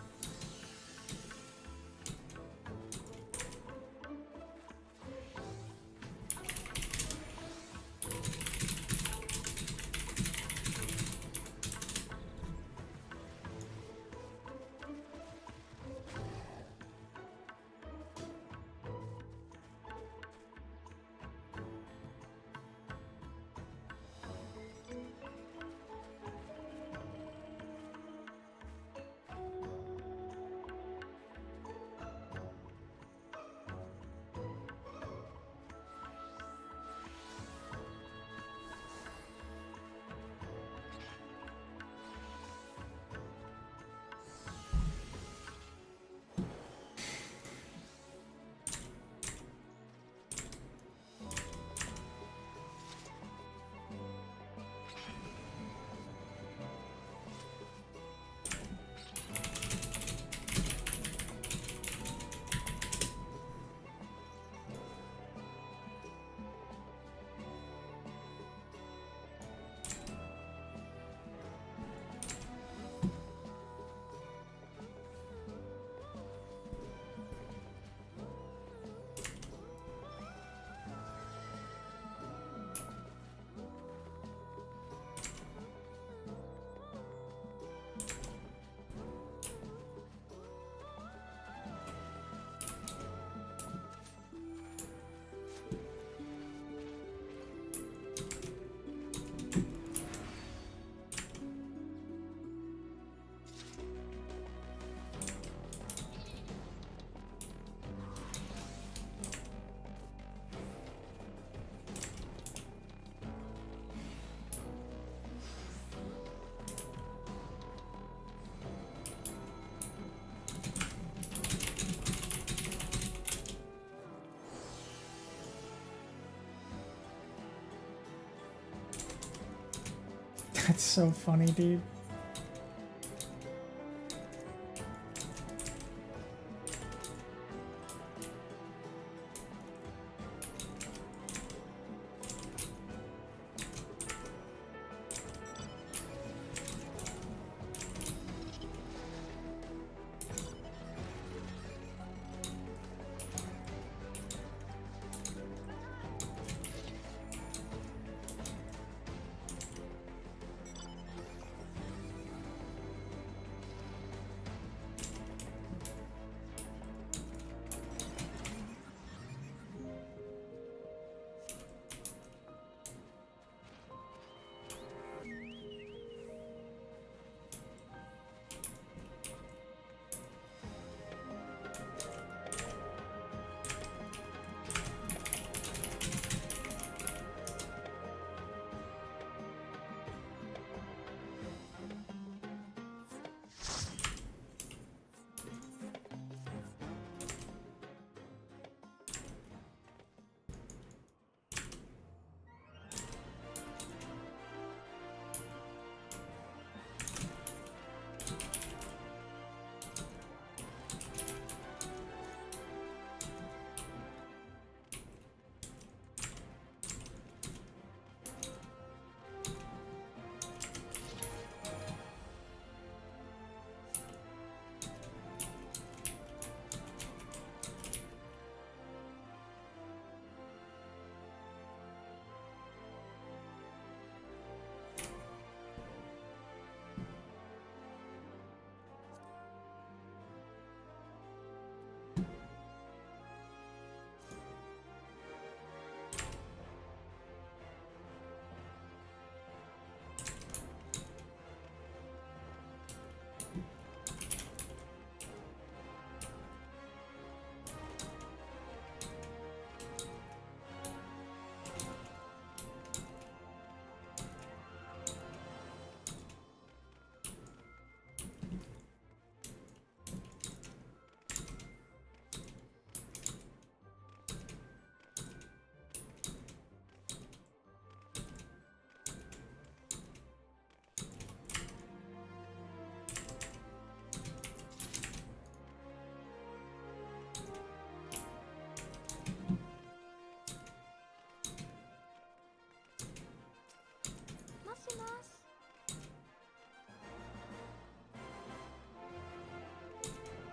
That's so funny, dude.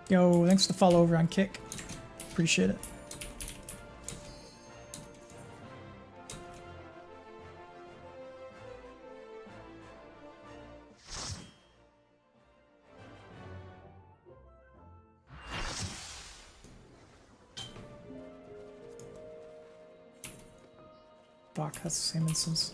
Yo, thanks for the follow over on Kick. Appreciate it. Fuck, that's the same instance.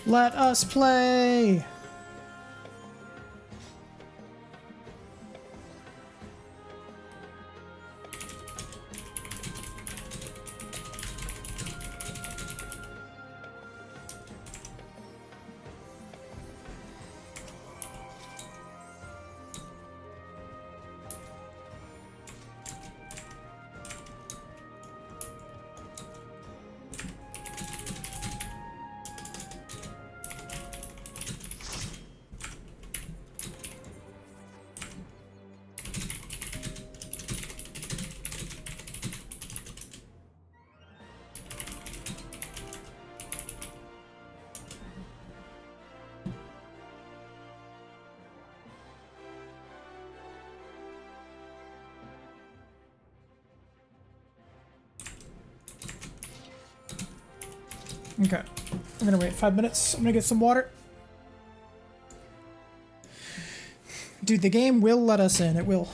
Let us play! Okay, I'm gonna wait 5 minutes. I'm gonna get some water. Dude, the game will let us in. It will.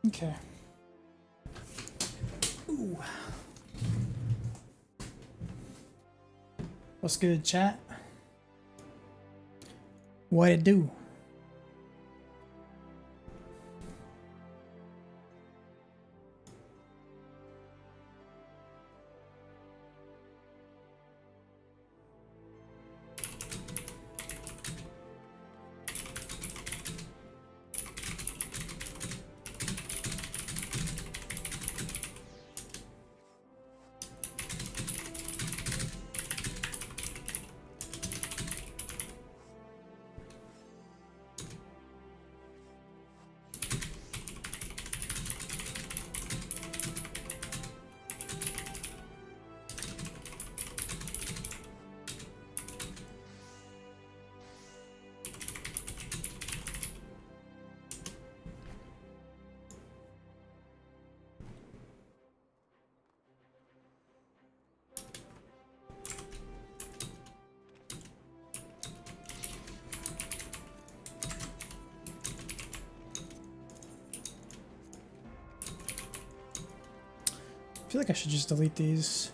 Okay. Ooh. What's good, chat? What it do? I feel like I should just delete these.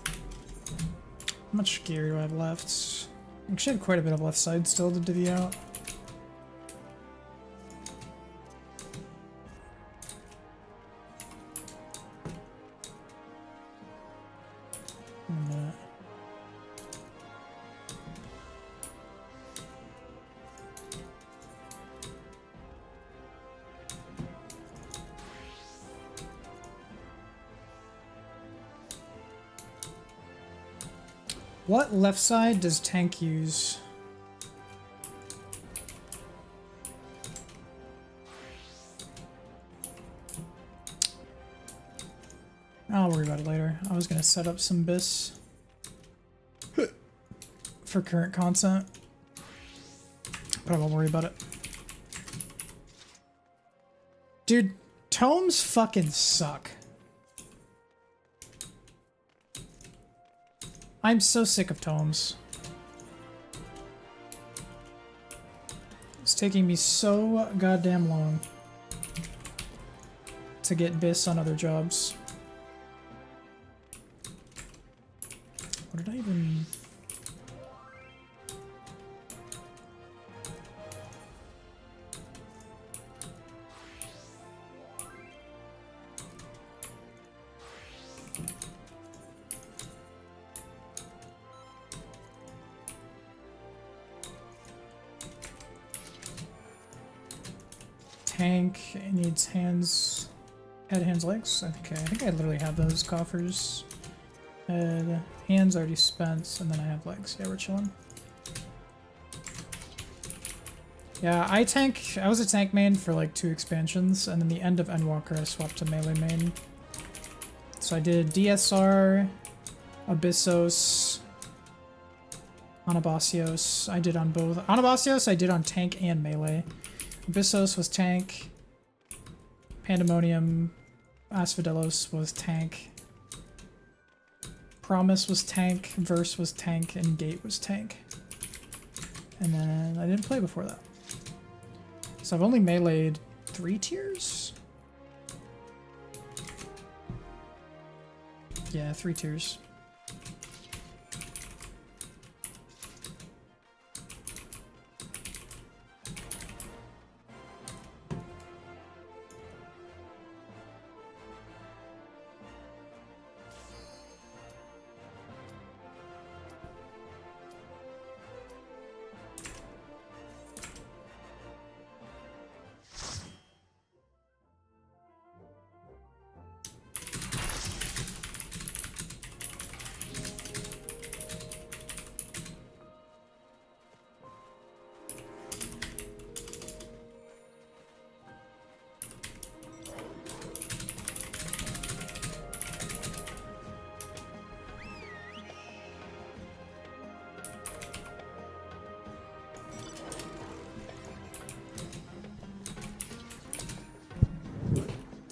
How much gear do I have left? I actually have quite a bit of left side still to divvy out. What left side does tank use? I'll worry about it later. I was gonna set up some bis for current content, but I won't worry about it. Dude, tomes fucking suck. I'm so sick of tomes. It's taking me so goddamn long to get bis on other jobs. What did I even... tank needs hands, head, hands, legs. I think I literally have those coffers. Head, hands already spent, and then I have legs. Yeah, we're chilling. Yeah, I was a tank main for like 2 expansions, and then the end of Endwalker I swapped to melee main. So I did DSR, Abyssos, Anabasios. I did on both. Anabasios I did on tank and melee. Abyssos was tank. Pandemonium, Asphodelos was tank. Promise was tank, Verse was tank, and Gate was tank. And then I didn't play before that. So I've only meleeed 3 tiers? Yeah, 3 tiers.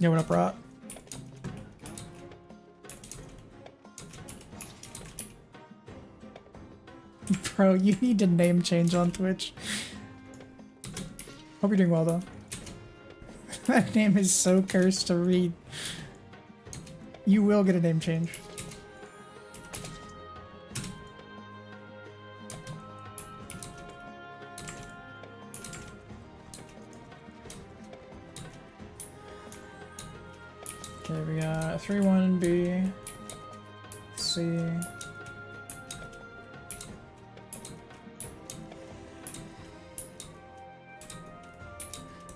Yo, what up, Rot? Bro, you need to name change on Twitch. Hope you're doing well, though. That name is so cursed to read. You will get a name change. Okay, we got 3-1-B, C.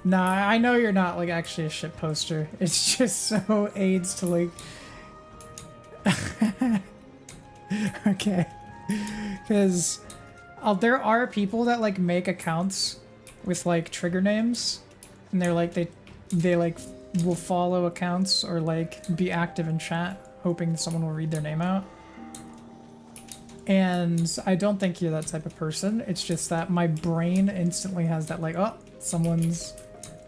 Nah, I know you're not like actually a shit poster. It's just so aids to like. Okay, because there are people that like make accounts with like trigger names, and they're like they like will follow accounts or like be active in chat hoping someone will read their name out. And I don't think you're that type of person. It's just that my brain instantly has that like, oh, someone's,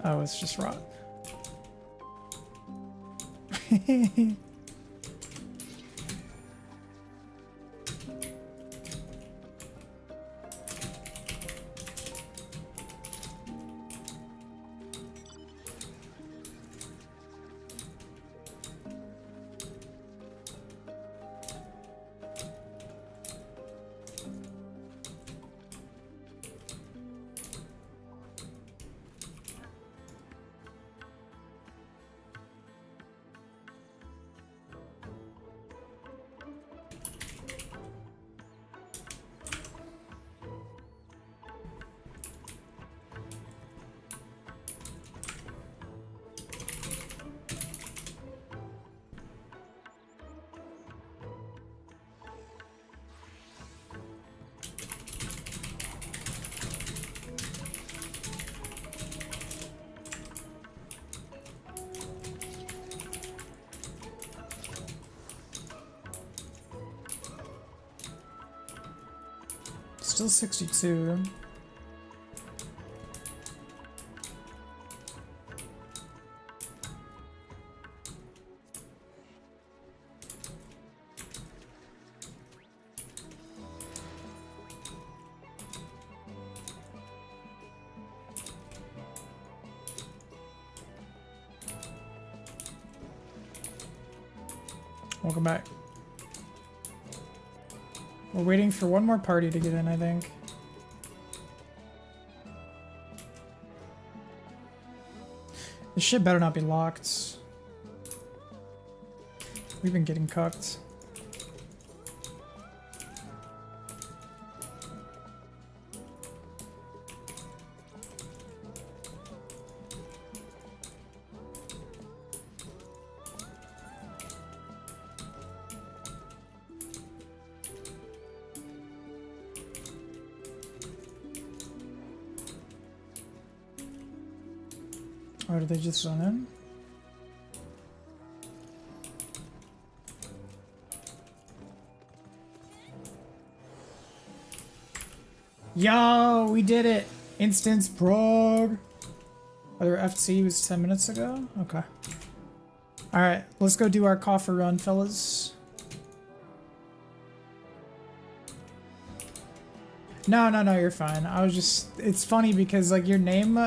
oh, it's just Rot. Still 62. Welcome back. We're waiting for one more party to get in, I think. This shit better not be locked. We've been getting cucked. Or did they just zone in? Yo, we did it! Instance prog! Other FC was 10 minutes ago? Okay. Alright, let's go do our coffer run, fellas. No, you're fine. I was just... It's funny because, like, your name...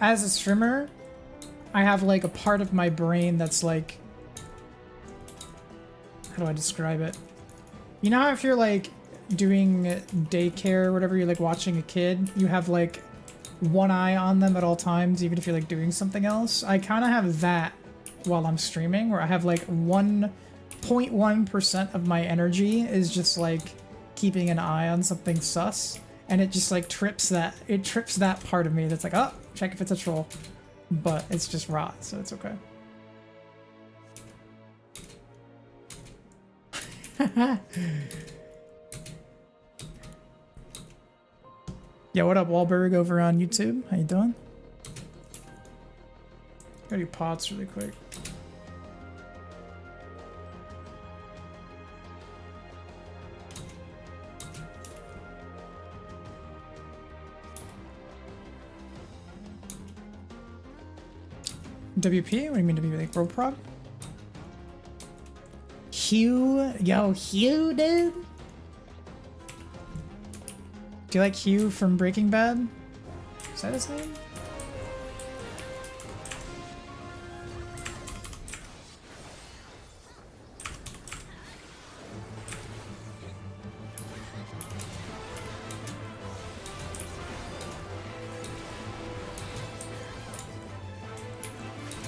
as a streamer, I have, like, a part of my brain that's, like... How do I describe it? You know how if you're, like, doing daycare or whatever, you're, like, watching a kid, you have, like, one eye on them at all times, even if you're, like, doing something else? I kind of have that while I'm streaming, where I have, like, 1.1% of my energy is just, like... keeping an eye on something sus, and it just like trips that part of me that's like, oh, check if it's a troll, but it's just rot, so it's okay. Yo, what up, Wahlberg over on YouTube? How you doing? Gotta do pots really quick. WP? What do you mean WP? Like World Prog? Hugh? Yo, Hugh, dude? Do you like Hugh from Breaking Bad? Is that his name?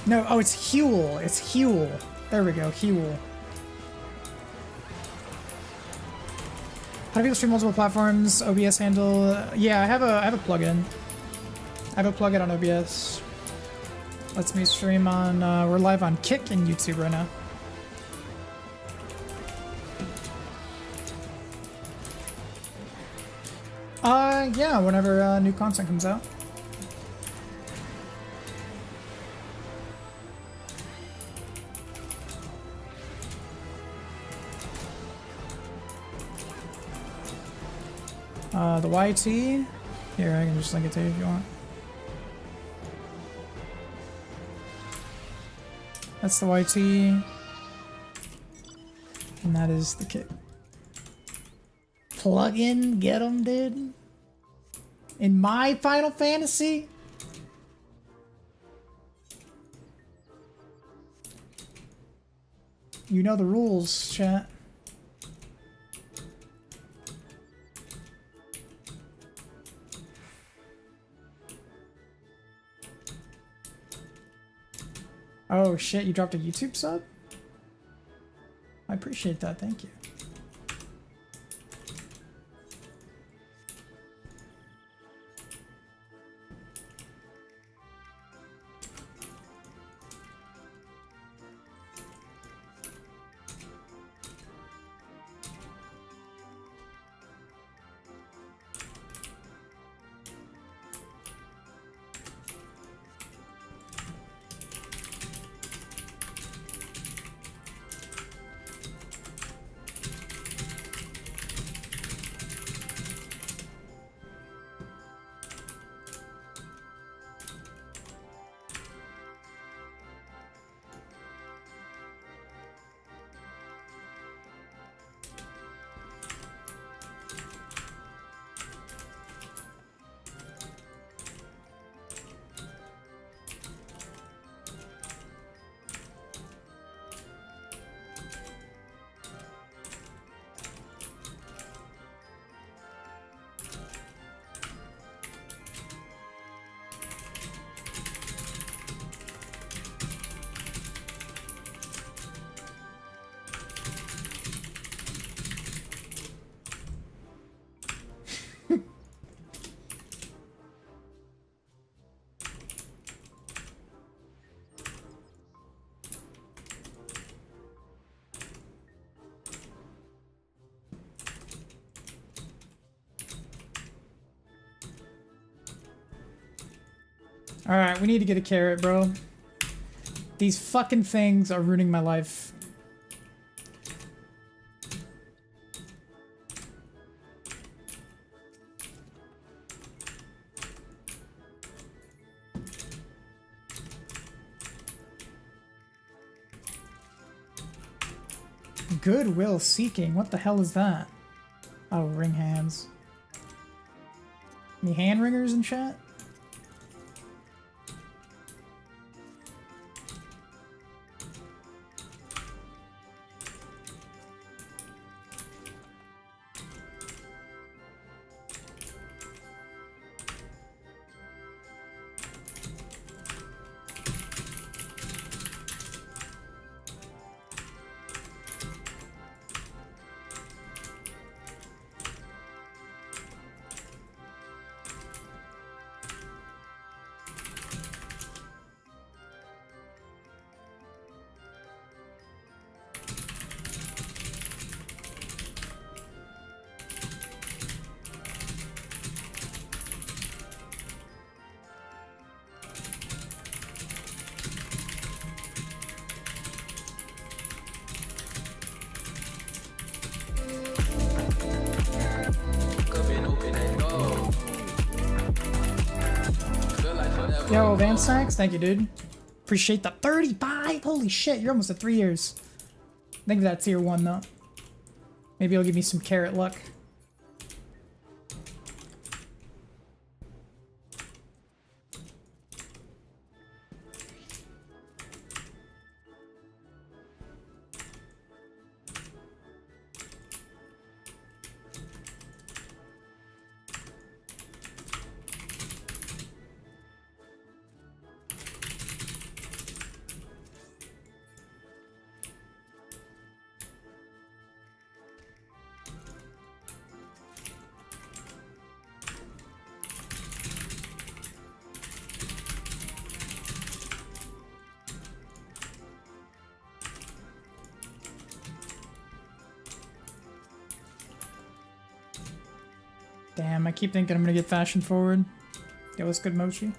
No, oh, it's Huel. It's Huel. There we go, Huel. How do people stream multiple platforms? OBS handle? Yeah, I have a plugin. I have a plugin on OBS. Lets me stream on. We're live on Kick and YouTube right now. Yeah, whenever new content comes out. The YT, here I can just link it to you if you want. That's the YT, and that is the kit. Plug in, get 'em, dude. In my Final Fantasy? You know the rules, chat. Oh shit, you dropped a YouTube sub? I appreciate that, thank you. Alright, we need to get a carrot, bro. These fucking things are ruining my life. Goodwill seeking. What the hell is that? Oh, ring hands. Any hand ringers in chat? Yo, Van Sykes, thank you, dude. Appreciate the 35. Holy shit, you're almost at 3 years. I think that's tier 1 though. Maybe it'll give me some carrot luck. Damn, I keep thinking I'm gonna get fashion forward. Yo, what's good, Mochi?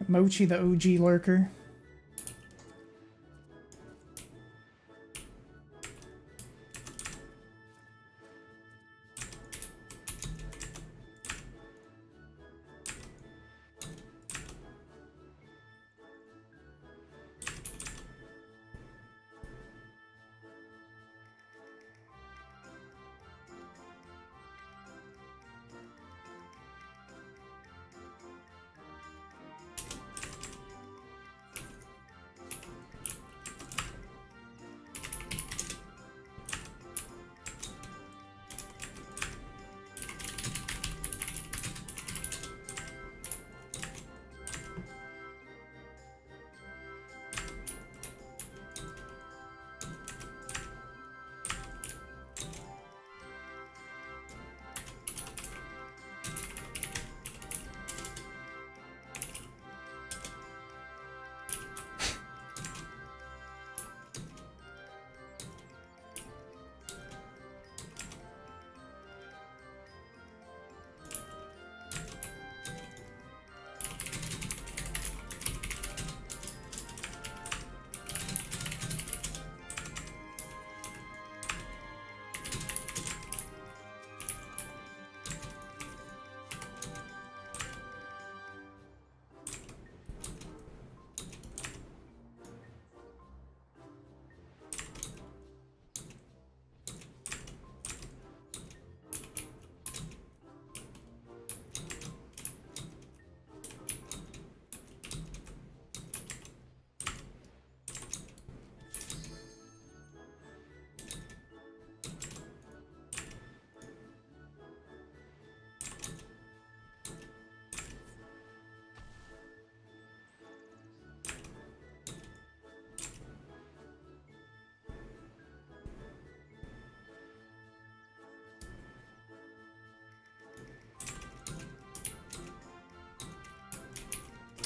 Mochi, the OG lurker.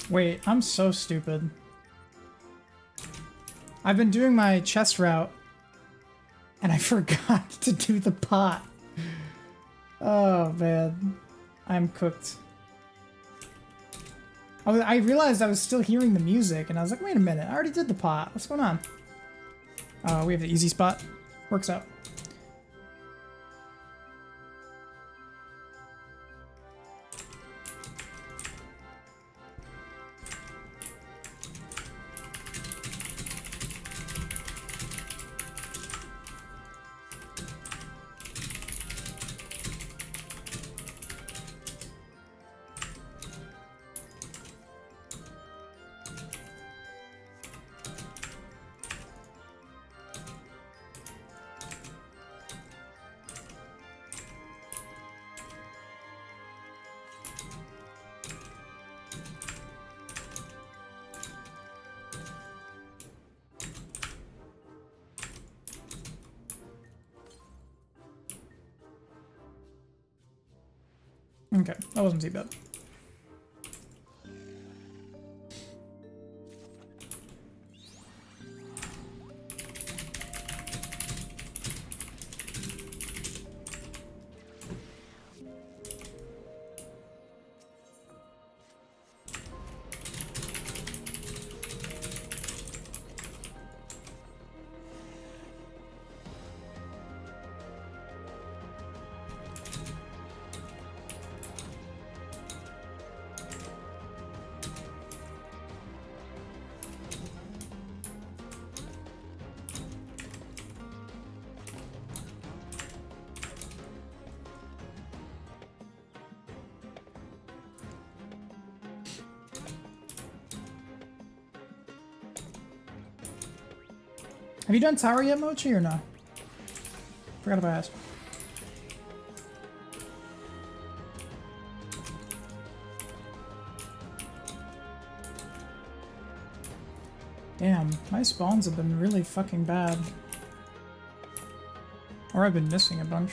Wait, I'm so stupid. I've been doing my chest route, and I forgot to do the pot. Oh, man. I'm cooked. I realized I was still hearing the music, and I was like, wait a minute, I already did the pot. What's going on? We have the easy spot. Works out. Okay, that wasn't too bad. Have you done tower yet, Mochi, or no? Forgot if I asked. Damn, my spawns have been really fucking bad. Or I've been missing a bunch.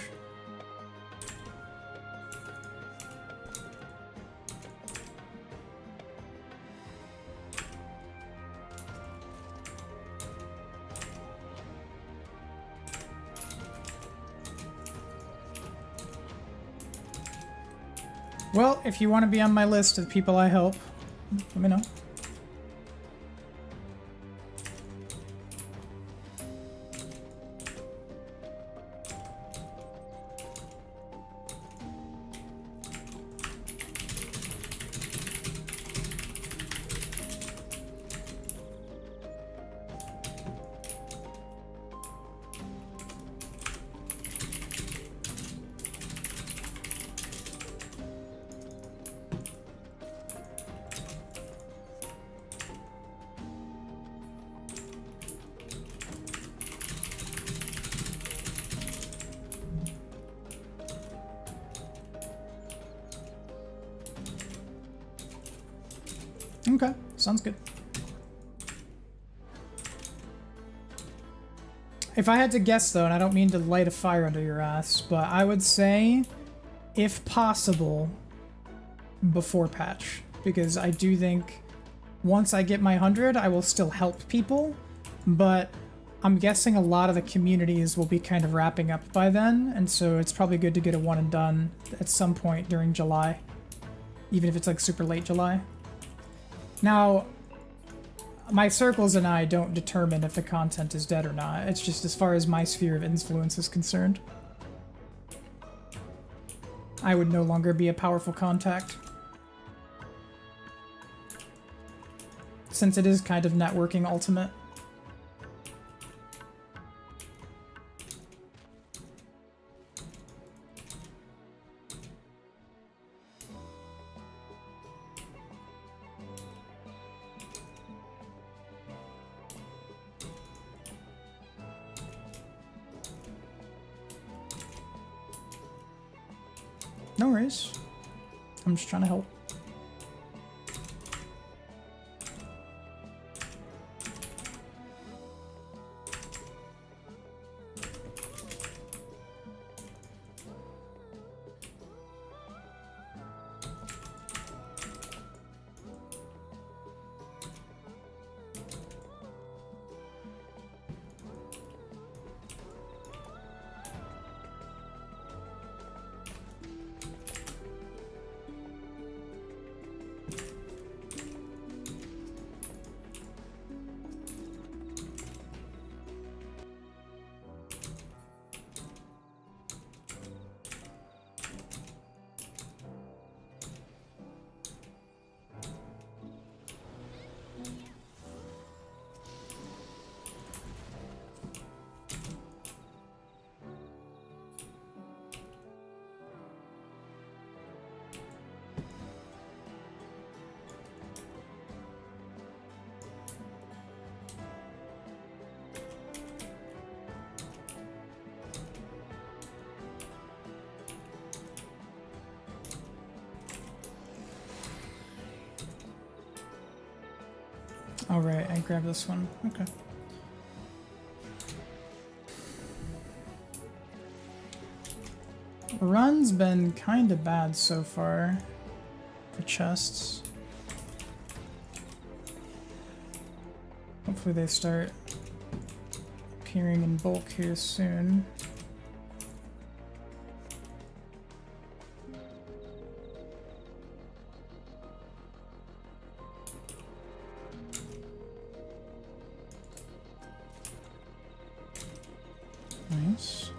Well, if you want to be on my list of people I help, let me know. Okay, sounds good. If I had to guess though, and I don't mean to light a fire under your ass, but I would say, if possible, before patch. Because I do think once I get my 100, I will still help people, but I'm guessing a lot of the communities will be kind of wrapping up by then, and so it's probably good to get a one and done at some point during July. Even if it's like super late July. Now, my circles and I don't determine if the content is dead or not. It's just as far as my sphere of influence is concerned. I would no longer be a powerful contact. Since it is kind of networking ultimate. No worries. I'm just trying to help. All right, I grabbed this one. Okay. Run's been kind of bad so far for chests. Hopefully they start appearing in bulk here soon. Nice.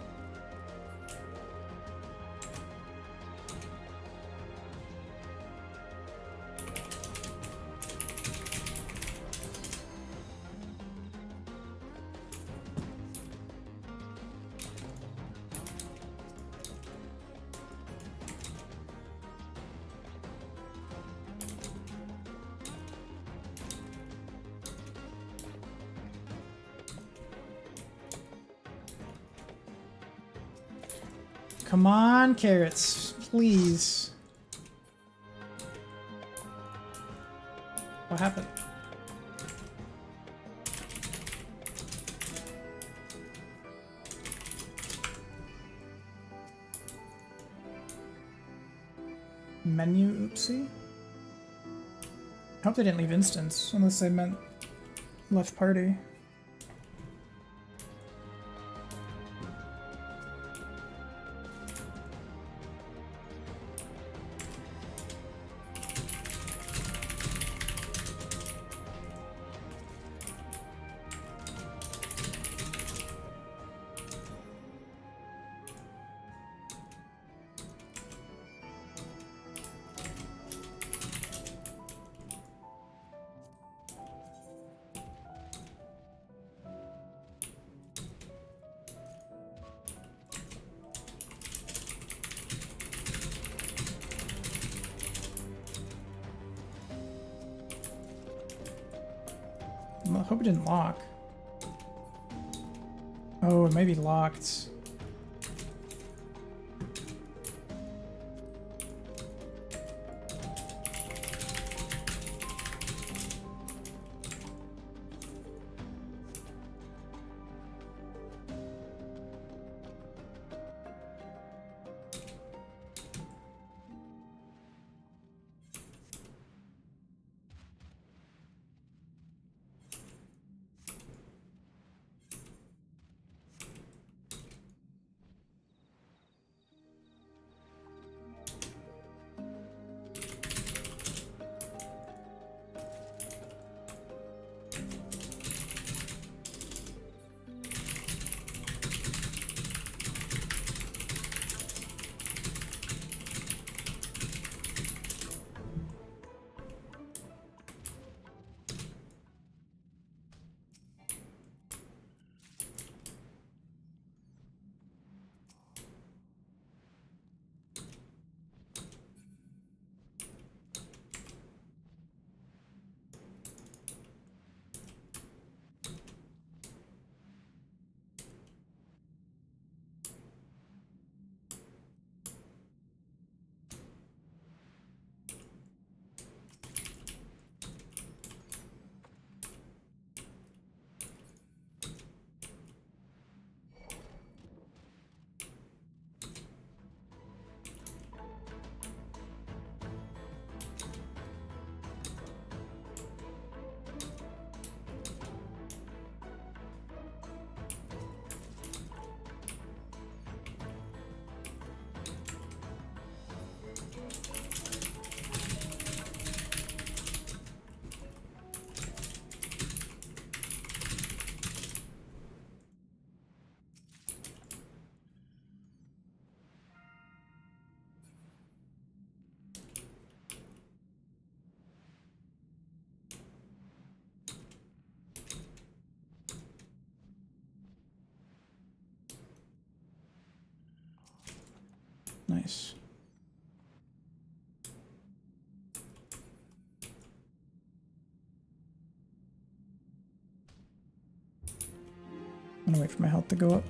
Come on, carrots, please. What happened? Menu, oopsie. I hope they didn't leave instance, unless they meant left party. I hope it didn't lock. Oh, it may be locked. Nice. I'm gonna wait for my health to go up.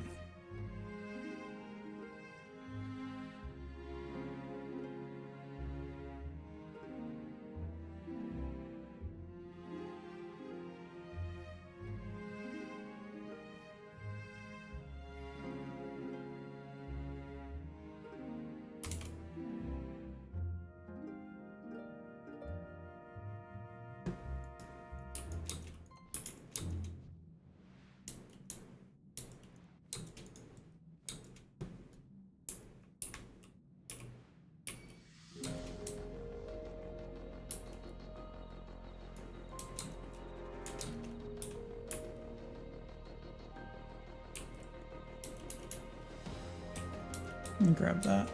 Let me grab that.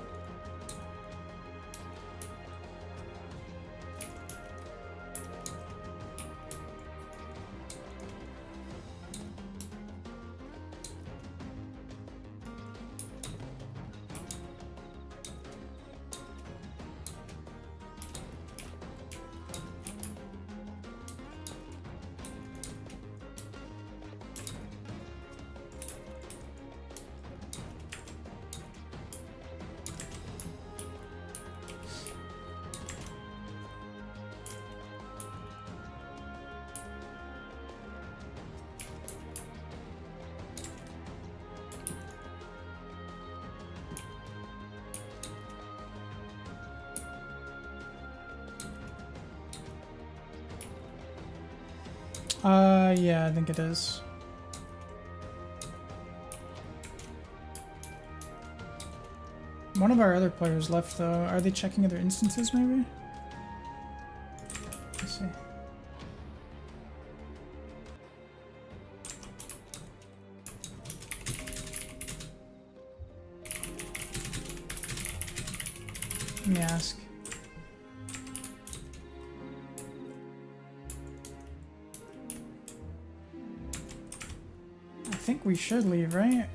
Yeah, I think it is. One of our other players left, though. Are they checking other instances, maybe? Let's see. Let me ask. I think we should leave, right?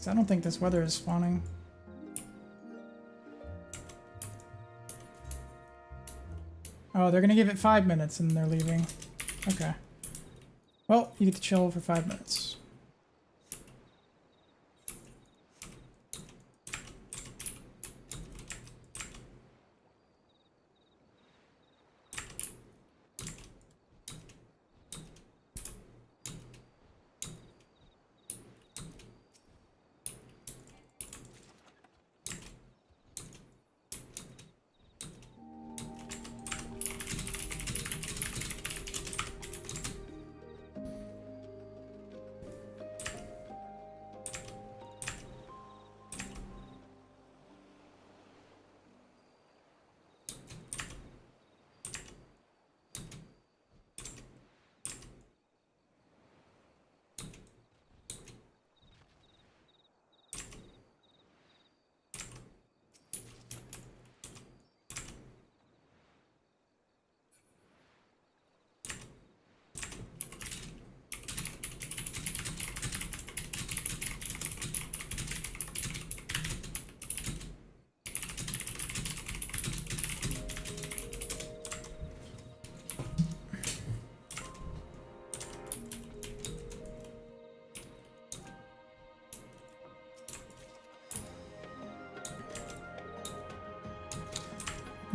I don't think this weather is spawning. Oh, they're gonna give it 5 minutes and they're leaving. Okay. Well, you get to chill for 5 minutes.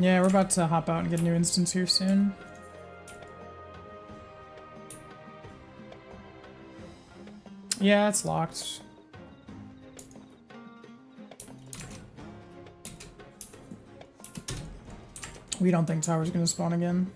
Yeah, we're about to hop out and get a new instance here soon. Yeah, it's locked. We don't think tower's gonna spawn again.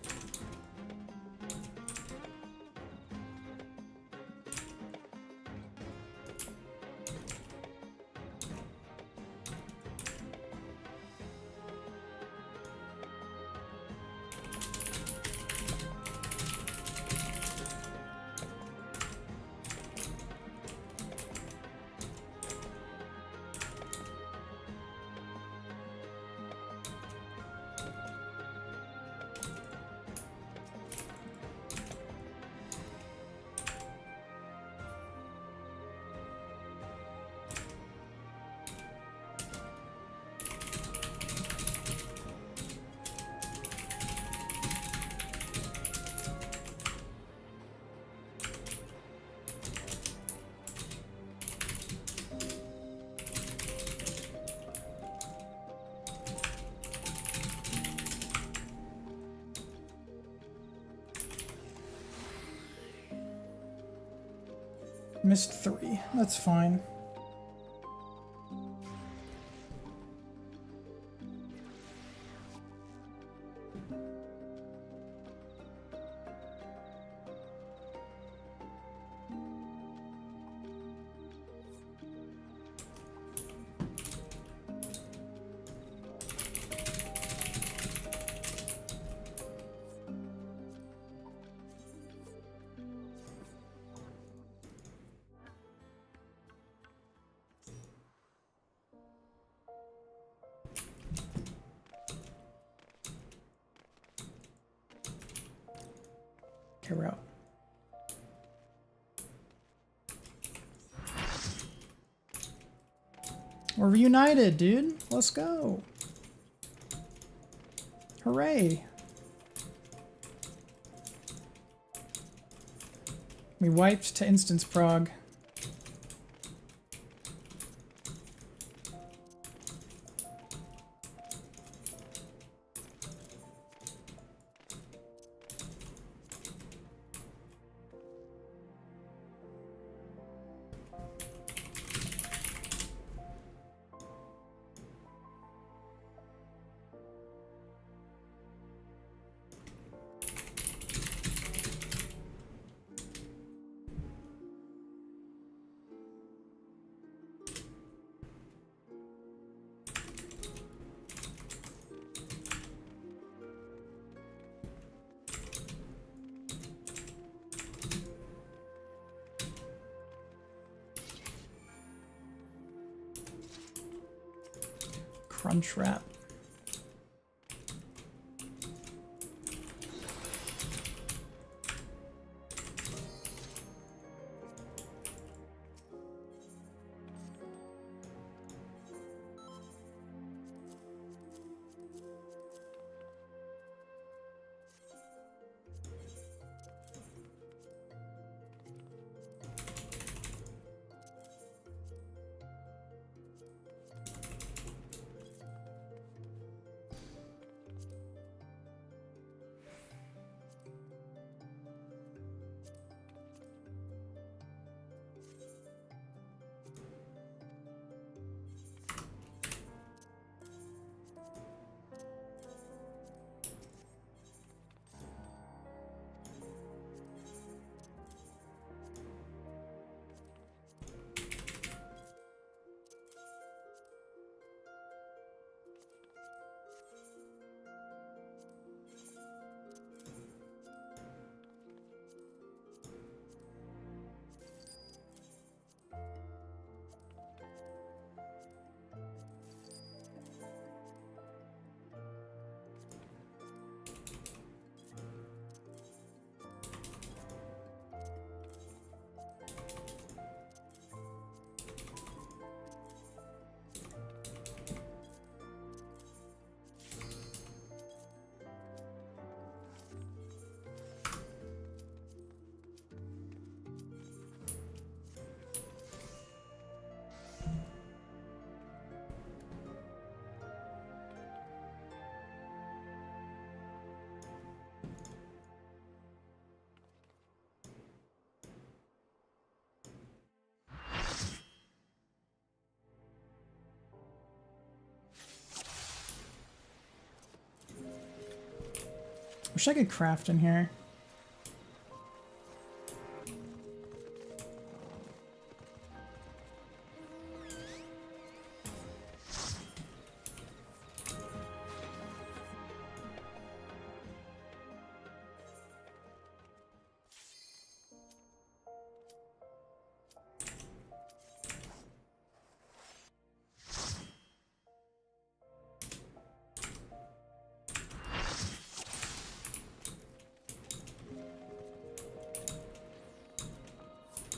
Missed 3. That's fine. Okay, we're out. We're reunited, dude. Let's go. Hooray. We wiped to instance prog. Crunch wrap. Wish I could craft in here.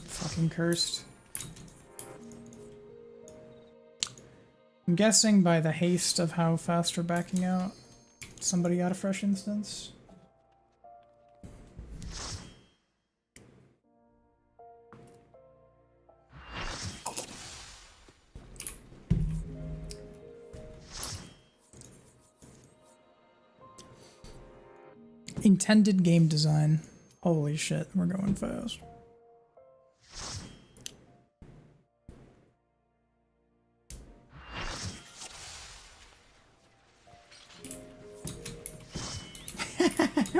Fucking cursed. I'm guessing by the haste of how fast we're backing out, somebody got a fresh instance. Intended game design. Holy shit, we're going fast.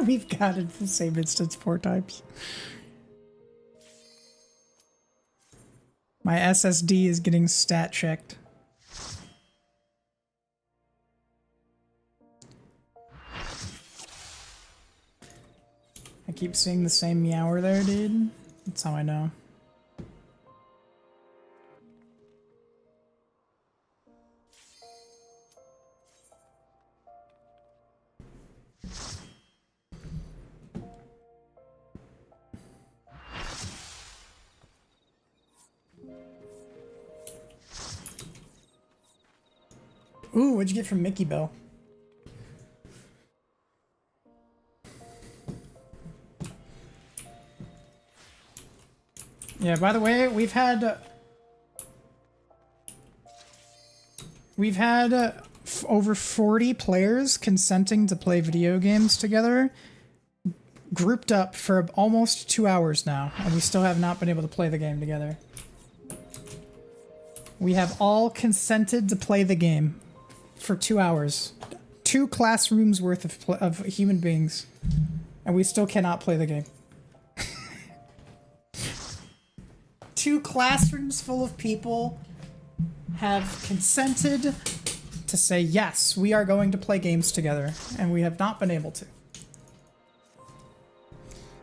We've got it the same instance 4 times. My SSD is getting stat checked. I keep seeing the same meower there, dude. That's how I know. Ooh, what'd you get from Mickey Bell? Yeah, by the way, we've had over 40 players consenting to play video games together, grouped up for almost 2 hours now, and we still have not been able to play the game together. We have all consented to play the game for 2 hours. 2 classrooms worth of human beings, and we still cannot play the game. 2 classrooms full of people have consented to say, yes, we are going to play games together, and we have not been able to.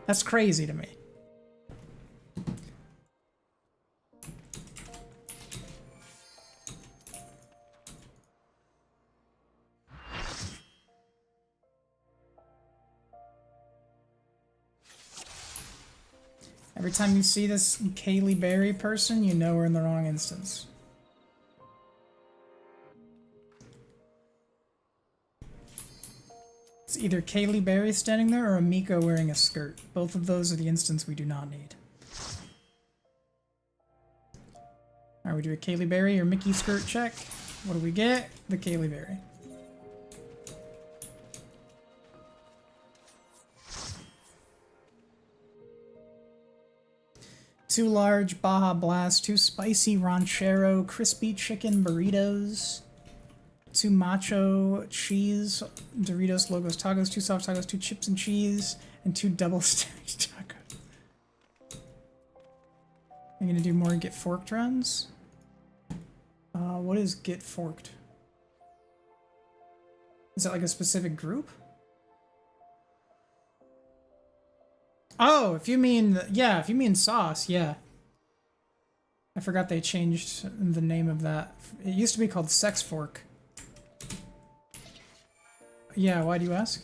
That's crazy to me. Every time you see this Kaylee Berry person, you know we're in the wrong instance. It's either Kaylee Berry standing there or a Miko wearing a skirt. Both of those are the instance we do not need. Alright, we do a Kaylee Berry or Mickey skirt check. What do we get? The Kaylee Berry. Two large Baja Blast, 2 spicy ranchero crispy chicken burritos, 2 macho cheese Doritos Logos tacos, 2 soft tacos, 2 chips and cheese, and 2 double stacked tacos. I'm gonna do more get forked runs. What is get forked? Is that like a specific group? Oh, if you mean, yeah, if you mean sauce, yeah. I forgot they changed the name of that. It used to be called Sex Fork. Yeah, why do you ask?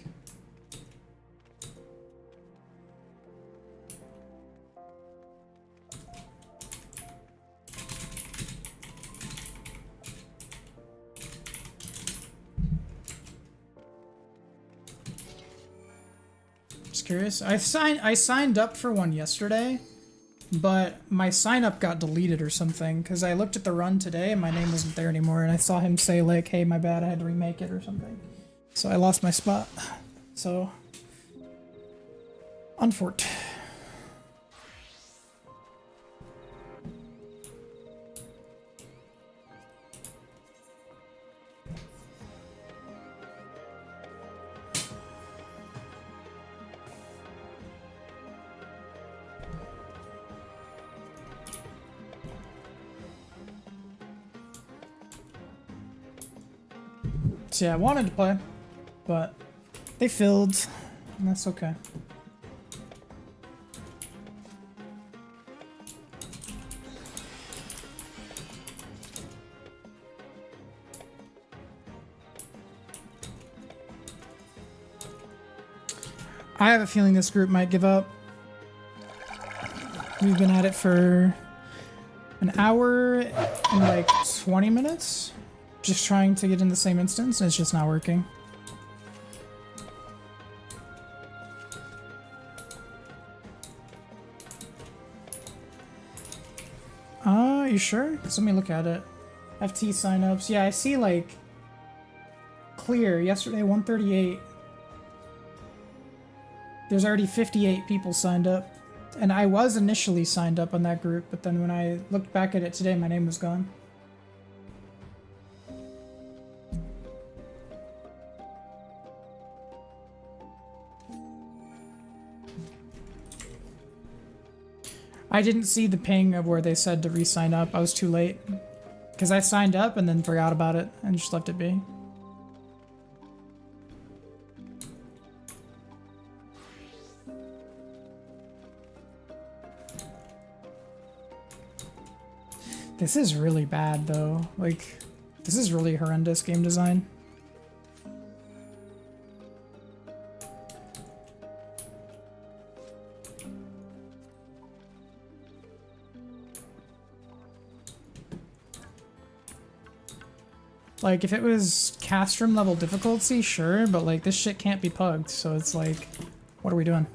Just curious. I signed up for one yesterday, but my sign up got deleted or something because I looked at the run today and my name wasn't there anymore, and I saw him say like, "Hey, my bad, I had to remake it" or something. So I lost my spot. So unforked. So yeah, I wanted to play, but they filled, and that's okay. I have a feeling this group might give up. We've been at it for an hour and like 20 minutes. Just trying to get in the same instance, and it's just not working. You sure? 'Cause let me look at it. FT signups. Yeah, I see like clear. Yesterday, 138. There's already 58 people signed up. And I was initially signed up on that group, but then when I looked back at it today, my name was gone. I didn't see the ping of where they said to re-sign up. I was too late. Because I signed up and then forgot about it and just left it be. This is really bad though. Like, this is really horrendous game design. Like, if it was Castrum level difficulty, sure, but like, this shit can't be pugged, so it's like, what are we doing?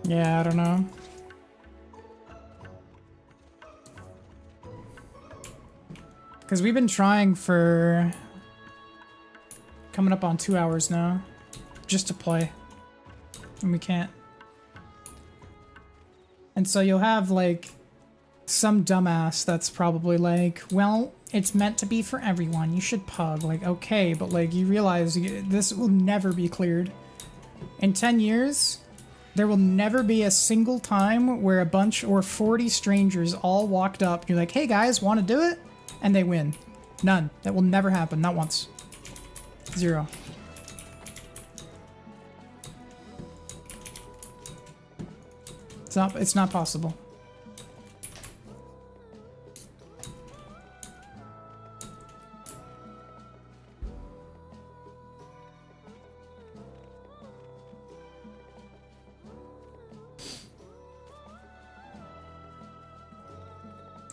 Yeah, I don't know. Because we've been trying for coming up on 2 hours now, just to play, and we can't. And so you'll have like some dumbass that's probably like, well, it's meant to be for everyone, you should pug. Like, okay, but like, you realize this will never be cleared. In 10 years, there will never be a single time where a bunch or 40 strangers all walked up, you're like, hey guys, want to do it? And they win. None. That will never happen. Not once. Zero. It's not possible.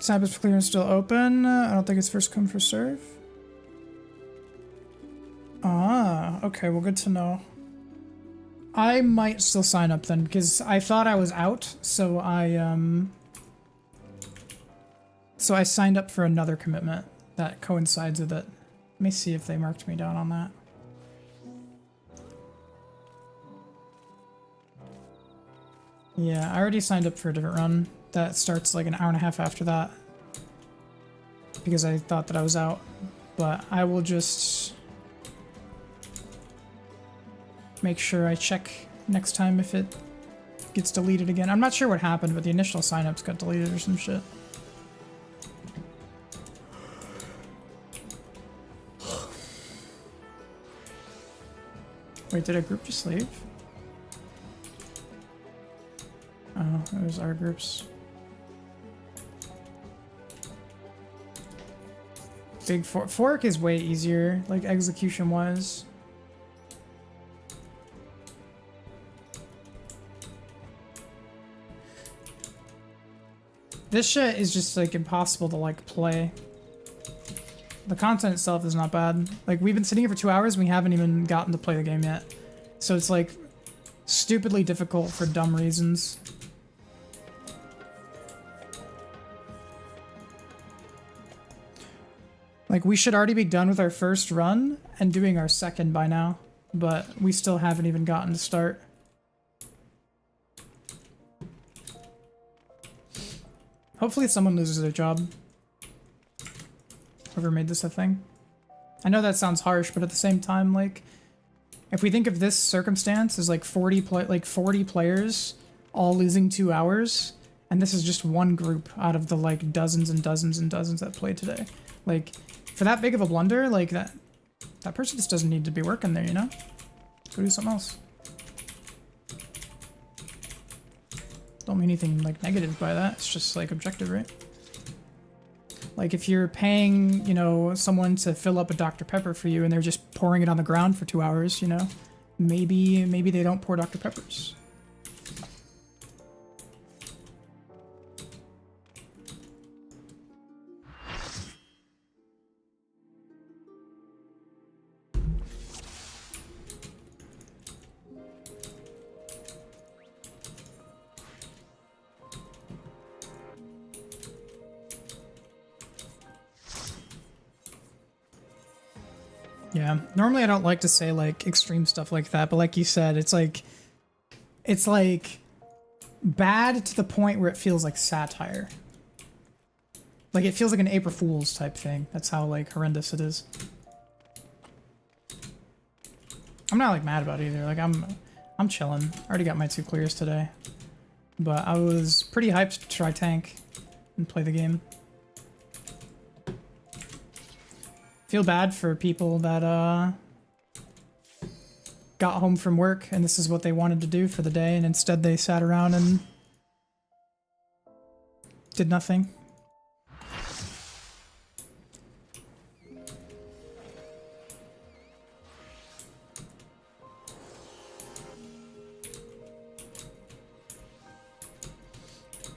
Cyber's for clearance still open. I don't think it's first come, first serve. Ah, okay, well, good to know. I might still sign up then, because I thought I was out, so I signed up for another commitment that coincides with it. Let me see if they marked me down on that. Yeah, I already signed up for a different run that starts like an hour and a half after that, because I thought that I was out, but I will just make sure I check next time if it gets deleted again. I'm not sure what happened, but the initial signups got deleted or some shit. Wait, did a group just leave? Oh, it was our groups. Big fork is way easier, like execution-wise. This shit is just like impossible to like play. The content itself is not bad. Like, we've been sitting here for 2 hours and we haven't even gotten to play the game yet. So it's like stupidly difficult for dumb reasons. Like, we should already be done with our first run and doing our second by now, but we still haven't even gotten to start. Hopefully someone loses their job. Whoever made this a thing. I know that sounds harsh, but at the same time, like, if we think of this circumstance as like 40 players all losing 2 hours, and this is just one group out of the like dozens and dozens and dozens that played today. Like, for that big of a blunder, like that person just doesn't need to be working there, you know? Go do something else. Don't mean anything like negative by that. It's just like objective, right? Like, if you're paying, you know, someone to fill up a Dr. Pepper for you and they're just pouring it on the ground for 2 hours, you know, maybe they don't pour Dr. Peppers. Yeah, normally I don't like to say like extreme stuff like that, but like you said, it's like bad to the point where it feels like satire. Like, it feels like an April Fool's type thing. That's how like horrendous it is. I'm not like mad about it either. Like, I'm chilling. I already got my 2 clears today, but I was pretty hyped to try tank and play the game. Feel bad for people that got home from work and this is what they wanted to do for the day, and instead they sat around and did nothing.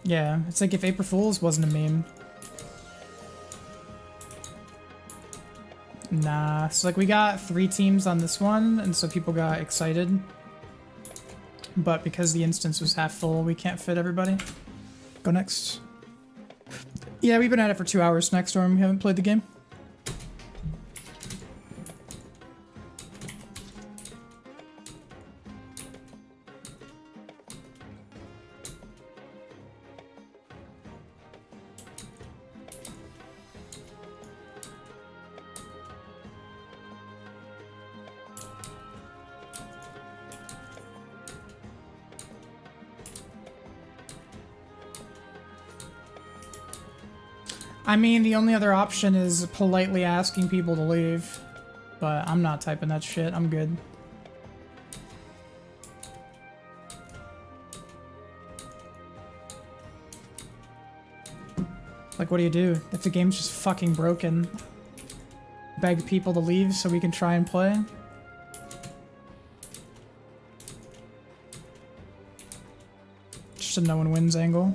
Yeah, it's like if April Fool's wasn't a meme. Nah, so like we got 3 teams on this one, and so people got excited. But because the instance was half full, we can't fit everybody. Go next. Yeah, we've been at it for 2 hours, Snackstorm. We haven't played the game. I mean, the only other option is politely asking people to leave, but I'm not typing that shit. I'm good. Like, what do you do if the game's just fucking broken? Beg people to leave so we can try and play? Just a no one wins angle.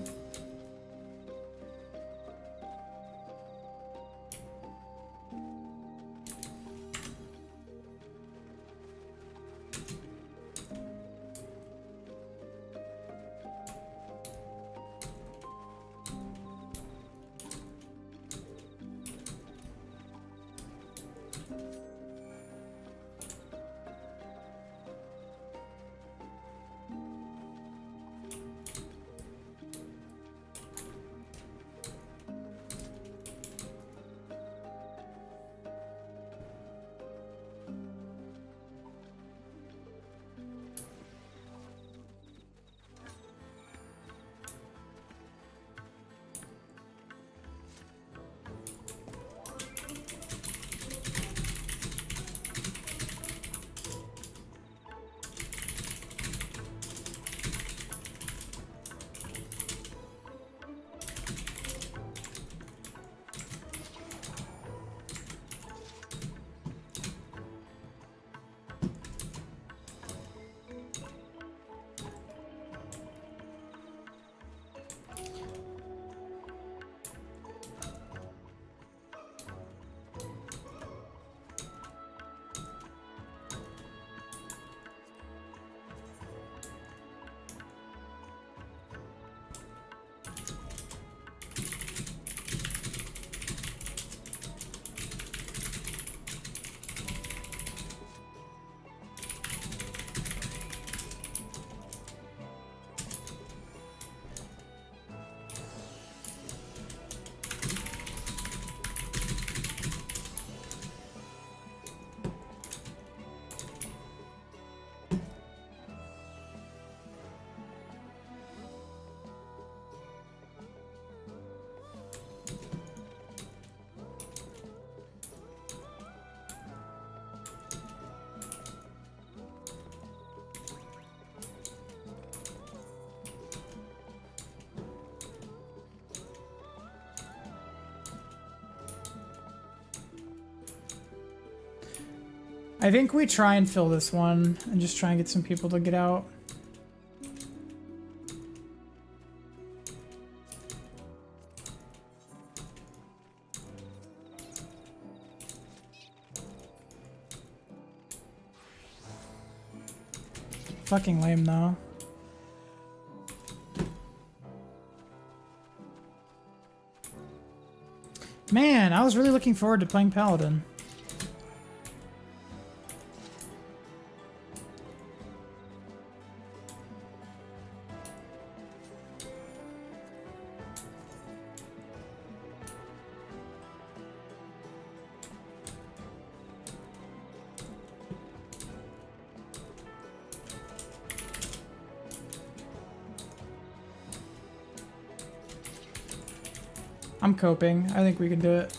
I think we try and fill this one and just try and get some people to get out. Fucking lame though. Man, I was really looking forward to playing Paladin. I'm coping. I think we can do it.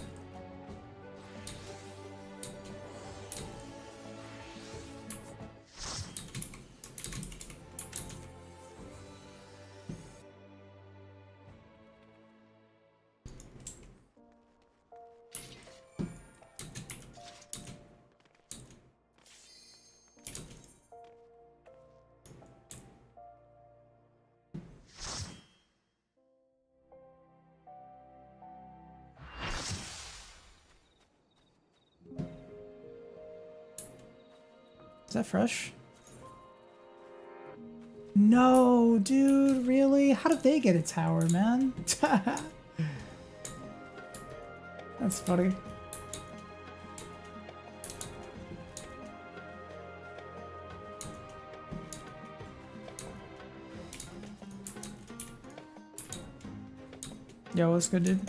Is that fresh? No, dude, really? How did they get a tower, man? That's funny. Yo, what's good, dude?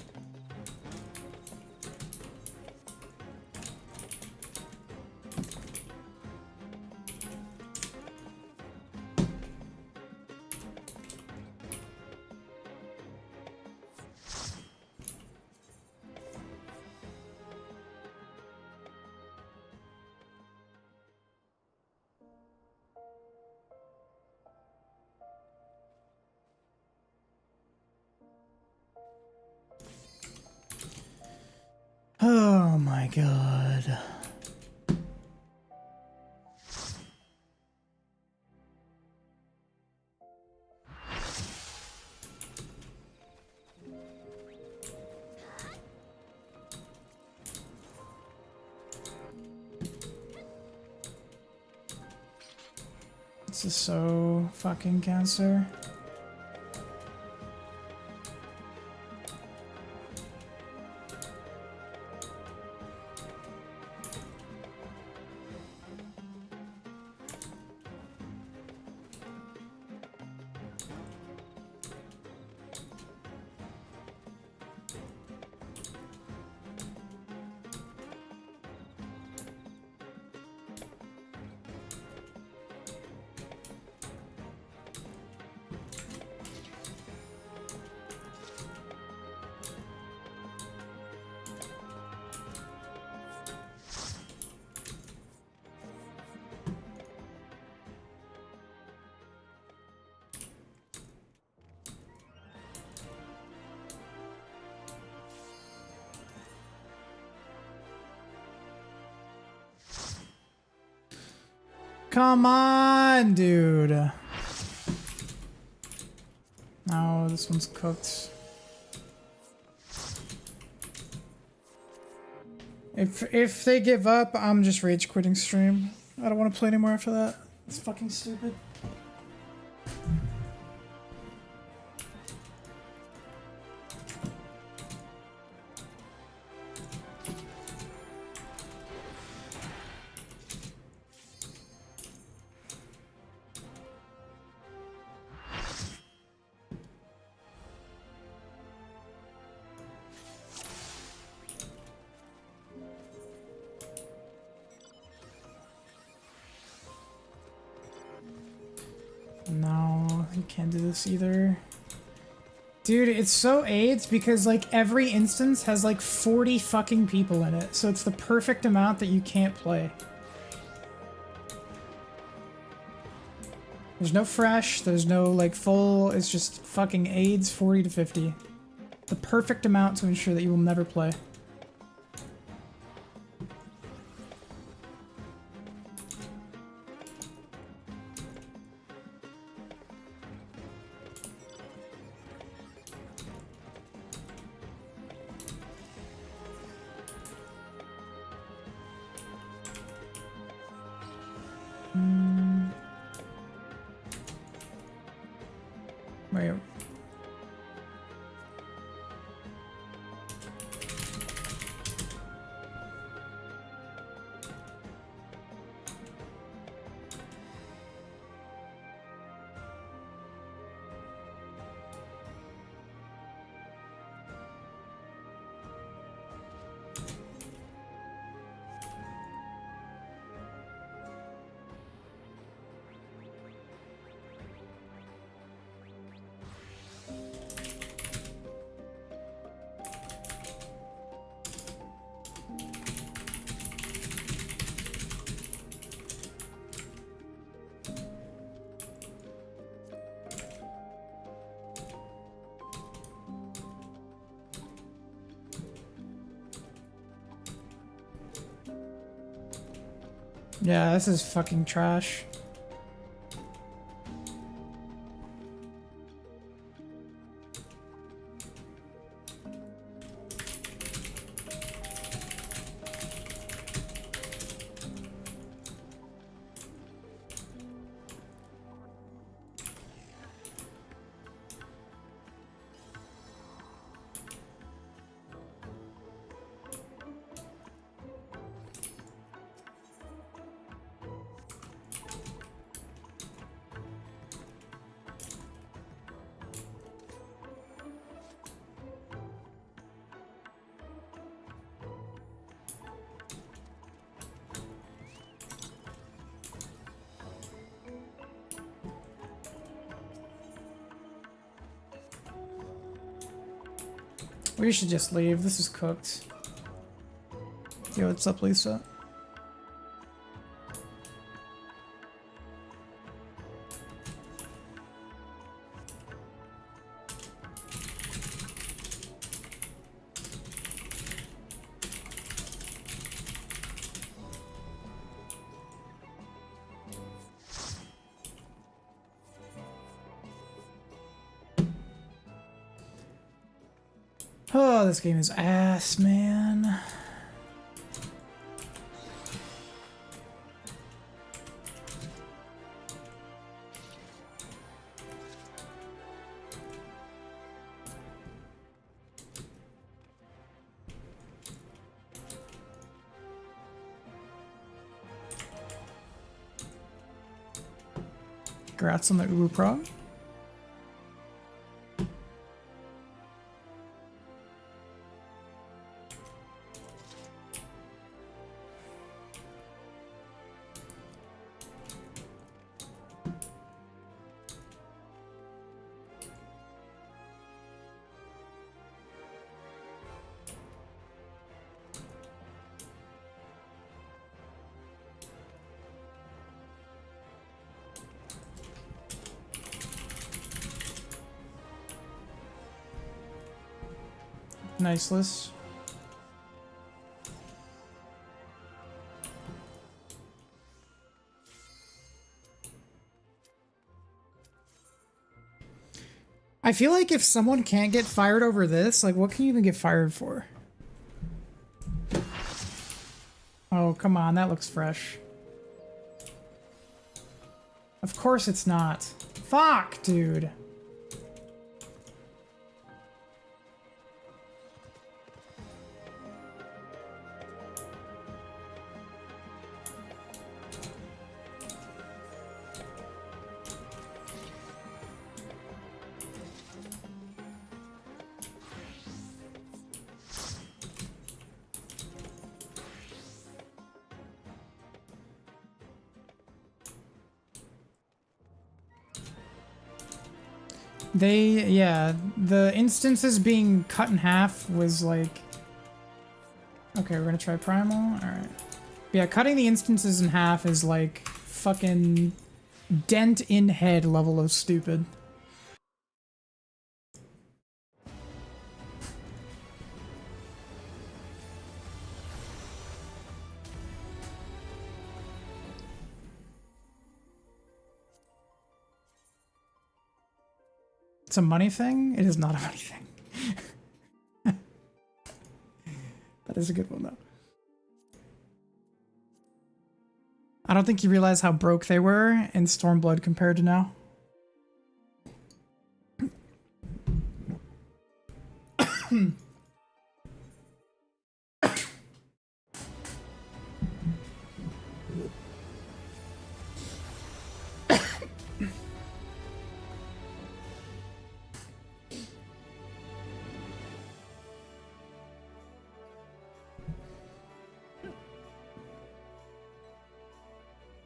Oh my god. This is so fucking cancer. Come on, dude. No, this one's cooked. If they give up, I'm just rage quitting stream. I don't want to play anymore after that. It's fucking stupid. No, you can't do this either. Dude, it's so AIDS because like every instance has like 40 fucking people in it, so it's the perfect amount that you can't play. There's no fresh, there's no like full, it's just fucking AIDS 40 to 50. The perfect amount to ensure that you will never play. Wait. Yeah, this is fucking trash. We should just leave. This is cooked. Yo, what's up, Lisa? Oh, this game is ass, man. Congrats on the Uber Pro. Nice list. I feel like if someone can't get fired over this, like what can you even get fired for? Oh, come on, that looks fresh. Of course it's not. Fuck, dude. Yeah, the instances being cut in half was like... Okay, we're gonna try Primal? Alright. Yeah, cutting the instances in half is like fucking dent in head level of stupid. It's a money thing? It is not a money thing. That is a good one, though. I don't think you realize how broke they were in Stormblood compared to now.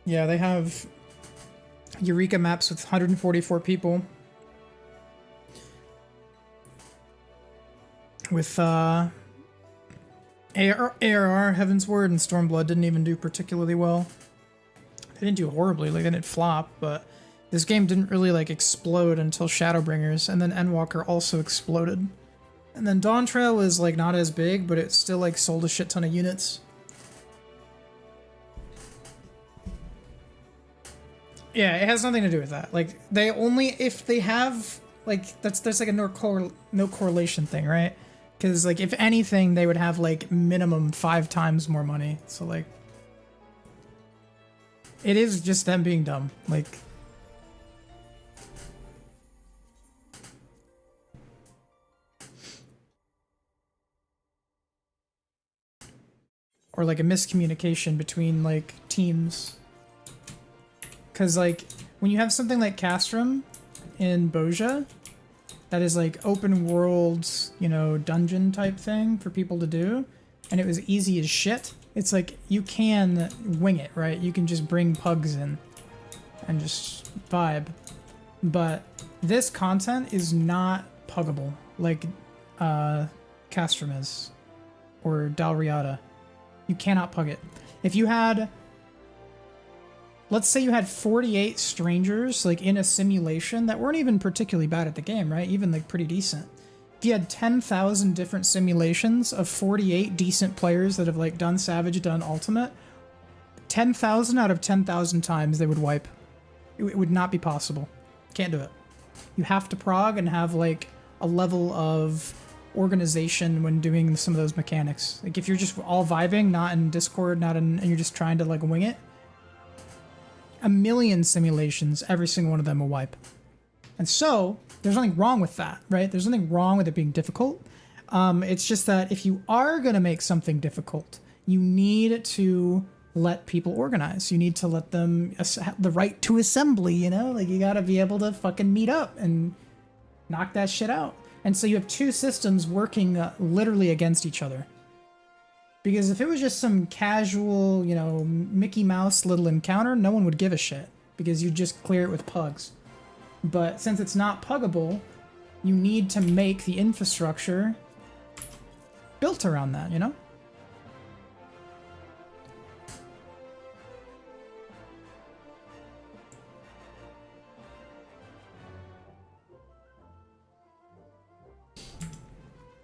Yeah, they have Eureka maps with 144 people. With ARR, Heaven's Word, and Stormblood didn't even do particularly well. They didn't do horribly, like they didn't flop, but this game didn't really like explode until Shadowbringers, and then Endwalker also exploded. And then Dawntrail is like not as big, but it still like sold a shit ton of units. Yeah, it has nothing to do with that. Like, they only, if they have, like, that's like a no correlation thing, right? Because, like, if anything, they would have, like, minimum 5 times more money. So, like, it is just them being dumb. Like, or, like, a miscommunication between, like, teams. Because, like, when you have something like Castrum in Boja, that is, like, open world, you know, dungeon type thing for people to do, and it was easy as shit, it's like, you can wing it, right? You can just bring pugs in and just vibe. But this content is not puggable. Like, Castrum is, or Dalriada. You cannot pug it. If you had, let's say you had 48 strangers like in a simulation that weren't even particularly bad at the game, right? Even like pretty decent. If you had 10,000 different simulations of 48 decent players that have like done Savage, done Ultimate, 10,000 out of 10,000 times they would wipe. It would not be possible. Can't do it. You have to prog and have like a level of organization when doing some of those mechanics. Like if you're just all vibing, not in Discord, not in, and you're just trying to like wing it, a million simulations, every single one of them will wipe. And so there's nothing wrong with that, right? There's nothing wrong with it being difficult. It's just that if you are going to make something difficult, you need to let people organize. You need to let them have the right to assembly, you know? Like you got to be able to fucking meet up and knock that shit out. And so you have two systems working literally against each other. Because if it was just some casual, you know, Mickey Mouse little encounter, no one would give a shit. Because you just clear it with pugs. But since it's not puggable, you need to make the infrastructure built around that, you know?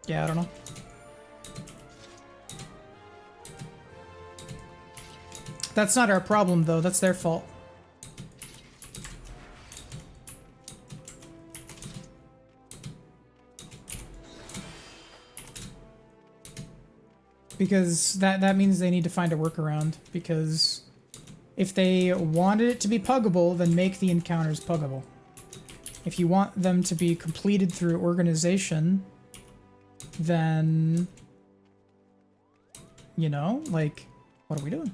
Yeah, I don't know. That's not our problem, though. That's their fault. Because that means they need to find a workaround. Because if they wanted it to be puggable, then make the encounters puggable. If you want them to be completed through organization, then, you know, like, what are we doing?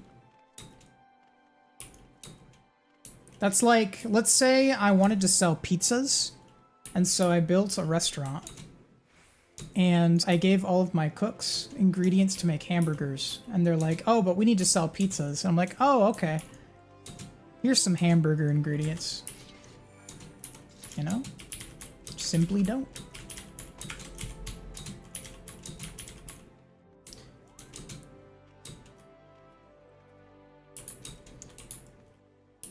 That's like, let's say I wanted to sell pizzas, and so I built a restaurant, and I gave all of my cooks ingredients to make hamburgers, and they're like, oh, but we need to sell pizzas. And I'm like, oh, okay. Here's some hamburger ingredients. You know? Simply don't.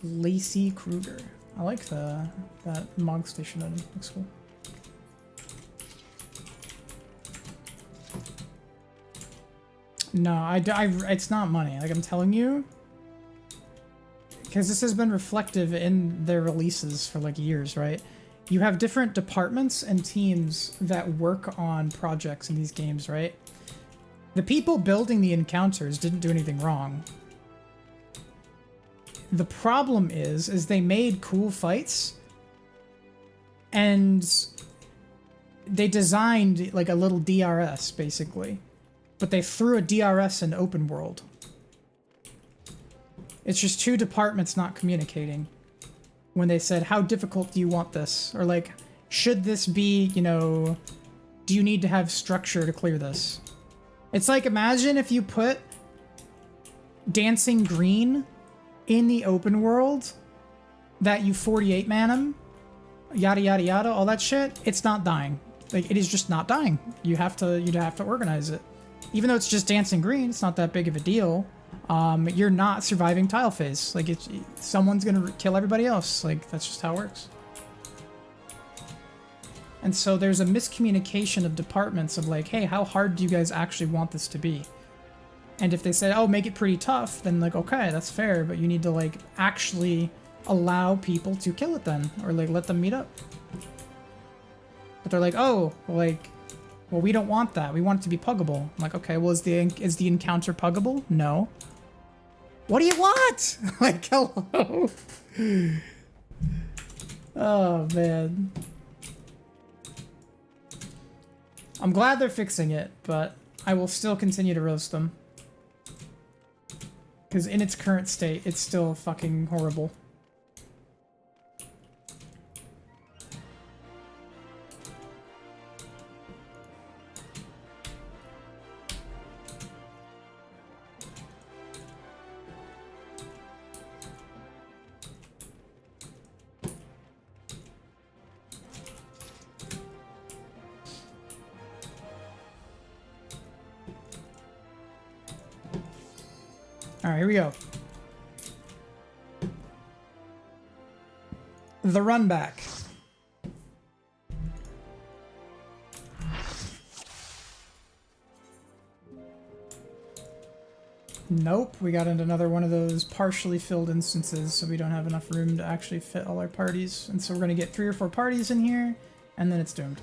Lacey Kruger. I like that Mog Station item. Looks cool. No, it's not money. Like I'm telling you, because this has been reflective in their releases for like years, right? You have different departments and teams that work on projects in these games, right? The people building the encounters didn't do anything wrong. The problem is they made cool fights and they designed like a little DRS basically, but they threw a DRS in open world. It's just two departments not communicating when they said, how difficult do you want this? Or like, should this be, you know, do you need to have structure to clear this? It's like, imagine if you put Dancing Green in the open world, that you 48 man him, yada yada yada, all that shit, it's not dying. Like it is just not dying. You'd have to organize it. Even though it's just Dancing Green, it's not that big of a deal. You're not surviving tile phase. Like someone's gonna kill everybody else. Like that's just how it works. And so there's a miscommunication of departments of like, hey, how hard do you guys actually want this to be? And if they say, oh, make it pretty tough, then like, okay, that's fair, but you need to like actually allow people to kill it then, or like let them meet up. But they're like, oh, like, well, we don't want that. We want it to be puggable. I'm like, okay, well, is the encounter puggable? No. What do you want? Like, hello. Oh man. I'm glad they're fixing it, but I will still continue to roast them. Because in its current state, it's still fucking horrible. Alright, here we go. The run back. Nope, we got into another one of those partially filled instances, so we don't have enough room to actually fit all our parties. And so we're gonna get 3 or 4 parties in here, and then it's doomed.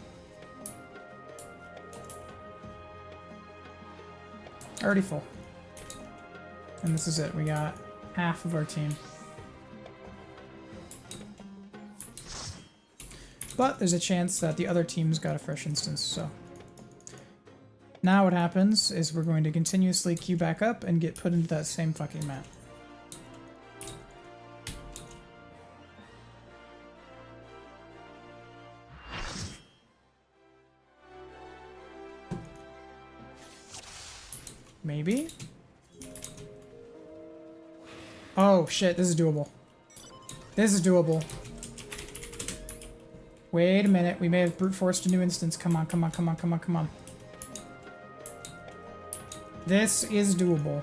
Already full. And this is it, we got half of our team. But there's a chance that the other team's got a fresh instance, so. Now what happens is we're going to continuously queue back up and get put into that same fucking map. Maybe? Oh shit, this is doable. This is doable. Wait a minute, we may have brute forced a new instance. Come on, come on, come on, come on, come on. This is doable.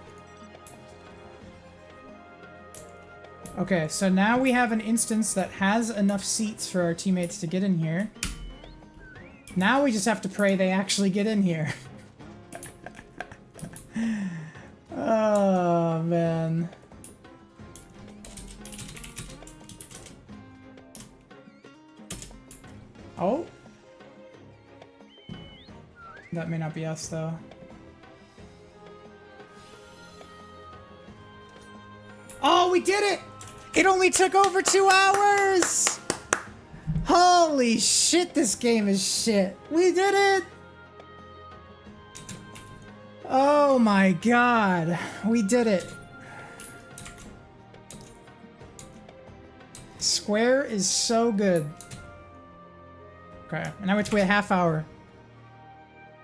Okay, so now we have an instance that has enough seats for our teammates to get in here. Now we just have to pray they actually get in here. Oh, man. Oh. That may not be us, though. Oh, we did it! It only took over 2 hours! Holy shit, this game is shit. We did it! Oh my god. We did it. Square is so good. Okay, and now we have to wait a half hour.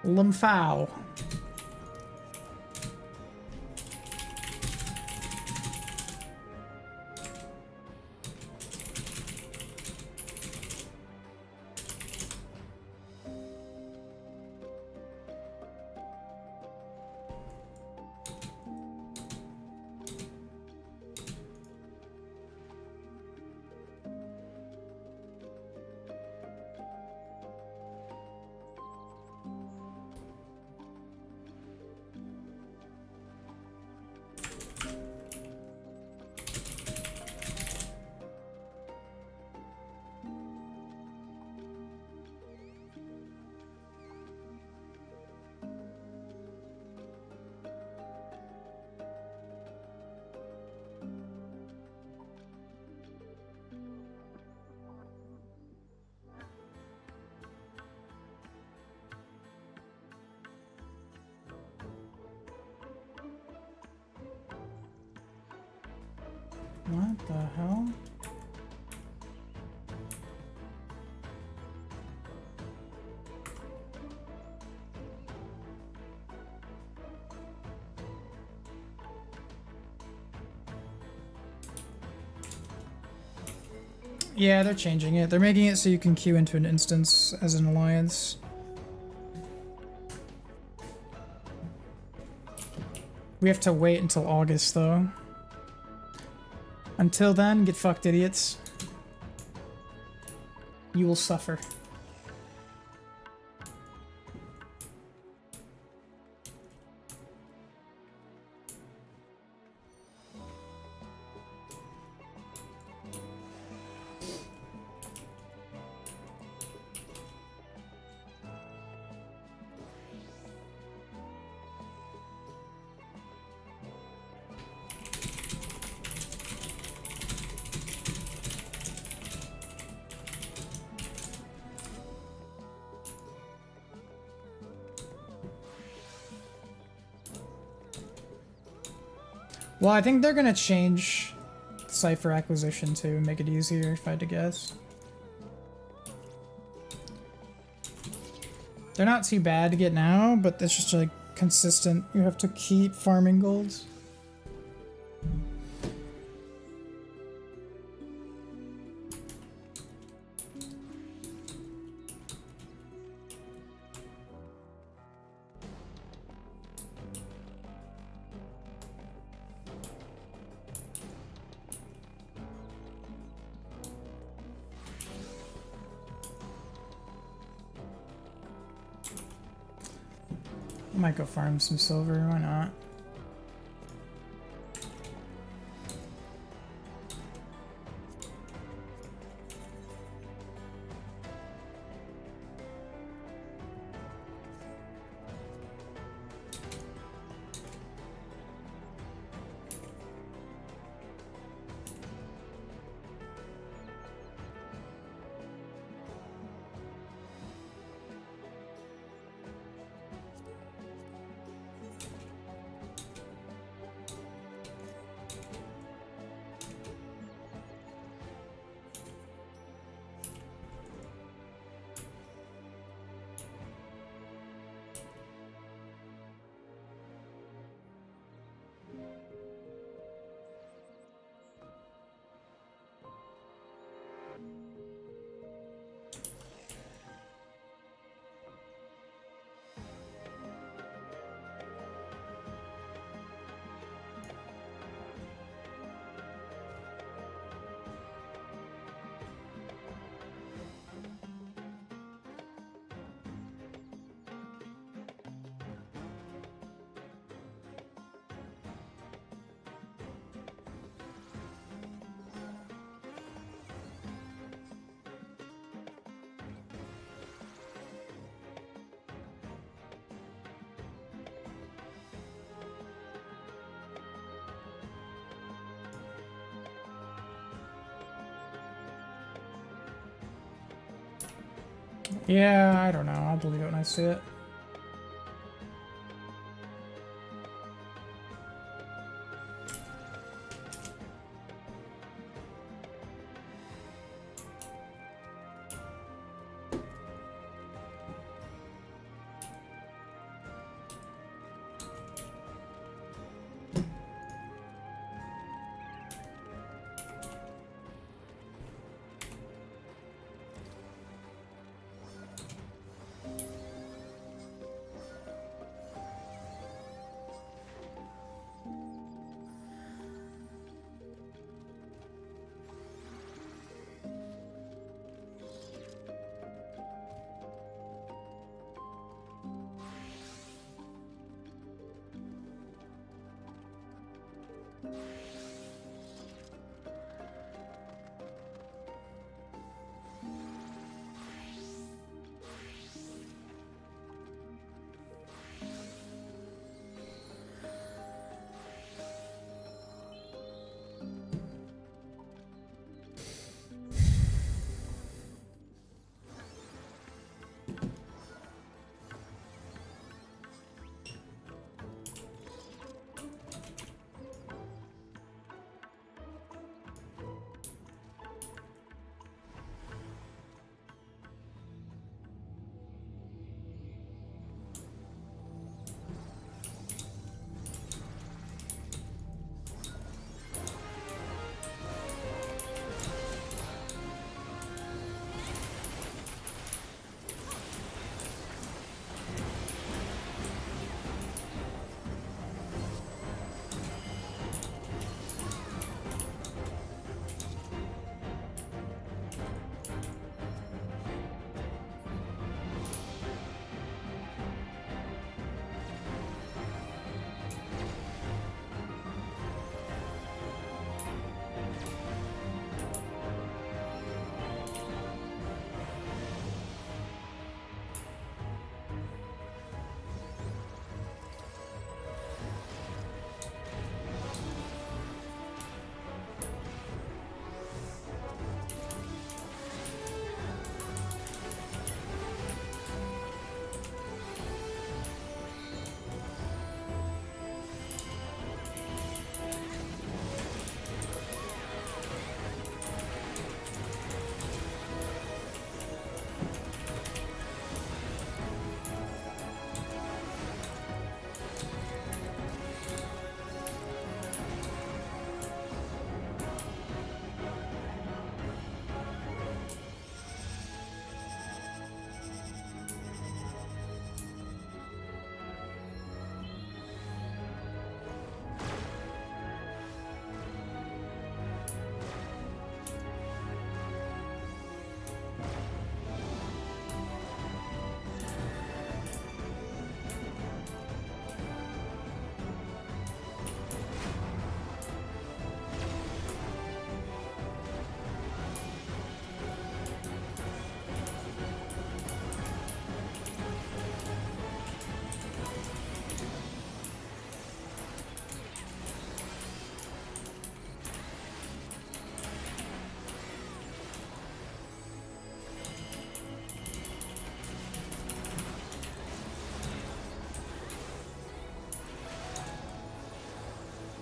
Lumfow. What the hell? Yeah, they're changing it. They're making it so you can queue into an instance as an alliance. We have to wait until August, though. Until then, get fucked, idiots. You will suffer. Well, I think they're gonna change Cypher acquisition to make it easier, if I had to guess. They're not too bad to get now, but it's just like consistent. You have to keep farming golds. I might go farm some silver, why not? Yeah, I don't know. I'll believe it when I see it.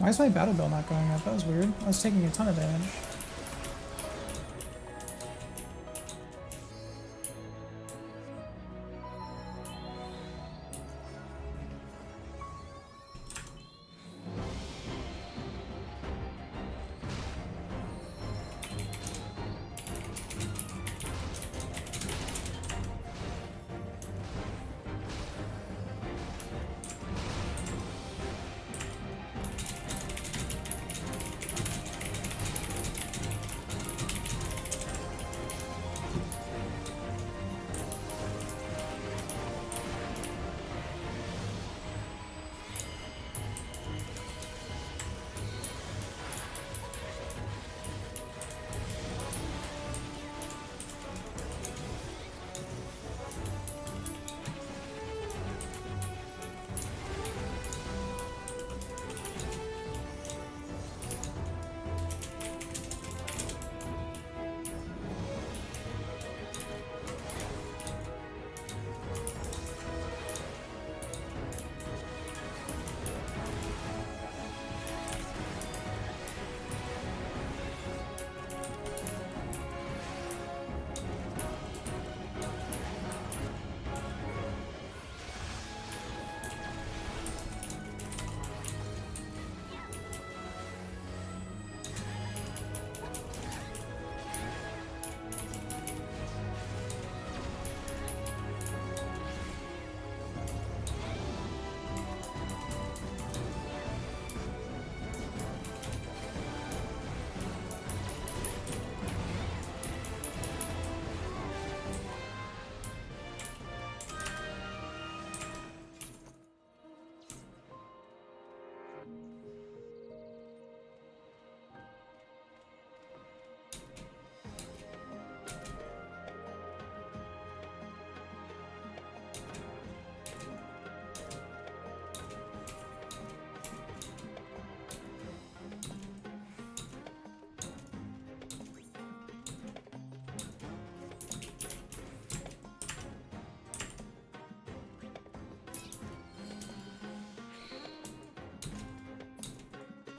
Why is my battle bill not going up? That was weird. I was taking a ton of damage.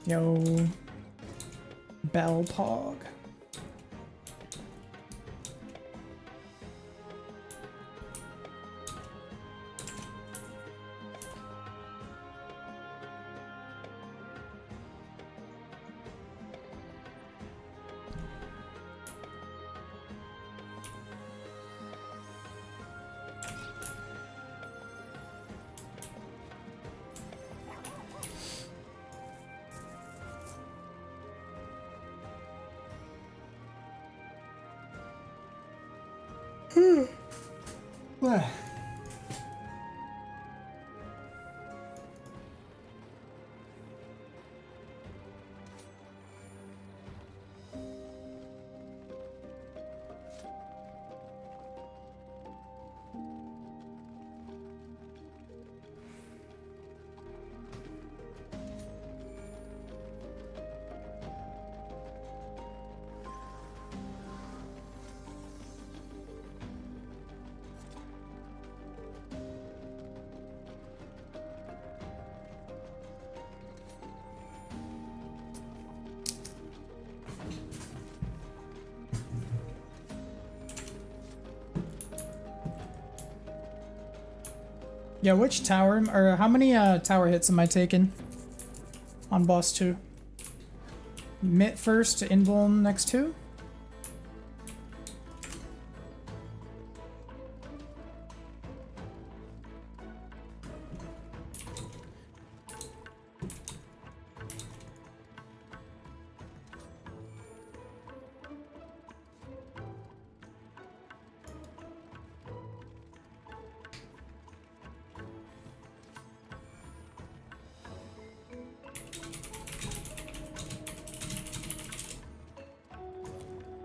Yo, Bell Pog. What? Yeah, which tower, or how many tower hits am I taking on boss 2? Mitt first, Invuln next 2?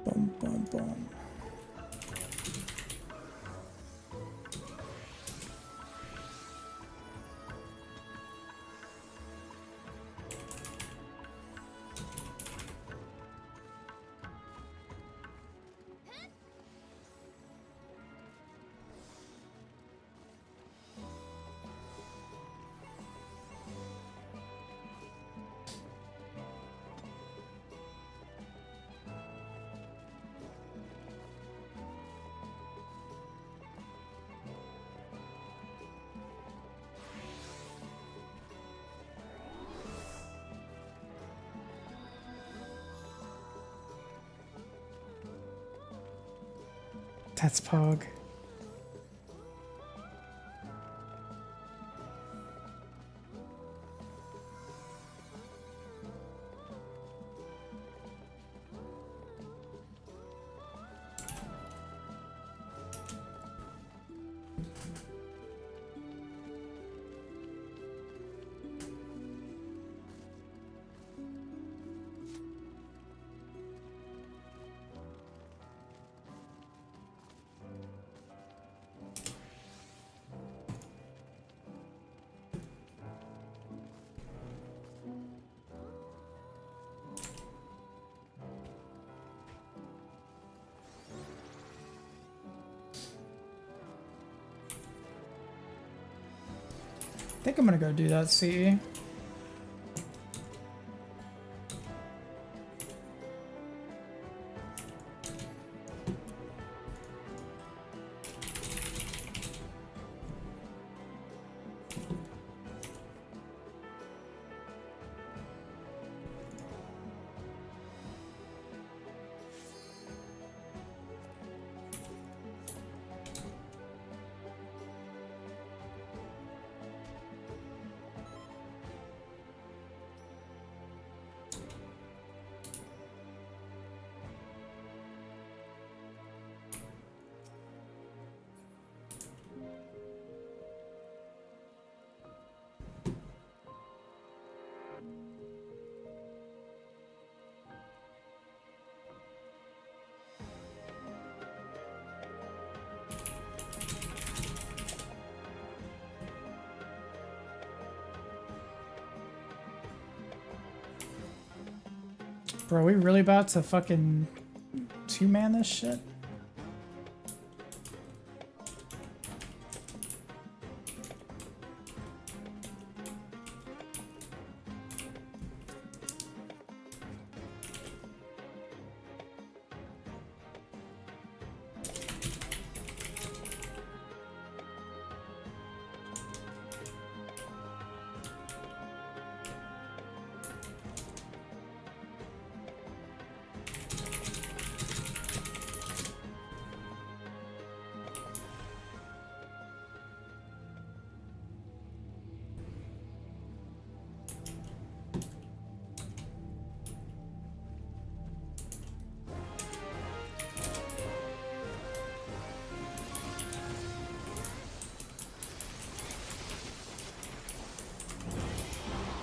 Boom, boom, boom. That's Pog. I think I'm gonna go do that CE. Bro, we really about to fucking two-man this shit?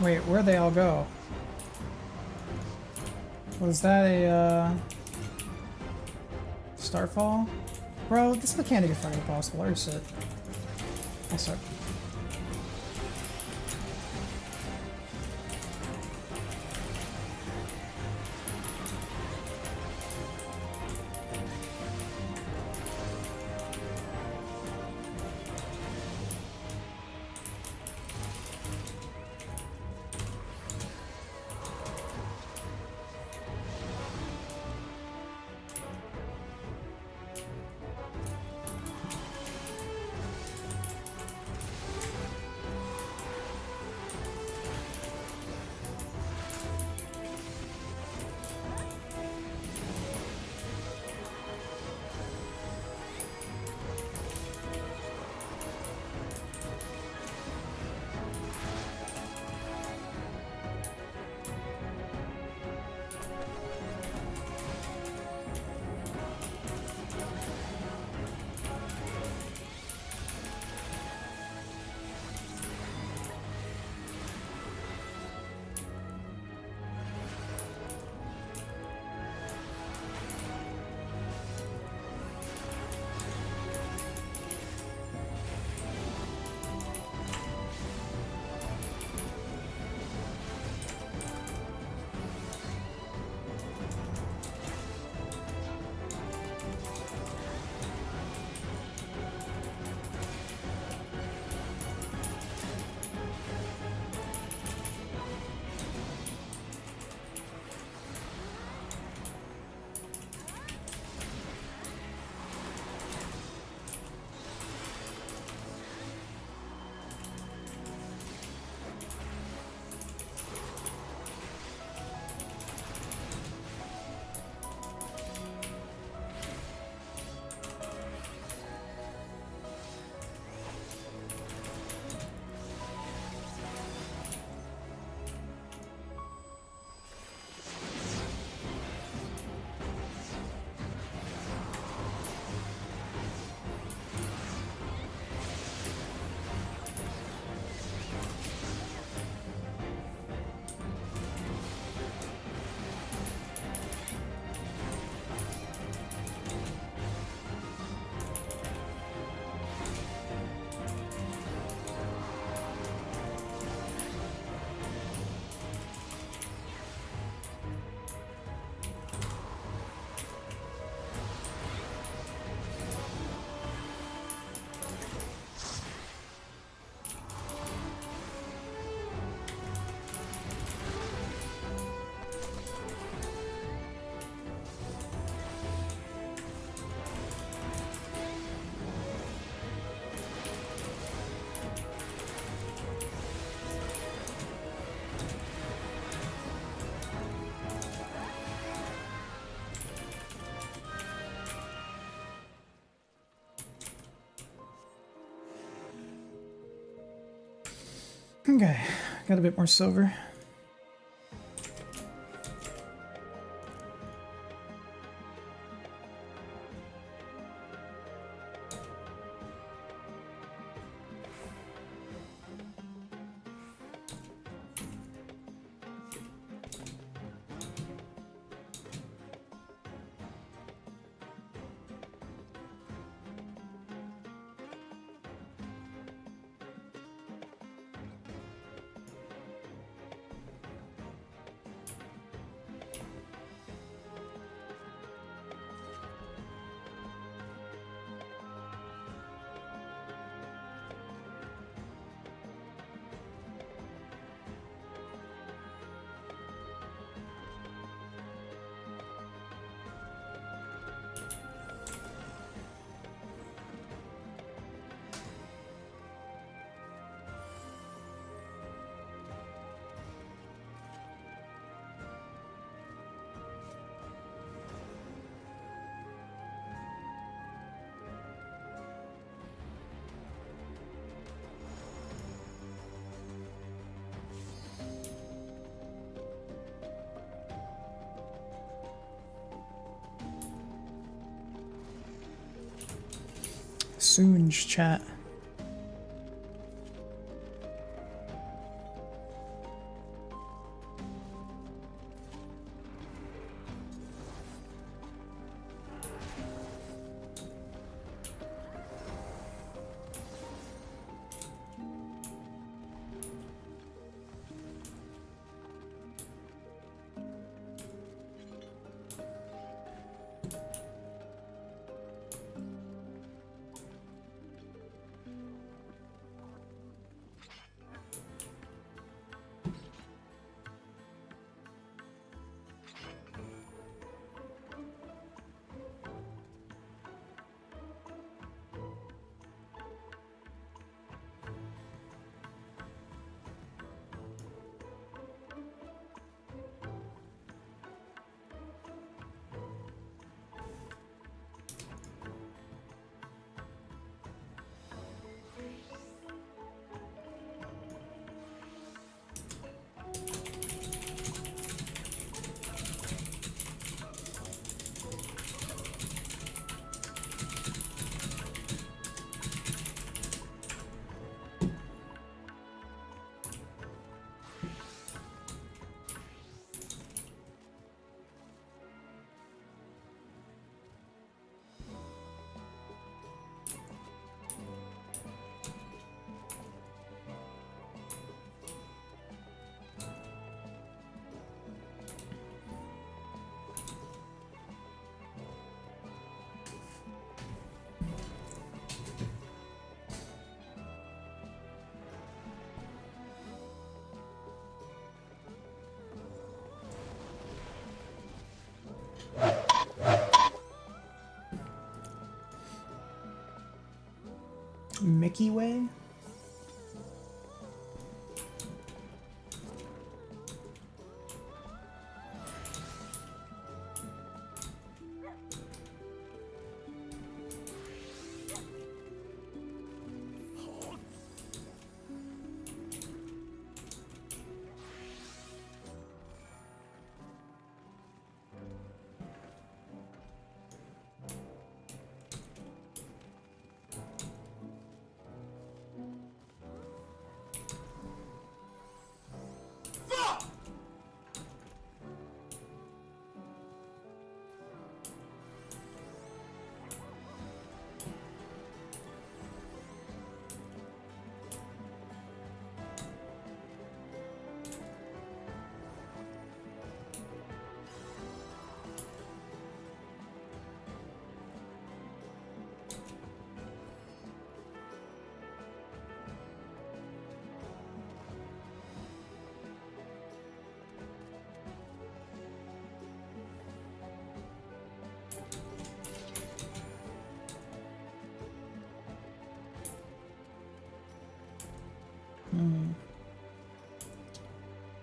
Wait, where'd they all go? Was that a, Starfall? Bro, this mechanic is fucking impossible. Or shit. I suck. Okay, got a bit more silver. Soonj chat. Mickey Way?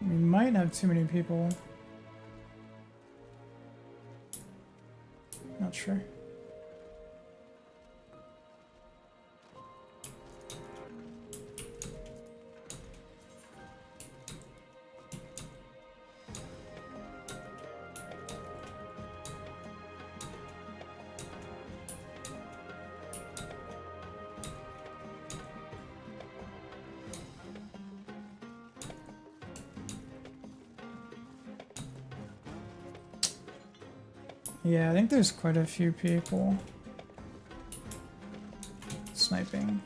We might have too many people. Not sure. Yeah, I think there's quite a few people sniping.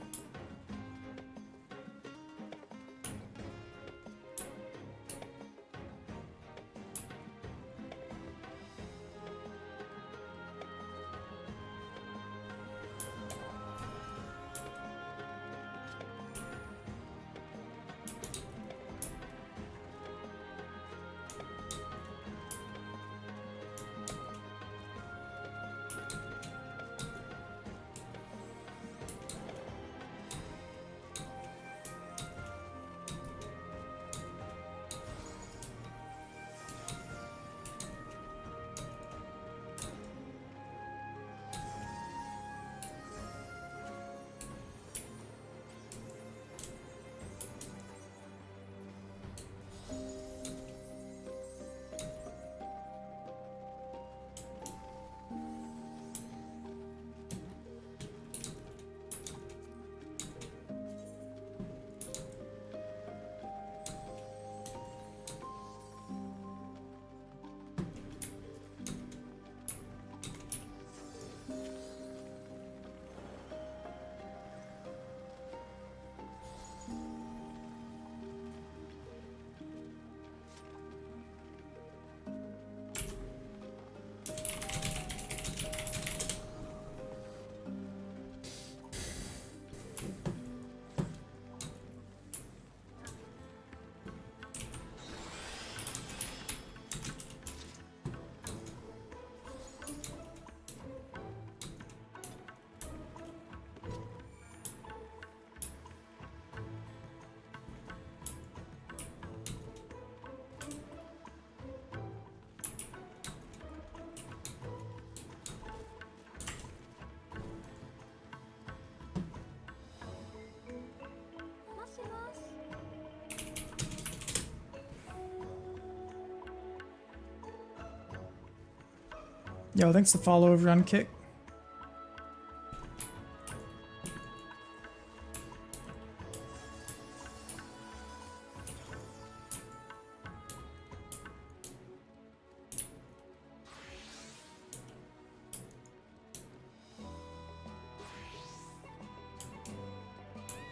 Yo, thanks for the follow over on Kick.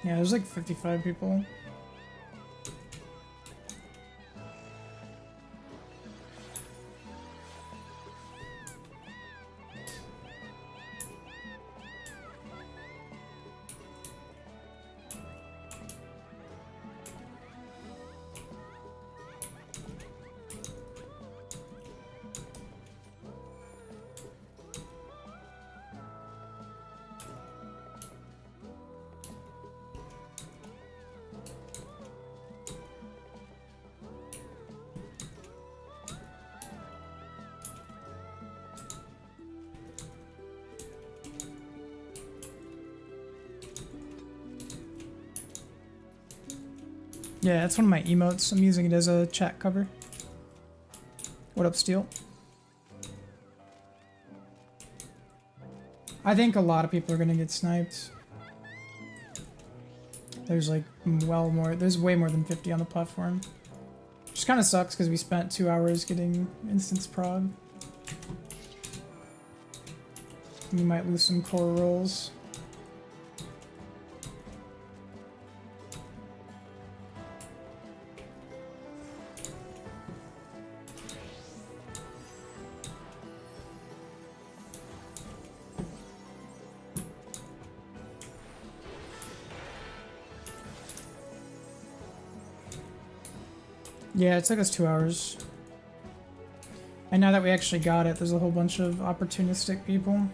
Yeah, there's like 55 people. Yeah, it's one of my emotes. I'm using it as a chat cover. What up, Steel? I think a lot of people are gonna get sniped. There's like there's way more than 50 on the platform. Which kind of sucks because we spent 2 hours getting instance prog. We might lose some core rolls. Yeah, it took us 2 hours. And now that we actually got it, there's a whole bunch of opportunistic people.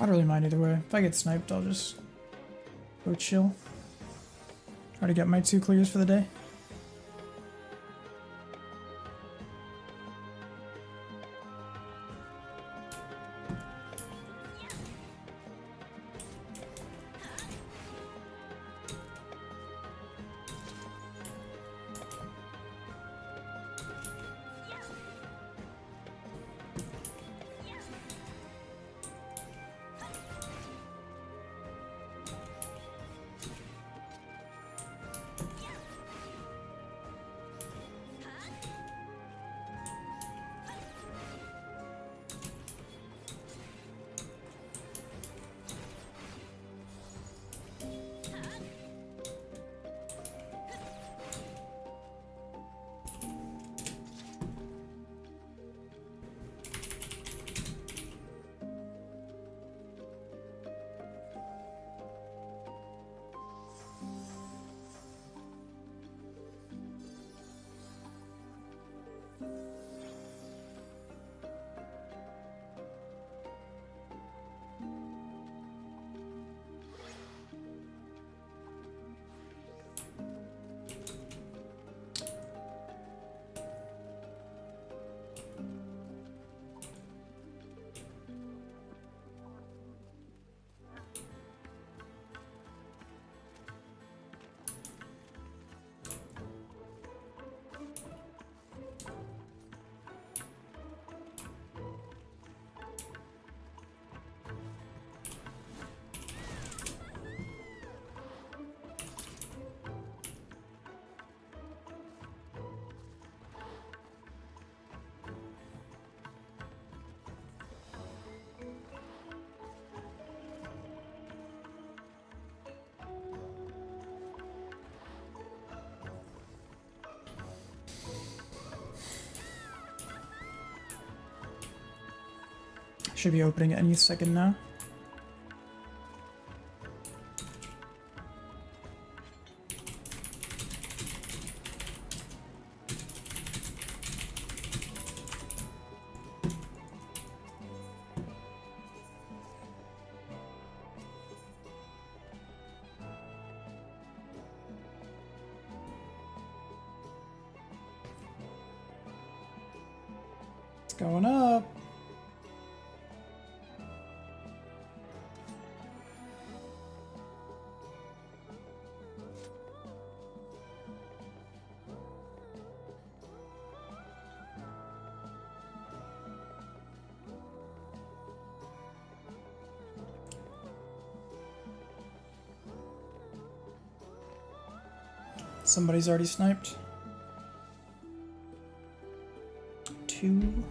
I don't really mind either way. If I get sniped, I'll just go chill. Try to get my 2 clears for the day. Should be opening any second now. It's going up. Somebody's already sniped. 2,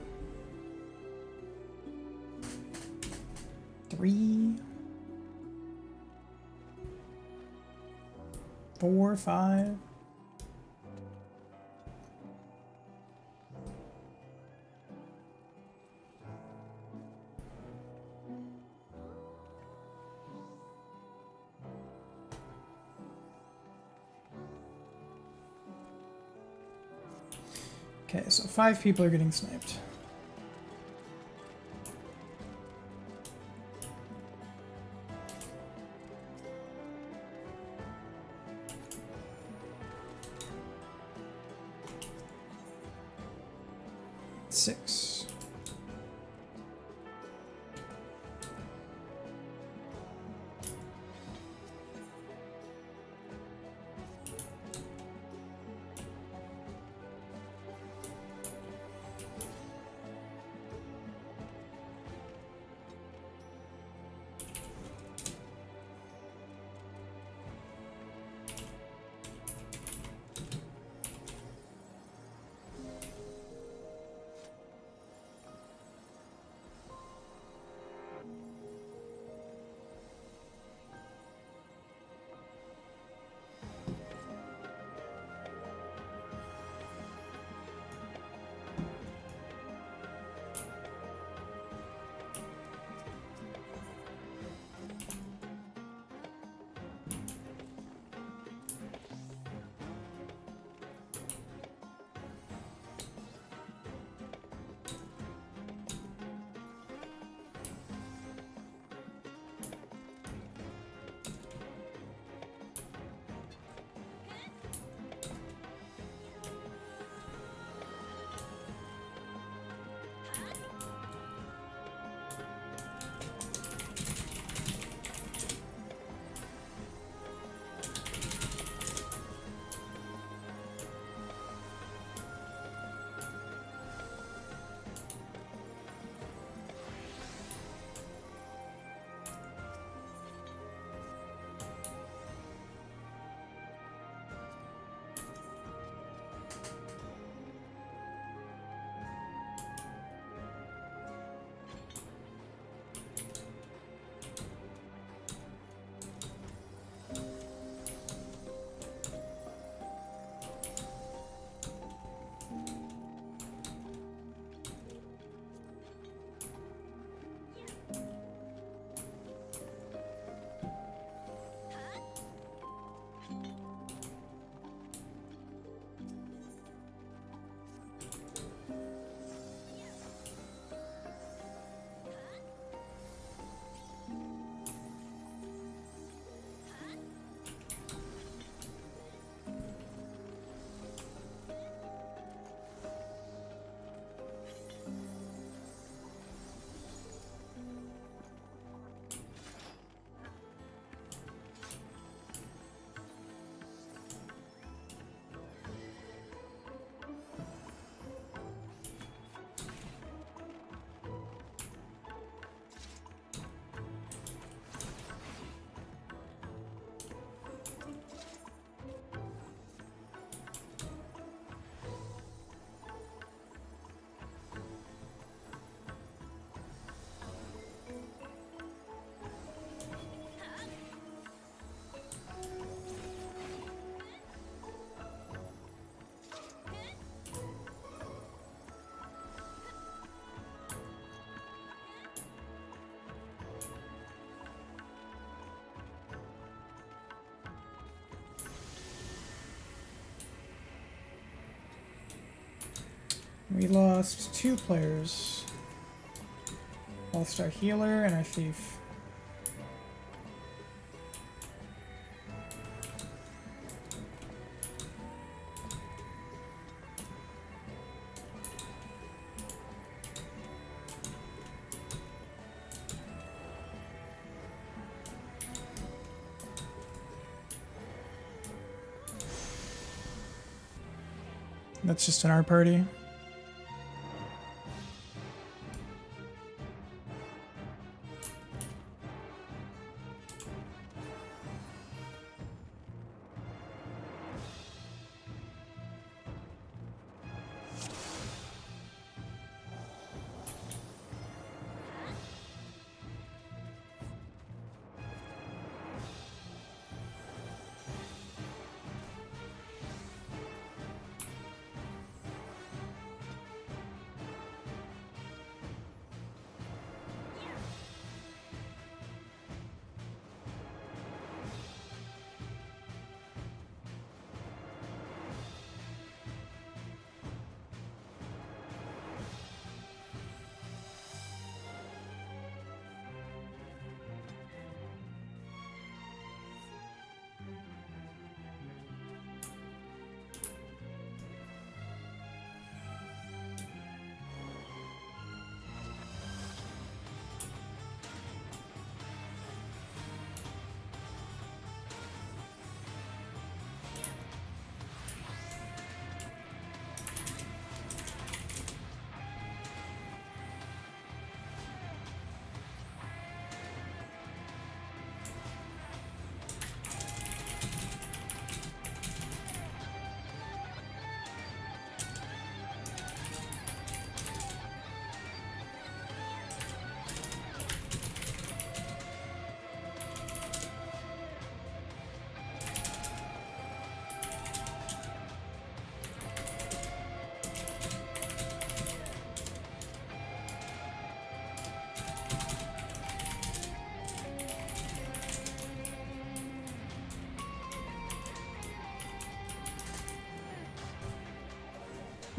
3, 4, 5. Okay, so 5 people are getting sniped. Six. We lost 2 players. All-star healer and our thief. That's just in our party.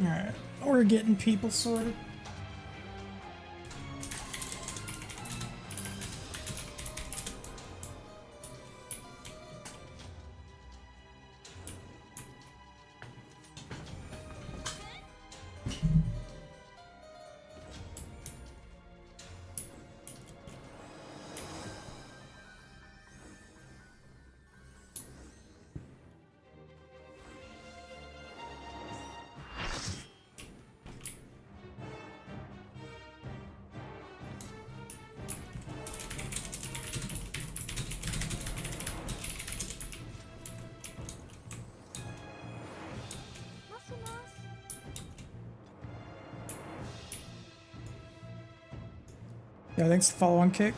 Alright, we're getting people sorted. Yeah, thanks for the follow-on kick.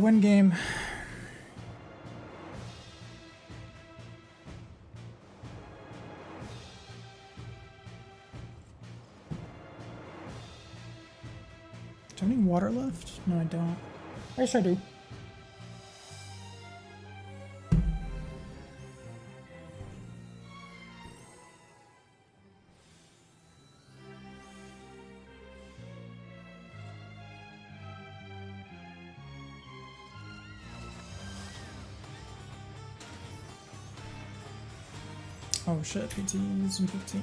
win game. Do I have any water left? No, I don't. Yes, I do. Oh shit, PTs and 15.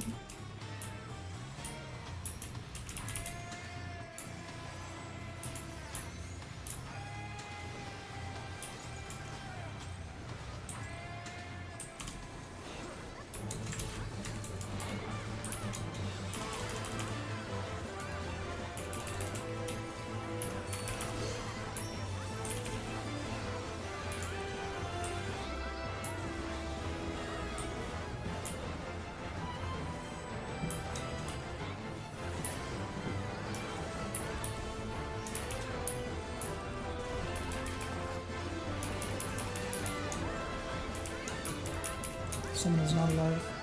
Someone is not alive.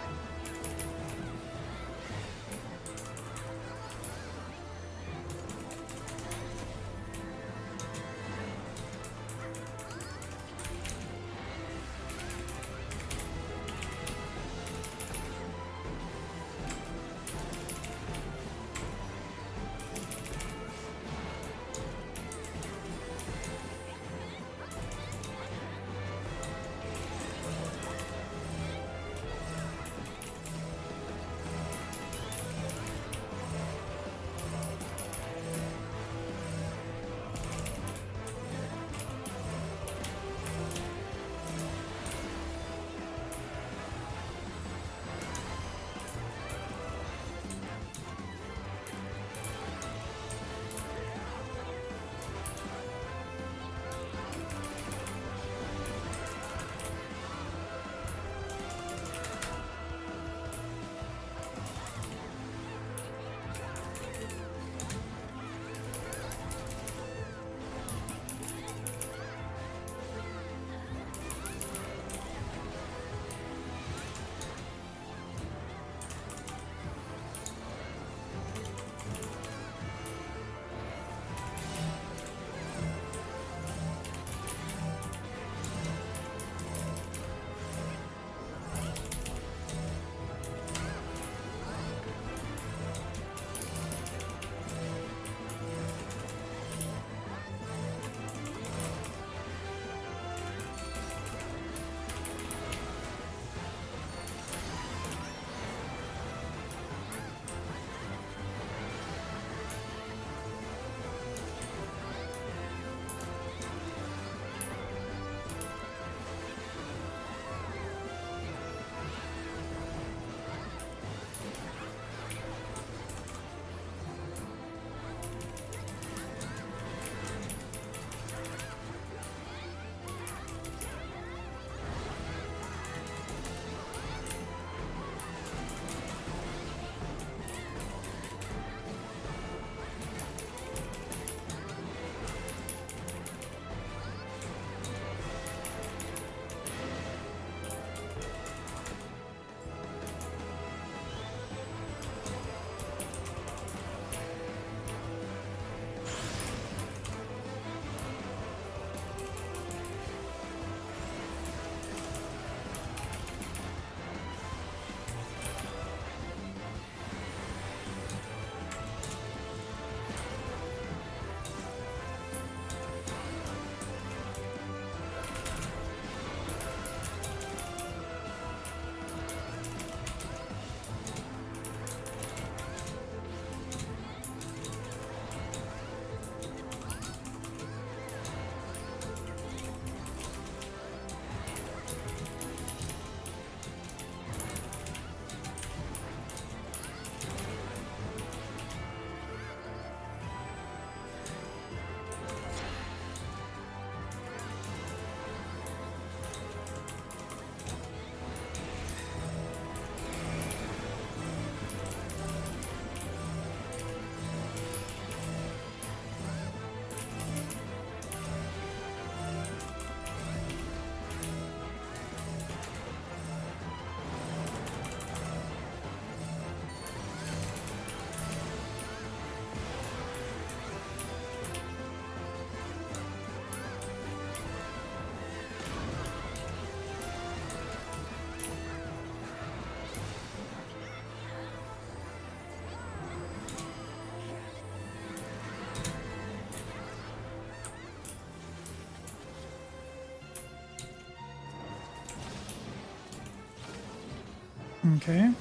Okay.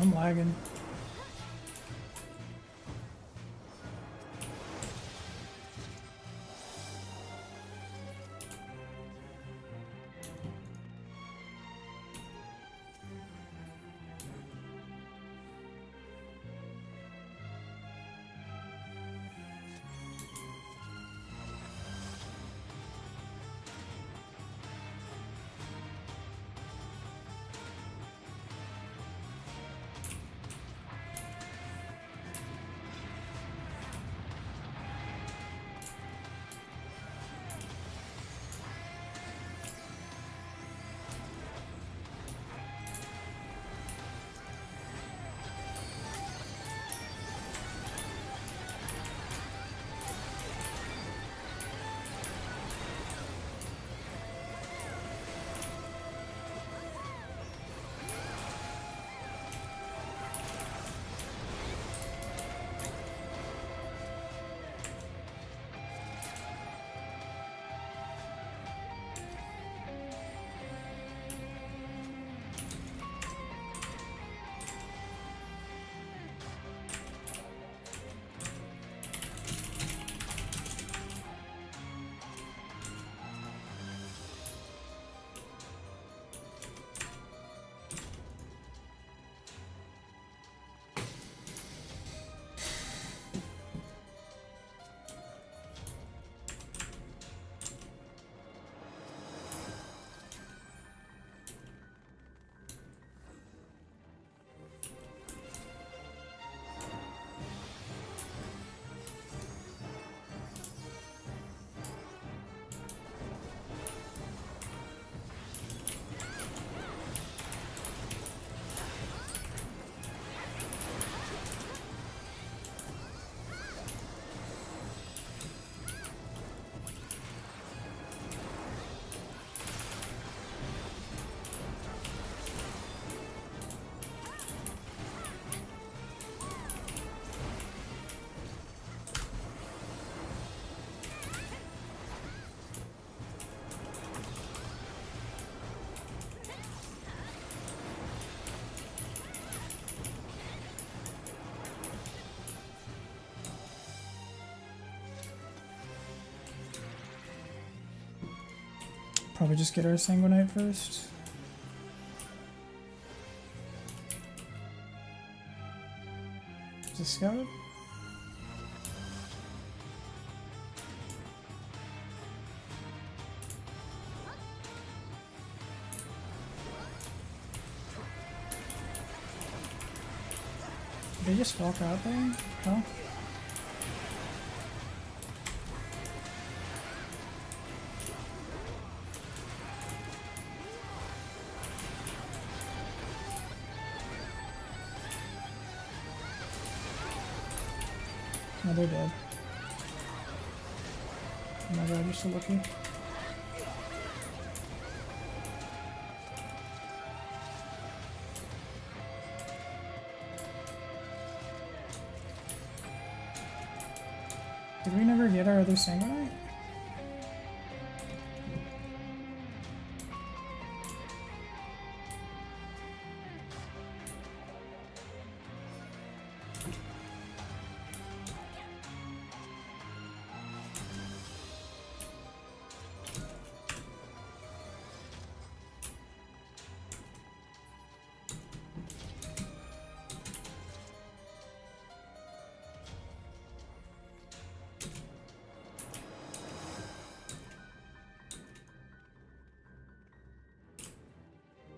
I'm lagging. Probably just get our Sanguinite first. Is it scouted? Did they just walk out there? Oh. Oh, they're dead. Oh my god, you're so lucky. Did we never get our other Sanguinite?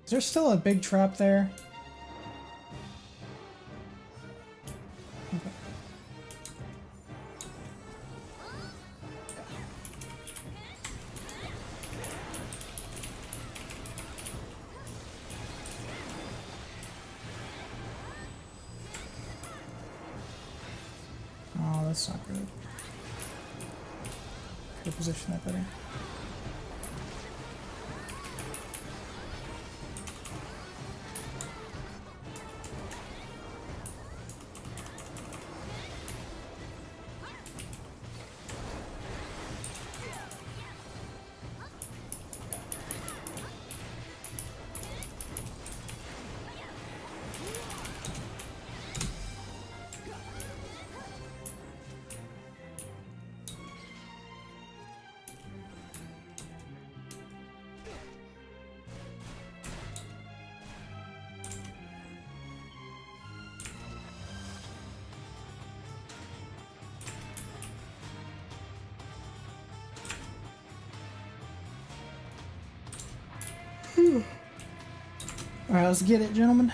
Is there still a big trap there? Okay. Oh, that's not good. Could position that better. Alright, let's get it, gentlemen.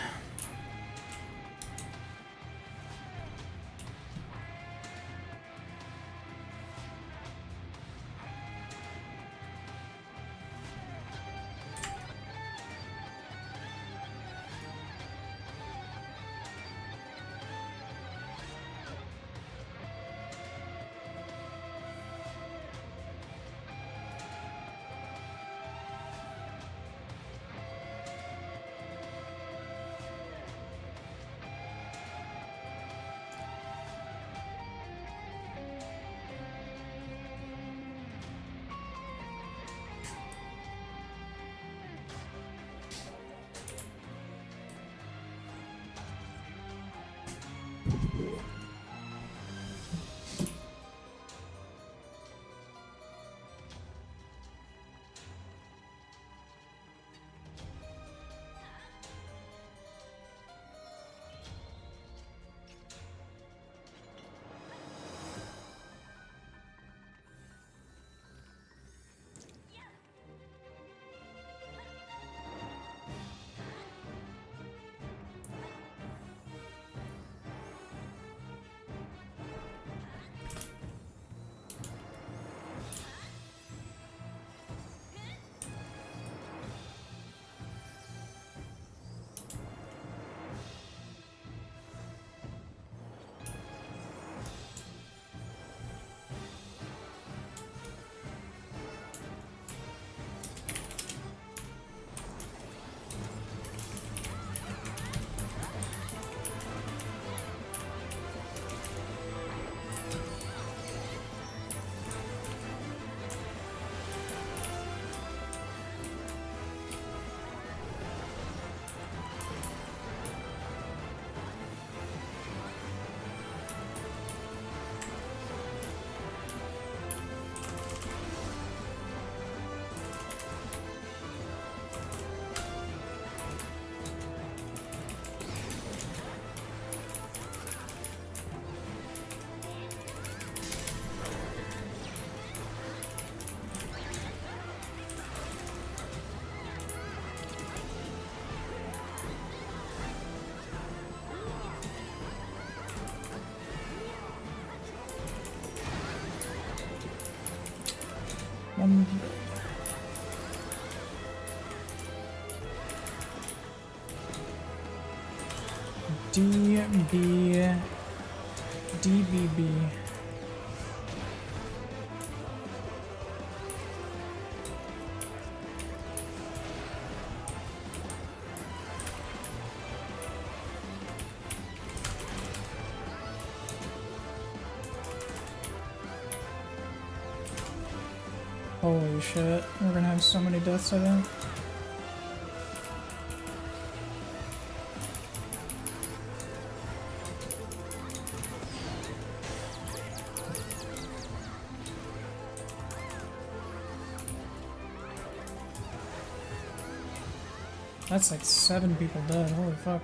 DBB. Holy shit, we're gonna have so many deaths, I think. That's like 7 people dead, holy fuck.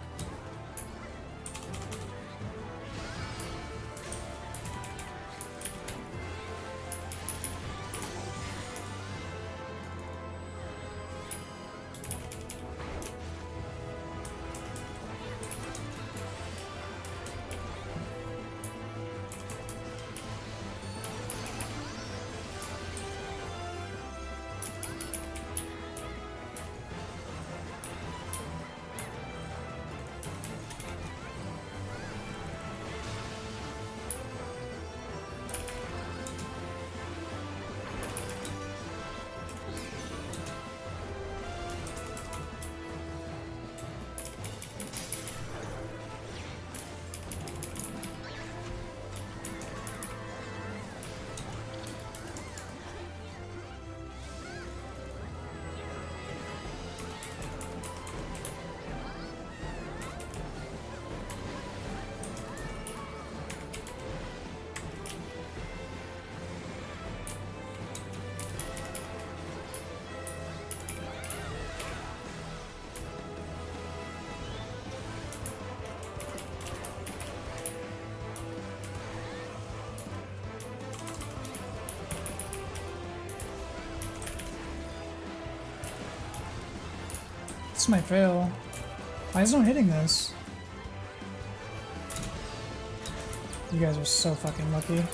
This might fail. Why is no one hitting this? You guys are so fucking lucky.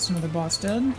That's another boss dead.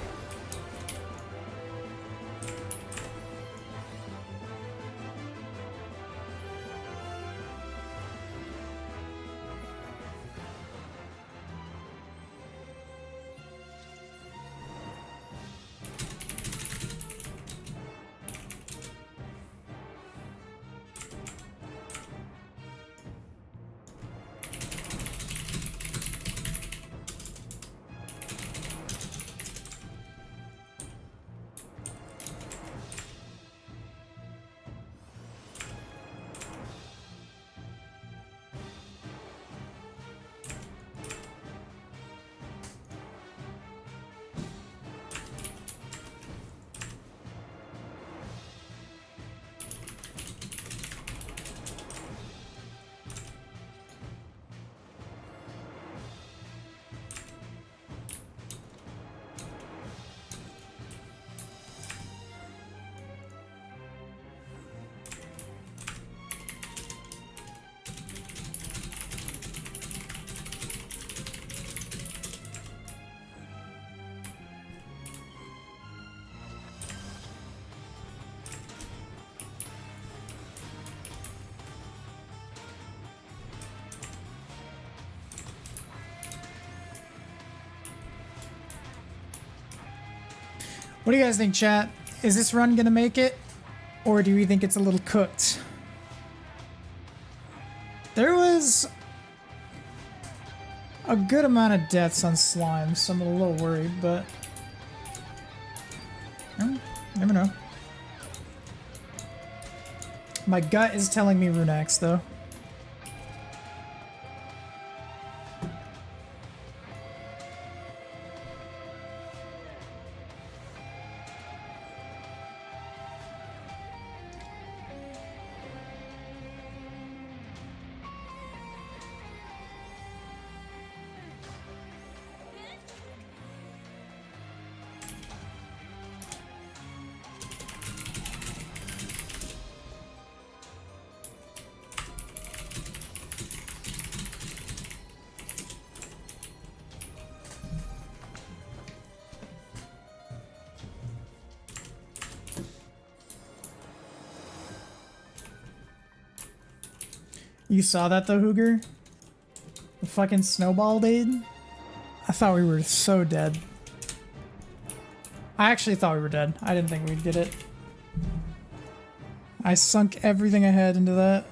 What do you guys think, chat? Is this run gonna make it? Or do we think it's a little cooked? There was a good amount of deaths on slime, so I'm a little worried, but never know. My gut is telling me Runex, though. You saw that though, Hooger? The fucking snowball, dude? I thought we were so dead. I actually thought we were dead. I didn't think we'd get it. I sunk everything I had into that.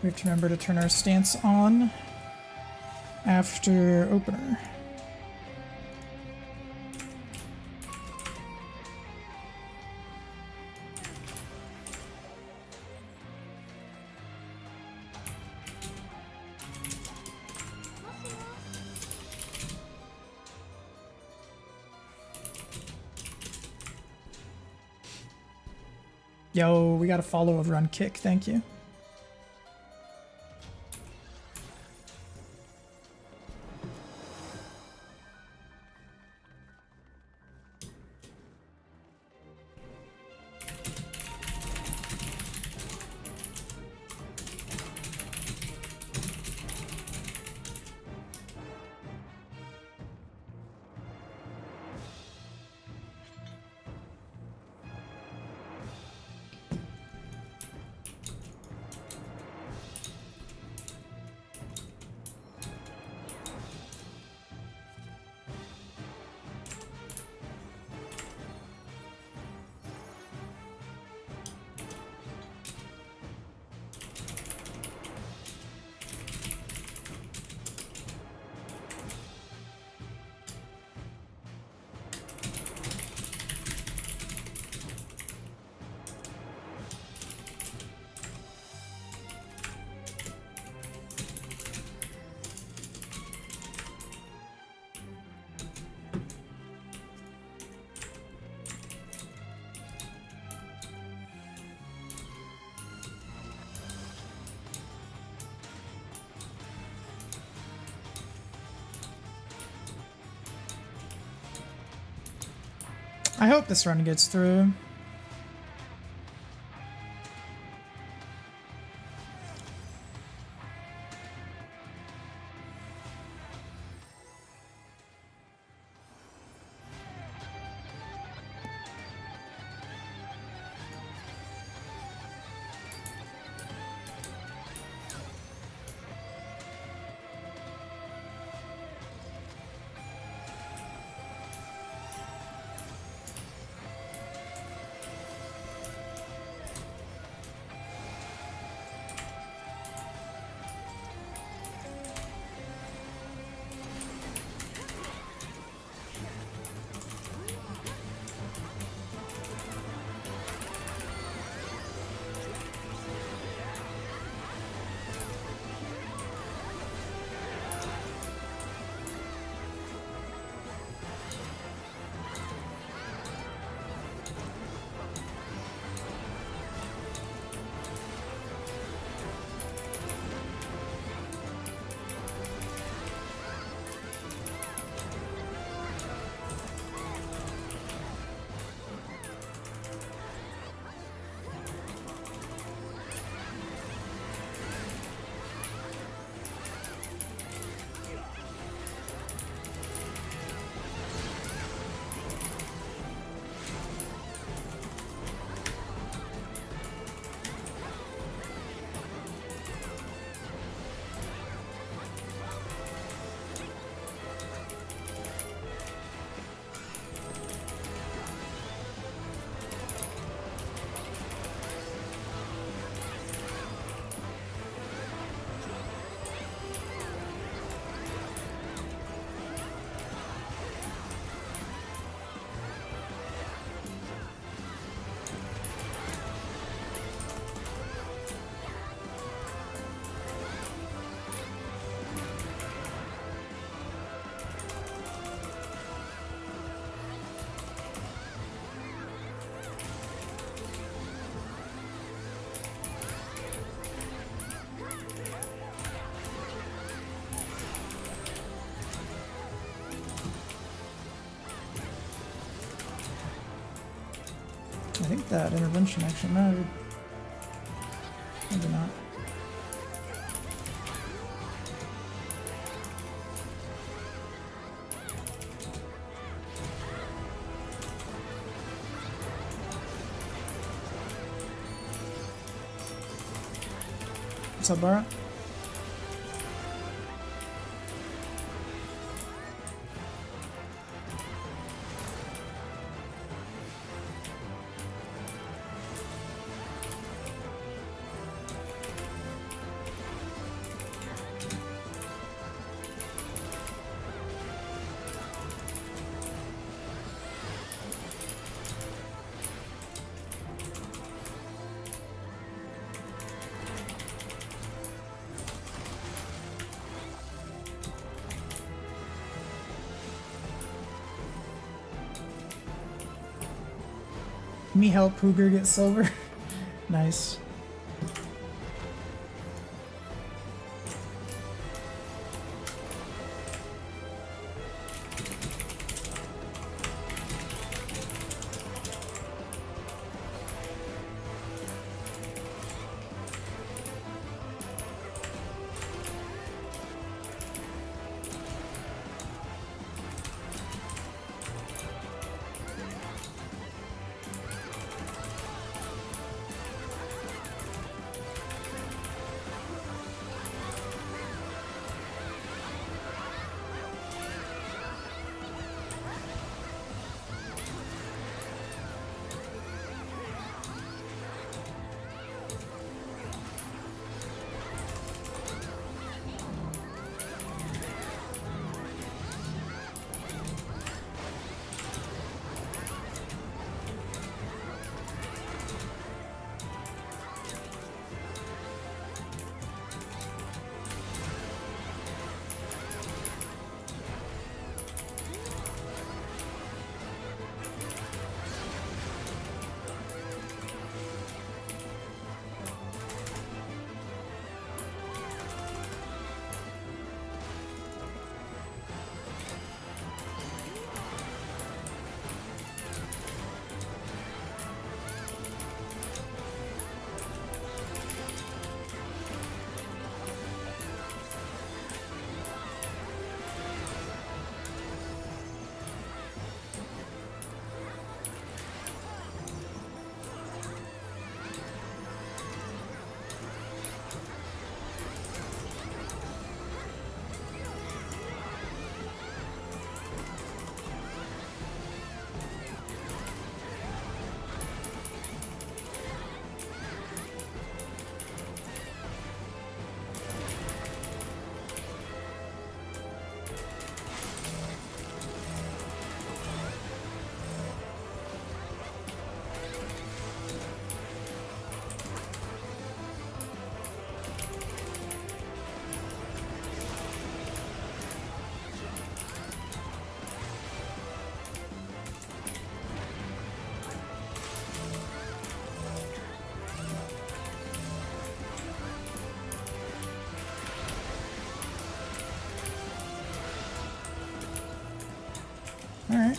We have to remember to turn our stance on after opener. Yo, we got a follow of run kick, thank you. I hope this run gets through. I think that intervention actually mattered. Maybe not. What's up, Bara? Me help Pooger get silver. Nice. Alright.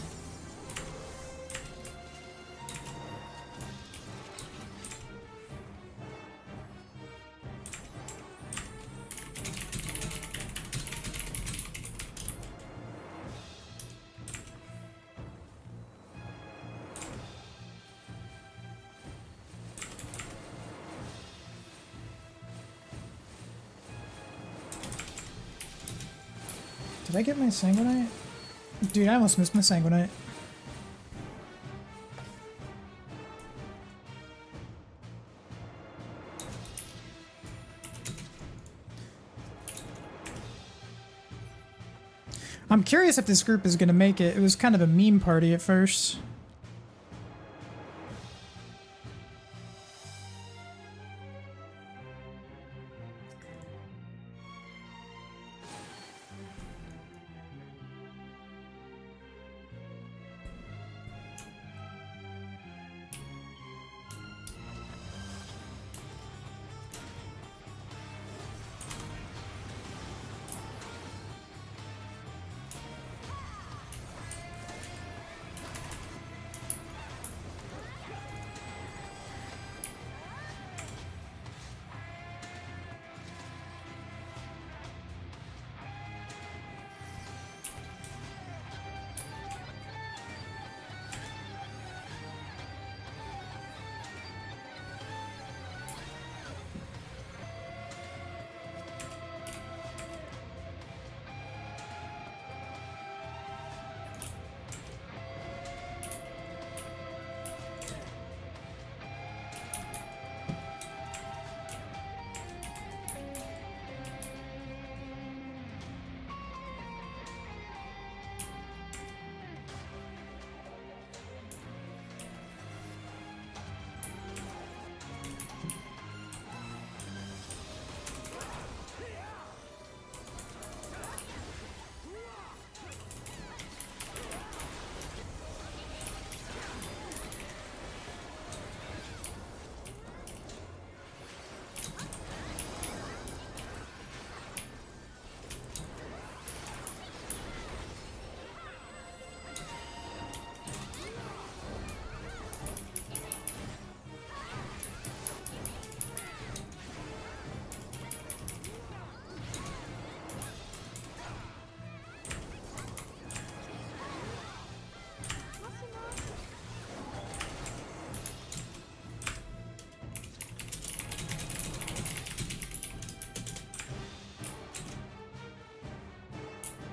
Did I get my Sanguinite? Dude, I almost missed my Sanguinite. I'm curious if this group is gonna make it. It was kind of a meme party at first.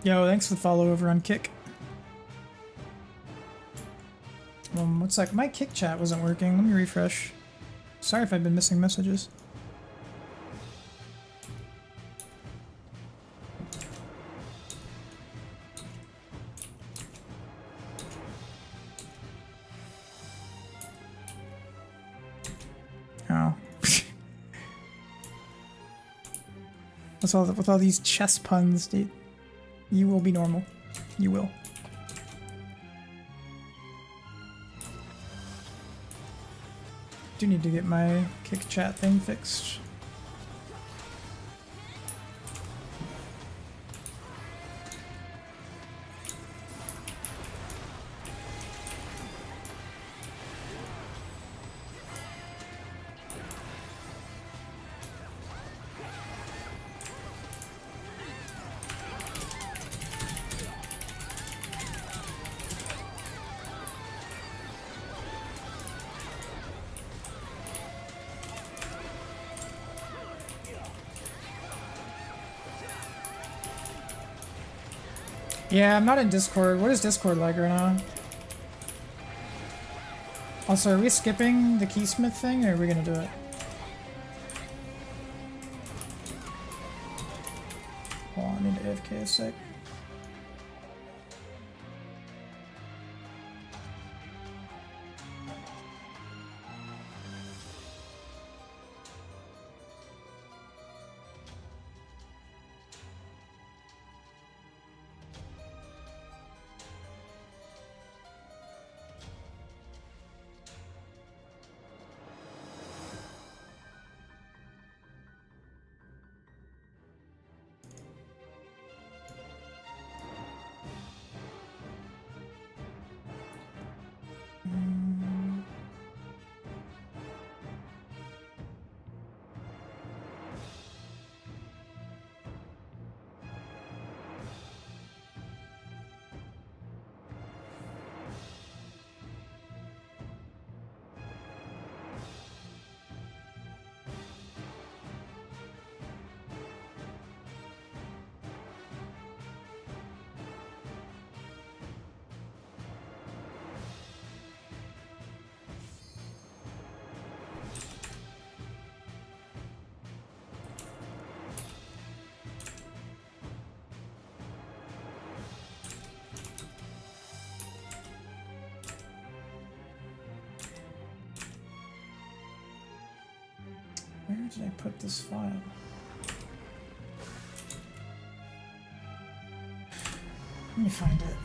Yo, thanks for the follow over on Kick. What's that? My Kick chat wasn't working. Let me refresh. Sorry if I've been missing messages. Oh. With all these chess puns, dude, you will be normal. You will. Do need to get my Kick chat thing fixed. Yeah, I'm not in Discord. What is Discord like right now? Also, are we skipping the Keysmith thing, or are we gonna do it? Hold on, I need to AFK a sec. Where did I put this file? Let me find it.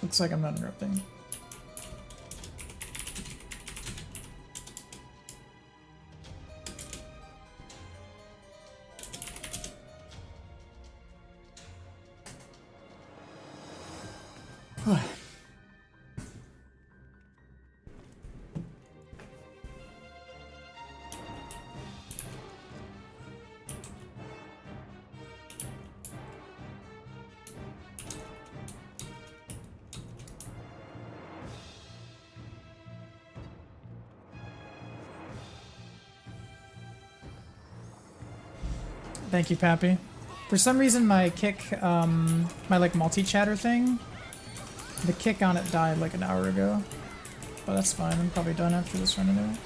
Looks like I'm not interrupting. Thank you, Pappy. For some reason, my kick, my like multi-chatter thing, the kick on it died like an hour ago. But that's fine. I'm probably done after this run anyway.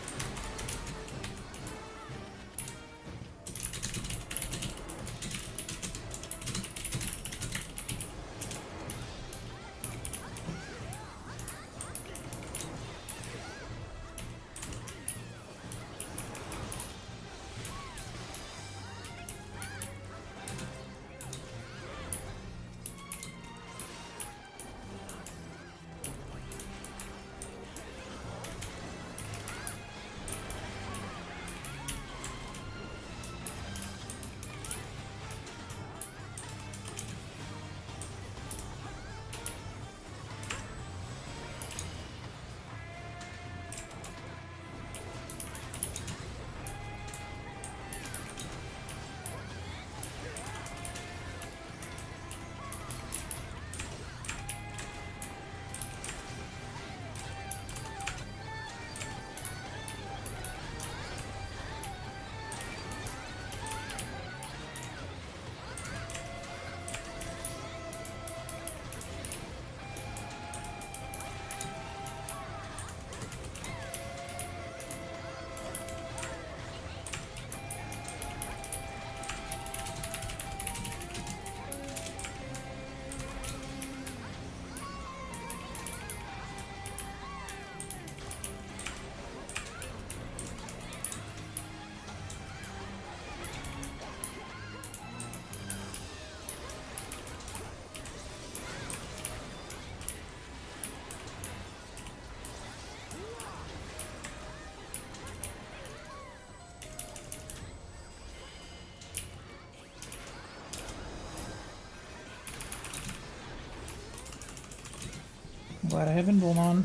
glad I have Invuln on.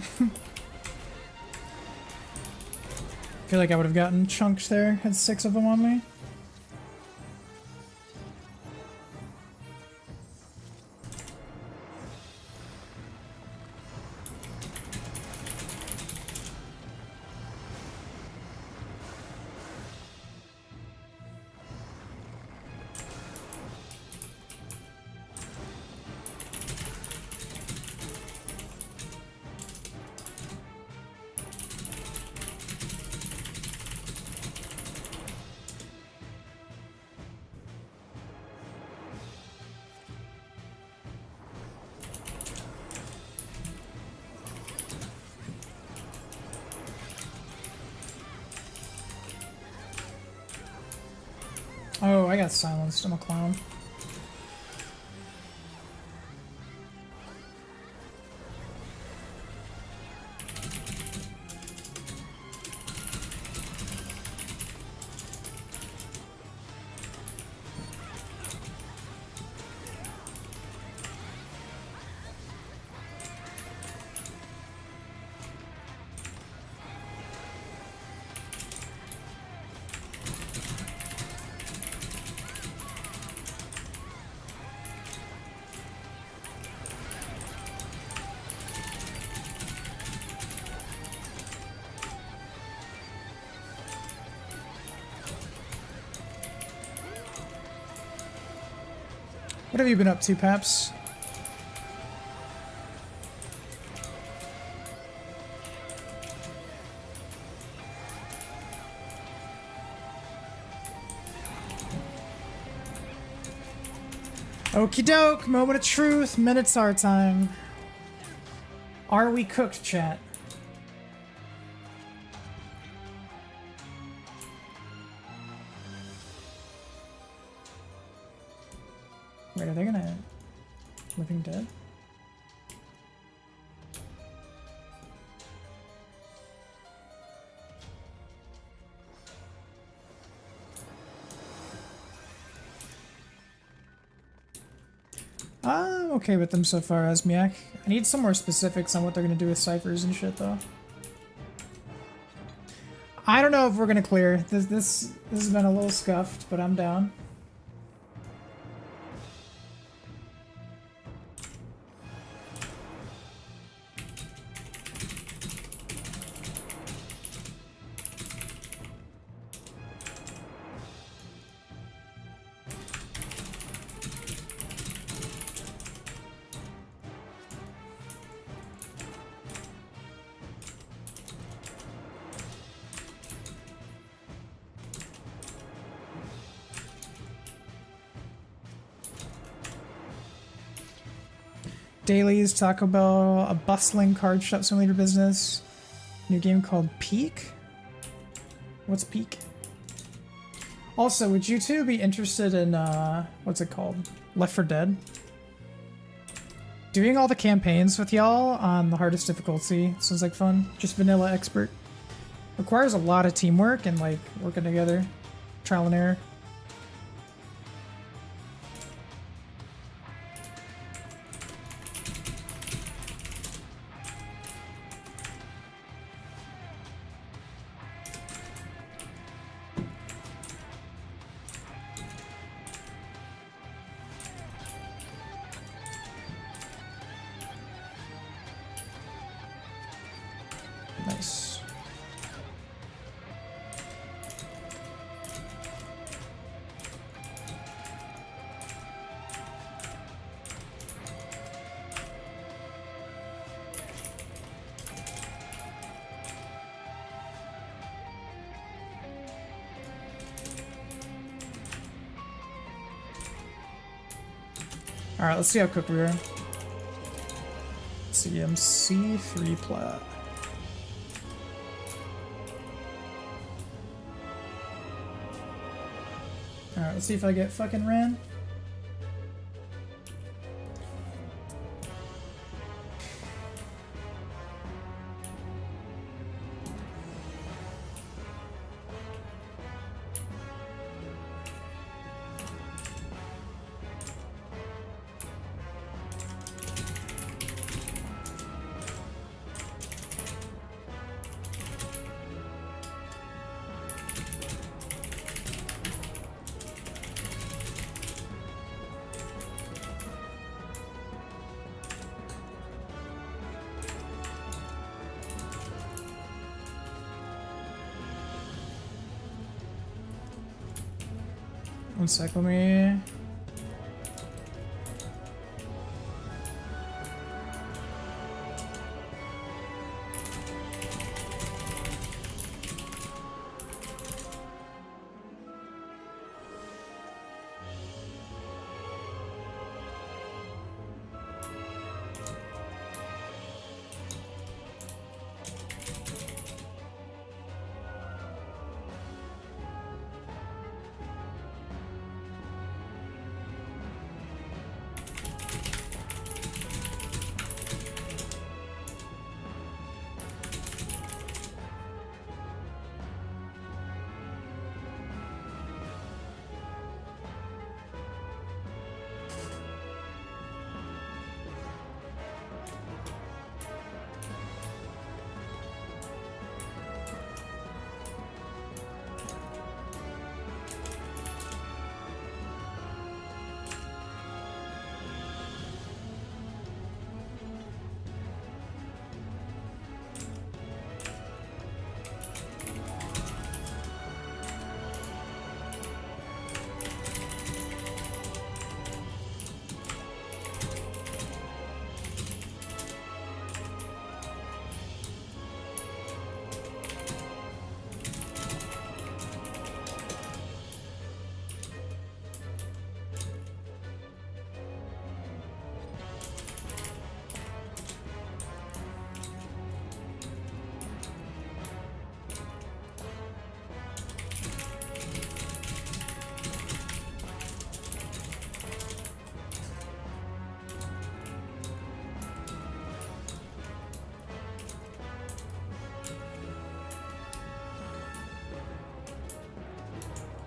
Feel like I would have gotten chunked there, had 6 of them on me. Oh, I got silenced. I'm a clown. What have you been up to, Paps? Okie doke, moment of truth, Minotaur time. Are we cooked, chat? Wait, are they gonna... Living Dead? I'm okay with them so far, Asmiak. I need some more specifics on what they're gonna do with ciphers and shit, though. I don't know if we're gonna clear. This has been a little scuffed, but I'm down. Dailies, Taco Bell, a bustling card shop simulator business. New game called Peak? What's Peak? Also, would you two be interested in, what's it called? Left 4 Dead? Doing all the campaigns with y'all on the hardest difficulty sounds like fun. Just vanilla expert. Requires a lot of teamwork and, like, working together. Trial and error. Nice. Alright, let's see how cooked we are. CMC 3 plat. Alright, let's see if I get fucking ran. One sec, let me...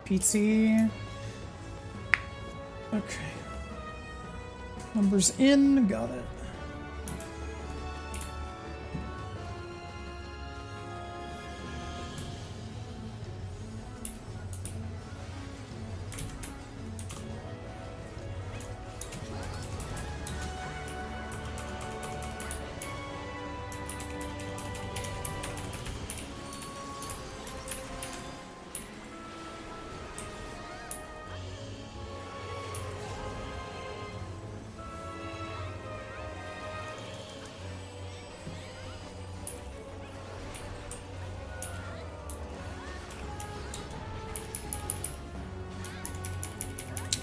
PT. Okay. Numbers in, got it.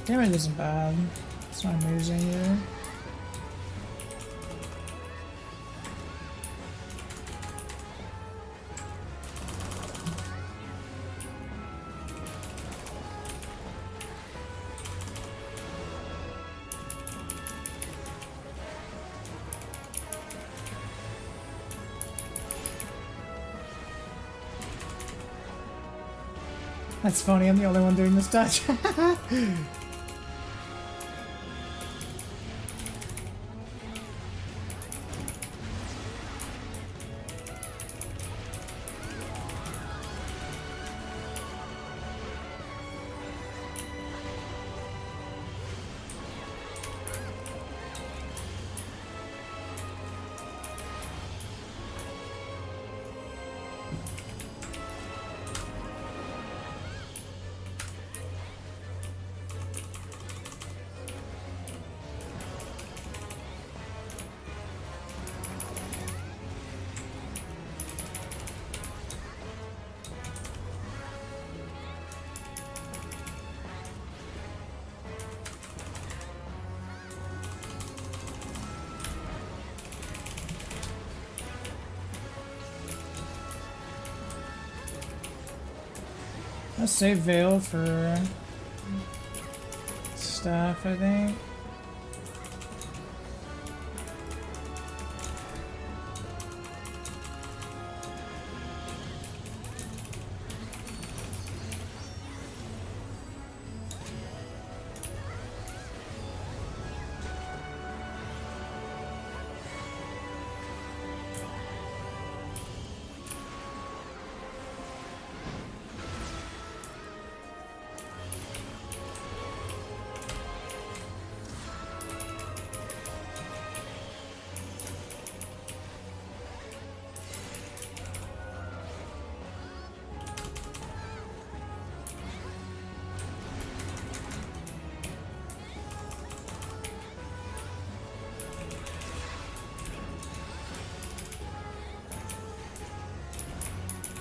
Damage isn't bad. It's not amazing either. That's funny, I'm the only one doing this dodge. I'll save Veil for staff, I think.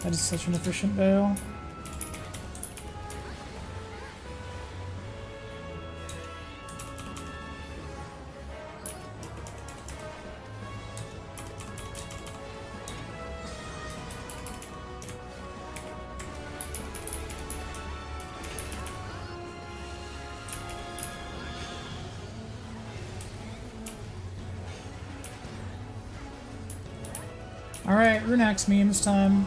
That is such an efficient bail. Alright, Runax memes time.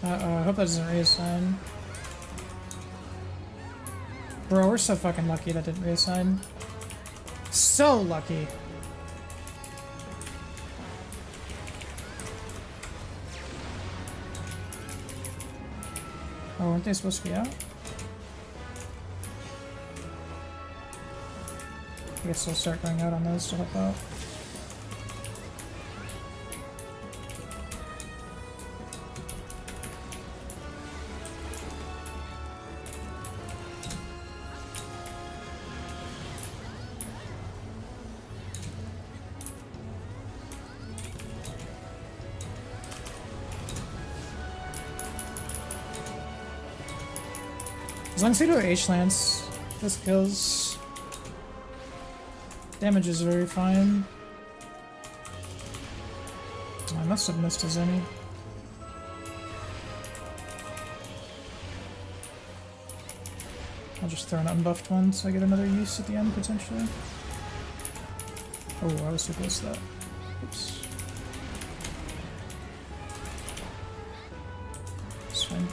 Uh-oh, I hope that doesn't reassign. Bro, we're so fucking lucky that didn't reassign. So lucky. Oh, weren't they supposed to be out? I guess I'll start going out on those to help out. As long as they do H-Lance, this kills. Damage is very fine. I must have missed his any. I'll just throw an unbuffed one so I get another use at the end, potentially. Oh, I was too close to that. Oops. It's fine.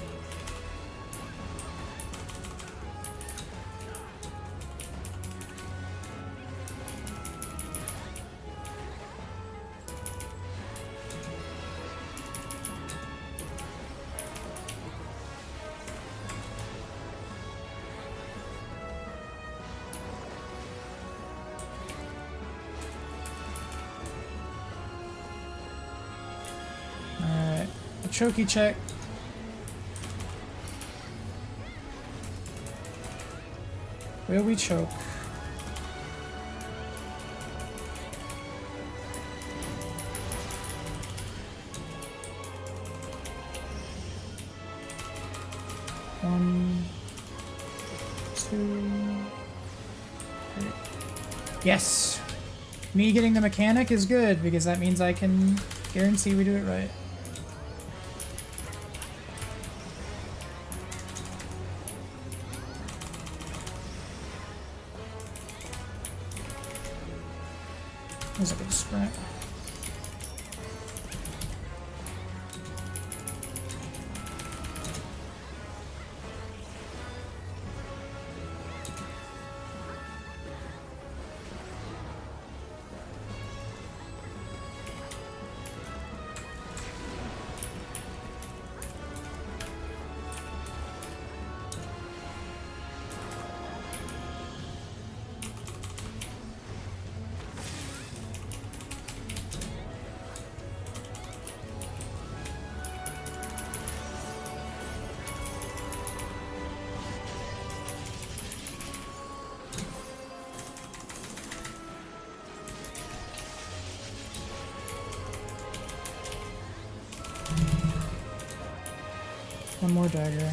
Chokey check. Will we choke? One, two, three. Yes! Me getting the mechanic is good because that means I can guarantee we do it right. There's a big sprint. One more dagger.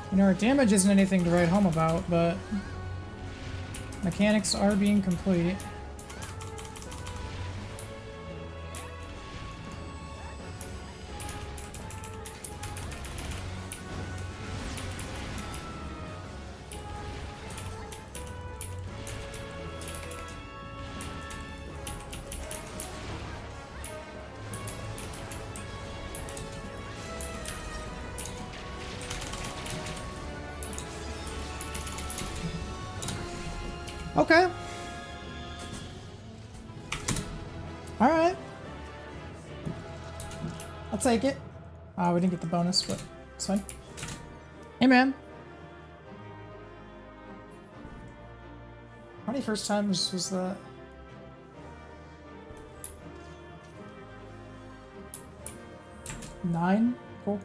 You know, our damage isn't anything to write home about, but mechanics are being complete. Okay. Alright. I'll take it. We didn't get the bonus, but it's fine. Hey man, many first times was that? Nine? Cool.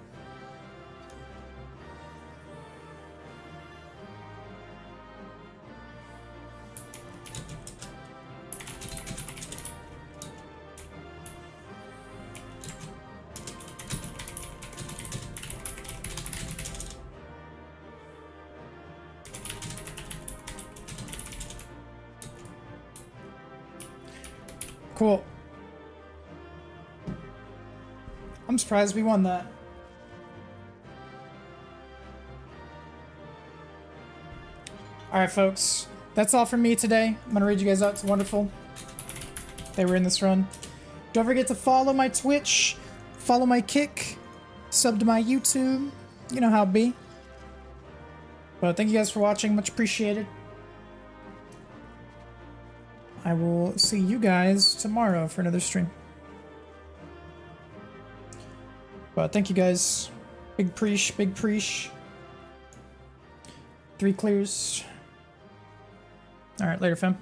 Cool. I'm surprised we won that. Alright, folks. That's all from me today. I'm gonna read you guys out. It's wonderful. They were in this run. Don't forget to follow my Twitch, follow my Kick, sub to my YouTube. You know how it be. But thank you guys for watching. Much appreciated. I will see you guys tomorrow for another stream. But thank you guys. Big preesh, big preesh. 3 clears. Alright, later fam.